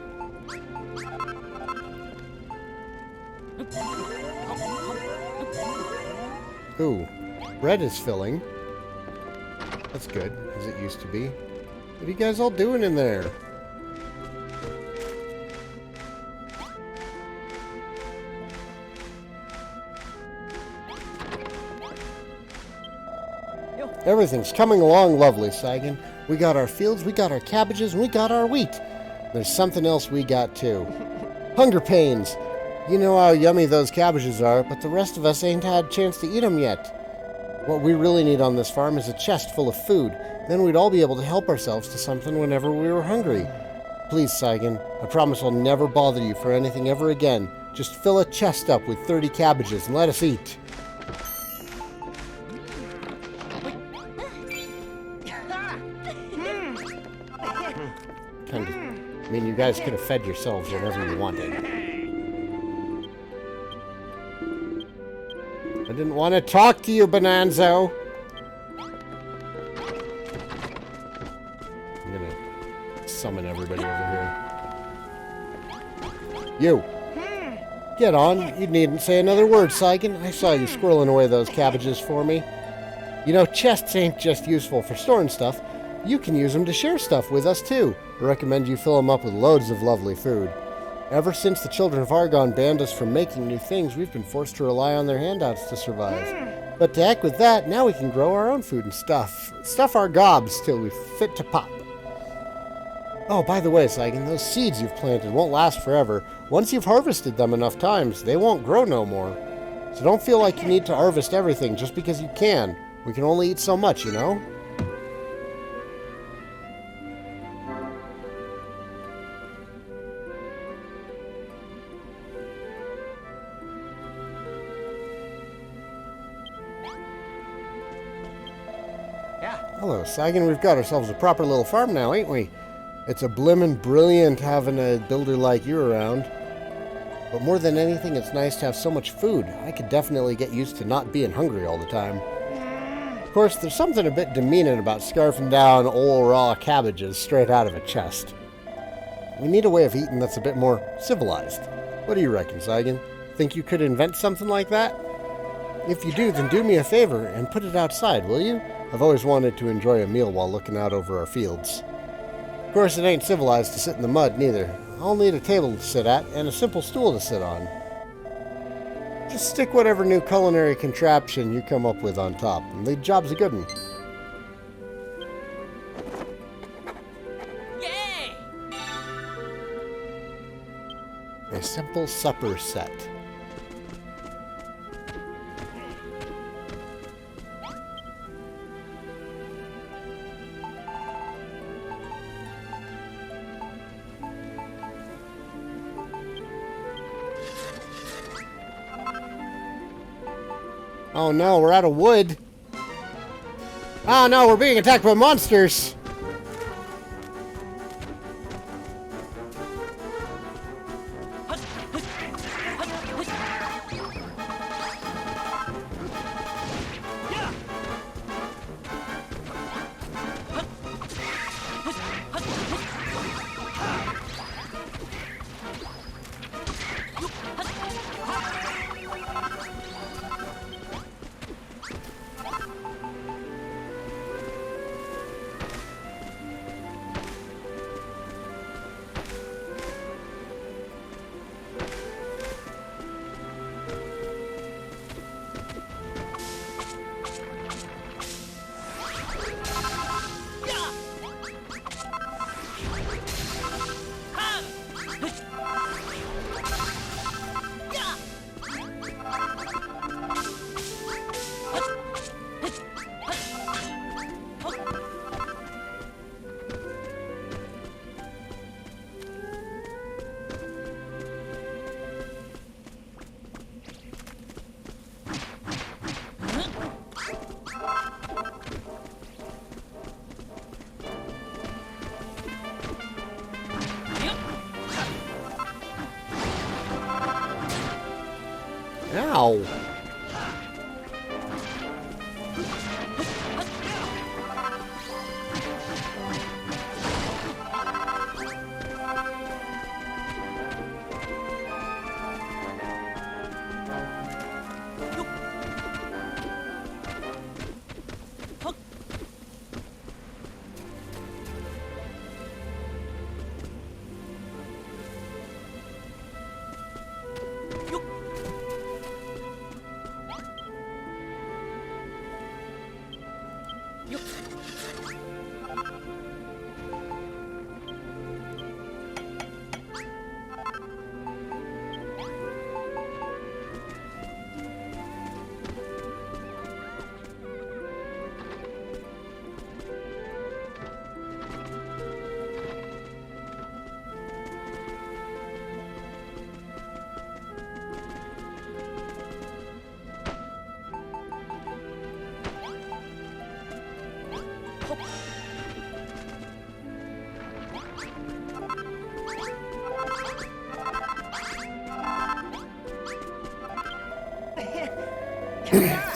Ooh, bread is filling. That's good, as it used to be. What are you guys all doing in there? Everything's coming along lovely, Saigan. We got our fields, we got our cabbages, and we got our wheat. There's something else we got, too. Hunger pains. You know how yummy those cabbages are, but the rest of us ain't had a chance to eat them yet. What we really need on this farm is a chest full of food. Then we'd all be able to help ourselves to something whenever we were hungry. Please, Saigan, I promise I'll never bother you for anything ever again. Just fill a chest up with 30 cabbages and let us eat. I mean, you guys could have fed yourselves whenever you wanted. I didn't want to talk to you, Bonanzo. I'm gonna summon everybody over here. You! Get on. You needn't say another word, Saigan. I saw you squirreling away those cabbages for me. You know, chests ain't just useful for storing stuff. You can use them to share stuff with us, too. I recommend you fill them up with loads of lovely food. Ever since the children of Argon banned us from making new things, we've been forced to rely on their handouts to survive. But to heck with that, now we can grow our own food and stuff. Stuff our gobs till we fit to pop. Oh, by the way, Saigan, those seeds you've planted won't last forever. Once you've harvested them enough times, they won't grow no more. So don't feel like you need to harvest everything just because you can. We can only eat so much, you know? Hello, Saigan. We've got ourselves a proper little farm now, ain't we? It's a blimmin' brilliant having a builder like you around. But more than anything, it's nice to have so much food. I could definitely get used to not being hungry all the time. Of course, there's something a bit demeaning about scarfing down old raw cabbages straight out of a chest. We need a way of eating that's a bit more civilized. What do you reckon, Saigan? Think you could invent something like that? If you do, then do me a favor and put it outside, will you? I've always wanted to enjoy a meal while looking out over our fields. Of course, it ain't civilized to sit in the mud, neither. I'll need a table to sit at and a simple stool to sit on. Just stick whatever new culinary contraption you come up with on top, and the job's a good one. Yay! A simple supper set. Oh no, we're out of wood. Oh no, we're being attacked by monsters. Ow.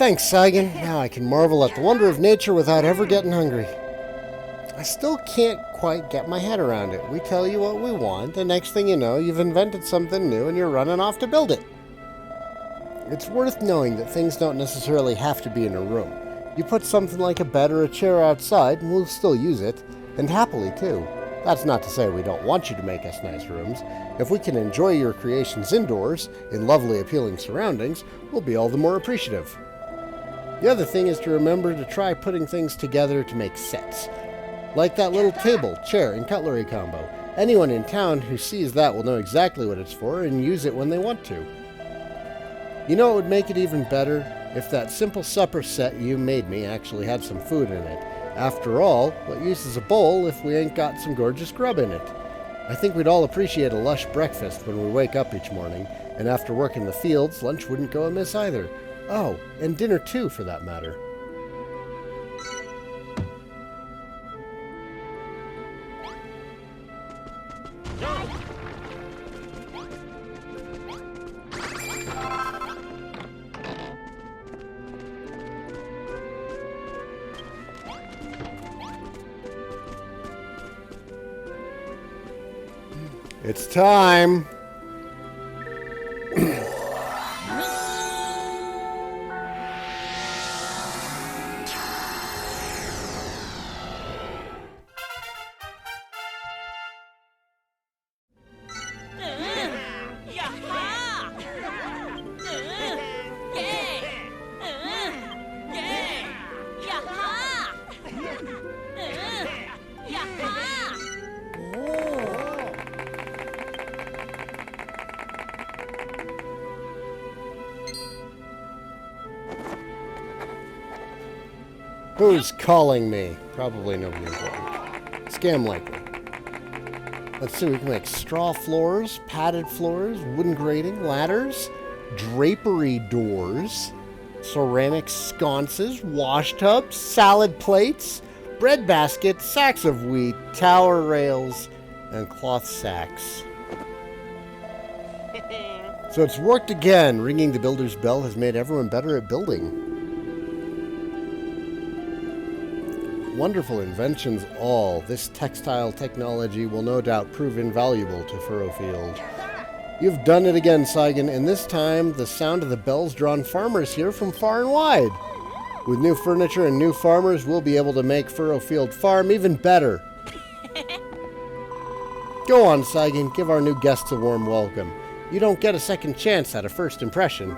Thanks, Saigan. Now I can marvel at the wonder of nature without ever getting hungry. I still can't quite get my head around it. We tell you what we want, the next thing you know, you've invented something new and you're running off to build it. It's worth knowing that things don't necessarily have to be in a room. You put something like a bed or a chair outside and we'll still use it, and happily too. That's not to say we don't want you to make us nice rooms. If we can enjoy your creations indoors, in lovely appealing surroundings, we'll be all the more appreciative. The other thing is to remember to try putting things together to make sets. Like that little table, chair, and cutlery combo. Anyone in town who sees that will know exactly what it's for and use it when they want to. You know what would make it even better? If that simple supper set you made me actually had some food in it. After all, what use is a bowl if we ain't got some gorgeous grub in it? I think we'd all appreciate a lush breakfast when we wake up each morning, and after work in the fields, lunch wouldn't go amiss either. Oh, and dinner too, for that matter. It's time! Who's calling me? Probably nobody important. Scam likely. Let's see, we can make straw floors, padded floors, wooden grating, ladders, drapery doors, ceramic sconces, wash tubs, salad plates, bread baskets, sacks of wheat, tower rails, and cloth sacks. So it's worked again. Ringing the builder's bell has made everyone better at building. Wonderful inventions all. This textile technology will no doubt prove invaluable to Furrowfield. You've done it again, Saigan, and this time the sound of the bells drawn farmers here from far and wide. With new furniture and new farmers, we'll be able to make Furrowfield Farm even better. Go on, Saigan, give our new guests a warm welcome. You don't get a second chance at a first impression.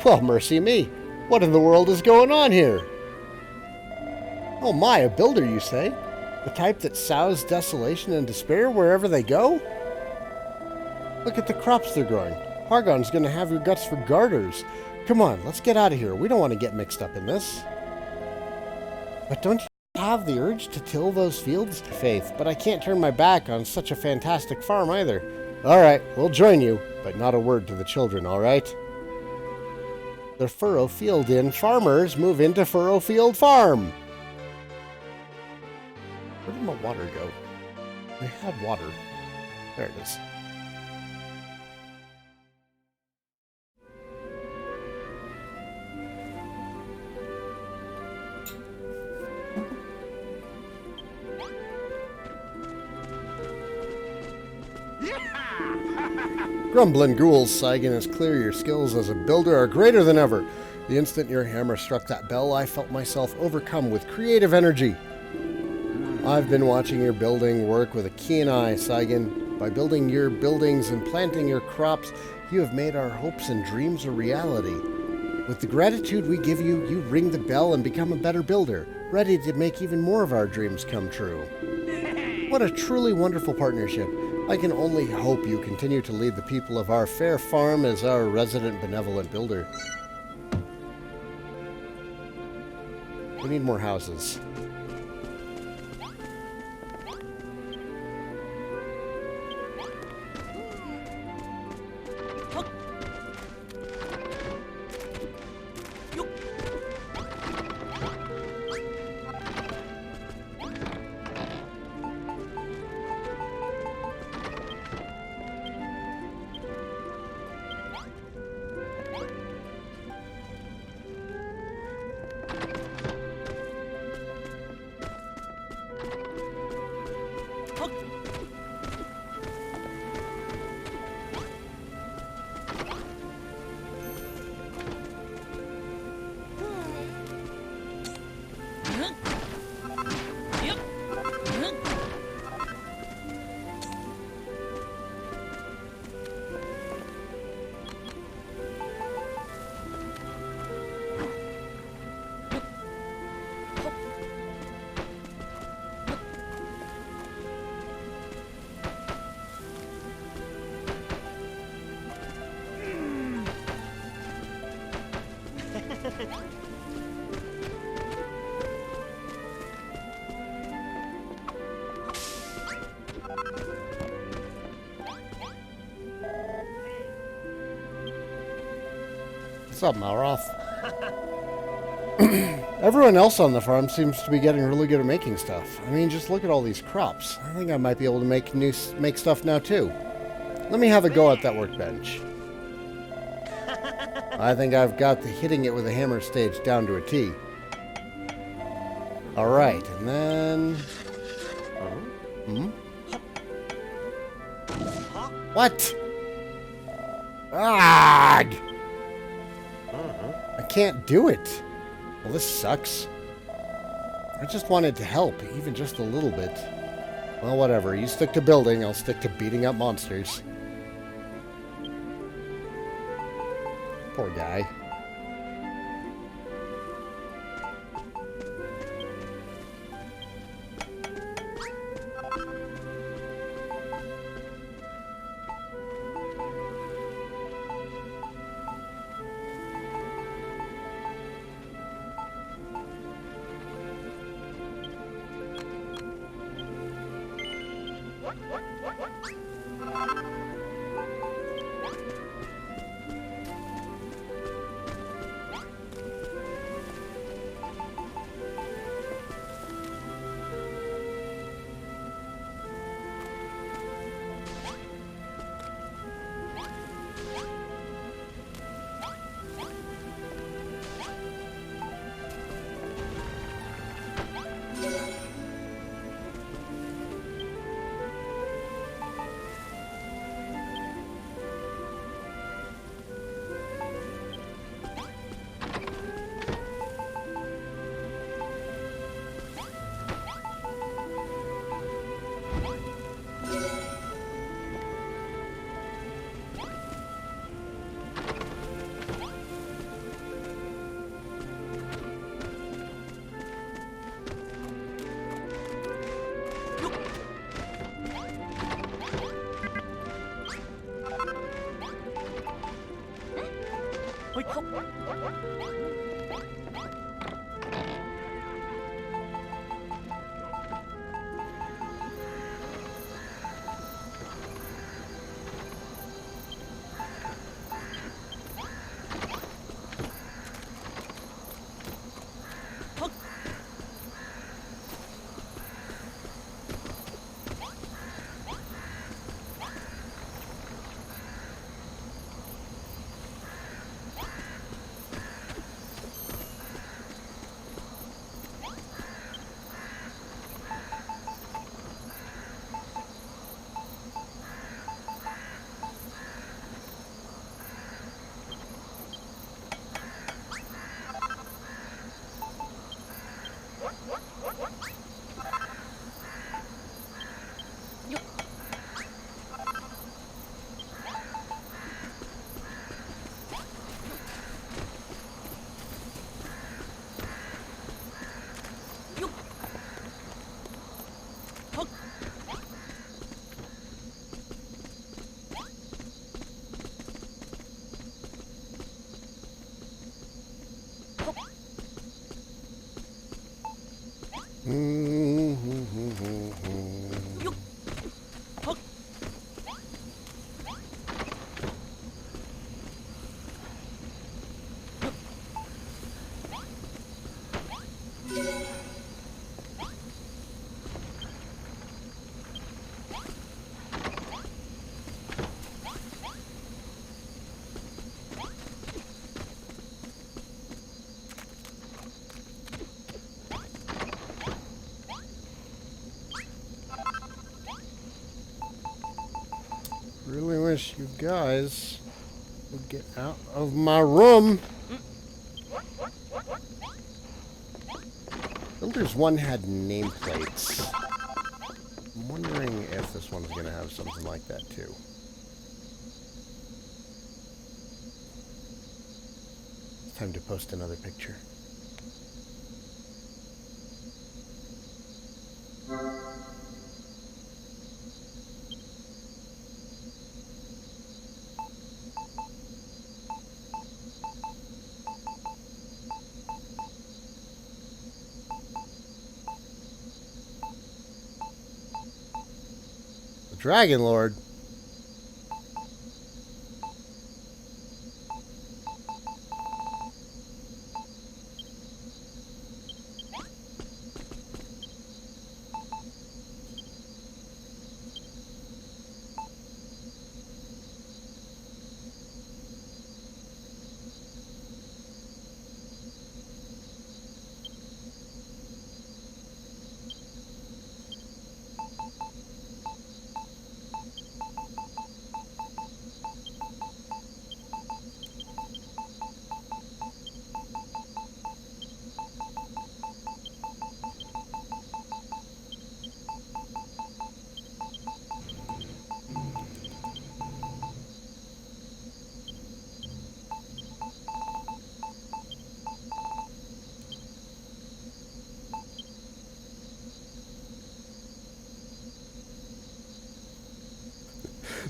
Well, mercy me. What in the world is going on here? Oh my, a builder, you say? The type that sows desolation and despair wherever they go? Look at the crops they're growing. Hargon's gonna have your guts for garters. Come on, let's get out of here. We don't want to get mixed up in this. But don't you have the urge to till those fields? Faith, but I can't turn my back on such a fantastic farm either. Alright, we'll join you, but not a word to the children, alright? The Furrowfield Inn farmers move into Furrowfield Farm. Where did my water go? I had water. There it is. Grumbling ghouls, Saigan, it's clear your skills as a builder are greater than ever. The instant your hammer struck that bell, I felt myself overcome with creative energy. I've been watching your building work with a keen eye, Saigan. By building your buildings and planting your crops, you have made our hopes and dreams a reality. With the gratitude we give you, you ring the bell and become a better builder, ready to make even more of our dreams come true. What a truly wonderful partnership. I can only hope you continue to lead the people of our fair farm as our resident benevolent builder. We need more houses. What's up, Malroth? Everyone else on the farm seems to be getting really good at making stuff. I mean, just look at all these crops. I think I might be able to make stuff now too. Let me have a go at that workbench. I think I've got the hitting it with a hammer stage down to a T. Alright, and then... What? Ugh! I can't do it. Well, this sucks. I just wanted to help, even just a little bit. Well, whatever. You stick to building, I'll stick to beating up monsters. Poor guy. Really wish you guys would get out of my room. Builders 1 had nameplates. I'm wondering if this one's going to have something like that too. It's time to post another picture. Dragon Lord.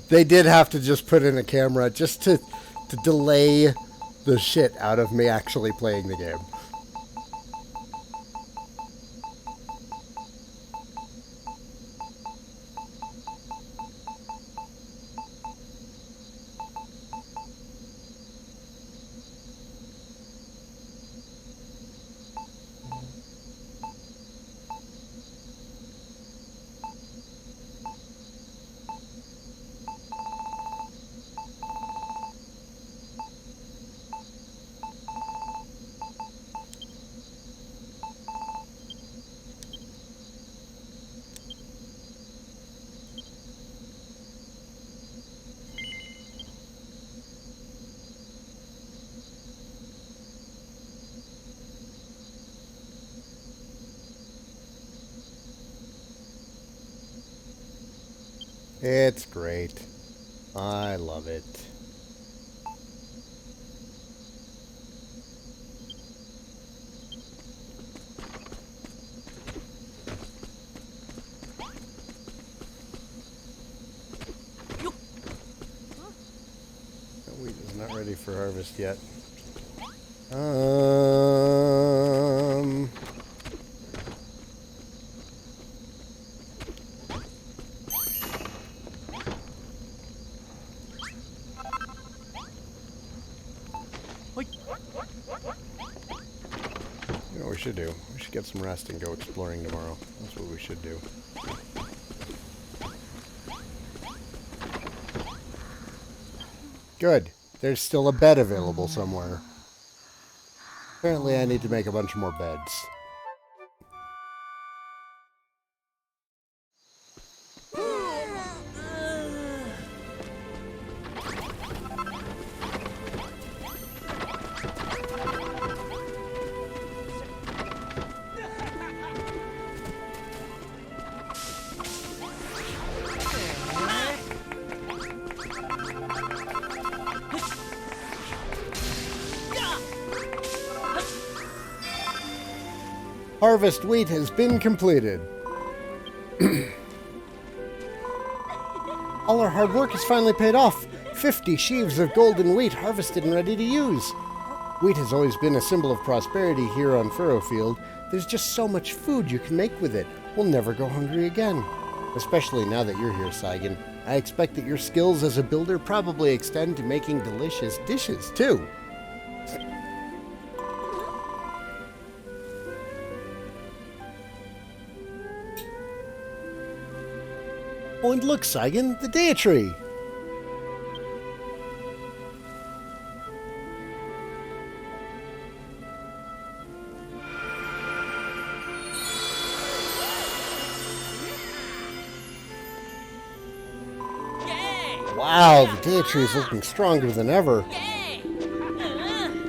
They did have to just put in a camera just to delay the shit out of me actually playing the game. It's great. I love it. That wheat is not ready for harvest yet. You know what we should do? We should get some rest and go exploring tomorrow. That's what we should do. Good. There's still a bed available somewhere. Apparently I need to make a bunch more beds. Harvest wheat has been completed. All our hard work has finally paid off. 50 sheaves of golden wheat harvested and ready to use. Wheat has always been a symbol of prosperity here on Furrowfield. There's just so much food you can make with it. We'll never go hungry again. Especially now that you're here, Saigan. I expect that your skills as a builder probably extend to making delicious dishes, too. Oh, and look, Saigan, the day tree. Wow, the day tree is looking stronger than ever.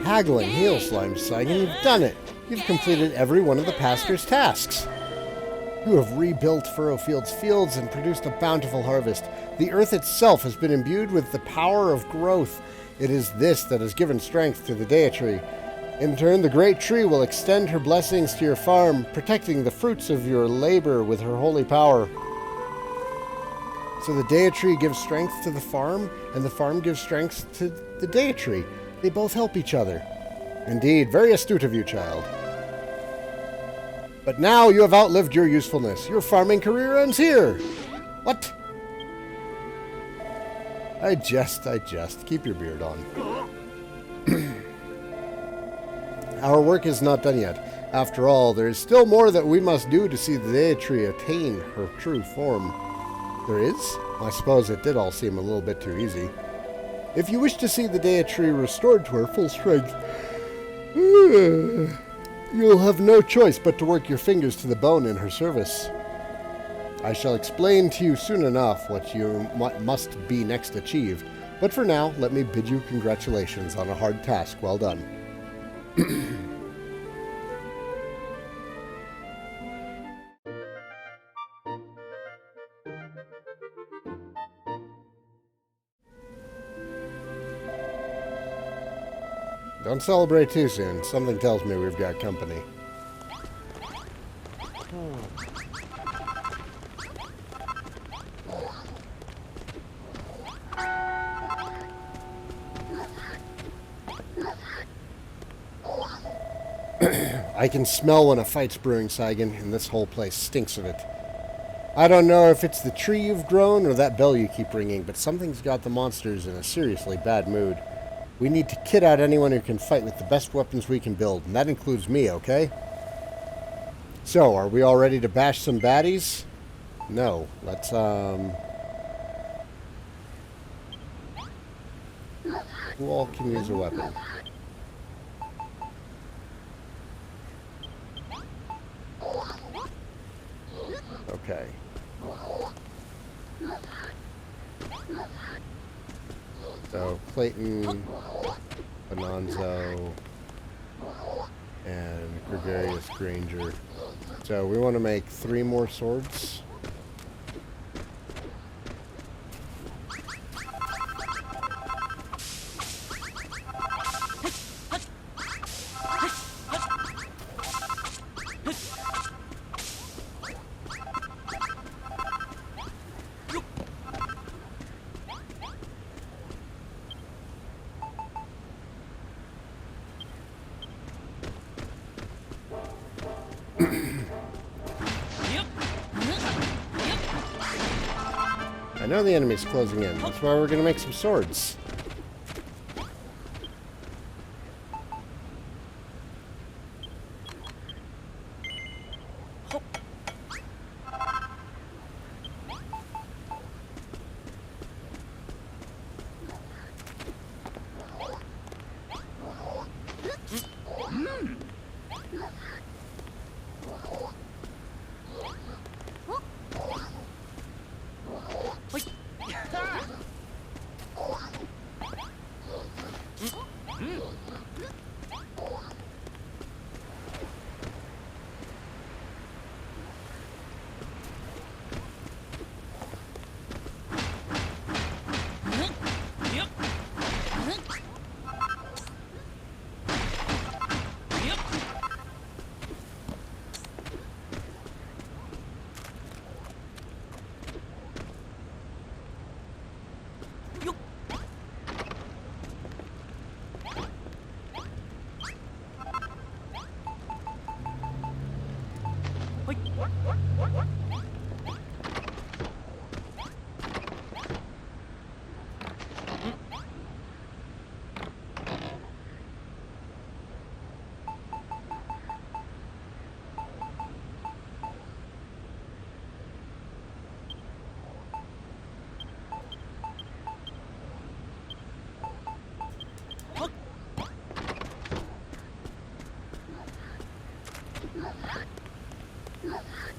Haggling hail slime, Saigan, you've done it. You've completed every one of the pastor's tasks. You have rebuilt Furrowfield's fields and produced a bountiful harvest. The earth itself has been imbued with the power of growth. It is this that has given strength to the Deity. In turn, the great tree will extend her blessings to your farm, protecting the fruits of your labor with her holy power. So the Deity gives strength to the farm, and the farm gives strength to the Deity. They both help each other. Indeed, very astute of you, child. But now you have outlived your usefulness. Your farming career ends here. What? I jest. Keep your beard on. Our work is not done yet. After all, there is still more that we must do to see the Deity attain her true form. There is? I suppose it did all seem a little bit too easy. If you wish to see the Deity restored to her full strength, you'll have no choice but to work your fingers to the bone in her service. I shall explain to you soon enough what you must be next achieved, but for now, let me bid you congratulations on a hard task well done. Don't celebrate too soon. Something tells me we've got company. I can smell when a fight's brewing, Saigan, and this whole place stinks of it. I don't know if it's the tree you've grown or that bell you keep ringing, but something's got the monsters in a seriously bad mood. We need to kit out anyone who can fight with the best weapons we can build, and that includes me, okay? So, are we all ready to bash some baddies? No. Let's, who all can use a weapon? Okay. So, Clayton, Bonanzo, and Gregarious Granger. So, we want to make 3 more swords. I know the enemy's closing in. That's why we're going to make some swords.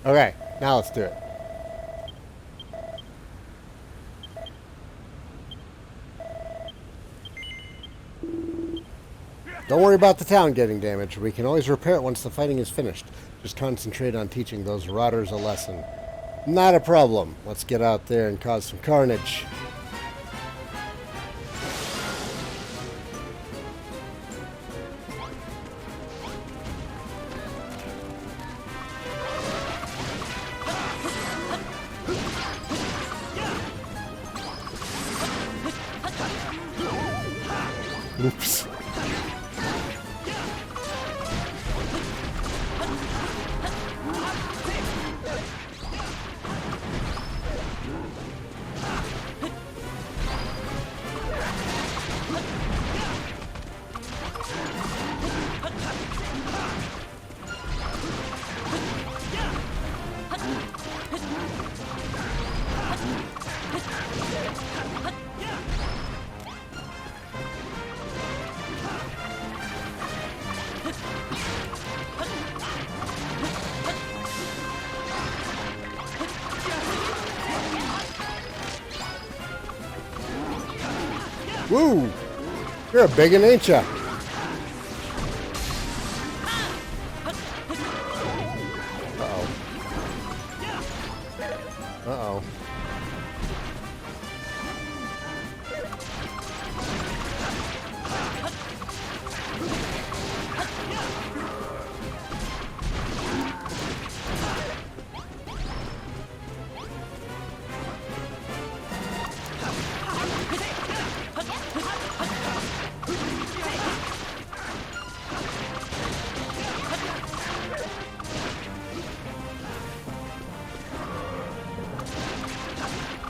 Okay, now let's do it. Don't worry about the town getting damaged. We can always repair it once the fighting is finished. Just concentrate on teaching those rotters a lesson. Not a problem. Let's get out there and cause some carnage. Oops. Woo! You're a biggin', ain't ya? Uh-oh. Uh-oh.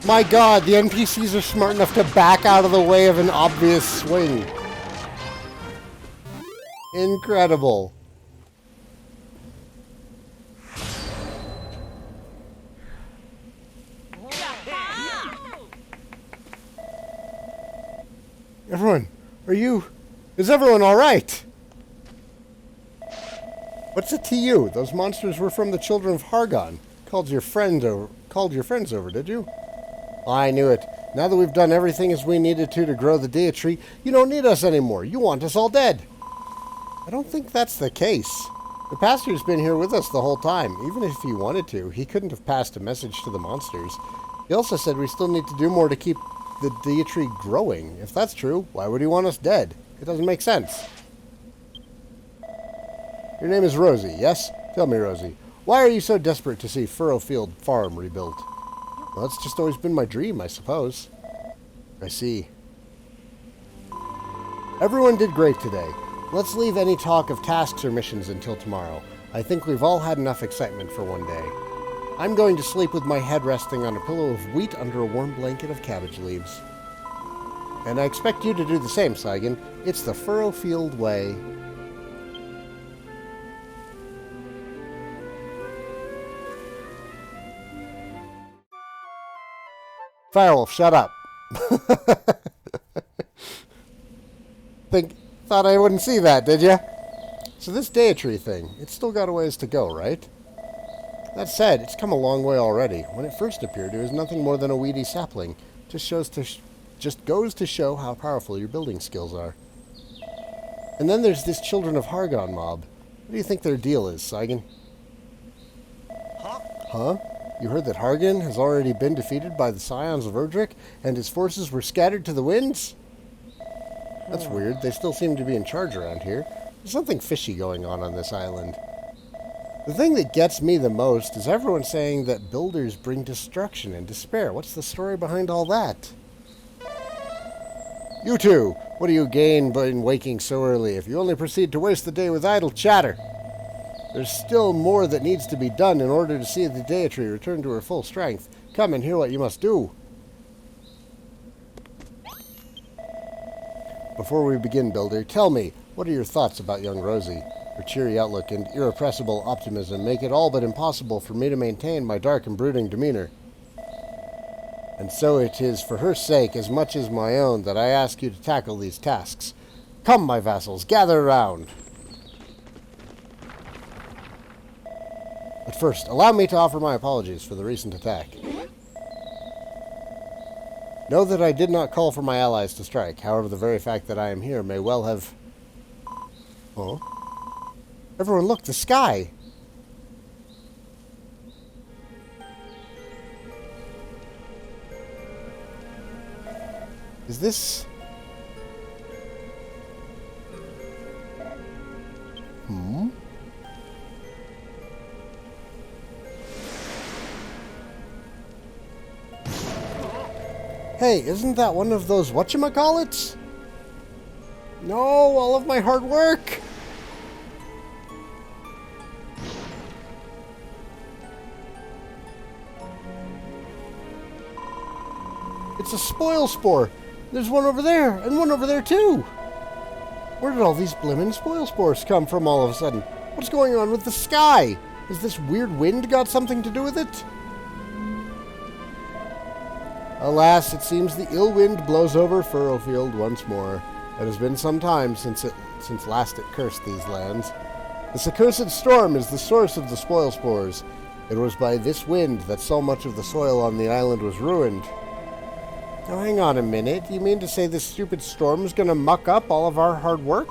My god, the NPCs are smart enough to back out of the way of an obvious swing. Incredible. Everyone, is everyone alright? What's it to you? Those monsters were from the children of Hargon. Called your friends over, did you? I knew it. Now that we've done everything as we needed to grow the Dea tree, you don't need us anymore. You want us all dead. I don't think that's the case. The pastor's been here with us the whole time. Even if he wanted to, he couldn't have passed a message to the monsters. He also said we still need to do more to keep the Dea tree growing. If that's true, why would he want us dead? It doesn't make sense. Your name is Rosie, yes? Tell me, Rosie, why are you so desperate to see Furrowfield Farm rebuilt? Well, it's just always been my dream, I suppose. I see. Everyone did great today. Let's leave any talk of tasks or missions until tomorrow. I think we've all had enough excitement for one day. I'm going to sleep with my head resting on a pillow of wheat under a warm blanket of cabbage leaves. And I expect you to do the same, Saigan. It's the Furrowfield way. Firewolf, shut up. Thought I wouldn't see that, did you? So this Dea tree thing, it's still got a ways to go, right? That said, it's come a long way already. When it first appeared, it was nothing more than a weedy sapling. Just goes to show how powerful your building skills are. And then there's this Children of Hargon mob. What do you think their deal is, Saigan? Huh? You heard that Hargon has already been defeated by the Scions of Erdrick, and his forces were scattered to the winds? That's weird. They still seem to be in charge around here. There's something fishy going on this island. The thing that gets me the most is everyone saying that builders bring destruction and despair. What's the story behind all that? You two, what do you gain by waking so early if you only proceed to waste the day with idle chatter? There's still more that needs to be done in order to see the Dea tree return to her full strength. Come and hear what you must do. Before we begin, Builder, tell me, what are your thoughts about young Rosie? Her cheery outlook and irrepressible optimism make it all but impossible for me to maintain my dark and brooding demeanor. And so it is for her sake as much as my own that I ask you to tackle these tasks. Come, my vassals, gather around. But first, allow me to offer my apologies for the recent attack. Know that I did not call for my allies to strike. However, the very fact that I am here may well have... Oh? Everyone look, the sky! Is this... Hey, isn't that one of those whatchamacallits? No, all of my hard work! It's a spoil spore. There's one over there, and one over there too. Where did all these blimmin' spoil spores come from all of a sudden? What's going on with the sky? Has this weird wind got something to do with it? Alas, it seems the ill wind blows over Furrowfield once more. It has been some time since last it cursed these lands. This accursed storm is the source of the spoil spores. It was by this wind that so much of the soil on the island was ruined. Now hang on a minute, you mean to say this stupid storm's gonna muck up all of our hard work?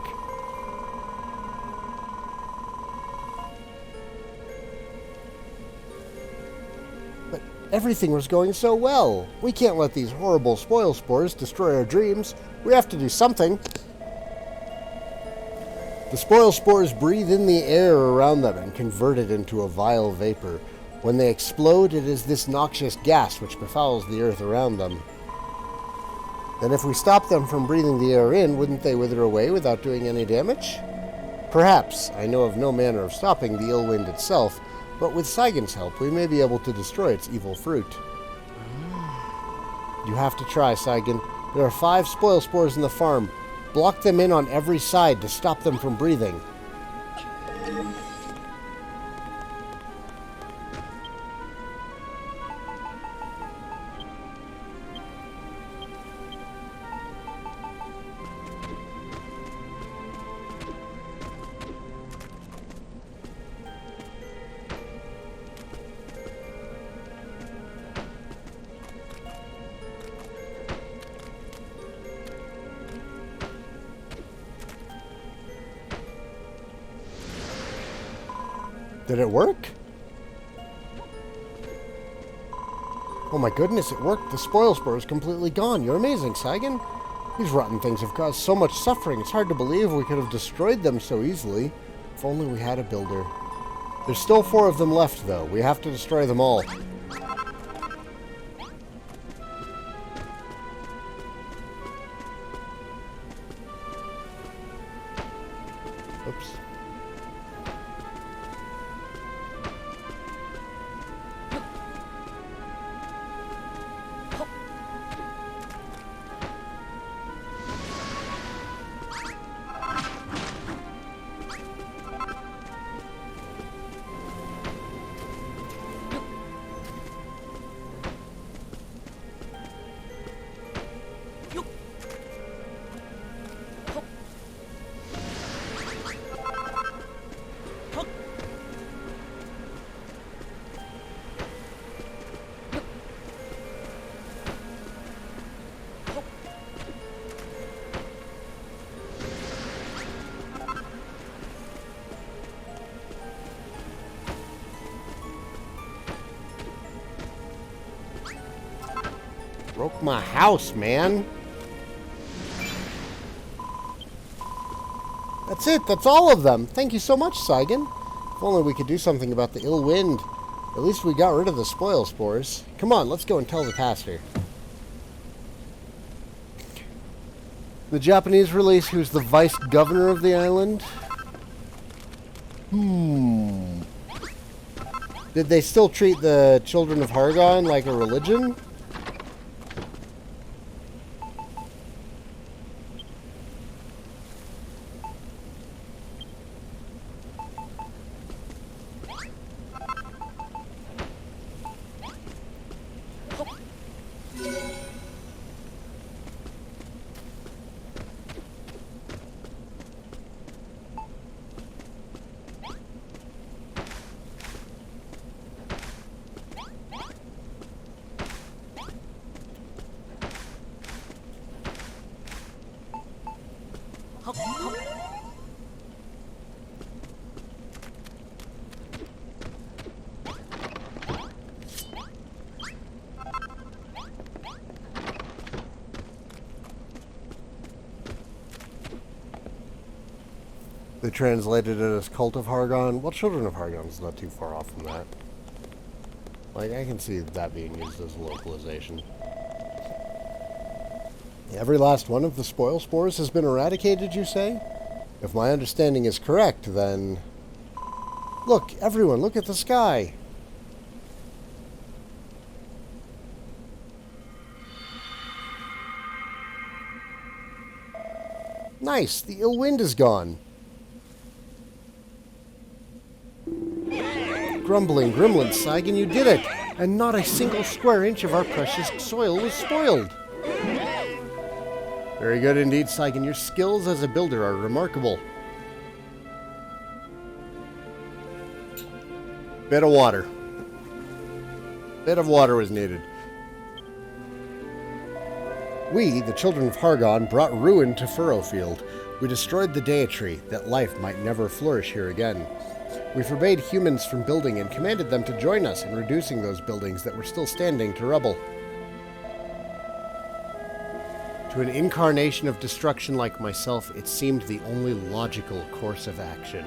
But everything was going so well. We can't let these horrible spoil spores destroy our dreams. We have to do something. The spoil spores breathe in the air around them and convert it into a vile vapor. When they explode, it is this noxious gas which befouls the earth around them. Then if we stop them from breathing the air in, wouldn't they wither away without doing any damage? Perhaps. I know of no manner of stopping the ill wind itself, but with Saigan's help we may be able to destroy its evil fruit. You have to try, Saigan. There are 5 spoil spores in the farm. Block them in on every side to stop them from breathing. Did it work? Oh my goodness, it worked. The spoil spore is completely gone. You're amazing, Saigan. These rotten things have caused so much suffering. It's hard to believe we could have destroyed them so easily. If only we had a builder. There's still 4 of them left, though. We have to destroy them all. Oops. Broke my house, man. That's it. That's all of them. Thank you so much, Saigan. If only we could do something about the ill wind. At least we got rid of the spoil spores. Come on, let's go and tell the pastor. The Japanese release who's the vice governor of the island? Did they still treat the children of Hargon like a religion? They translated it as Cult of Hargon. Well, Children of Hargon is not too far off from that. Like, I can see that being used as a localization. Every last one of the spoil spores has been eradicated, you say? If my understanding is correct, then... Look, everyone, look at the sky! Nice! The ill wind is gone! Grumbling gremlins, Saigan, you did it! And not a single square inch of our precious soil was spoiled! Very good indeed, Saigan. Your skills as a builder are remarkable. Bit of water. Bit of water was needed. We, the children of Hargon, brought ruin to Furrowfield. We destroyed the deity that life might never flourish here again. We forbade humans from building and commanded them to join us in reducing those buildings that were still standing to rubble. To an incarnation of destruction like myself, it seemed the only logical course of action.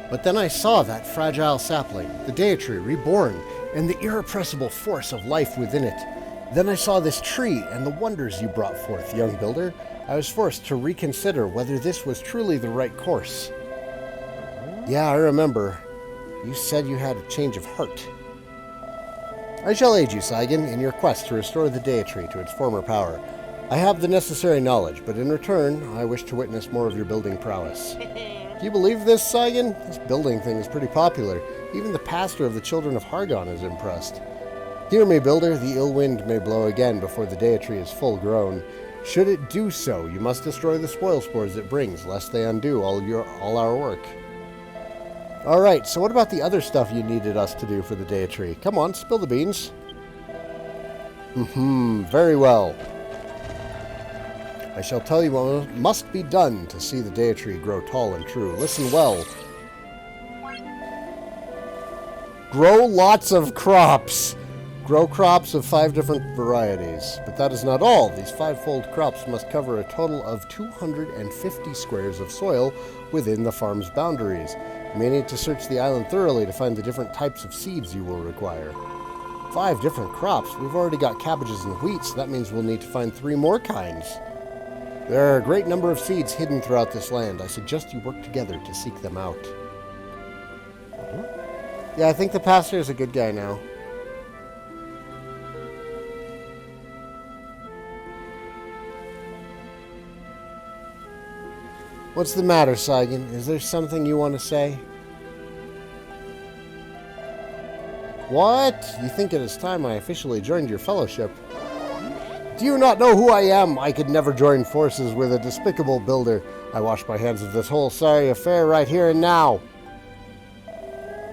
But then I saw that fragile sapling, the deity reborn, and the irrepressible force of life within it. Then I saw this tree and the wonders you brought forth, young builder. I was forced to reconsider whether this was truly the right course. Yeah, I remember. You said you had a change of heart. I shall aid you, Saigan, in your quest to restore the Deity to its former power. I have the necessary knowledge, but in return, I wish to witness more of your building prowess. Do you believe this, Saigan? This building thing is pretty popular. Even the pastor of the Children of Hargon is impressed. Hear me, builder. The ill wind may blow again before the Deity is full grown. Should it do so, you must destroy the spoil spores it brings, lest they undo all our work. Alright, so what about the other stuff you needed us to do for the Deity? Come on, spill the beans. Very well. I shall tell you what must be done to see the Deity grow tall and true. Listen well. Grow lots of crops. Grow crops of 5 different varieties. But that is not all. These 5-fold crops must cover a total of 250 squares of soil within the farm's boundaries. You may need to search the island thoroughly to find the different types of seeds you will require. 5 different crops? We've already got cabbages and wheat, so that means we'll need to find 3 more kinds. There are a great number of seeds hidden throughout this land. I suggest you work together to seek them out. Yeah, I think the pastor is a good guy now. What's the matter, Saigan? Is there something you want to say? What? You think it is time I officially joined your fellowship? Do you not know who I am? I could never join forces with a despicable builder. I wash my hands of this whole sorry affair right here and now.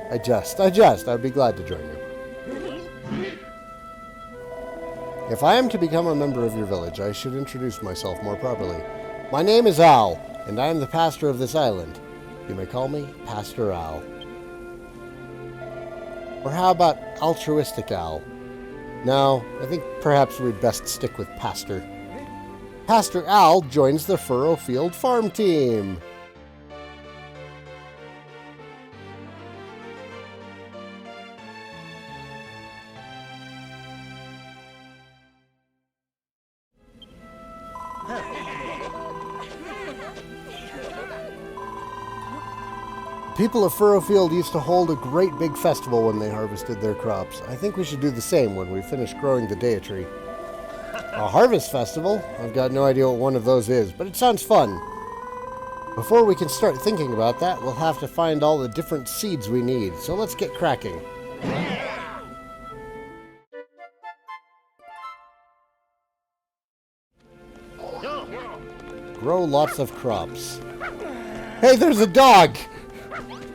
I jest. I'd be glad to join you. If I am to become a member of your village, I should introduce myself more properly. My name is Al, and I am the pastor of this island. You may call me Pastor Al. Or how about Altruistic Al? No, I think perhaps we'd best stick with Pastor. Pastor Al joins the Furrowfield farm team. People of Furrowfield used to hold a great big festival when they harvested their crops. I think we should do the same when we finish growing the Deity. A harvest festival? I've got no idea what one of those is, but it sounds fun. Before we can start thinking about that, we'll have to find all the different seeds we need, so let's get cracking. Grow lots of crops. Hey, there's a dog!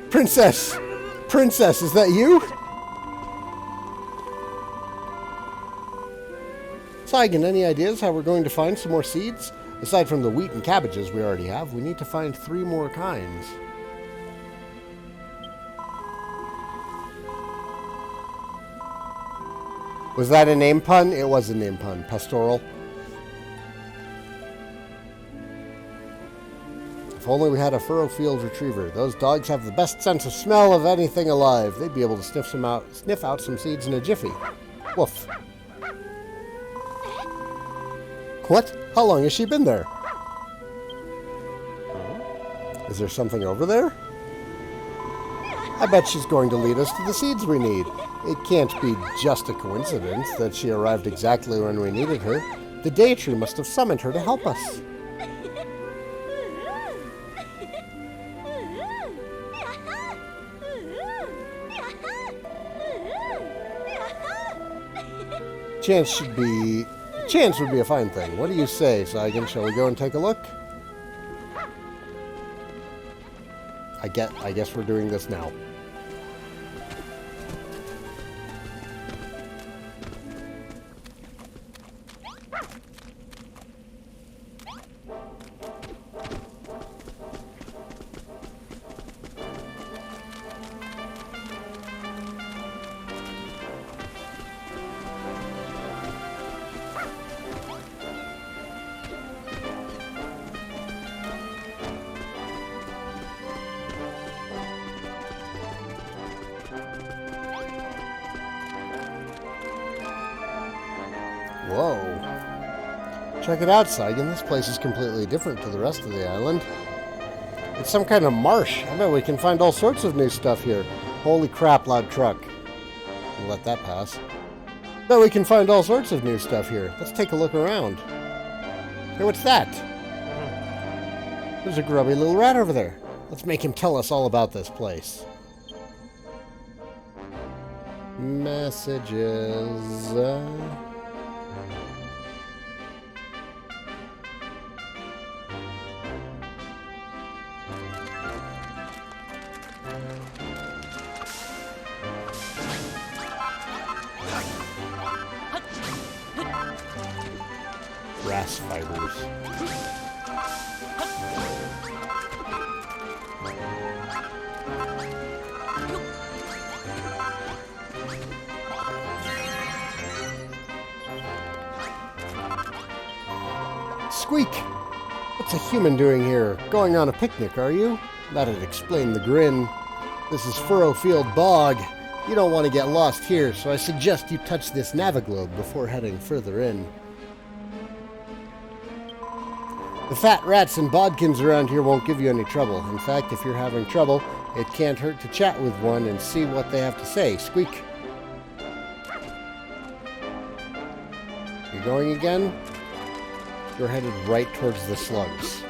Princess! Princess, is that you? Saigan, any ideas how we're going to find some more seeds? Aside from the wheat and cabbages we already have, we need to find 3 more kinds. Was that a name pun? It was a name pun. Pastoral. If only we had a Furrowfield retriever. Those dogs have the best sense of smell of anything alive. They'd be able to sniff out some seeds in a jiffy. Woof. What? How long has she been there? Is there something over there? I bet she's going to lead us to the seeds we need. It can't be just a coincidence that she arrived exactly when we needed her. The Deity must have summoned her to help us. Chance would be a fine thing. What do you say, Saigan? Shall we go and take a look? I guess we're doing this now. Whoa. Check it out, Saigan. This place is completely different to the rest of the island. It's some kind of marsh. I bet we can find all sorts of new stuff here. Holy crap, loud truck. We'll let that pass. Bet we can find all sorts of new stuff here. Let's take a look around. Hey, what's that? There's a grubby little rat over there. Let's make him tell us all about this place. Messages. Grass fibers. Squeak! What's a human doing here? Going on a picnic, are you? That'd explain the grin. This is Furrowfield Bog. You don't want to get lost here, so I suggest you touch this naviglobe before heading further in. The fat rats and bodkins around here won't give you any trouble. In fact, if you're having trouble, it can't hurt to chat with one and see what they have to say. Squeak. You going again? You're headed right towards the slugs.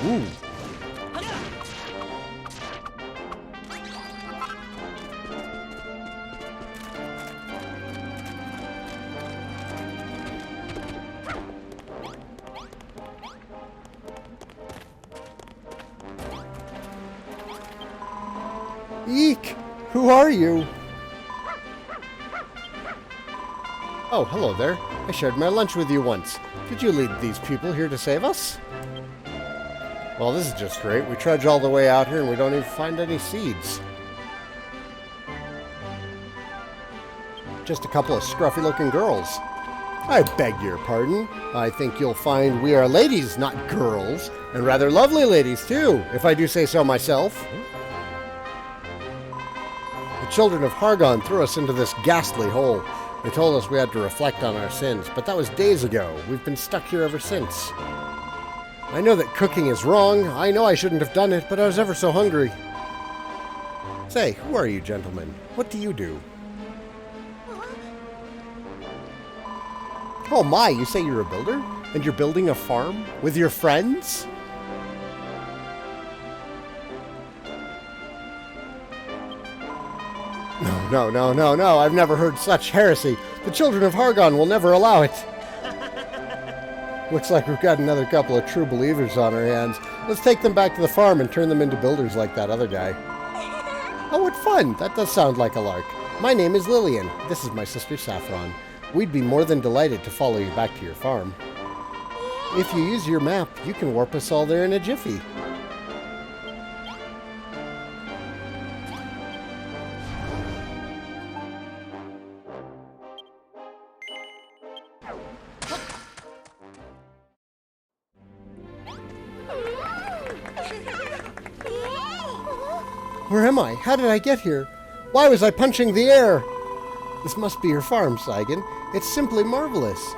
Ooh. Eek! Who are you? Oh, hello there. I shared my lunch with you once. Did you lead these people here to save us? Well, this is just great. We trudge all the way out here and we don't even find any seeds. Just a couple of scruffy-looking girls. I beg your pardon. I think you'll find we are ladies, not girls, and rather lovely ladies, too, if I do say so myself. The children of Hargon threw us into this ghastly hole. They told us we had to reflect on our sins, but that was days ago. We've been stuck here ever since. I know that cooking is wrong. I know I shouldn't have done it, but I was ever so hungry. Say, who are you, gentlemen? What do you do? Oh my, you say you're a builder? And you're building a farm? With your friends? No, I've never heard such heresy. The children of Hargon will never allow it. Looks like we've got another couple of true believers on our hands. Let's take them back to the farm and turn them into builders like that other guy. Oh, what fun! That does sound like a lark. My name is Lillian. This is my sister Saffron. We'd be more than delighted to follow you back to your farm. If you use your map, you can warp us all there in a jiffy. Where am I? How did I get here? Why was I punching the air? This must be your farm, Saigan. It's simply marvelous.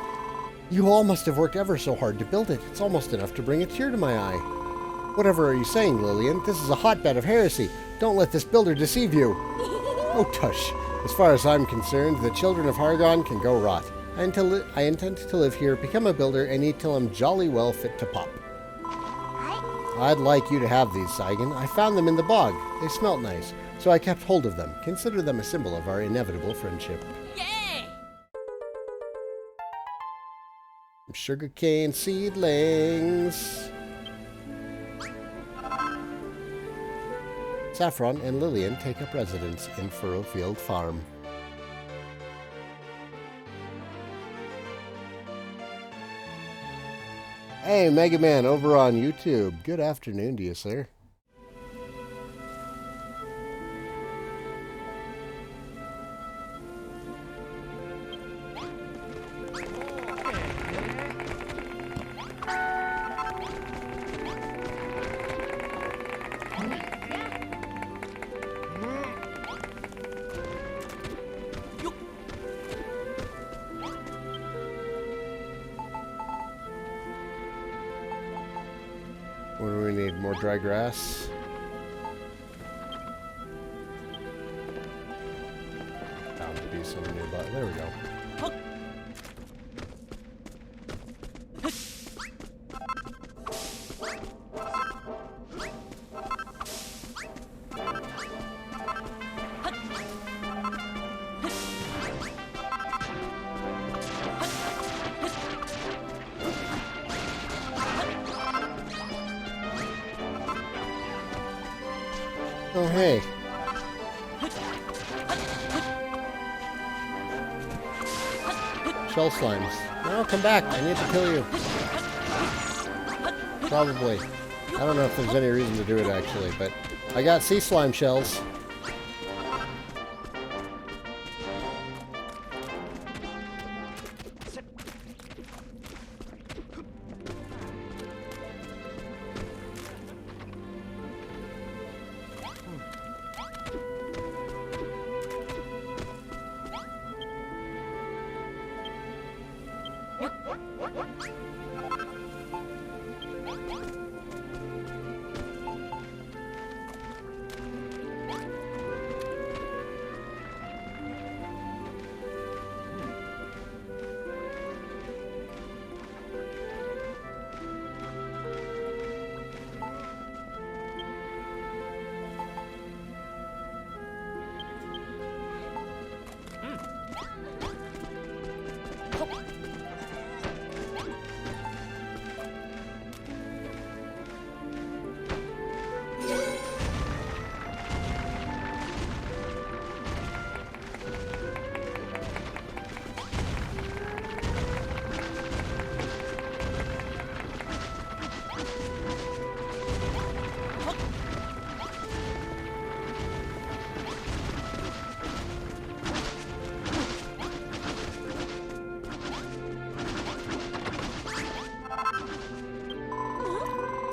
You all must have worked ever so hard to build it. It's almost enough to bring a tear to my eye. Whatever are you saying, Lillian? This is a hotbed of heresy. Don't let this builder deceive you. Oh, tush. As far as I'm concerned, the children of Hargon can go rot. I intend to live here, become a builder, and eat till I'm jolly well fit to pop. I'd like you to have these, Saigan. I found them in the bog. They smelt nice, so I kept hold of them. Consider them a symbol of our inevitable friendship. Yay! Sugarcane seedlings. Saffron and Lillian take up residence in Furrowfield Farm. Hey, Mega Man over on YouTube. Good afternoon to you, sir. need? More dry grass? Bound to be some nearby. There we go. Oh, hey. Shell slimes. No, come back. I need to kill you. Probably. I don't know if there's any reason to do it, actually, but I got sea slime shells.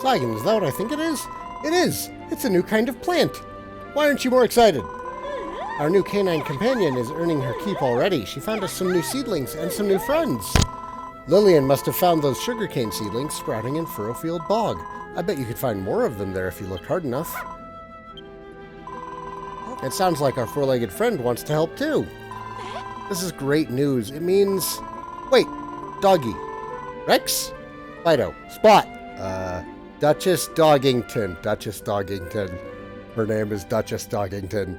Saigan, is that what I think it is? It is! It's a new kind of plant! Why aren't you more excited? Our new canine companion is earning her keep already. She found us some new seedlings and some new friends. Lillian must have found those sugarcane seedlings sprouting in Furrowfield Bog. I bet you could find more of them there if you looked hard enough. It sounds like our four-legged friend wants to help too. This is great news. It means... Wait, Doggy. Rex? Fido. Spot. Duchess Doggington. Duchess Doggington. Her name is Duchess Doggington.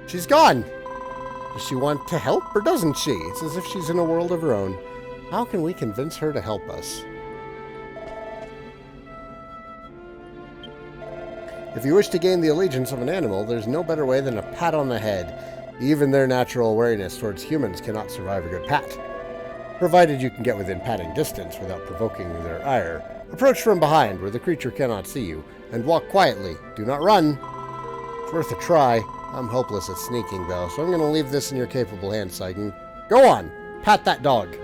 She's gone. Does she want to help or doesn't she? It's as if she's in a world of her own. How can we convince her to help us? If you wish to gain the allegiance of an animal, there's no better way than a pat on the head. Even their natural wariness towards humans cannot survive a good pat. Provided you can get within patting distance without provoking their ire. Approach from behind where the creature cannot see you, and walk quietly. Do not run. It's worth a try. I'm hopeless at sneaking, though, so I'm going to leave this in your capable hands, Saigan. Go on! Pat that dog!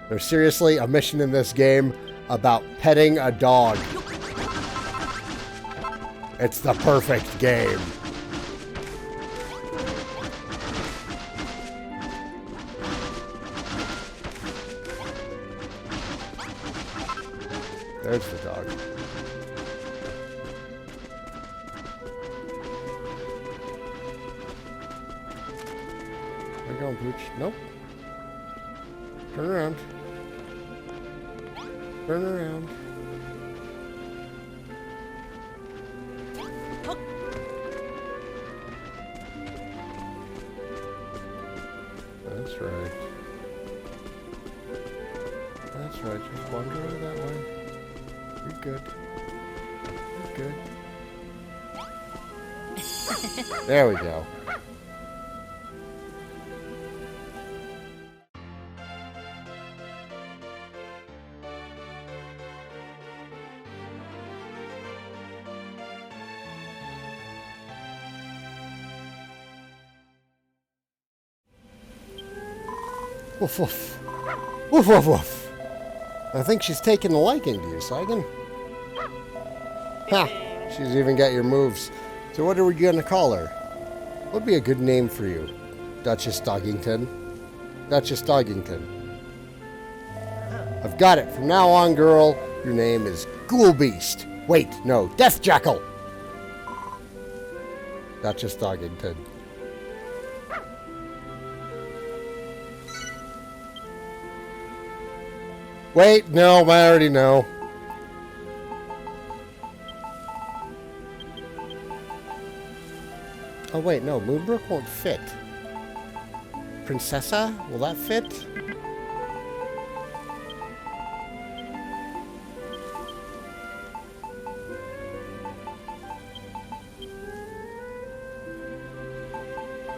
There's seriously a mission in this game about petting a dog. It's the perfect game. There's the dog. Where you going, Pooch? Nope. Turn around. Turn around. That's right. That's right. Just wander over that way. You're good. You're good. There we go. Woof woof. Woof woof woof. I think she's taken a liking to you, Saigan. Ha! She's even got your moves. So what are we going to call her? What would be a good name for you? Duchess Doggington? Duchess Doggington. I've got it. From now on, girl, your name is Ghoul Beast. Wait, no, Death Jackal. Not just Doggington. Wait, no, I already know. Oh wait, no, Moonbrook won't fit. Princessa? Will that fit?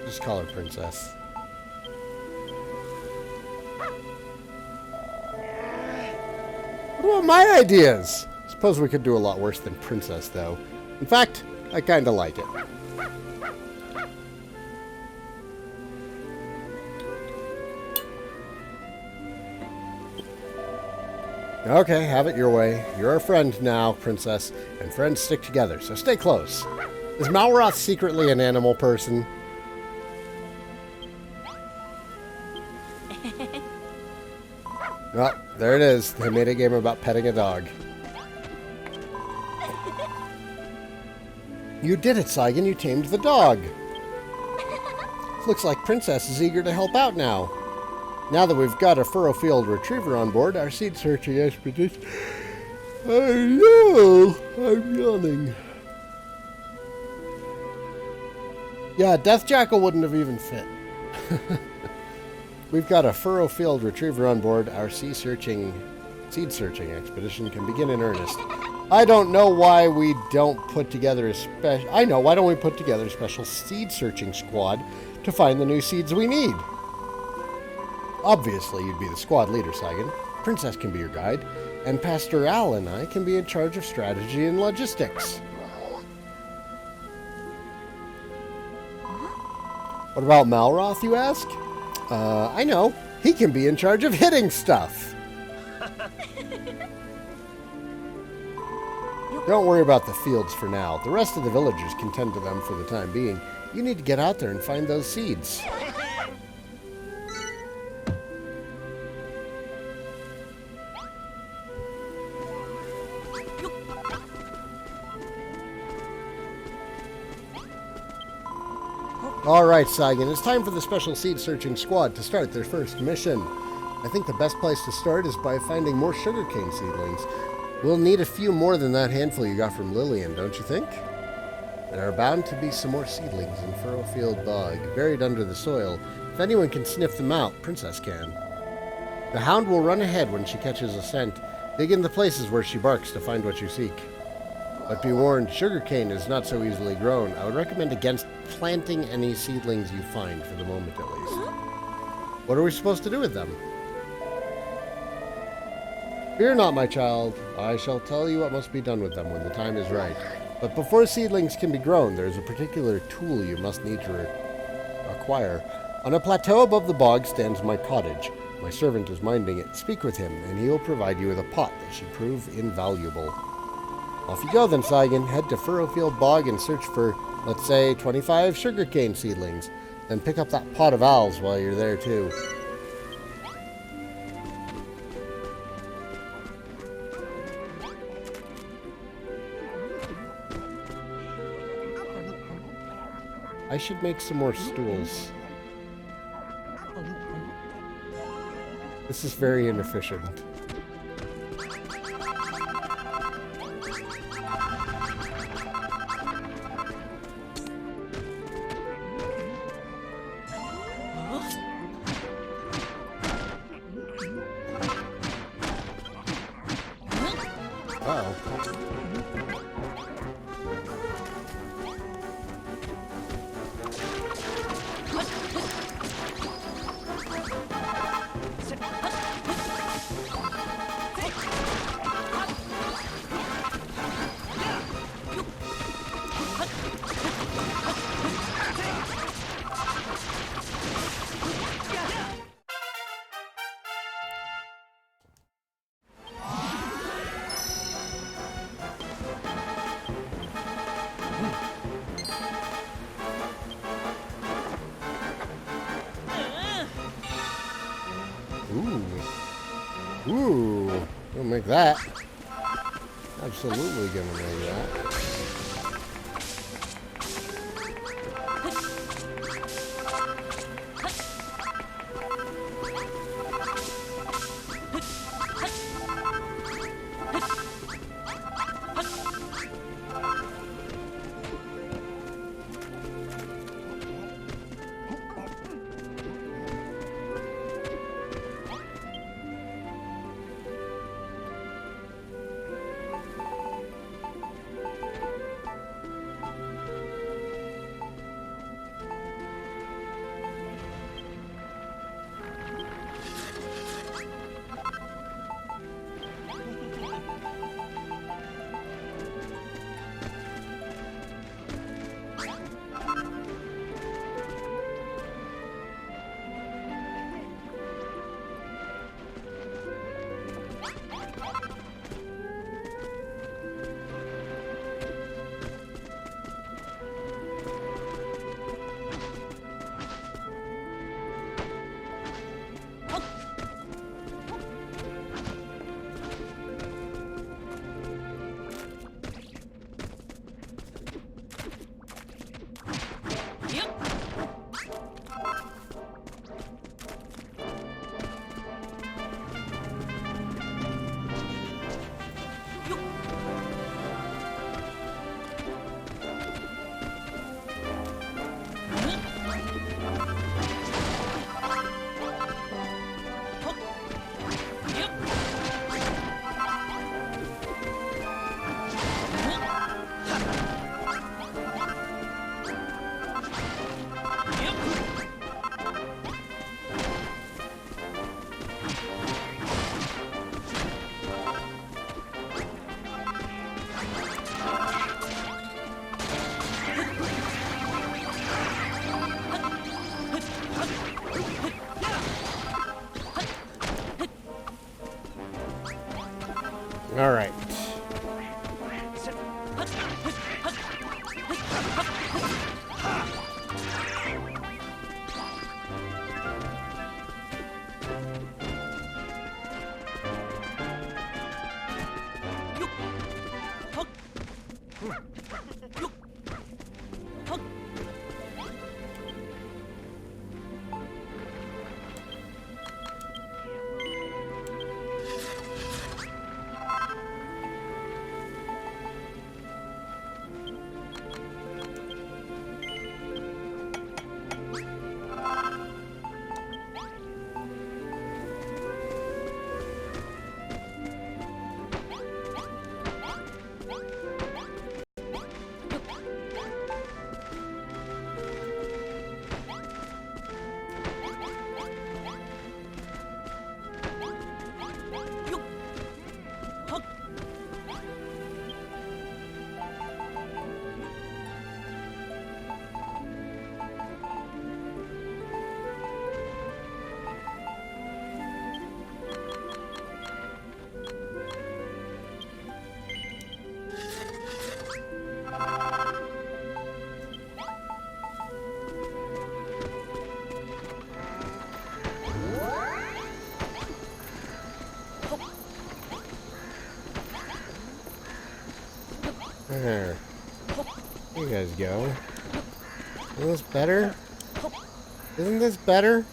Just call her Princess. What about my ideas? Suppose we could do a lot worse than Princess, though. In fact, I kinda like it. Okay, have it your way. You're a friend now, Princess, and friends stick together, so stay close. Is Malroth secretly an animal person? Oh, there it is. They made a game about petting a dog. You did it, Saigan. You tamed the dog. Looks like Princess is eager to help out now. Now that we've got a Furrowfield retriever on board, our seed searching expedition... I know! I'm yawning. Yeah, Death Jackal wouldn't have even fit. We've got a Furrowfield retriever on board. Our seed searching expedition can begin in earnest. I don't know why we don't put together a special... I know, why don't we put together a special seed searching squad to find the new seeds we need? Obviously, you'd be the squad leader, Saigan. Princess can be your guide, and Pastor Al and I can be in charge of strategy and logistics. What about Malroth, you ask? I know. He can be in charge of hitting stuff. Don't worry about the fields for now. The rest of the villagers can tend to them for the time being. You need to get out there and find those seeds. Alright, Saigan, it's time for the special seed searching squad to start their first mission. I think the best place to start is by finding more sugarcane seedlings. We'll need a few more than that handful you got from Lillian, don't you think? There are bound to be some more seedlings in Furrowfield Bog, buried under the soil. If anyone can sniff them out, Princess can. The hound will run ahead when she catches a scent. Dig in the places where she barks to find what you seek. But be warned, sugarcane is not so easily grown. I would recommend against planting any seedlings you find, for the moment at least. What are we supposed to do with them? Fear not, my child. I shall tell you what must be done with them when the time is right. But before seedlings can be grown, there is a particular tool you must need to acquire. On a plateau above the bog stands my cottage. My servant is minding it. Speak with him, and he will provide you with a pot that should prove invaluable. Off you go then, Saigan. Head to Furrowfield Bog and search for, let's say, 25 sugarcane seedlings. Then pick up that pot of owls while you're there, too. I should make some more stools. This is very inefficient. Ooh, we'll make that. Absolutely gonna know that. All right. There. You guys go. Isn't this better? Isn't this better?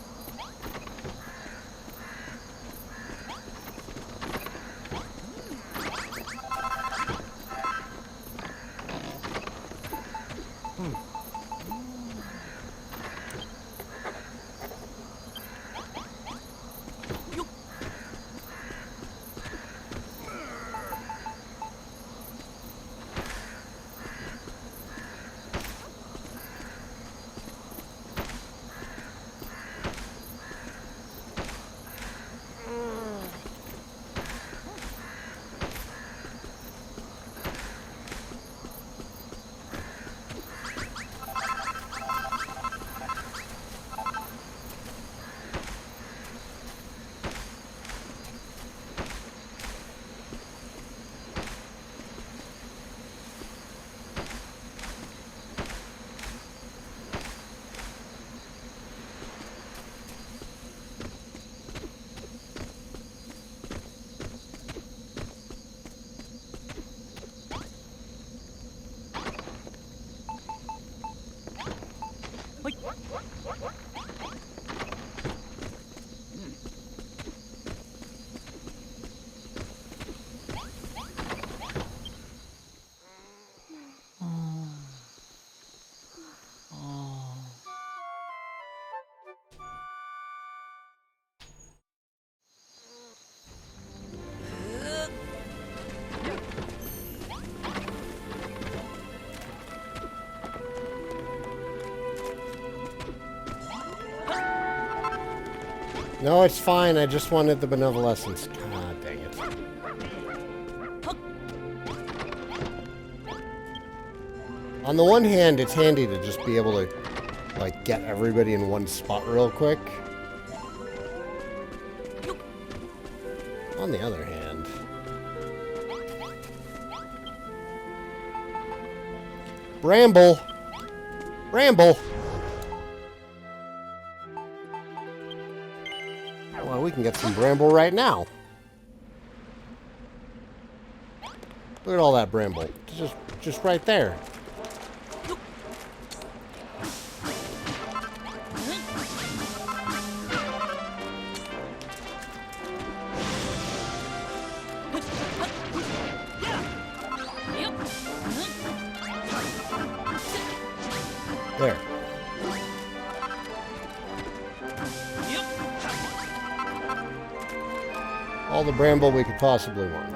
No, it's fine. I just wanted the benevolence. God dang it. On the one hand, it's handy to just be able to, like, get everybody in one spot real quick. On the other hand... Bramble! Bramble! Well, we can get some bramble right now. Look at all that bramble. Just right there. There. All the bramble we could possibly want.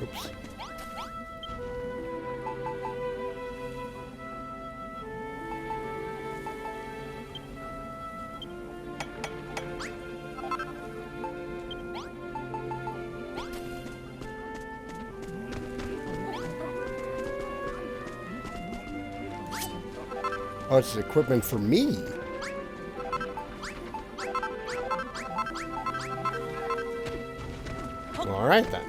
Oops. Oh, it's equipment for me. All right, then.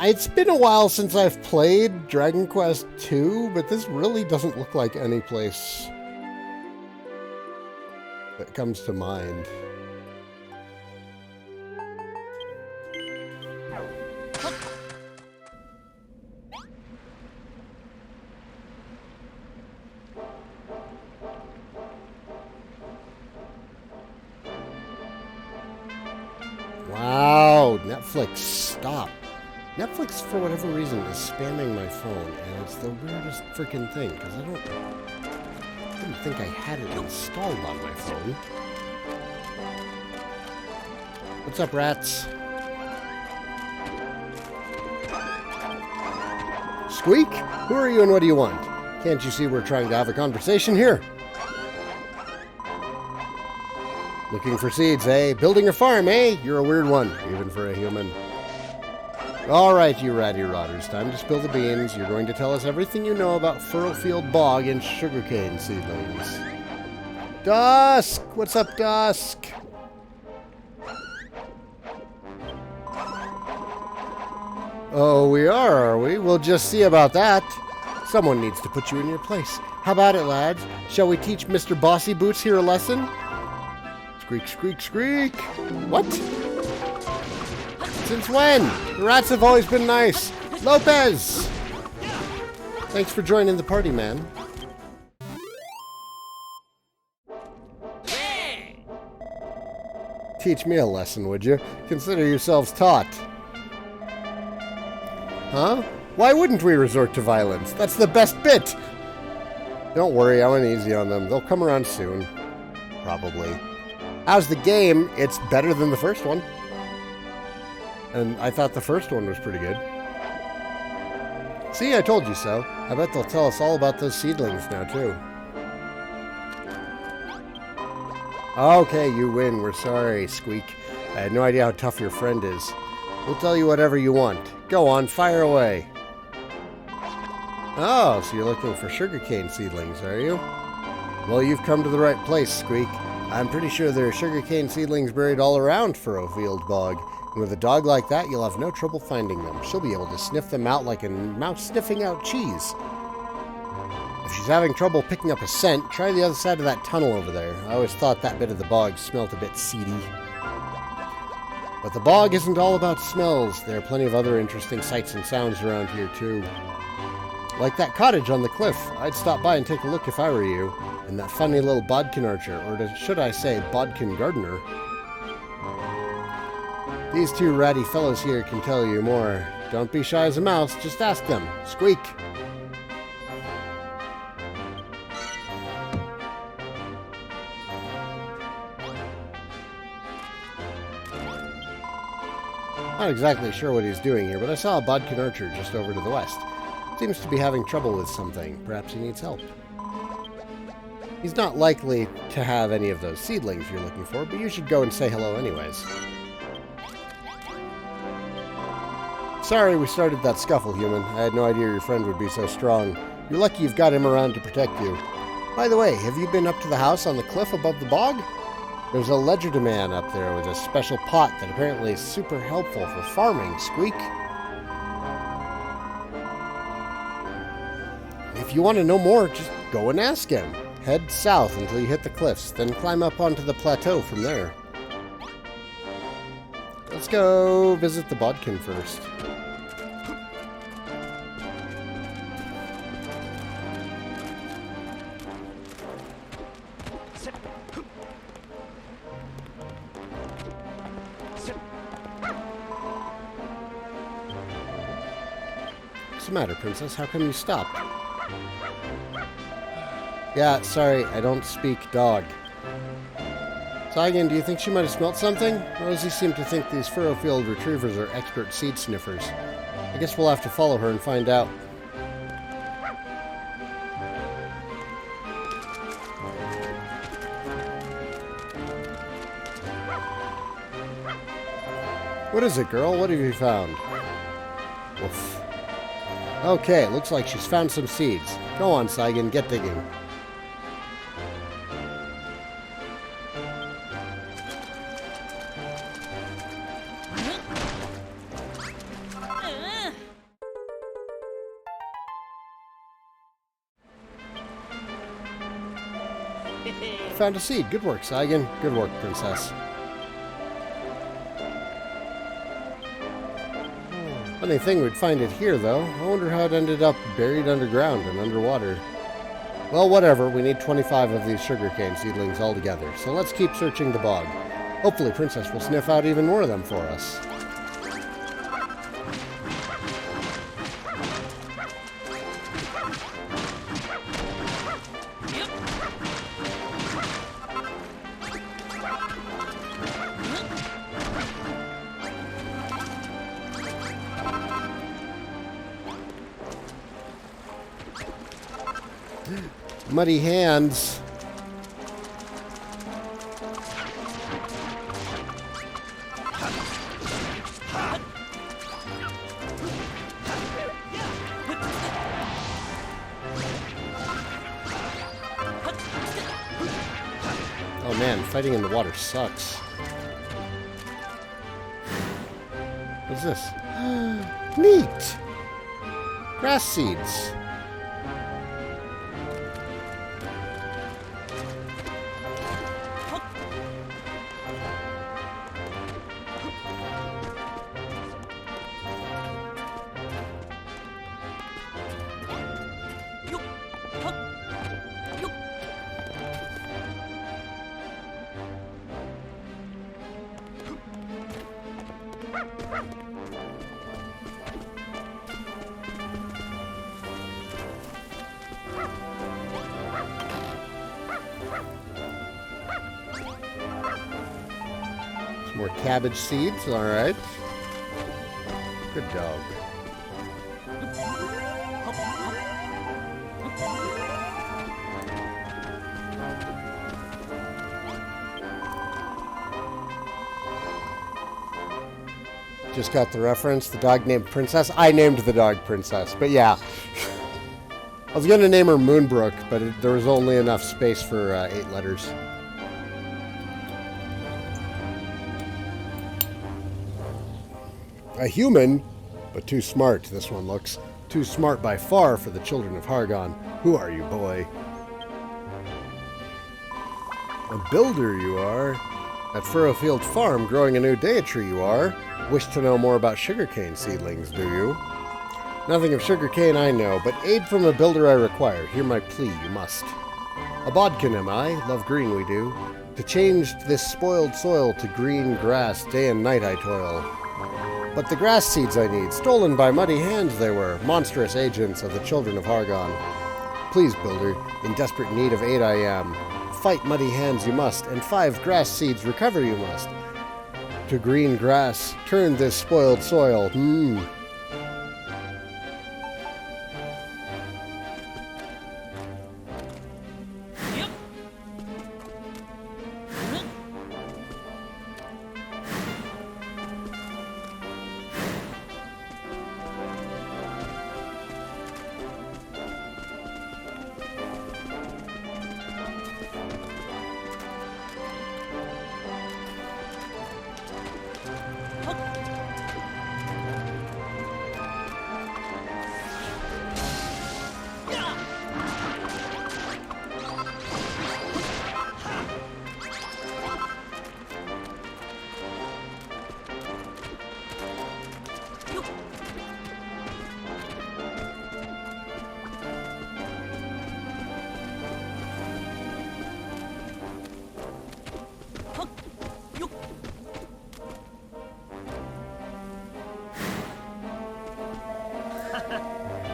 It's been a while since I've played Dragon Quest 2, but this really doesn't look like any place that comes to mind. Wow, Netflix, stop. Netflix, for whatever reason, is spamming my phone, and it's the weirdest freaking thing, because I didn't think I had it installed on my phone. What's up, rats? Squeak? Who are you and what do you want? Can't you see we're trying to have a conversation here? Looking for seeds, eh? Building a farm, eh? You're a weird one, even for a human. All right, you ratty rotters. Time to spill the beans. You're going to tell us everything you know about Furrowfield Bog and sugarcane seedlings. Dusk! What's up, Dusk? Oh, we are we? We'll just see about that. Someone needs to put you in your place. How about it, lads? Shall we teach Mr. Bossy Boots here a lesson? Squeak, squeak, squeak. What? Since when? The rats have always been nice. Lopez! Thanks for joining the party, man. Teach me a lesson, would you? Consider yourselves taught. Huh? Why wouldn't we resort to violence? That's the best bit! Don't worry, I went easy on them. They'll come around soon. Probably. How's the game? It's better than the first one. And I thought the first one was pretty good. See, I told you so. I bet they'll tell us all about those seedlings now, too. Okay, you win. We're sorry, Squeak. I had no idea how tough your friend is. We'll tell you whatever you want. Go on, fire away. Oh, so you're looking for sugarcane seedlings, are you? Well, you've come to the right place, Squeak. I'm pretty sure there are sugarcane seedlings buried all around Furrowfield Bog. And with a dog like that, you'll have no trouble finding them. She'll be able to sniff them out like a mouse sniffing out cheese. If she's having trouble picking up a scent, try the other side of that tunnel over there. I always thought that bit of the bog smelt a bit seedy. But the bog isn't all about smells. There are plenty of other interesting sights and sounds around here, too. Like that cottage on the cliff. I'd stop by and take a look if I were you. And that funny little bodkin archer, or should I say bodkin gardener. These two ratty fellows here can tell you more. Don't be shy as a mouse, just ask them. Squeak! Not exactly sure what he's doing here, but I saw a bodkin archer just over to the west. Seems to be having trouble with something. Perhaps he needs help. He's not likely to have any of those seedlings you're looking for, but you should go and say hello anyways. Sorry we started that scuffle, human. I had no idea your friend would be so strong. You're lucky you've got him around to protect you. By the way, have you been up to the house on the cliff above the bog? There's a legerdemain up there with a special pot that apparently is super helpful for farming, Squeak. If you want to know more, just go and ask him. Head south until you hit the cliffs, then climb up onto the plateau from there. Let's go visit the bodkin first. What's the matter, Princess? How come you stopped? Yeah, sorry, I don't speak dog. Saigan, do you think she might have smelt something? Rosie seemed to think these Furrowfield retrievers are expert seed sniffers. I guess we'll have to follow her and find out. What is it, girl? What have you found? Oof. Okay, looks like she's found some seeds. Go on, Saigan, get digging. Found a seed. Good work, Saigan. Good work, Princess. Funny thing we'd find it here, though. I wonder how it ended up buried underground and underwater. Well, whatever. We need 25 of these sugarcane seedlings altogether, so let's keep searching the bog. Hopefully Princess will sniff out even more of them for us. Muddy hands. Oh man, fighting in the water sucks. What's this? Neat! Grass seeds. More cabbage seeds, alright. Good dog. Just got the reference. The dog named Princess. I named the dog Princess, but yeah. I was going to name her Moonbrook, but there was only enough space for 8 letters. A human? But too smart, this one looks. Too smart by far for the children of Hargon. Who are you, boy? A builder you are. At Furrowfield Farm, growing a new date tree you are. Wish to know more about sugarcane seedlings, do you? Nothing of sugarcane I know, but aid from a builder I require. Hear my plea, you must. A bodkin am I, love green we do. To change this spoiled soil to green grass, day and night I toil. But the grass seeds I need, stolen by muddy hands they were, monstrous agents of the children of Hargon. Please, builder, in desperate need of aid I am. Fight muddy hands you must, and 5 grass seeds recover you must. To green grass, turn this spoiled soil.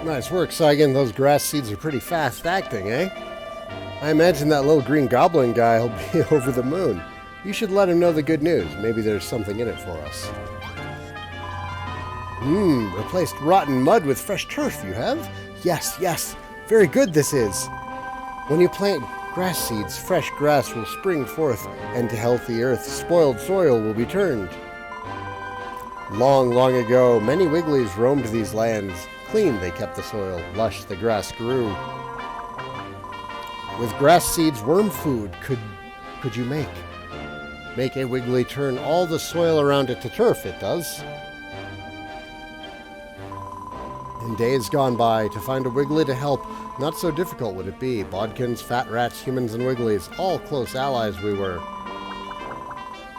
Nice work, Saigan. Those grass seeds are pretty fast-acting, eh? I imagine that little green goblin guy will be over the moon. You should let him know the good news. Maybe there's something in it for us. Replaced rotten mud with fresh turf, you have? Yes, yes. Very good this is. When you plant grass seeds, fresh grass will spring forth, and to healthy earth, spoiled soil will be turned. Long, long ago, many wigglies roamed these lands. Clean they kept the soil, lush the grass grew. With grass seeds, worm food could you make? Make a wiggly turn all the soil around it to turf, it does. In days gone by, to find a wiggly to help, not so difficult would it be. Bodkins, fat rats, humans, and wigglies, all close allies we were.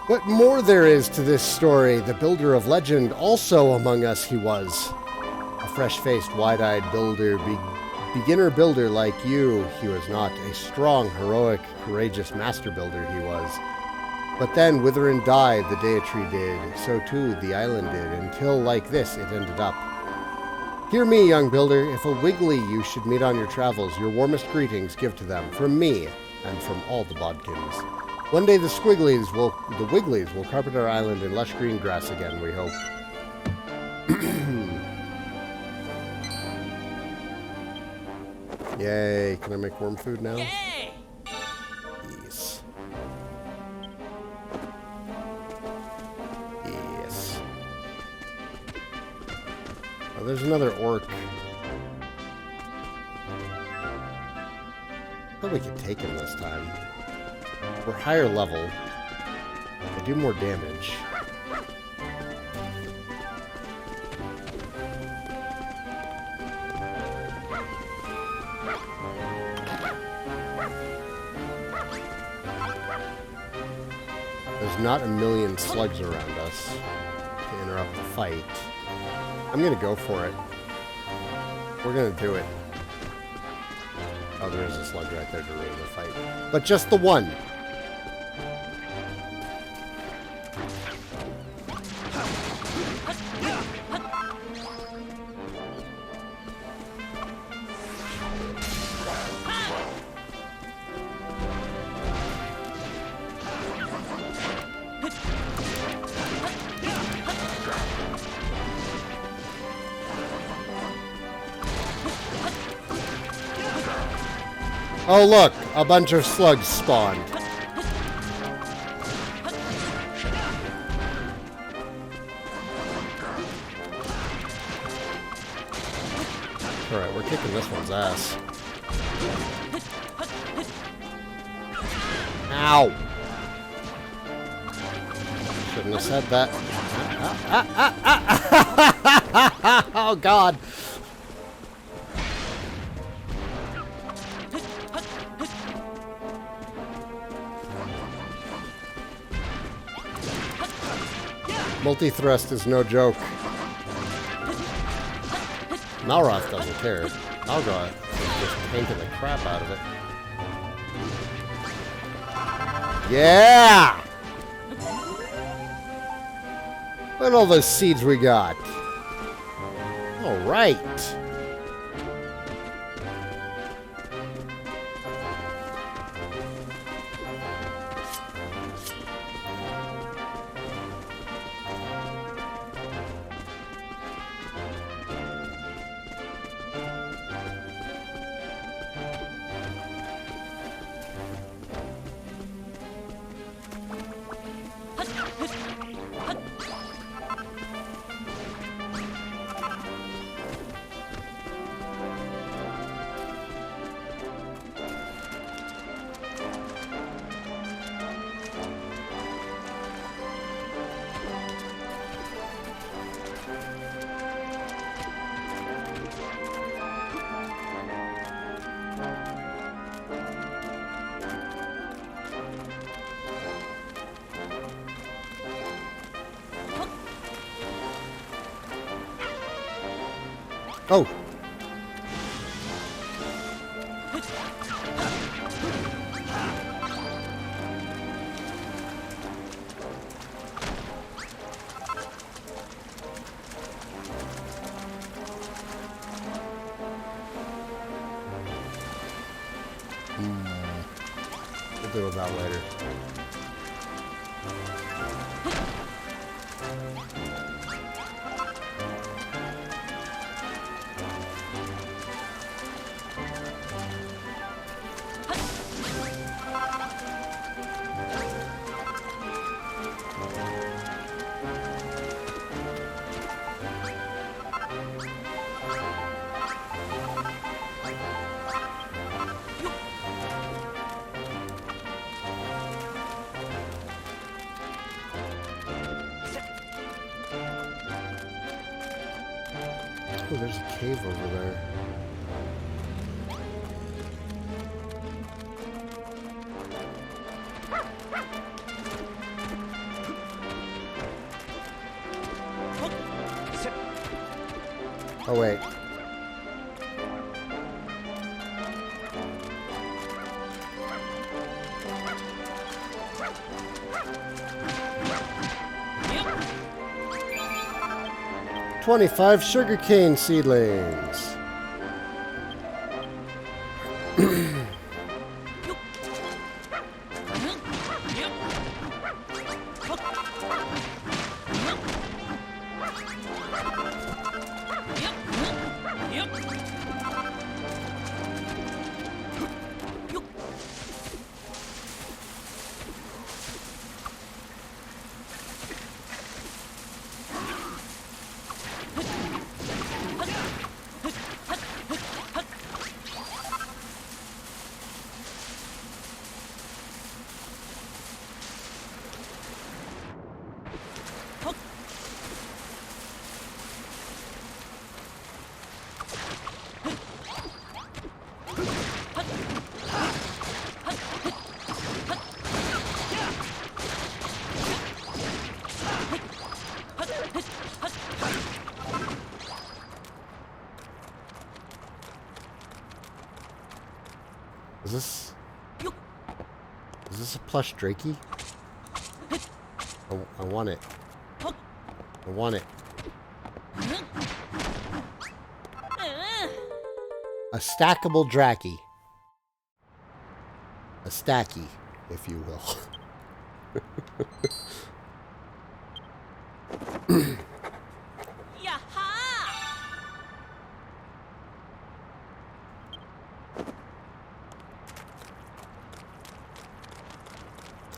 What more there is to this story, the builder of legend, also among us he was. A fresh-faced, wide-eyed builder, beginner builder like you, he was not. A strong, heroic, courageous master builder he was. But then, wither and die, the Deity did. So too the island did, until like this it ended up. Hear me, young builder, if a wiggly you should meet on your travels, your warmest greetings give to them, from me, and from all the bodkins. One day the wigglies will carpet our island in lush green grass again, we hope. Yay, can I make worm food now? Yay! Yes. Yes. Oh, there's another orc. Probably could take him this time. We're higher level. They do more damage. There's not a million slugs around us to interrupt the fight. I'm gonna go for it. We're gonna do it. Oh, there is a slug right there to ruin the fight. But just the one! Oh look, a bunch of slugs spawned. Alright, we're kicking this one's ass. Ow! Shouldn't have said that. Oh, God. Multi-thrust is no joke. Malroth doesn't care. Malroth is just tanking the crap out of it. Yeah! Look at all those seeds we got. All right. Oh. We'll deal with that later. Oh, there's a cave over there. Oh, wait. Yep. 25 sugarcane seedlings. Is this a plush Drakey? I want it. I want it. A stackable Drakey. A stacky, if you will.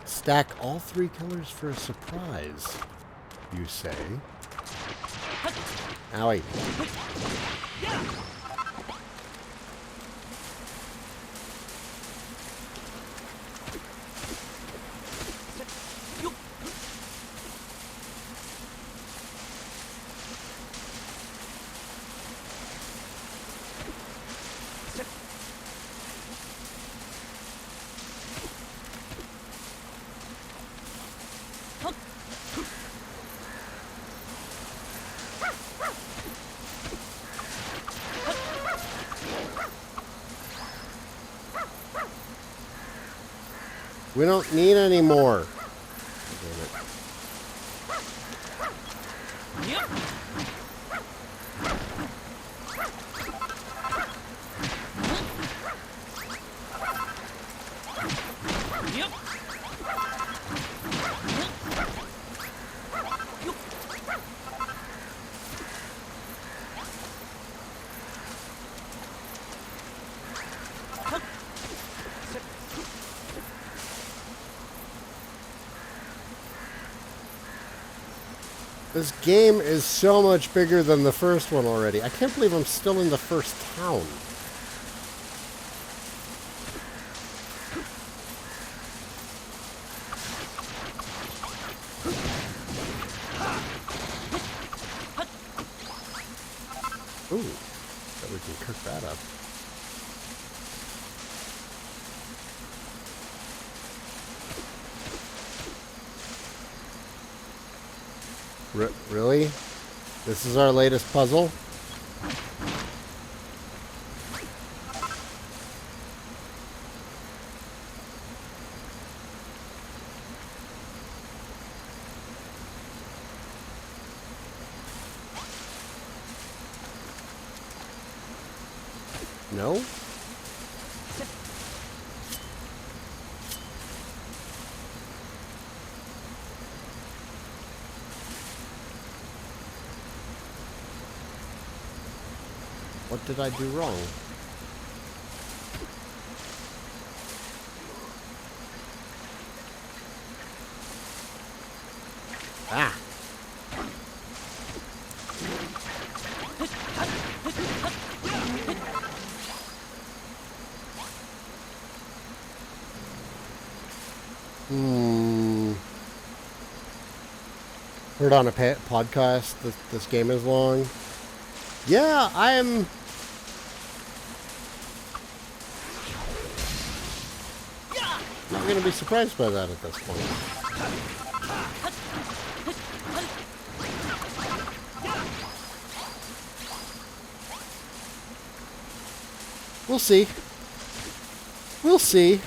Stack all 3 colors for a surprise, you say? Owie. We don't need any more. Damn it. Yep. Yep. This game is so much bigger than the first one already. I can't believe I'm still in the first town. Ooh, bet we can cook that up. Really? This is our latest puzzle? No? What did I do wrong? Ah! Heard on a podcast that this game is long. Yeah, I'm... not going to be surprised by that at this point. We'll see. We'll see.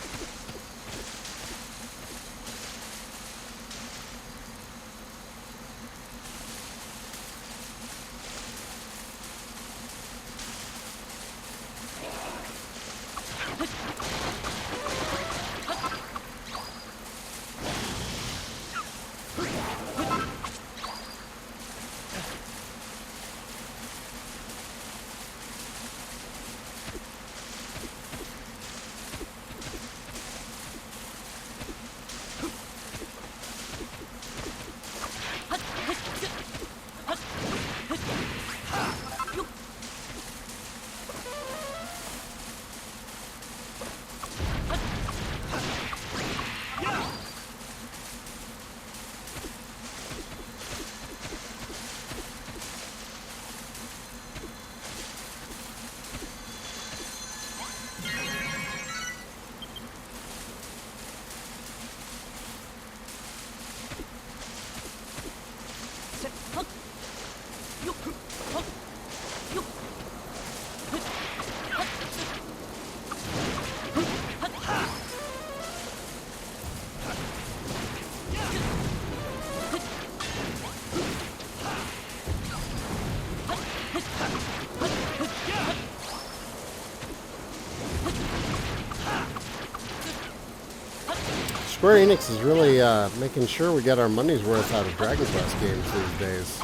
Square Enix is really making sure we get our money's worth out of Dragon Quest games these days.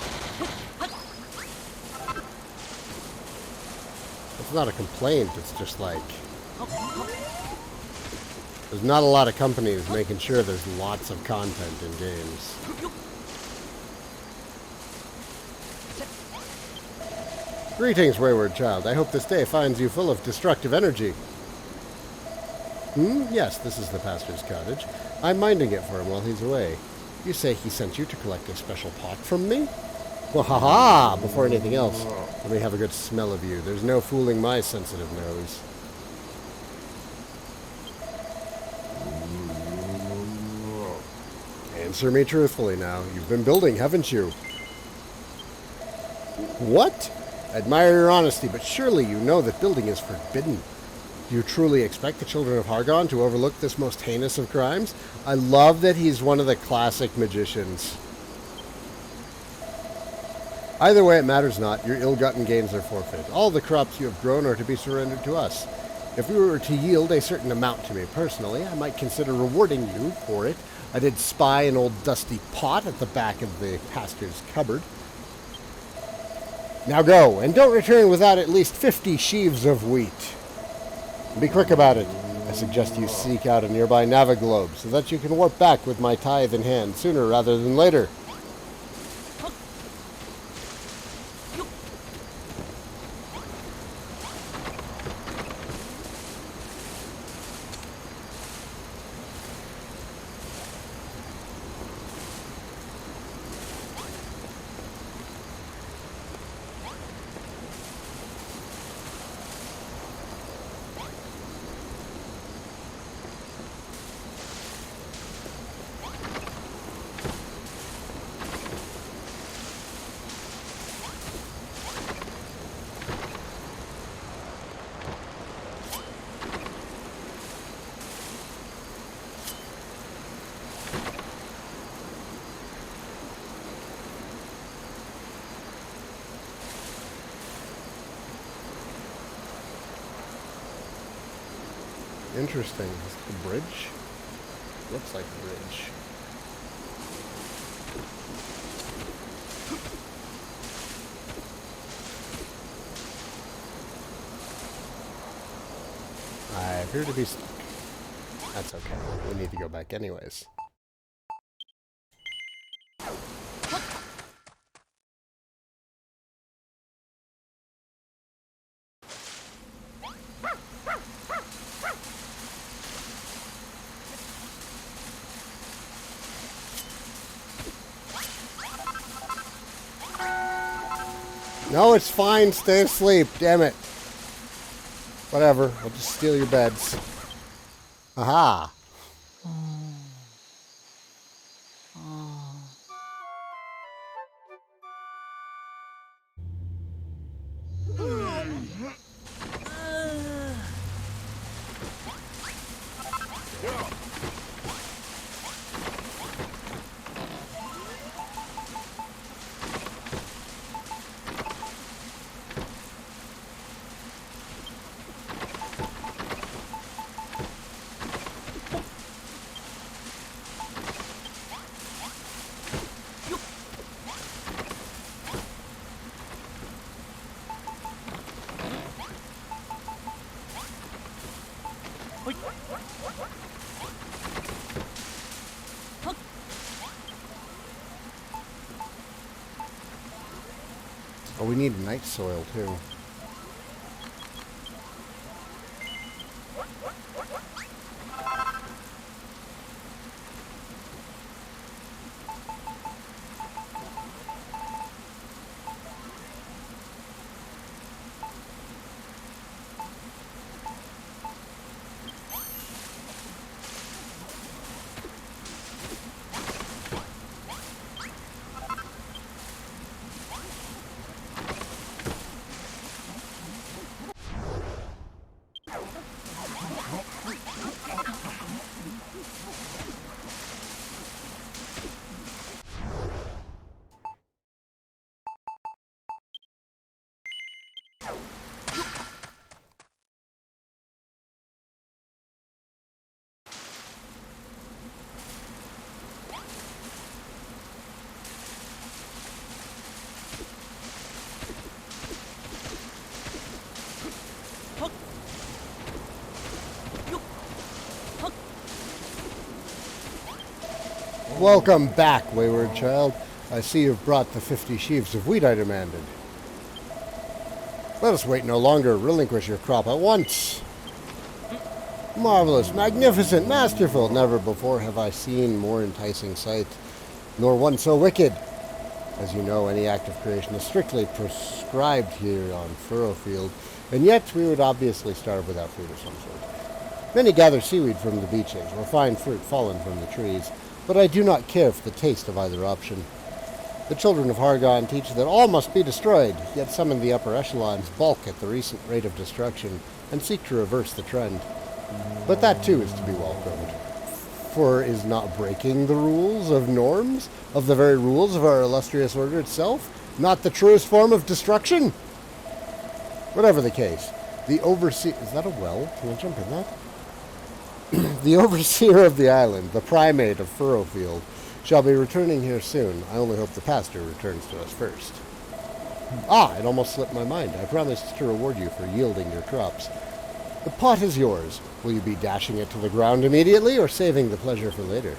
It's not a complaint, it's just like... there's not a lot of companies making sure there's lots of content in games. Greetings, wayward child. I hope this day finds you full of destructive energy. Yes, this is the pastor's cottage. I'm minding it for him while he's away. You say he sent you to collect a special pot from me? Well, ha-ha! Before anything else, let me have a good smell of you. There's no fooling my sensitive nose. Answer me truthfully now. You've been building, haven't you? What? I admire your honesty, but surely you know that building is forbidden. You truly expect the children of Hargon to overlook this most heinous of crimes? I love that he's one of the classic magicians. Either way, it matters not. Your ill-gotten gains are forfeit. All the crops you have grown are to be surrendered to us. If we were to yield a certain amount to me personally, I might consider rewarding you for it. I did spy an old dusty pot at the back of the pastor's cupboard. Now go, and don't return without at least 50 sheaves of wheat. Be quick about it. I suggest you seek out a nearby Naviglobe so that you can warp back with my tithe in hand sooner rather than later. Interesting. Is it a bridge? Looks like a bridge. I appear to be stuck. That's okay. We need to go back anyways. No, it's fine. Stay asleep. Damn it. Whatever. I'll just steal your beds. Aha. Oh, we need night soil too. Welcome back, wayward child. I see you've brought the 50 sheaves of wheat I demanded. Let us wait no longer. Relinquish your crop at once. Marvelous, magnificent, masterful. Never before have I seen more enticing sight, nor one so wicked. As you know, any act of creation is strictly prescribed here on Furrowfield, and yet we would obviously starve without food of some sort. Many gather seaweed from the beaches, or find fruit fallen from the trees, but I do not care for the taste of either option. The children of Hargon teach that all must be destroyed, yet some in the upper echelons balk at the recent rate of destruction, and seek to reverse the trend. But that too is to be welcomed. For is not breaking the rules of norms, of the very rules of our illustrious order itself, not the truest form of destruction? Whatever the case, the overseer... Is that a well? Can I jump in that? The overseer of the island, the primate of Furrowfield, shall be returning here soon. I only hope the pastor returns to us first. Ah, it almost slipped my mind. I promised to reward you for yielding your crops. The pot is yours. Will you be dashing it to the ground immediately, or saving the pleasure for later?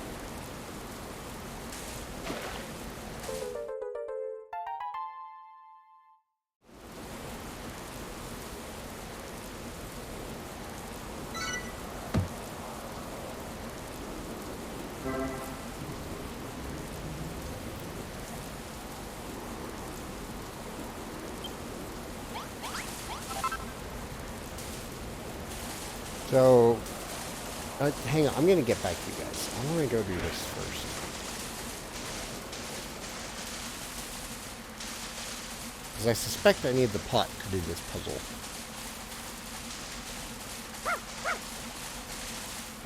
So, hang on, I'm going to get back to you guys. I want to go do this first. Because I suspect I need the pot to do this puzzle.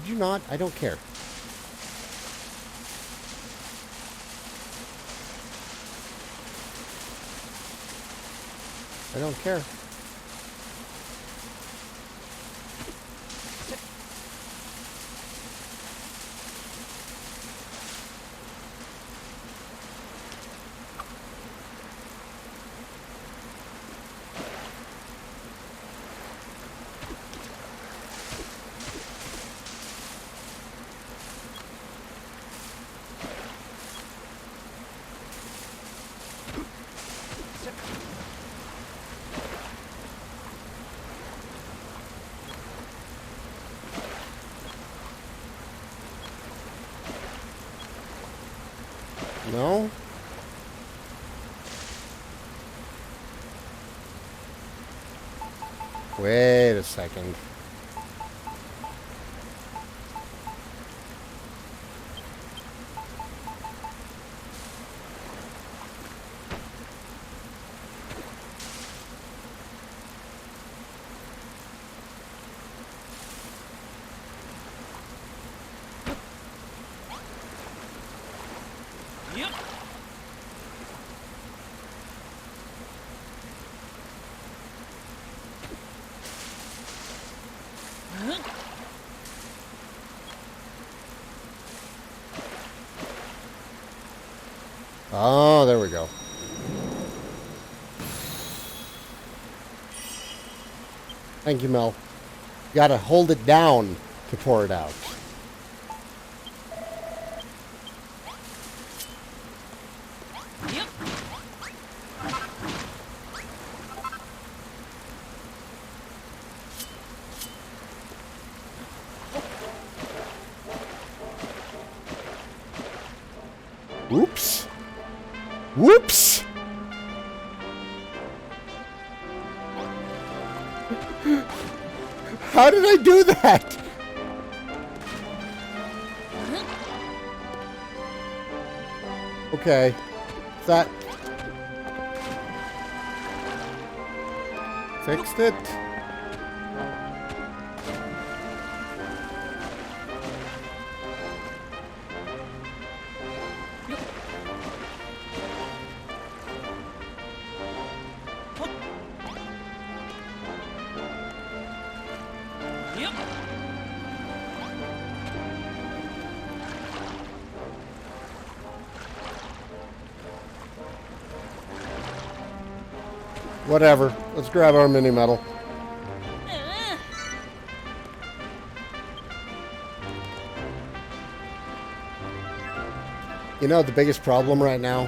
Did you not? I don't care. I don't care. No? Wait a second. Yep. Oh, there we go. Thank you, Mel. You gotta hold it down to pour it out. Yep. Oops. Whoops! How did I do that? Okay. That fixed it. Yep. Whatever. Let's grab our mini medal. You know, the biggest problem right now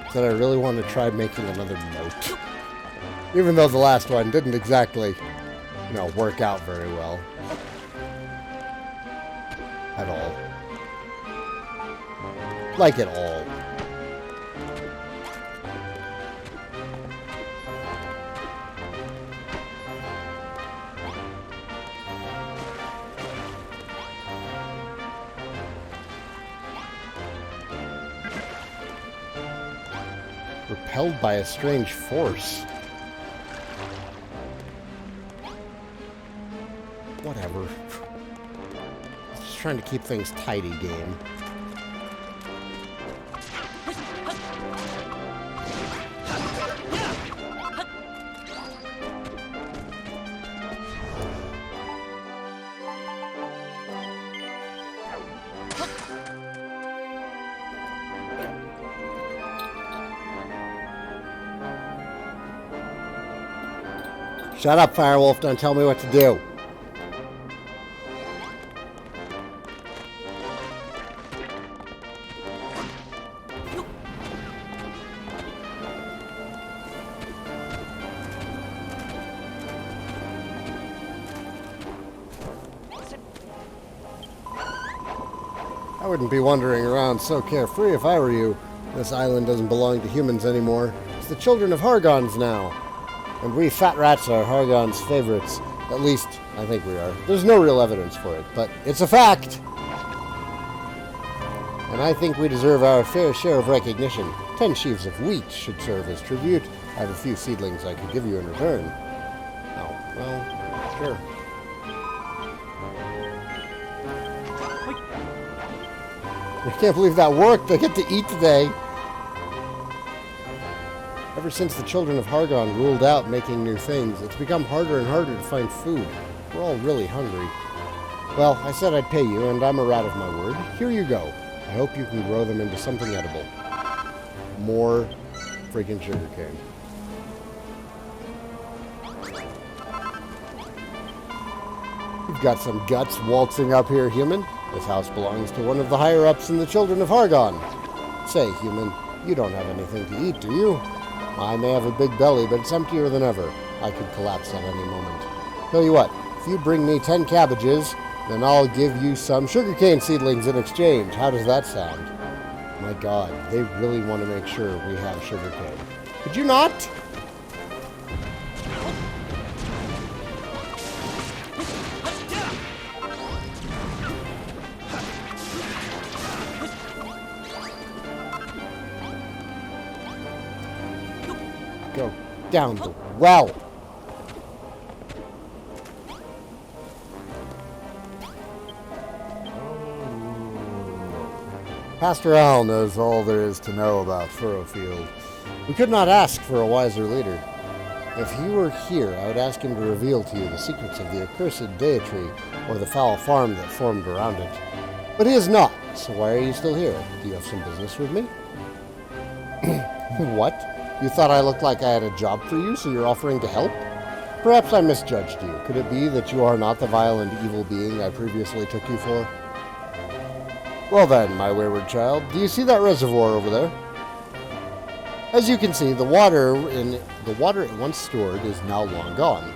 is that I really want to try making another moat. Even though the last one didn't exactly, work out very well. At all. Like at all. Repelled by a strange force. Whatever. Just trying to keep things tidy, game. Shut up, Firewolf. Don't tell me what to do. I wouldn't be wandering around so carefree if I were you. This island doesn't belong to humans anymore. It's the children of Hargon's now. And we fat rats are Hargon's favorites. At least, I think we are. There's no real evidence for it, but it's a fact! And I think we deserve our fair share of recognition. 10 sheaves of wheat should serve as tribute. I have a few seedlings I could give you in return. Oh, well, sure. I can't believe that worked. I get to eat today. Ever since the children of Hargon ruled out making new things, it's become harder and harder to find food. We're all really hungry. Well, I said I'd pay you, and I'm a rat of my word. Here you go. I hope you can grow them into something edible. More freaking sugarcane. You've got some guts waltzing up here, human. This house belongs to one of the higher-ups in the Children of Hargon. Say, human, you don't have anything to eat, do you? I may have a big belly, but it's emptier than ever. I could collapse at any moment. Tell you what, if you bring me 10 cabbages, then I'll give you some sugarcane seedlings in exchange. How does that sound? My God, they really want to make sure we have sugarcane. Could you not? Go down the well. Pastor Al knows all there is to know about Furrowfield. We could not ask for a wiser leader. If he were here, I would ask him to reveal to you the secrets of the accursed Deity or the foul farm that formed around it. But he is not, so why are you still here? Do you have some business with me? What? You thought I looked like I had a job for you, so you're offering to help? Perhaps I misjudged you. Could it be that you are not the vile and evil being I previously took you for? Well then, my wayward child, do you see that reservoir over there? As you can see, the water it once stored is now long gone.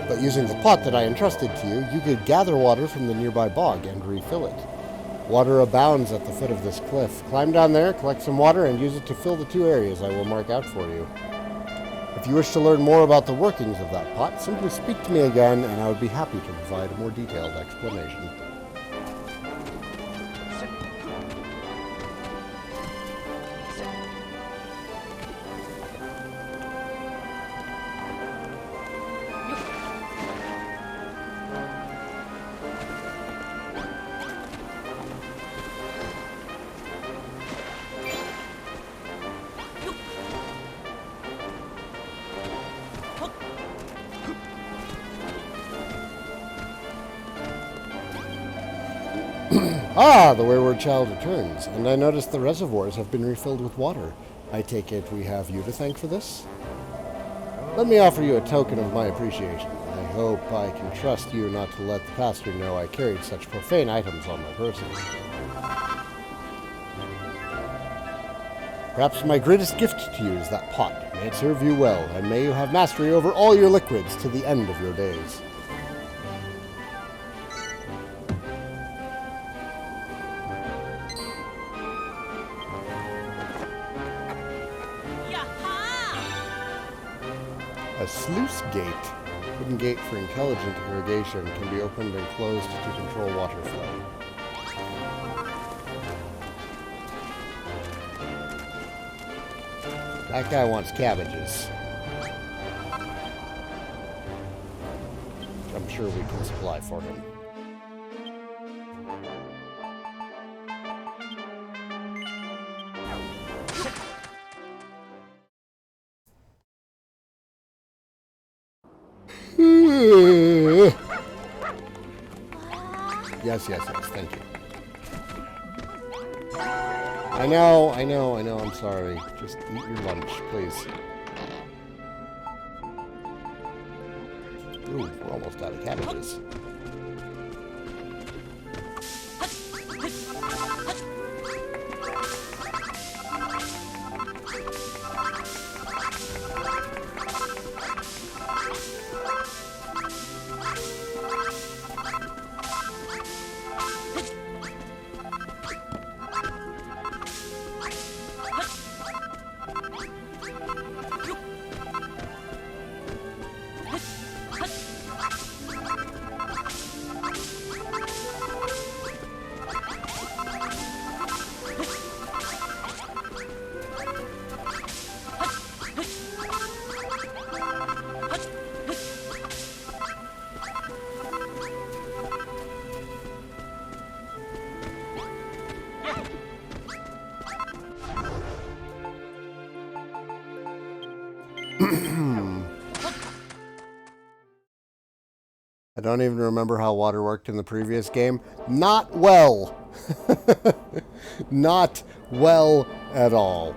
But using the pot that I entrusted to you, you could gather water from the nearby bog and refill it. Water abounds at the foot of this cliff. Climb down there, collect some water, and use it to fill the 2 areas I will mark out for you. If you wish to learn more about the workings of that pot, simply speak to me again, and I would be happy to provide a more detailed explanation. Ah, the wayward child returns, and I notice the reservoirs have been refilled with water. I take it we have you to thank for this? Let me offer you a token of my appreciation. I hope I can trust you not to let the pastor know I carried such profane items on my person. Perhaps my greatest gift to you is that pot. May it serve you well, and may you have mastery over all your liquids to the end of your days. A sluice gate, wooden gate for intelligent irrigation, can be opened and closed to control water flow. That guy wants cabbages. I'm sure we can supply for him. Yes, thank you. I know, I'm sorry. Just eat your lunch, please. Ooh, we're almost out of cabbages. I don't even remember how water worked in the previous game. Not well. Not well at all.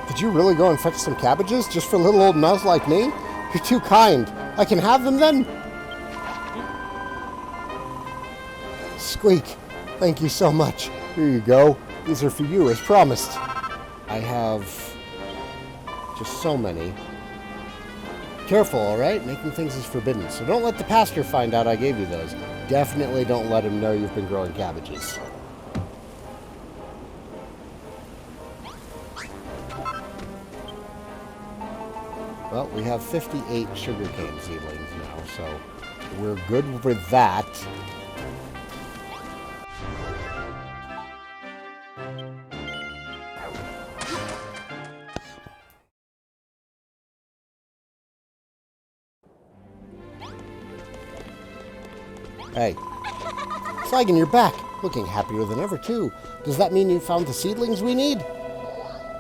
Did you really go and fetch some cabbages just for a little old mouse like me? You're too kind. I can have them then? Squeak, thank you so much. Here you go. These are for you, as promised. I have just so many. Careful, all right? Making things is forbidden, so don't let the pastor find out I gave you those. Definitely don't let him know you've been growing cabbages. Well, we have 58 sugarcane seedlings now, so we're good with that. Hey. Saigan, you're back. Looking happier than ever, too. Does that mean you found the seedlings we need?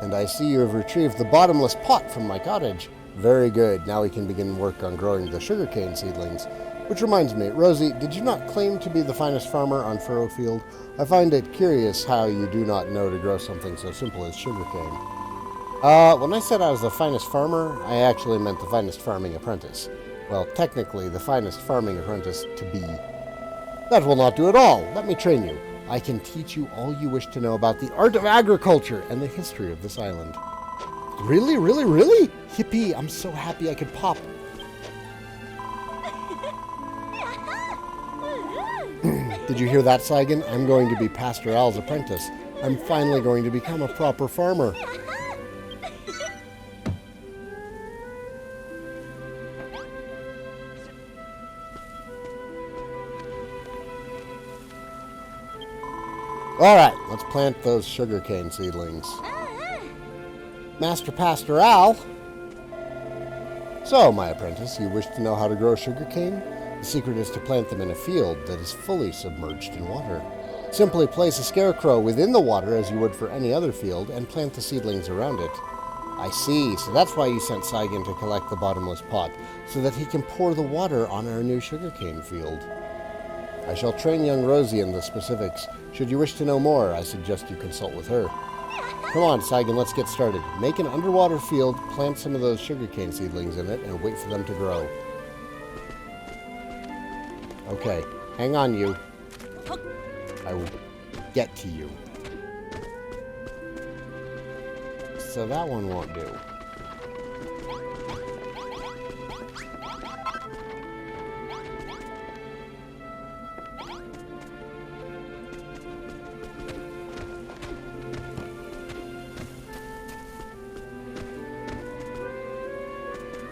And I see you have retrieved the bottomless pot from my cottage. Very good. Now we can begin work on growing the sugarcane seedlings. Which reminds me, Rosie, did you not claim to be the finest farmer on Furrowfield? I find it curious how you do not know to grow something so simple as sugarcane. When I said I was the finest farmer, I actually meant the finest farming apprentice. Well, technically, the finest farming apprentice to be. That will not do at all. Let me train you. I can teach you all you wish to know about the art of agriculture and the history of this island. Really? Really? Really? Yippee, I'm so happy I could pop. Did you hear that, Saigan? I'm going to be Pastor Al's apprentice. I'm finally going to become a proper farmer. All right, let's plant those sugarcane seedlings. Master Pastor Al. So, my apprentice, you wish to know how to grow sugarcane? The secret is to plant them in a field that is fully submerged in water. Simply place a scarecrow within the water as you would for any other field and plant the seedlings around it. I see, so that's why you sent Saigan to collect the bottomless pot, so that he can pour the water on our new sugarcane field. I shall train young Rosie in the specifics. Should you wish to know more, I suggest you consult with her. Come on, Saigan, let's get started. Make an underwater field, plant some of those sugarcane seedlings in it, and wait for them to grow. Okay, hang on, you. I will get to you. So that one won't do.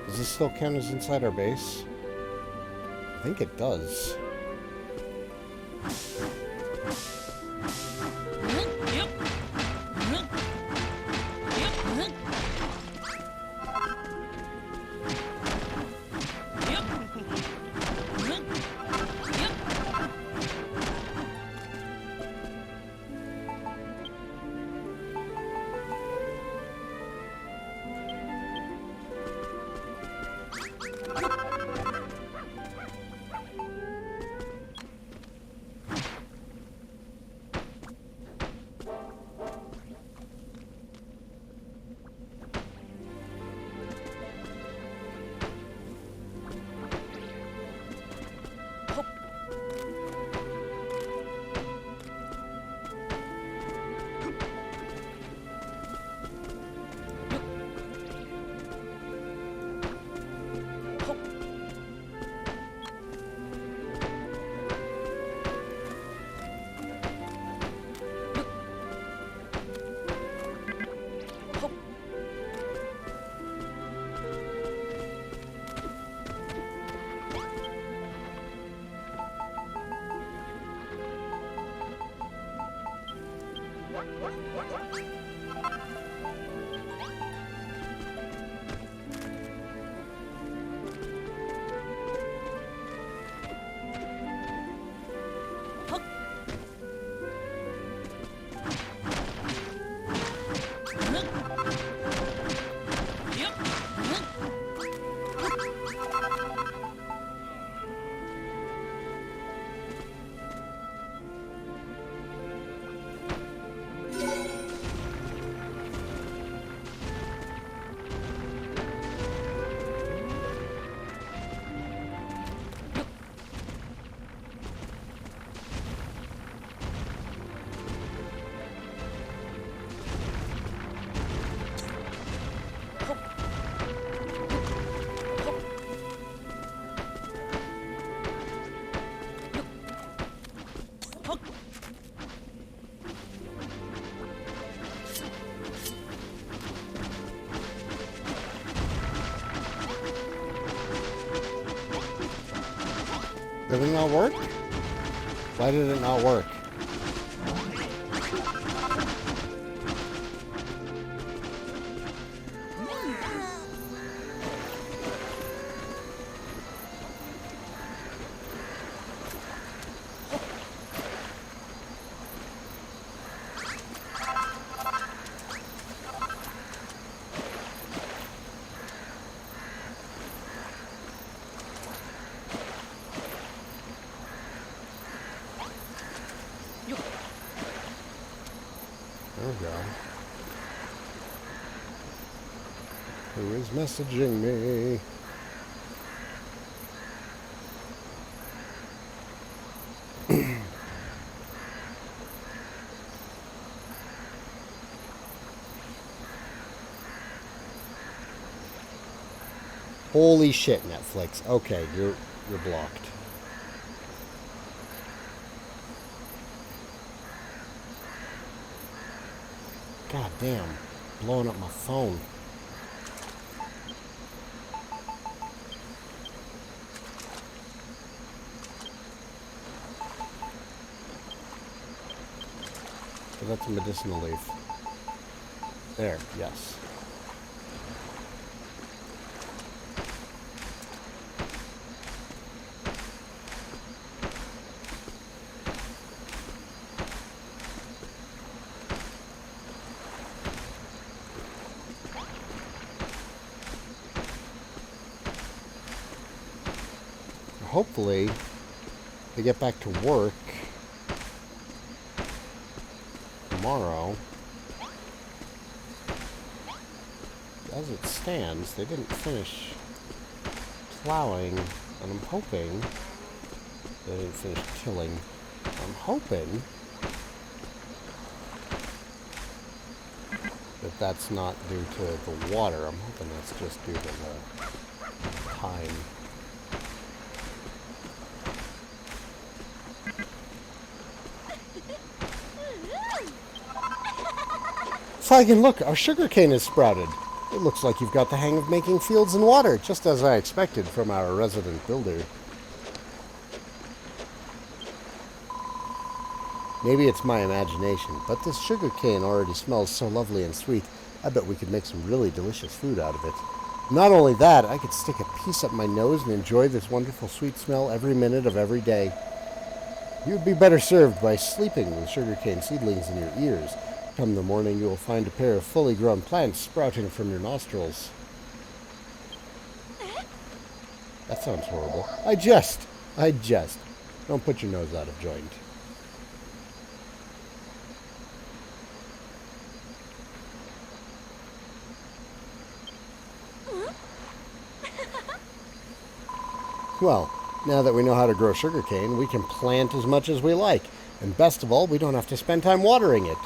Does this still count as inside our base? I think it does. Did it not work? Why did it not work? Oh god. Who is messaging me? Holy shit, Netflix. Okay, you're blocked. God damn, blowing up my phone. So that's a medicinal leaf. There, yes. Hopefully, they get back to work tomorrow. As it stands, they didn't finish plowing, and I'm hoping they didn't finish tilling. I'm hoping that that's not due to the water. I'm hoping that's just due to the time. Saigan, look, our sugarcane has sprouted. It looks like you've got the hang of making fields and water, just as I expected from our resident builder. Maybe it's my imagination, but this sugar cane already smells so lovely and sweet. I bet we could make some really delicious food out of it. Not only that, I could stick a piece up my nose and enjoy this wonderful sweet smell every minute of every day. You'd be better served by sleeping with sugarcane seedlings in your ears. Come the morning, you will find a pair of fully grown plants sprouting from your nostrils. That sounds horrible. I jest. Don't put your nose out of joint. Well, now that we know how to grow sugarcane, we can plant as much as we like. And best of all, we don't have to spend time watering it.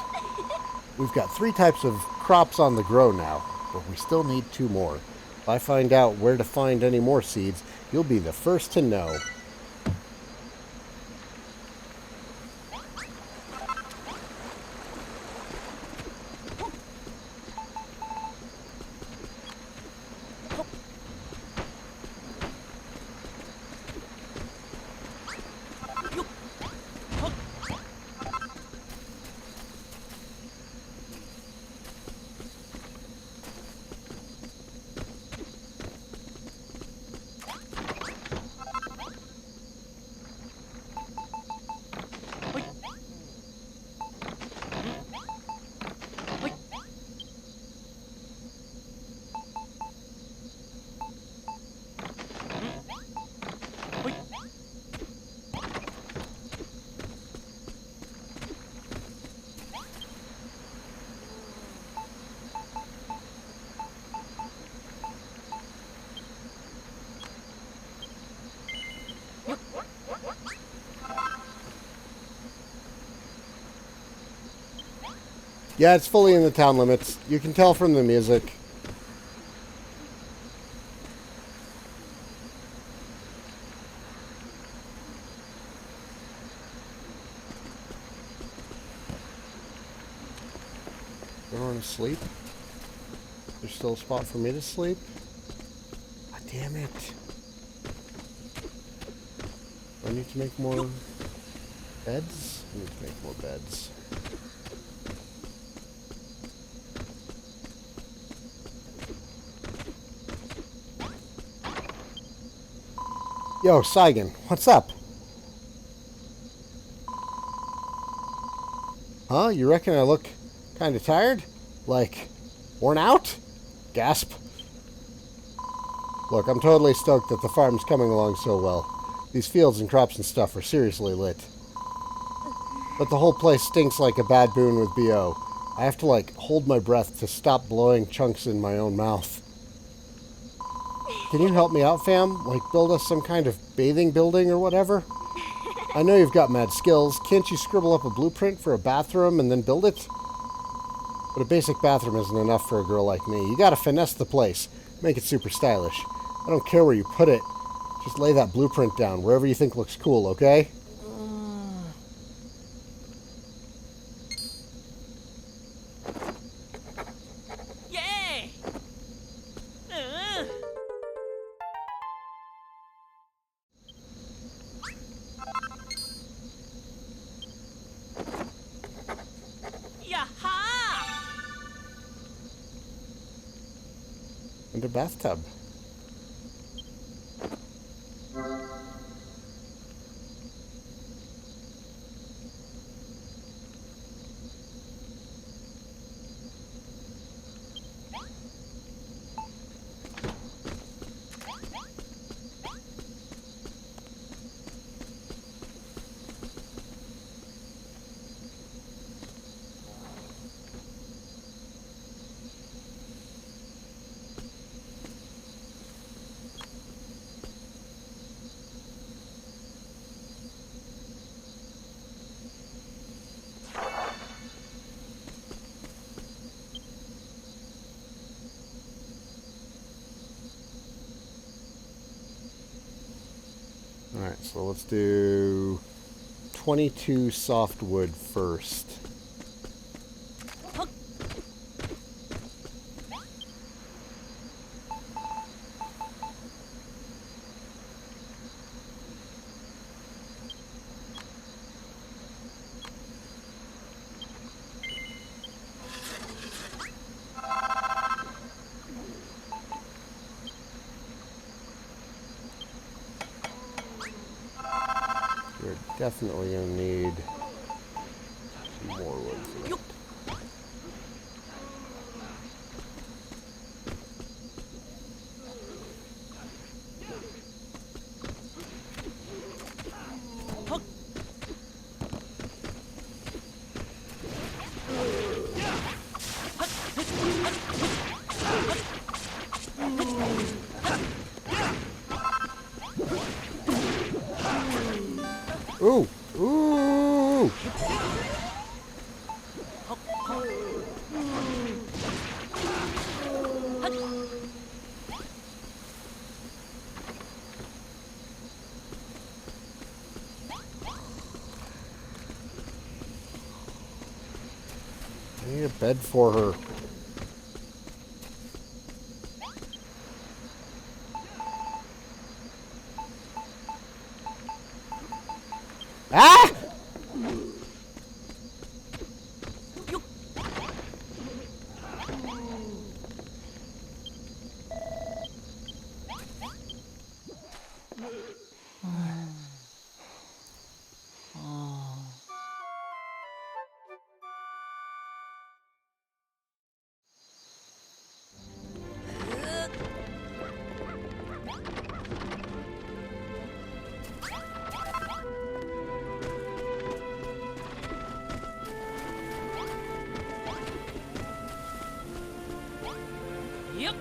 We've got 3 types of crops on the grow now, but we still need 2 more. If I find out where to find any more seeds, you'll be the first to know. Yeah, it's fully in the town limits. You can tell from the music. Going to sleep? There's still a spot for me to sleep? Ah, damn it. Do I need to make more beds? I need to make more beds. Yo, Saigan, what's up? Huh? You reckon I look kind of tired? Like, worn out? Gasp. Look, I'm totally stoked that the farm's coming along so well. These fields and crops and stuff are seriously lit. But the whole place stinks like a bad boon with BO. I have to, like, hold my breath to stop blowing chunks in my own mouth. Can you help me out, fam? Like, build us some kind of bathing building or whatever? I know you've got mad skills. Can't you scribble up a blueprint for a bathroom and then build it? But a basic bathroom isn't enough for a girl like me. You gotta finesse the place. Make it super stylish. I don't care where you put it. Just lay that blueprint down, wherever you think looks cool, okay? Yay! Yaha! And a bathtub. Alright, so let's do 22 softwood first. definitely gonna need some more wood for that. Ooh! Ooh! I need a bed for her. Ah! Yep.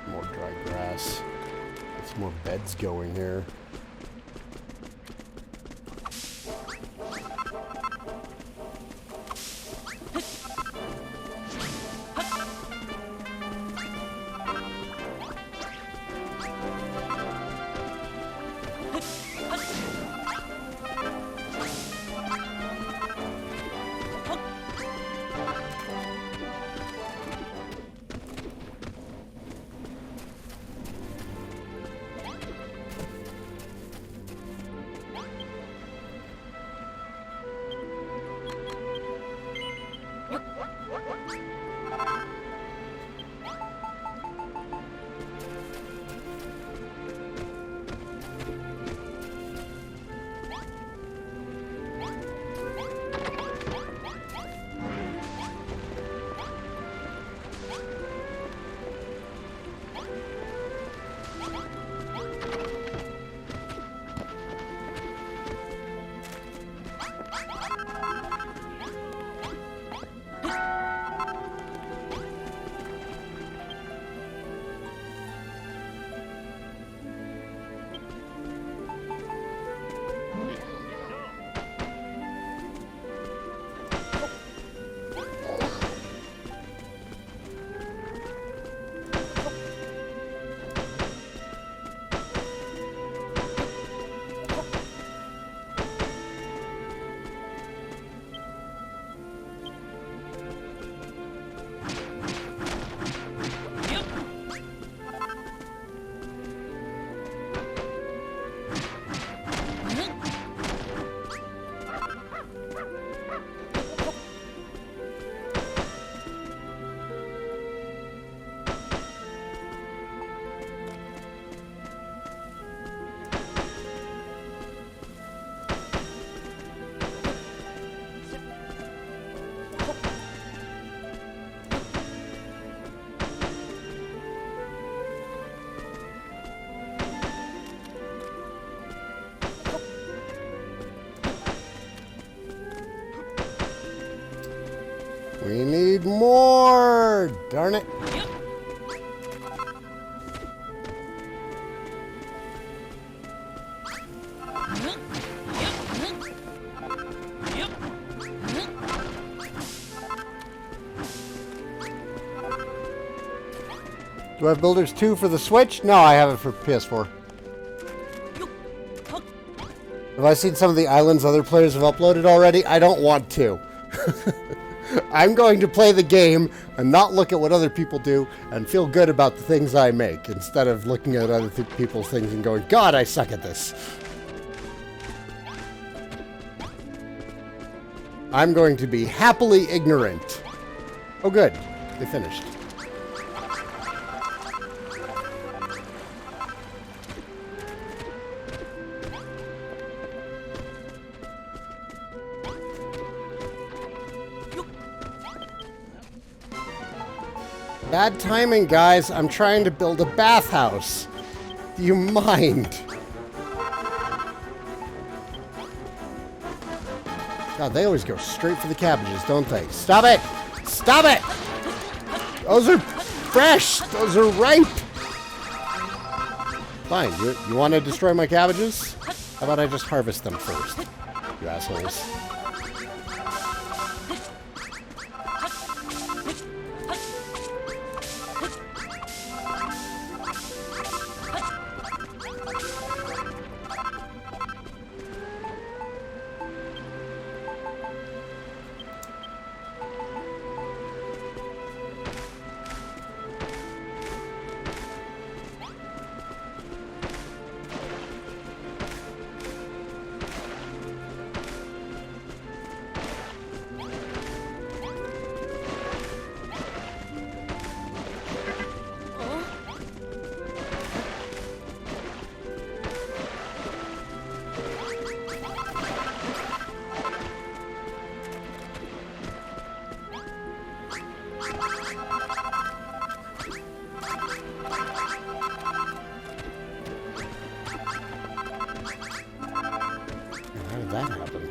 More dry grass. Get some more beds going here. We need more! Darn it. Do I have Builders 2 for the Switch? No, I have it for PS4. Have I seen some of the islands other players have uploaded already? I don't want to. I'm going to play the game and not look at what other people do and feel good about the things I make instead of looking at other people's things and going, God, I suck at this. I'm going to be happily ignorant. Oh, good. They finished. Bad timing, guys. I'm trying to build a bathhouse. Do you mind? God, they always go straight for the cabbages, don't they? Stop it! Stop it! Those are fresh! Those are ripe! Fine. You want to destroy my cabbages? How about I just harvest them first? You assholes. How did that happen?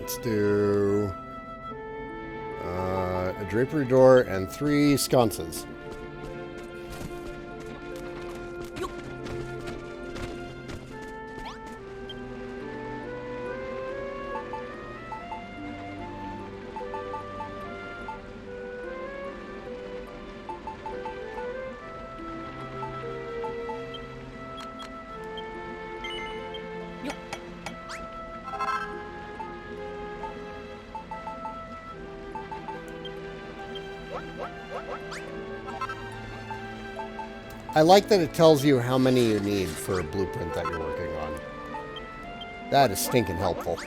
Let's do a drapery door and 3 sconces. I like that it tells you how many you need for a blueprint that you're working on. That is stinking helpful.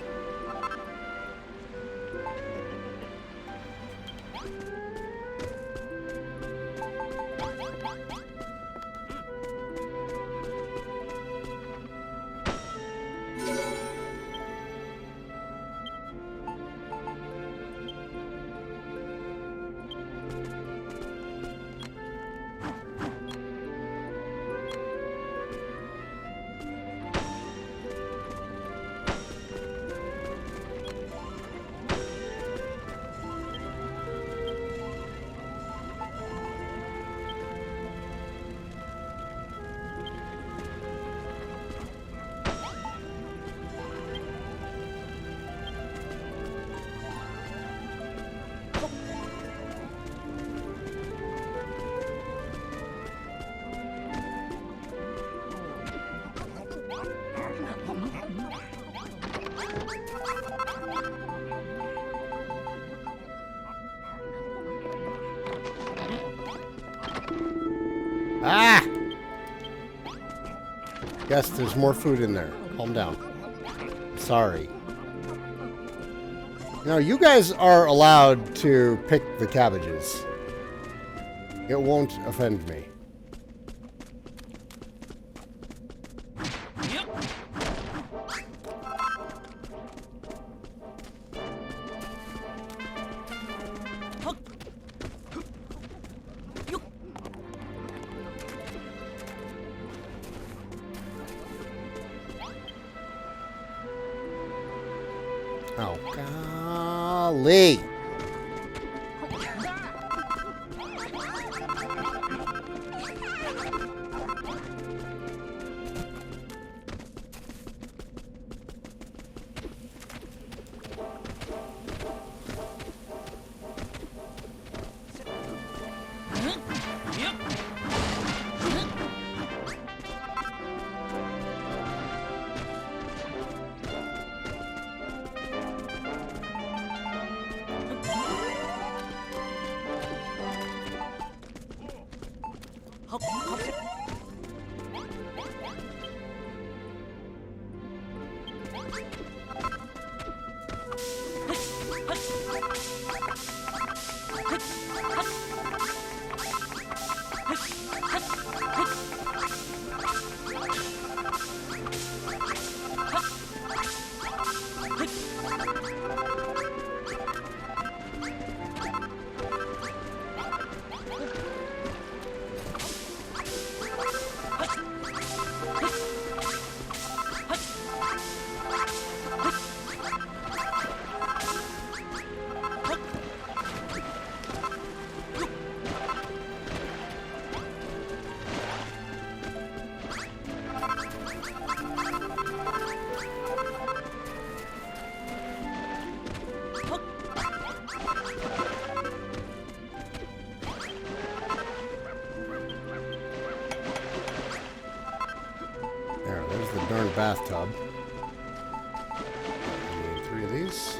Ah! Yes, there's more food in there. Calm down. Sorry. Now, you guys are allowed to pick the cabbages. It won't offend me. Oh, golly. There's the darn bathtub. I need 3 of these.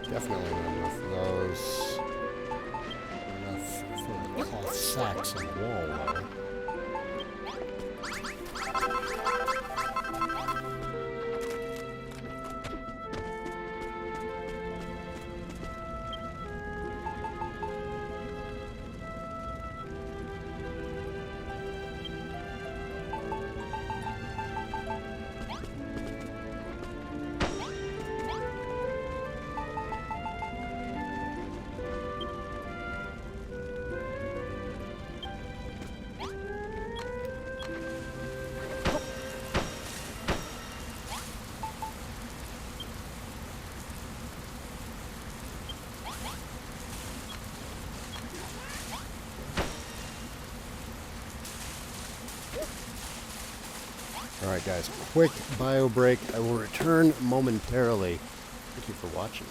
Definitely not enough of those. Enough for the cloth sacks in the wall, though. Alright guys, quick bio break. I will return momentarily. Thank you for watching.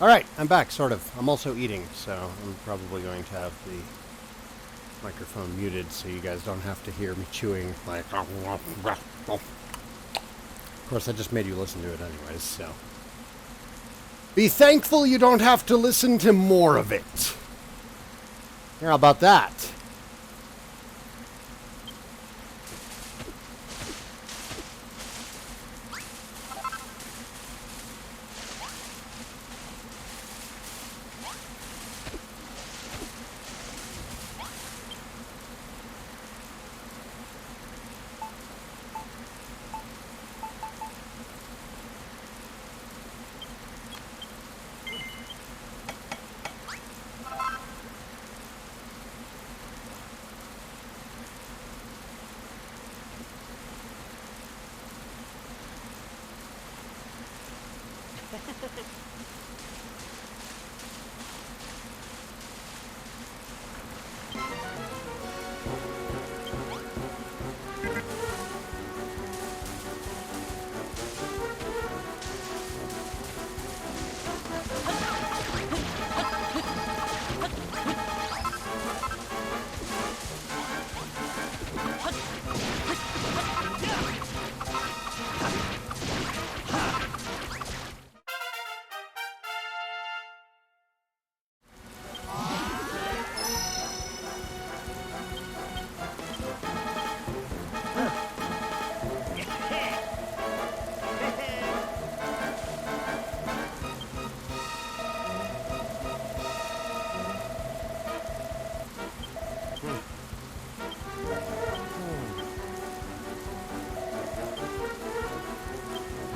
Alright, I'm back, sort of. I'm also eating, so I'm probably going to have the microphone muted so you guys don't have to hear me chewing like... Of course, I just made you listen to it anyways, so... Be thankful you don't have to listen to more of it. How about that?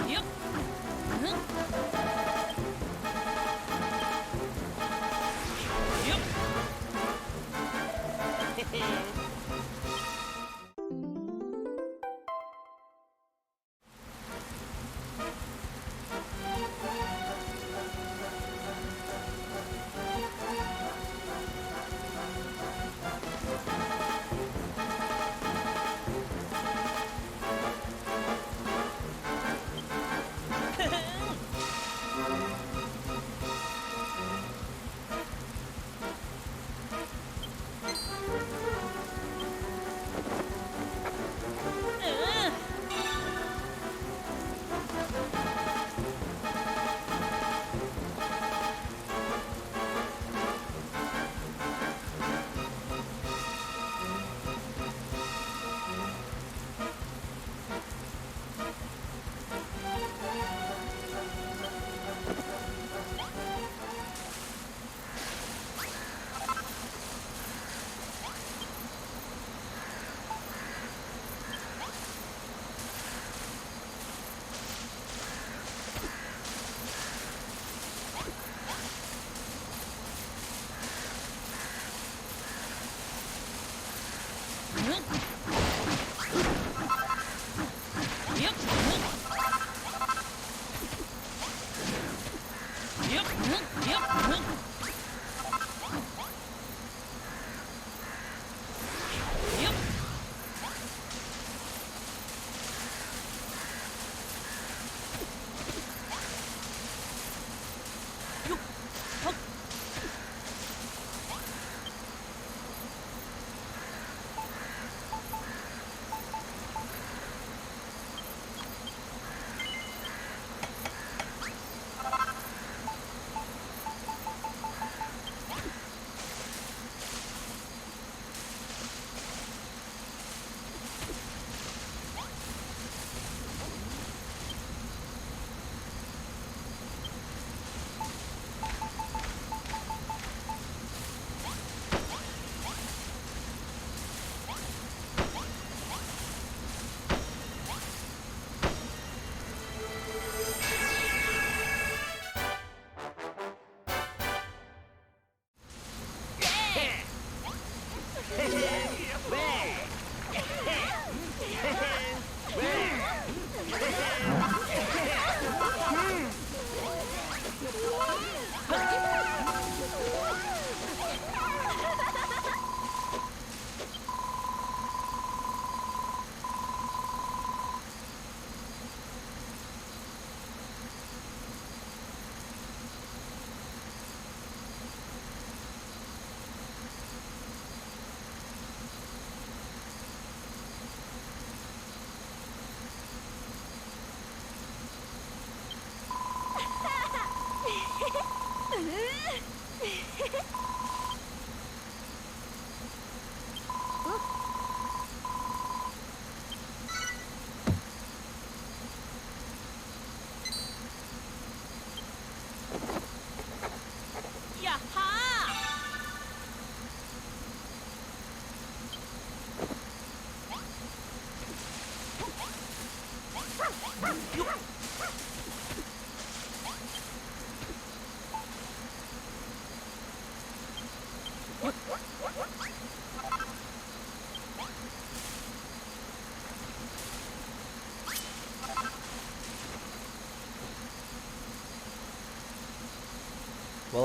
Yep. Yep.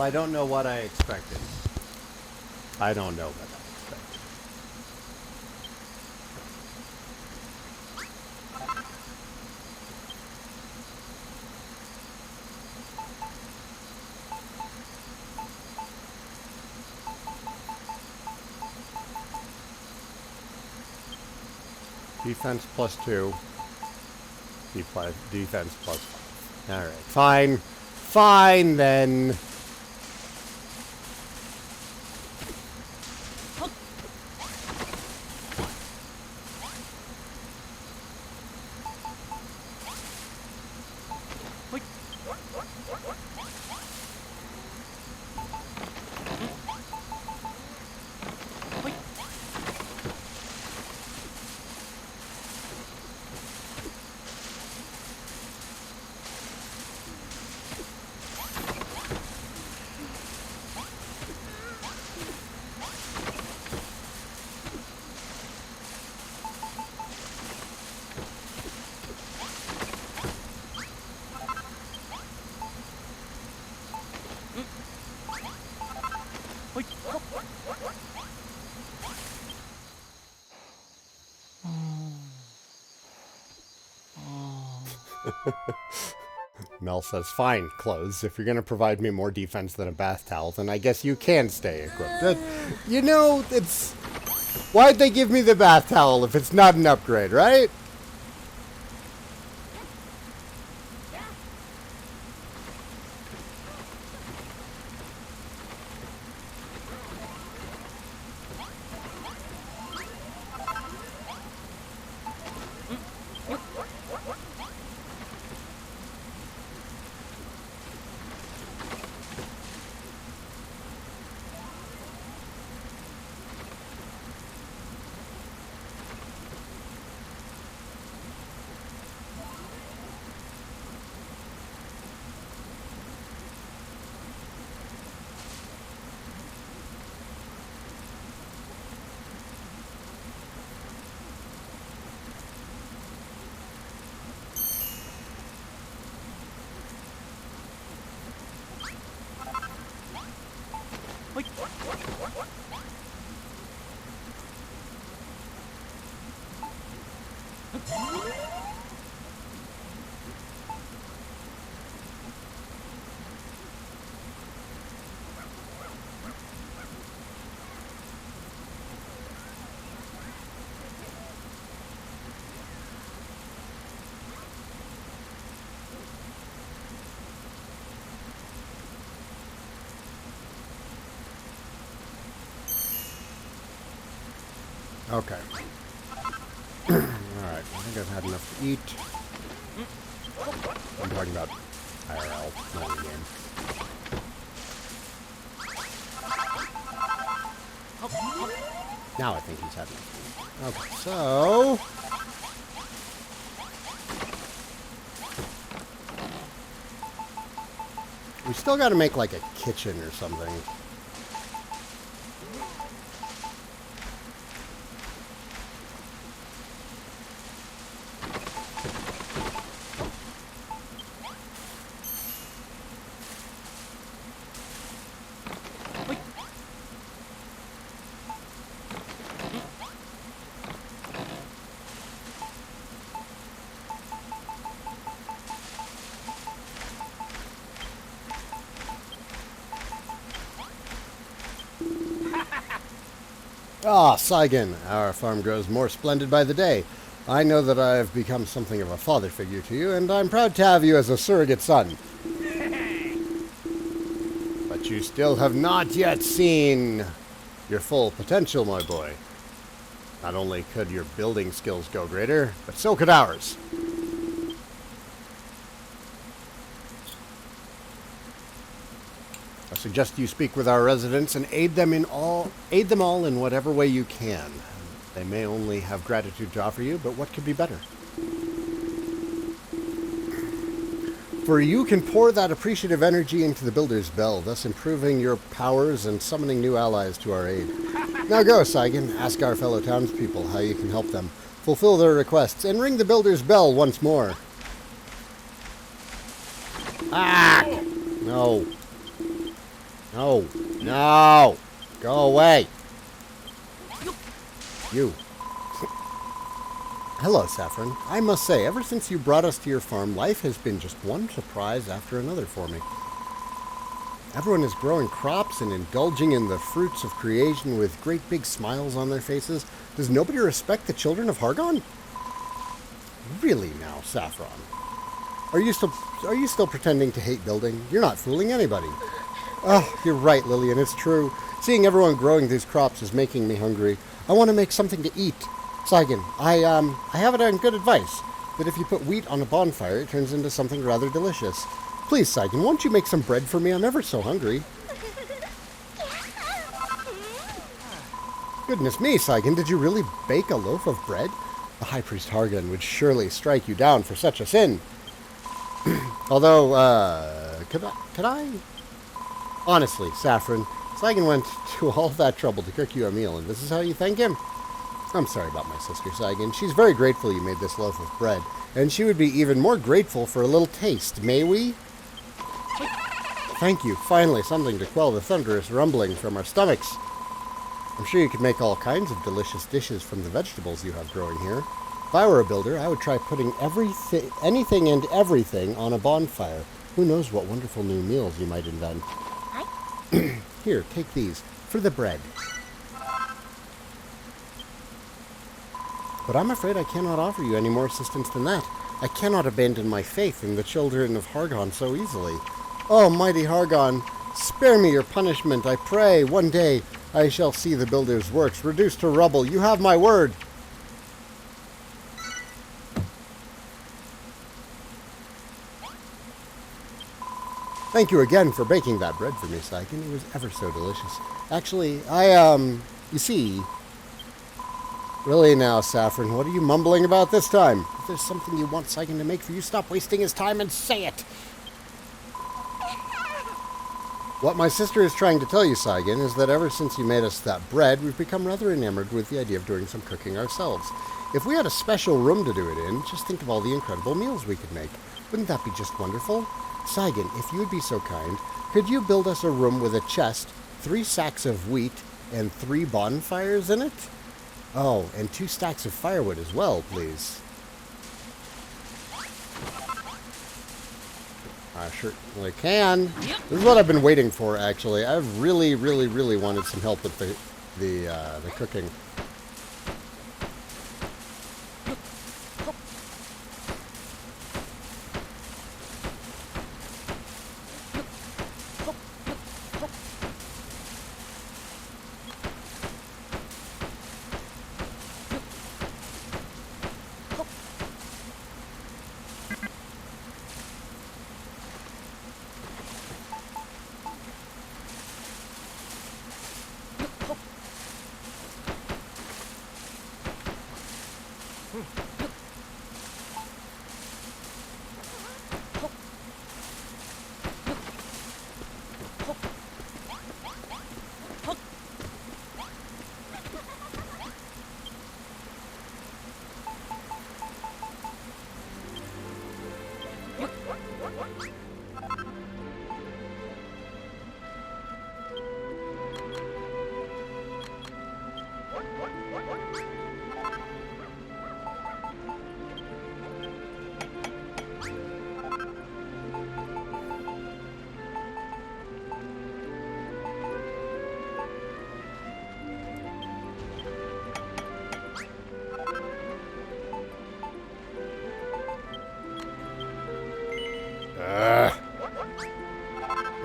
Well, I don't know what I expected. I don't know what I expected. Defense +2. Defense +5. Alright, fine. Fine, then. Mel says, fine, clothes. If you're going to provide me more defense than a bath towel, then I guess you can stay equipped. You know, it's... Why'd they give me the bath towel if it's not an upgrade, right? Okay. Alright, I think I've had enough to eat. I'm talking about IRL, not in game. Now I think he's had enough. Okay, so... we still gotta make like a kitchen or something. Ah, Saigan, our farm grows more splendid by the day. I know that I have become something of a father figure to you, and I'm proud to have you as a surrogate son. But you still have not yet seen your full potential, my boy. Not only could your building skills go greater, but so could ours. I suggest you speak with our residents and aid them all in whatever way you can. They may only have gratitude to offer you, but what could be better? For you can pour that appreciative energy into the Builder's Bell, thus improving your powers and summoning new allies to our aid. Now go, Saigan. Ask our fellow townspeople how you can help them, fulfill their requests, and ring the Builder's Bell once more. Ah! No. No. No. Go away. You. Hello, Saffron. I must say, ever since you brought us to your farm, life has been just one surprise after another for me. Everyone is growing crops and indulging in the fruits of creation with great big smiles on their faces. Does nobody respect the children of Hargon? Really now, Saffron. Are you still pretending to hate building? You're not fooling anybody. Oh, you're right, Lillian, it's true. Seeing everyone growing these crops is making me hungry. I want to make something to eat. Saigan, I have it on good advice, that if you put wheat on a bonfire, it turns into something rather delicious. Please, Saigan, won't you make some bread for me? I'm ever so hungry. Goodness me, Saigan, did you really bake a loaf of bread? The High Priest Hargan would surely strike you down for such a sin. Although, could I? Honestly, Saffron, Saigan went to all that trouble to cook you a meal, and this is how you thank him? I'm sorry about my sister, Saigan. She's very grateful you made this loaf of bread, and she would be even more grateful for a little taste, may we? Thank you. Finally, something to quell the thunderous rumbling from our stomachs. I'm sure you could make all kinds of delicious dishes from the vegetables you have growing here. If I were a builder, I would try putting anything and everything on a bonfire. Who knows what wonderful new meals you might invent. Here, take these, for the bread. But I'm afraid I cannot offer you any more assistance than that. I cannot abandon my faith in the children of Hargon so easily. Oh, mighty Hargon, spare me your punishment, I pray. One day I shall see the builder's works reduced to rubble. You have my word. Thank you again for baking that bread for me, Saigan. It was ever so delicious. Actually, you see... Really now, Saffron, what are you mumbling about this time? If there's something you want Saigan to make for you, stop wasting his time and say it! What my sister is trying to tell you, Saigan, is that ever since you made us that bread, we've become rather enamored with the idea of doing some cooking ourselves. If we had a special room to do it in, just think of all the incredible meals we could make. Wouldn't that be just wonderful? Saigan, if you would be so kind, could you build us a room with a chest, 3 sacks of wheat, and 3 bonfires in it? Oh, and 2 stacks of firewood as well, please. I certainly can. Yep. This is what I've been waiting for, actually. I've really, really, really wanted some help with the cooking.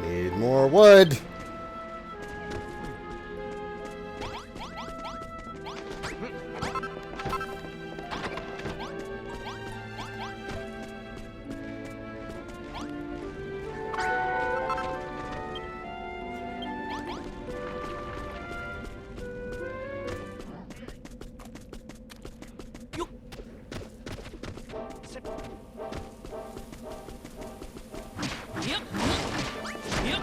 Need more wood. Yep. Yep.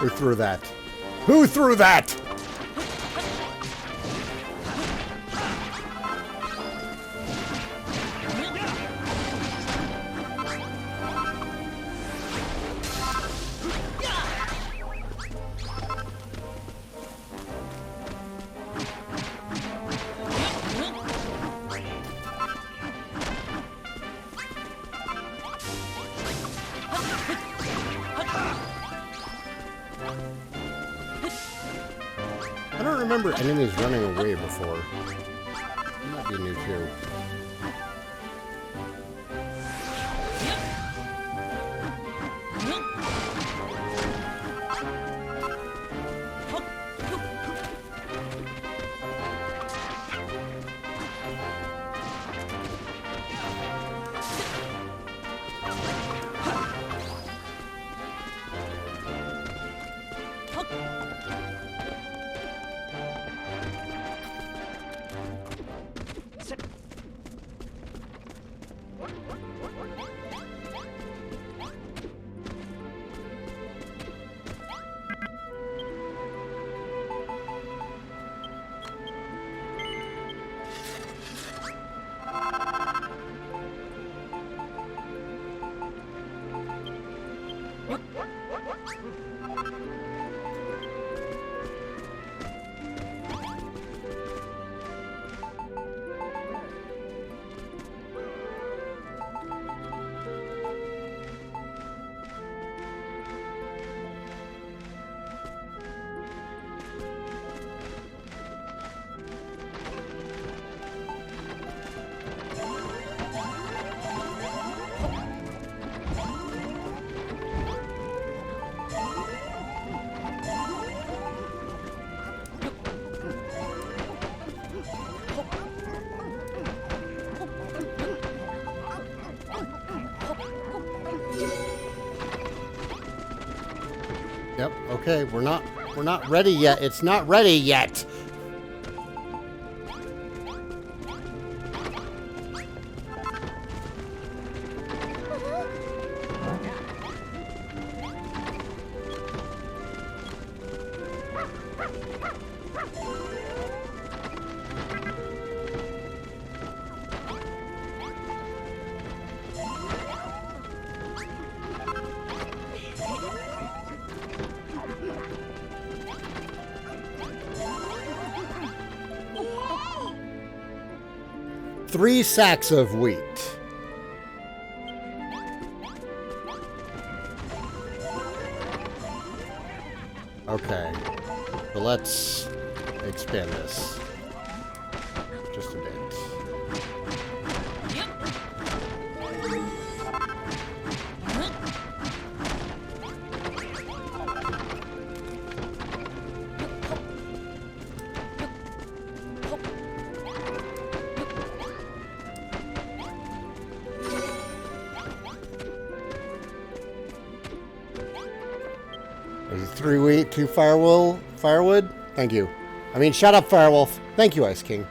Who threw that? Who threw that? I don't remember enemies running away before. That might be new too. Yep, okay, we're not ready yet. It's not ready yet. Three sacks of wheat. Okay, so let's expand this just a bit. Is it 3 wheat, 2 firewood? Thank you. I mean, shut up, Firewolf. Thank you, Ice King.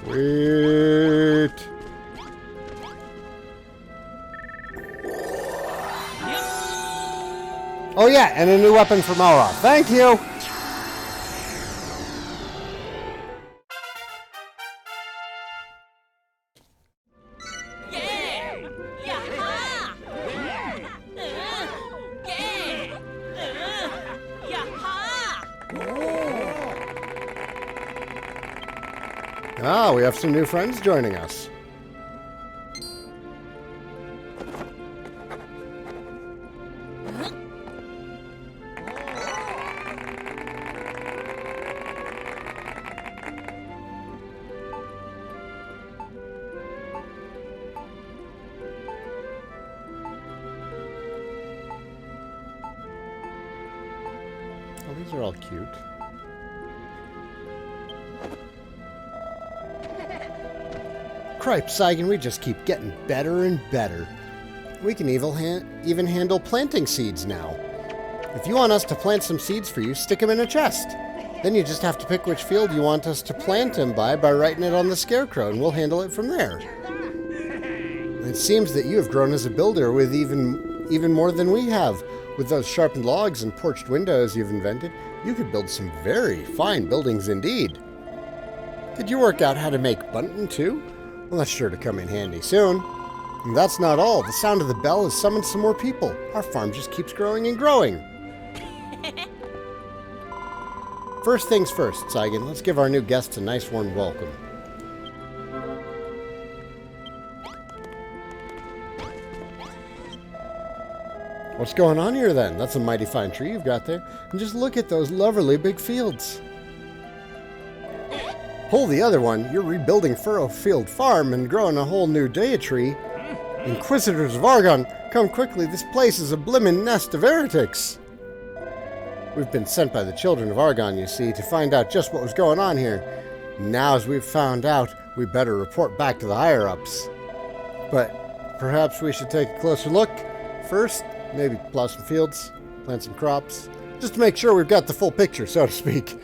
Sweet. Oh yeah, and a new weapon for Malroth. Thank you. Ah, we have some new friends joining us. Oh, these are all cute. Cripes, Saigan, we just keep getting better and better. We can even handle planting seeds now. If you want us to plant some seeds for you, stick them in a chest. Then you just have to pick which field you want us to plant them by writing it on the scarecrow, and we'll handle it from there. It seems that you have grown as a builder with even more than we have. With those sharpened logs and porched windows you've invented, you could build some very fine buildings indeed. Did you work out how to make bunting too? Well, that's sure to come in handy soon. And that's not all. The sound of the bell has summoned some more people. Our farm just keeps growing and growing. First things first, Saigan. Let's give our new guests a nice warm welcome. What's going on here then? That's a mighty fine tree you've got there. And just look at those lovely big fields. Pull the other one. You're rebuilding Furrowfield Farm and growing a whole new daya tree. Inquisitors of Argon, come quickly. This place is a blimmin' nest of heretics. We've been sent by the children of Argon, you see, to find out just what was going on here. Now, as we've found out, we better report back to the higher-ups. But perhaps we should take a closer look. First, maybe plow some fields, plant some crops, just to make sure we've got the full picture, so to speak.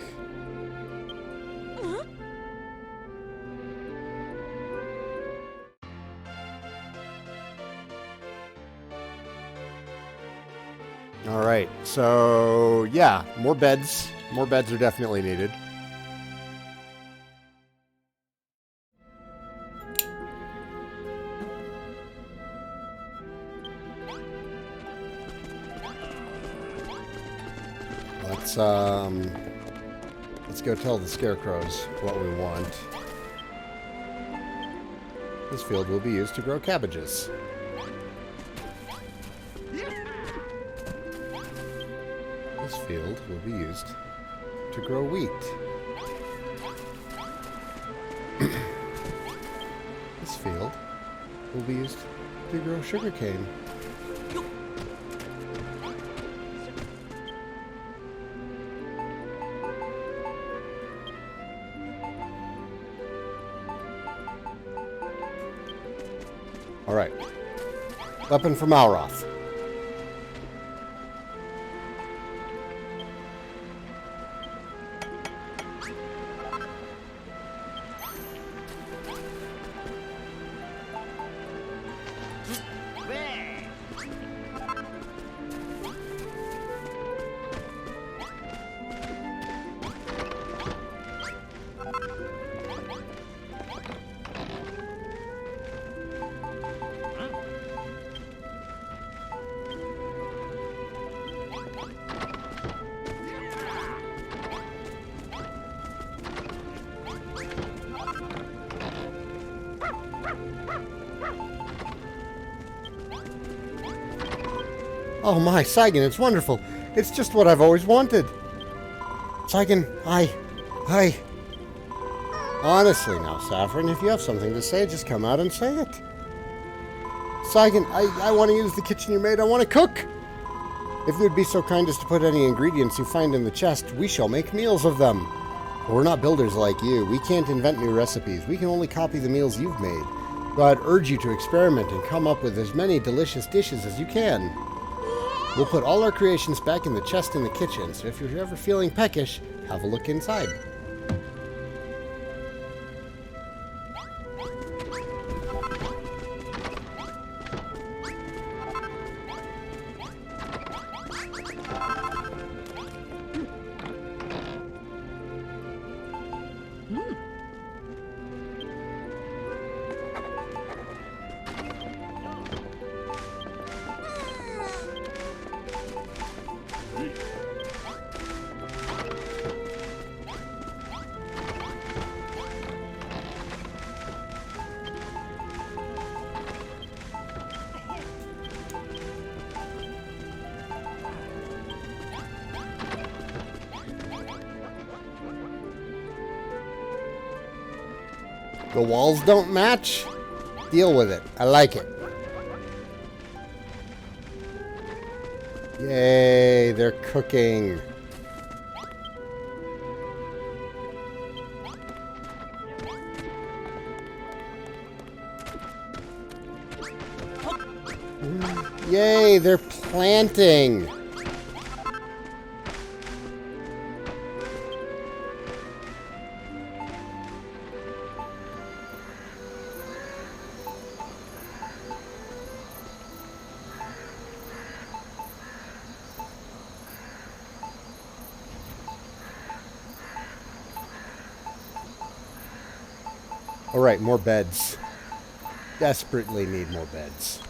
All right, so yeah, more beds. More beds are definitely needed. Let's go tell the scarecrows what we want. This field will be used to grow cabbages. This field will be used to grow wheat. This field will be used to grow sugarcane. All right. Weapon for Malroth. Oh my, Saigan, it's wonderful. It's just what I've always wanted. Saigan, I... Honestly now, Saffron, if you have something to say, just come out and say it. Saigan, I want to use the kitchen you made. I want to cook. If you'd be so kind as to put any ingredients you find in the chest, we shall make meals of them. But we're not builders like you. We can't invent new recipes. We can only copy the meals you've made. But I'd urge you to experiment and come up with as many delicious dishes as you can. We'll put all our creations back in the chest in the kitchen, so if you're ever feeling peckish, have a look inside. The walls don't match? Deal with it. I like it. Yay, they're cooking. Yay, they're planting. All right, more beds. Desperately need more beds.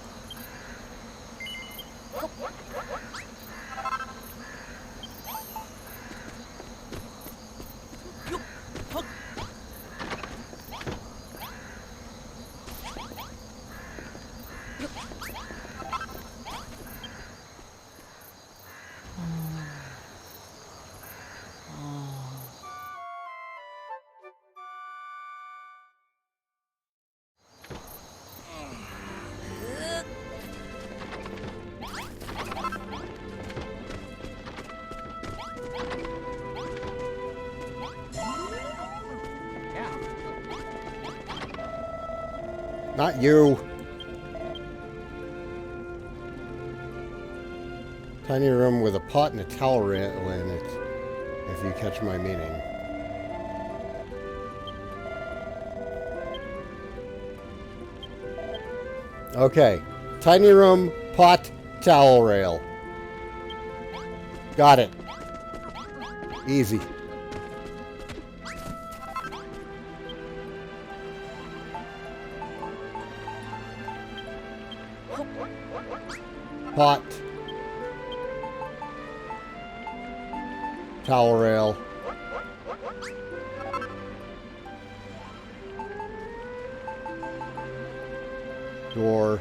Not you. Tiny room with a pot and a towel rail in it, if you catch my meaning. Okay. Tiny room, pot, towel rail. Got it. Easy. Pot. Towel rail. Door.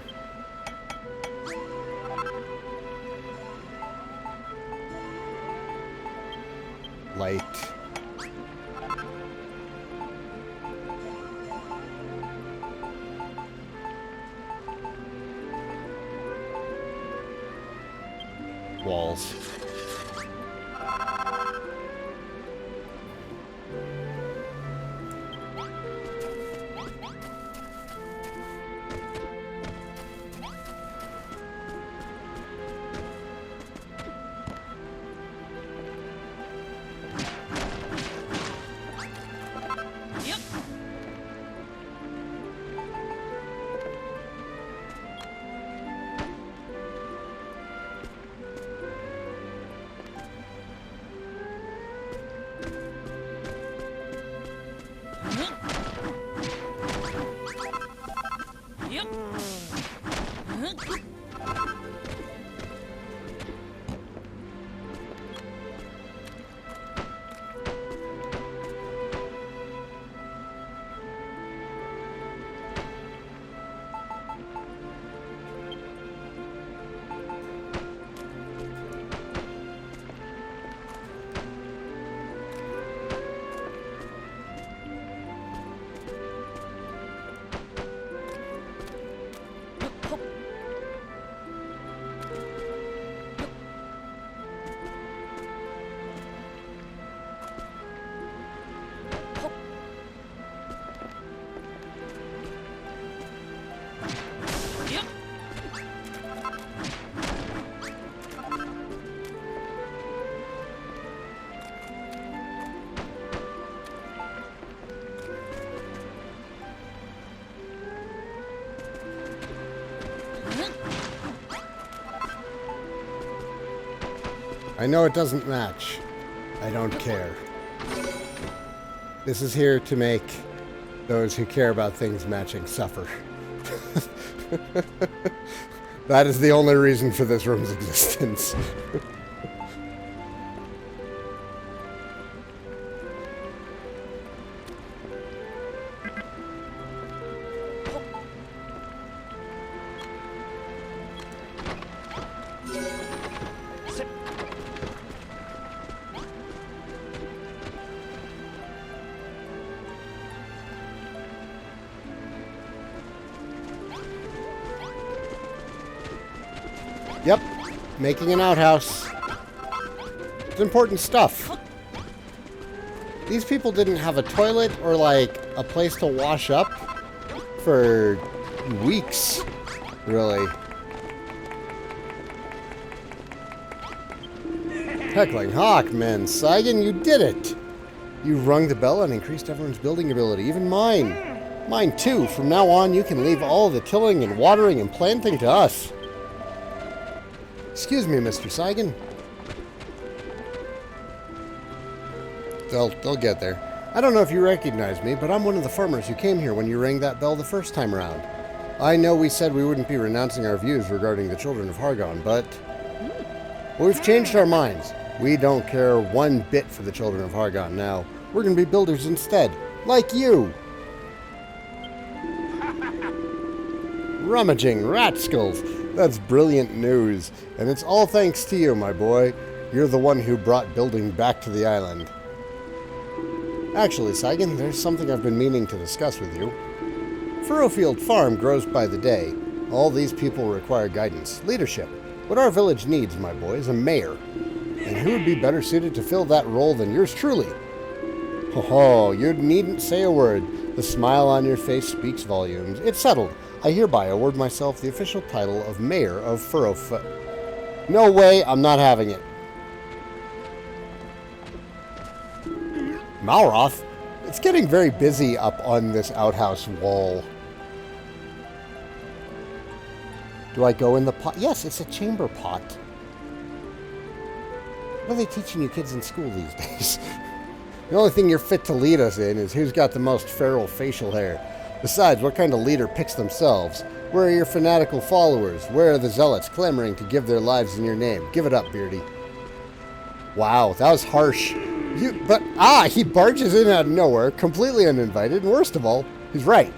Light. Walls. Yep. Yep. Yep. I know it doesn't match. I don't care. This is here to make those who care about things matching suffer. That is the only reason for this room's existence. Yep, making an outhouse. It's important stuff. These people didn't have a toilet or, like, a place to wash up for weeks, really. Heckling Hawkman, Saigan, you did it! You rung the bell and increased everyone's building ability, even mine. Mine too. From now on, you can leave all the tilling and watering and planting to us. Excuse me, Mr. Saigan. They'll get there. I don't know if you recognize me, but I'm one of the farmers who came here when you rang that bell the first time around. I know we said we wouldn't be renouncing our views regarding the children of Hargon, but we've changed our minds. We don't care one bit for the children of Hargon now. We're going to be builders instead, like you. Rummaging rat skulls. That's brilliant news, and it's all thanks to you, my boy. You're the one who brought building back to the island. Actually, Saigan, there's something I've been meaning to discuss with you. Furrowfield Farm grows by the day. All these people require guidance, leadership. What our village needs, my boy, is a mayor. And who would be better suited to fill that role than yours truly? Oh, you needn't say a word. The smile on your face speaks volumes. It's settled. I hereby award myself the official title of Mayor of Furrowfield. No way, I'm not having it. Malroth? It's getting very busy up on this outhouse wall. Do I go in the pot? Yes, it's a chamber pot. What are they teaching you kids in school these days? The only thing you're fit to lead us in is who's got the most feral facial hair. Besides, what kind of leader picks themselves? Where are your fanatical followers? Where are the zealots clamoring to give their lives in your name? Give it up, Beardy. Wow, that was harsh. He barges in out of nowhere, completely uninvited, and worst of all, he's right.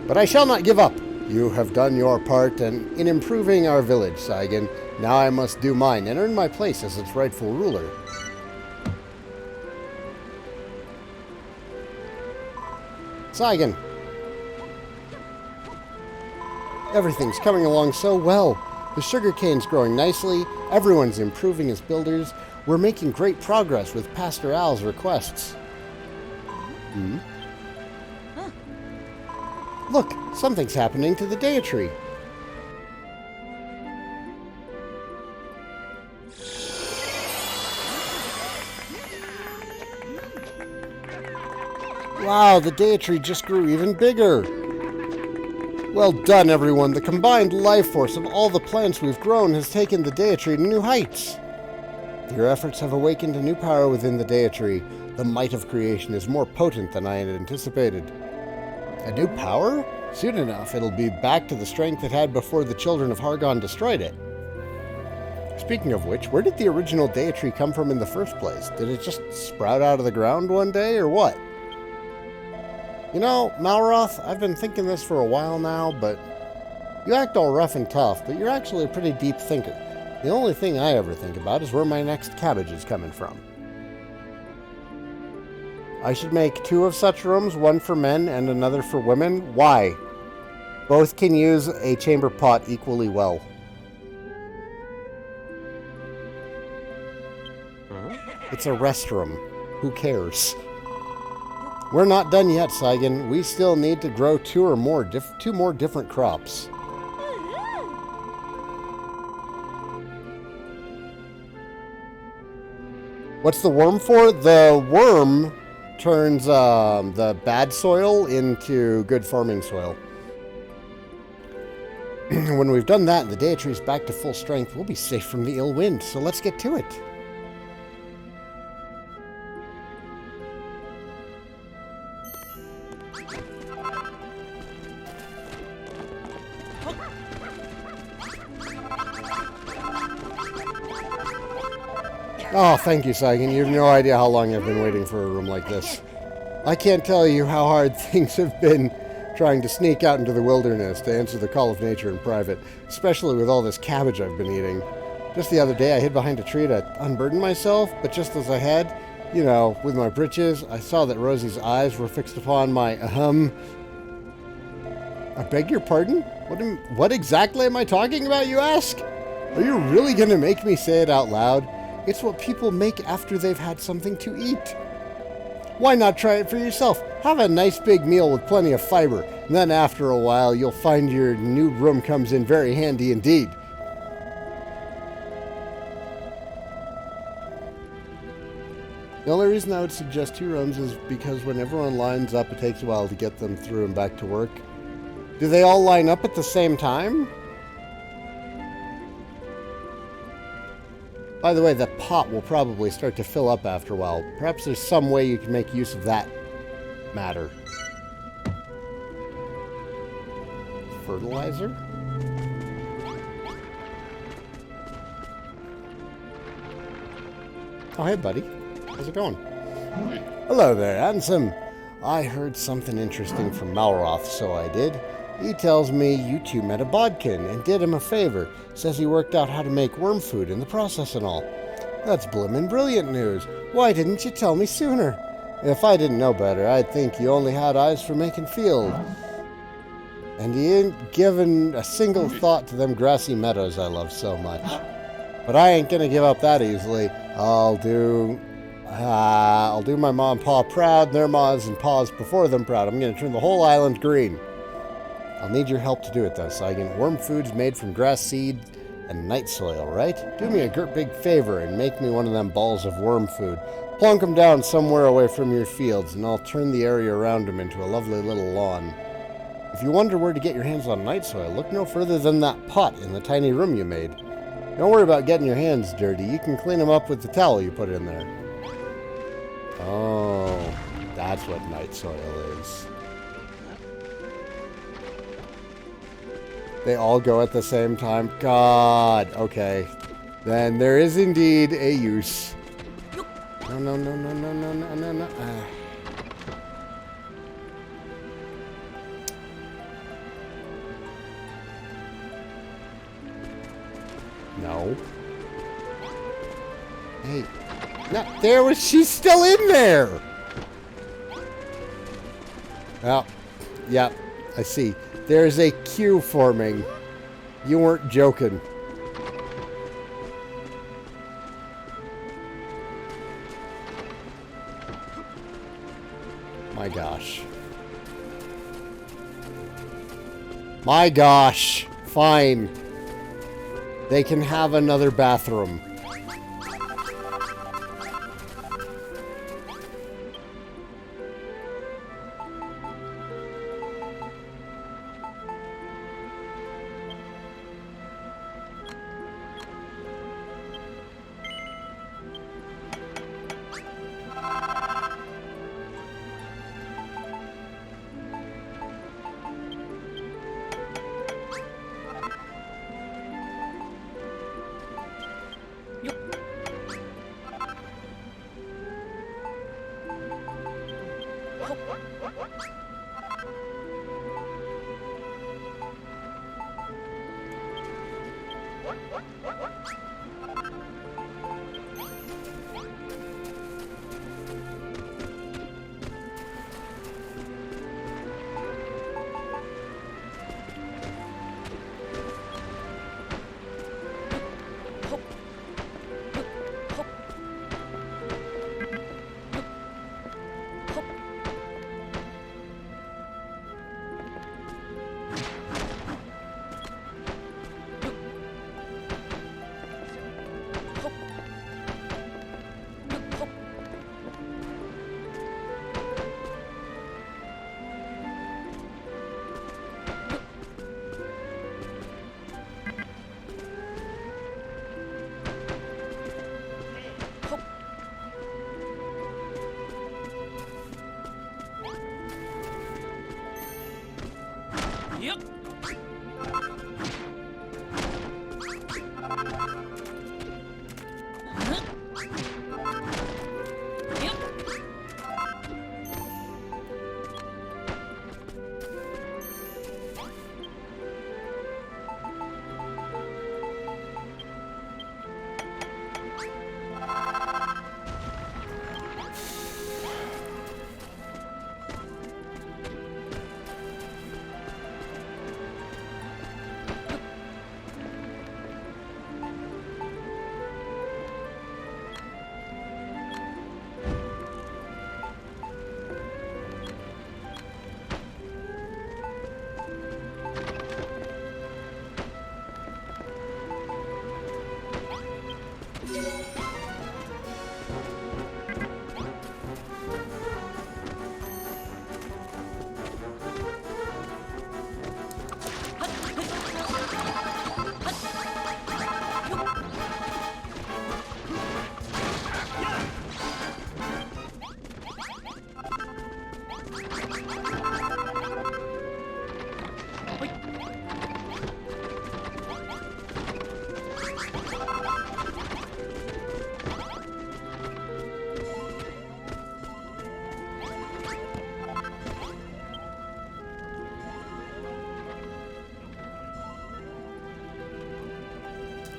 But I shall not give up. You have done your part in improving our village, Saigan. Now I must do mine and earn my place as its rightful ruler. Saigan. Everything's coming along so well. The sugarcane's growing nicely. Everyone's improving as builders. We're making great progress with Pastor Al's requests. Look, something's happening to the Deity. Wow, the Deity just grew even bigger. Well done, everyone. The combined life force of all the plants we've grown has taken the Deity to new heights. Your efforts have awakened a new power within the Deity. The might of creation is more potent than I had anticipated. A new power? Soon enough, it'll be back to the strength it had before the children of Hargon destroyed it. Speaking of which, where did the original Deity come from in the first place? Did it just sprout out of the ground one day, or what? You know, Malroth, I've been thinking this for a while now, but you act all rough and tough, but you're actually a pretty deep thinker. The only thing I ever think about is where my next cabbage is coming from. I should make 2 of such rooms, one for men and another for women. Why? Both can use a chamber pot equally well. It's a restroom. Who cares? We're not done yet, Saigan. We still need to grow 2 more different crops. What's the worm for? The worm turns the bad soil into good farming soil. When we've done that and the Deity's back to full strength, we'll be safe from the ill wind, so let's get to it. Oh, thank you, Saigan. You have no idea how long I've been waiting for a room like this. I can't tell you how hard things have been trying to sneak out into the wilderness to answer the call of nature in private, especially with all this cabbage I've been eating. Just the other day, I hid behind a tree to unburden myself, but just as I had, you know, with my britches, I saw that Rosie's eyes were fixed upon my I beg your pardon? What exactly am I talking about, you ask? Are you really going to make me say it out loud? It's what people make after they've had something to eat. Why not try it for yourself? Have a nice big meal with plenty of fiber, and then after a while you'll find your new room comes in very handy indeed. The only reason I would suggest 2 rooms is because when everyone lines up, it takes a while to get them through and back to work. Do they all line up at the same time? By the way, the pot will probably start to fill up after a while. Perhaps there's some way you can make use of that matter. Fertilizer? Oh, hey, buddy. How's it going? Hello there, handsome. I heard something interesting from Malroth, so I did. He tells me you two met a bodkin and did him a favor. Says he worked out how to make worm food in the process and all. That's blimmin' brilliant news. Why didn't you tell me sooner? If I didn't know better, I'd think you only had eyes for making field. And you ain't given a single thought to them grassy meadows I love so much. But I ain't gonna give up that easily. I'll do my mom and pa proud, and their ma's and pa's before them proud. I'm gonna turn the whole island green. I'll need your help to do it, though, Saigan. Worm food's made from grass seed and night soil, right? Do me a great big favor and make me one of them balls of worm food. Plunk 'em down somewhere away from your fields, and I'll turn the area around 'em into a lovely little lawn. If you wonder where to get your hands on night soil, look no further than that pot in the tiny room you made. Don't worry about getting your hands dirty. You can clean them up with the towel you put in there. Oh, that's what night soil is. They all go at the same time. God. Okay. Then there is indeed a use. No, no, no, no, no, no, no, no, no. No. Hey. No, there was... She's still in there! Oh. Yep. I see. There's a queue forming. You weren't joking. My gosh. My gosh. Fine. They can have another bathroom.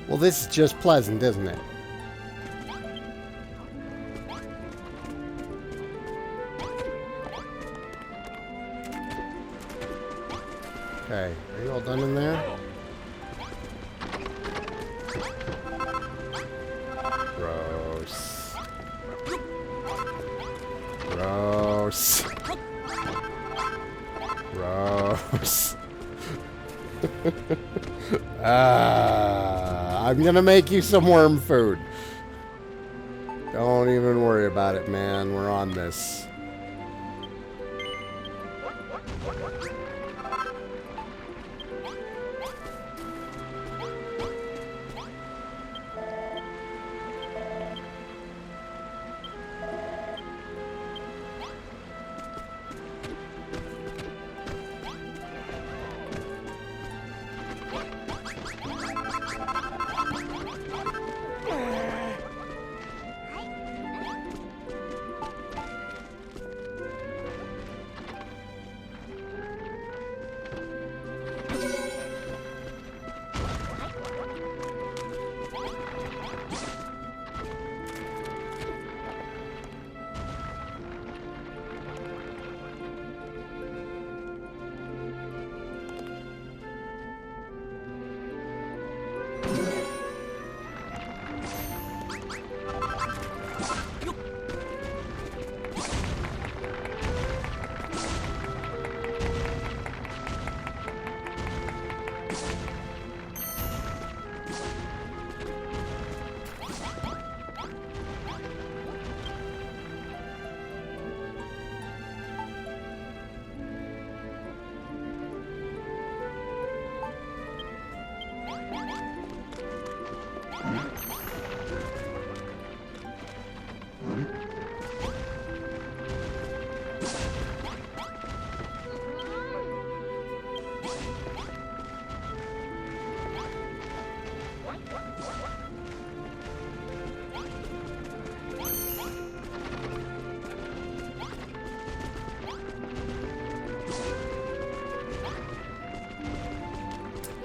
Well, this is just pleasant, isn't it? Okay, are you all done in there? Gross. Gross. Gross. I'm gonna make you some worm food. Don't even worry about it, man. We're on this.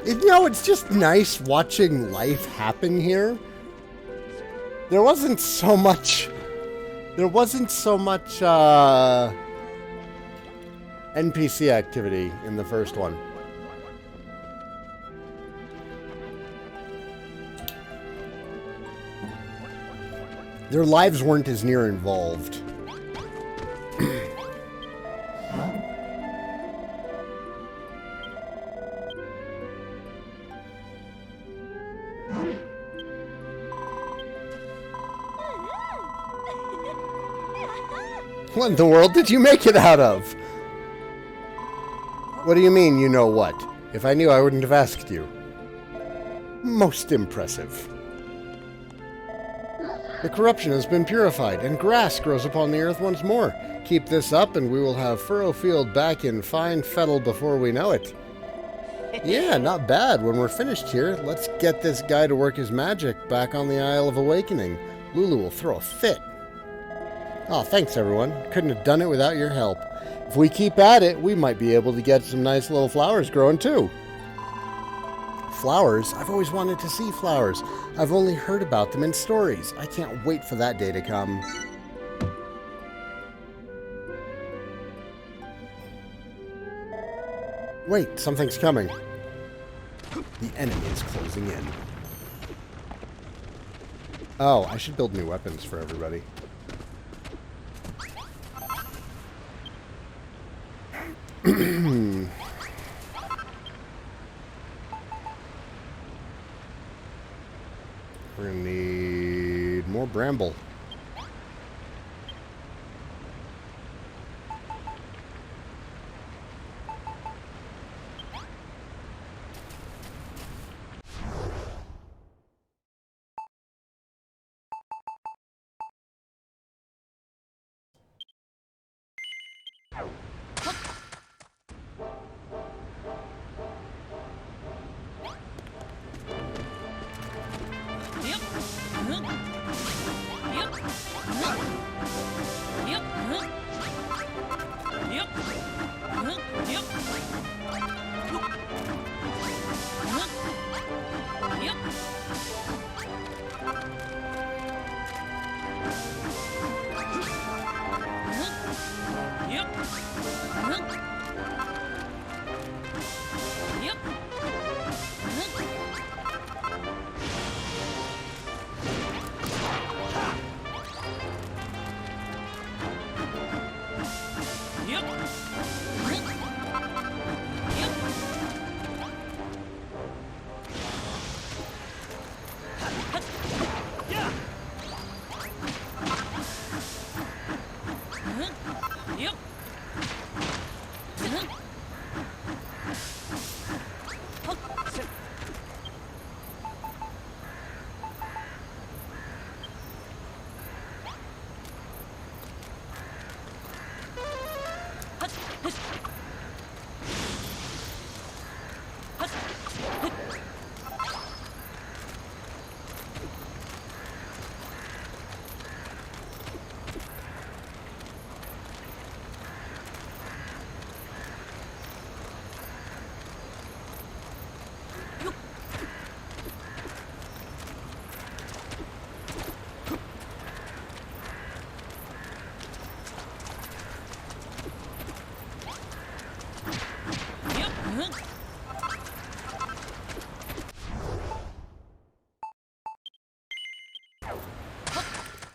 You know, it's just nice watching life happen here. There wasn't so much NPC activity in the first one. Their lives weren't as near involved. What in the world did you make it out of? What do you mean, you know what? If I knew, I wouldn't have asked you. Most impressive. The corruption has been purified, and grass grows upon the earth once more. Keep this up, and we will have Furrowfield back in fine fettle before we know it. Yeah, not bad. When we're finished here, let's get this guy to work his magic back on the Isle of Awakening. Lulu will throw a fit. Oh, thanks, everyone. Couldn't have done it without your help. If we keep at it, we might be able to get some nice little flowers growing, too. Flowers? I've always wanted to see flowers. I've only heard about them in stories. I can't wait for that day to come. Wait, something's coming. The enemy is closing in. Oh, I should build new weapons for everybody. We're gonna need more bramble.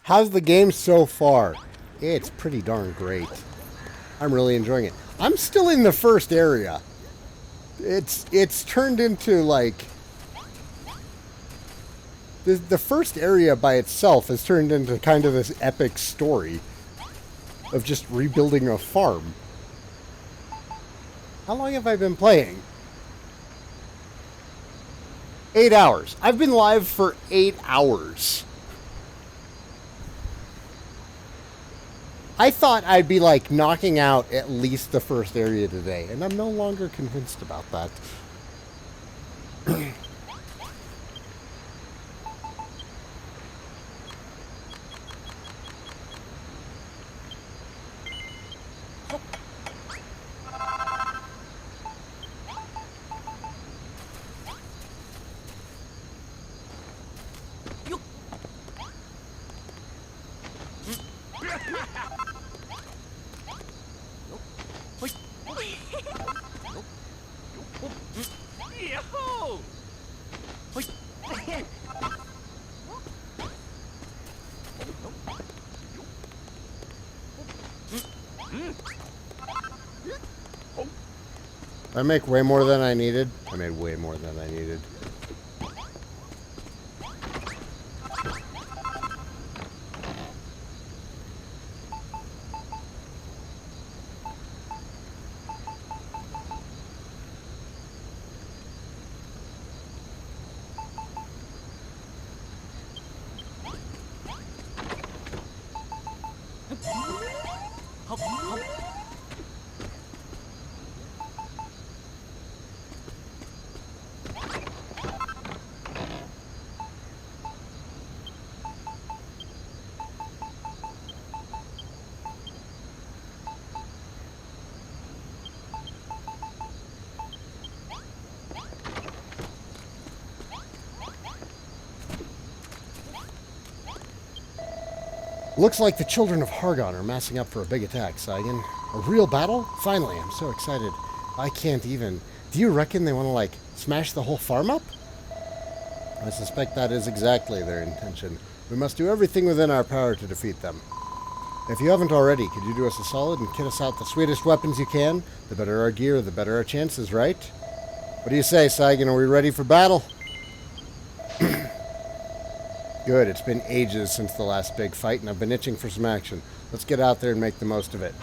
How's the game so far? It's pretty darn great. I'm really enjoying it. I'm still in the first area. It's turned into like the first area by itself has turned into kind of this epic story of just rebuilding a farm. How long have I been playing? 8 hours. I've been live for 8 hours. I thought I'd be like knocking out at least the first area today, and I'm no longer convinced about that. I make way more than I needed. I made way more than I needed. Looks like the children of Hargon are massing up for a big attack, Saigan. A real battle? Finally, I'm so excited. I can't even. Do you reckon they want to, like, smash the whole farm up? I suspect that is exactly their intention. We must do everything within our power to defeat them. If you haven't already, could you do us a solid and kit us out the sweetest weapons you can? The better our gear, the better our chances, right? What do you say, Saigan? Are we ready for battle? Good, it's been ages since the last big fight, and I've been itching for some action. Let's get out there and make the most of it.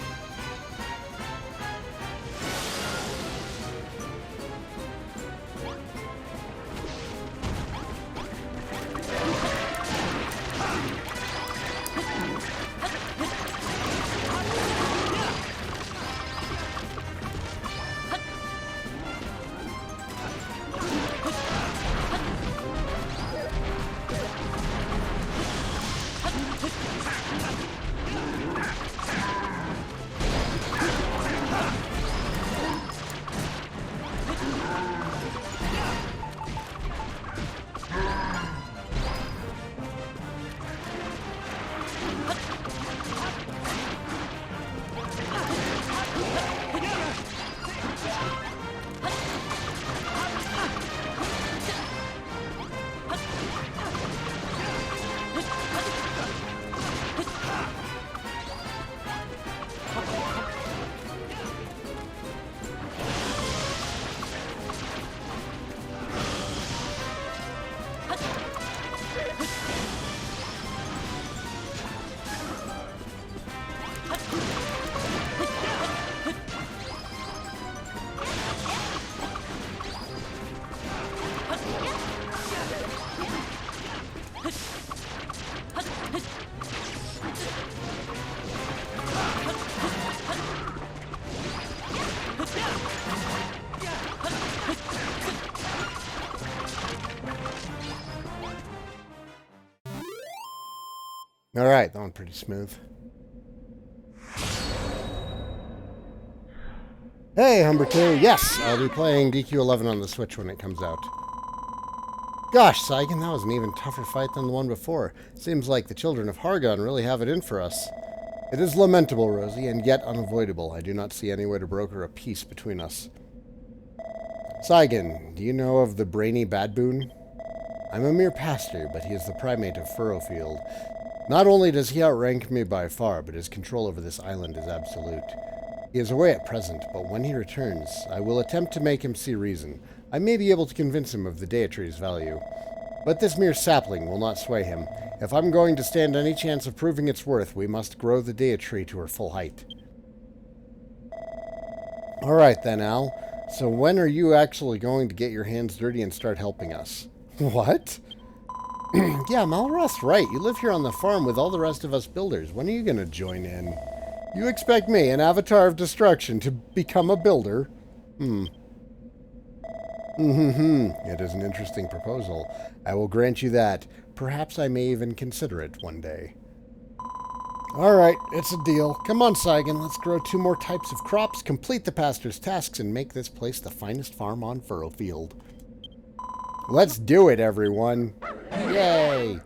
Alright, that one pretty smooth. Hey, Humber2. Yes, I'll be playing DQ11 on the Switch when it comes out. Gosh, Saigan, that was an even tougher fight than the one before. Seems like the children of Hargon really have it in for us. It is lamentable, Rosie, and yet unavoidable. I do not see any way to broker a peace between us. Saigan, do you know of the brainy Badboon? I'm a mere pastor, but he is the primate of Furrowfield. Not only does he outrank me by far, but his control over this island is absolute. He is away at present, but when he returns, I will attempt to make him see reason. I may be able to convince him of the Deity's value. But this mere sapling will not sway him. If I'm going to stand any chance of proving its worth, we must grow the Deity to her full height. Alright then, Al. So when are you actually going to get your hands dirty and start helping us? What? Yeah, Malroth's right. You live here on the farm with all the rest of us builders. When are you going to join in? You expect me, an avatar of destruction, to become a builder? It is an interesting proposal. I will grant you that. Perhaps I may even consider it one day. Alright, it's a deal. Come on, Saigan, let's grow 2 more types of crops, complete the pastor's tasks, and make this place the finest farm on Furrowfield. Let's do it, everyone! Yay!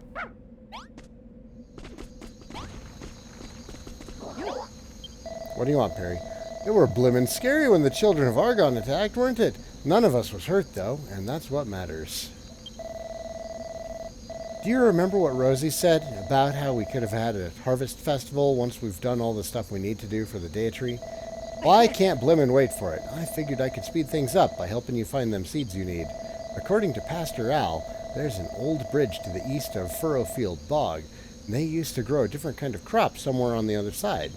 What do you want, Perry? They were blimmin' scary when the children of Argon attacked, weren't it? None of us was hurt, though, and that's what matters. Do you remember what Rosie said about how we could have had a harvest festival once we've done all the stuff we need to do for the Deity? Well, I can't blimmin' wait for it. I figured I could speed things up by helping you find them seeds you need. According to Pastor Al, there's an old bridge to the east of Furrowfield Bog, and they used to grow a different kind of crop somewhere on the other side.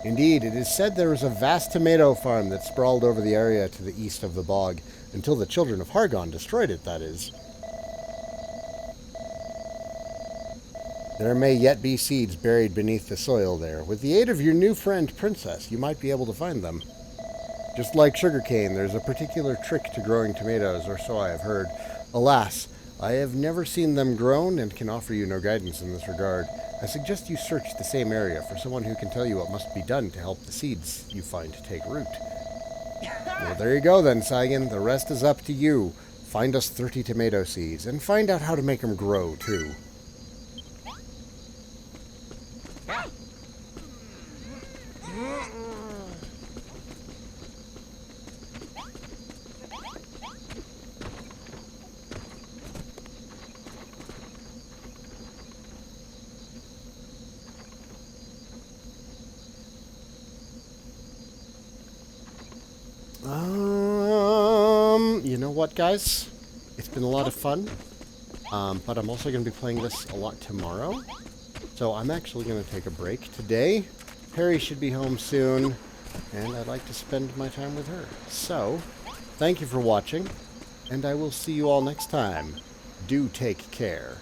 Indeed, it is said there was a vast tomato farm that sprawled over the area to the east of the bog, until the children of Hargon destroyed it, that is. There may yet be seeds buried beneath the soil there. With the aid of your new friend, Princess, you might be able to find them. Just like sugarcane, there's a particular trick to growing tomatoes, or so I have heard. Alas, I have never seen them grown and can offer you no guidance in this regard. I suggest you search the same area for someone who can tell you what must be done to help the seeds you find take root. Well, there you go then, Saigan. The rest is up to you. Find us 30 tomato seeds, and find out how to make them grow, too. You know what, guys? It's been a lot of fun. But I'm also going to be playing this a lot tomorrow. So I'm actually going to take a break today. Harry should be home soon, and I'd like to spend my time with her. So, thank you for watching, and I will see you all next time. Do take care.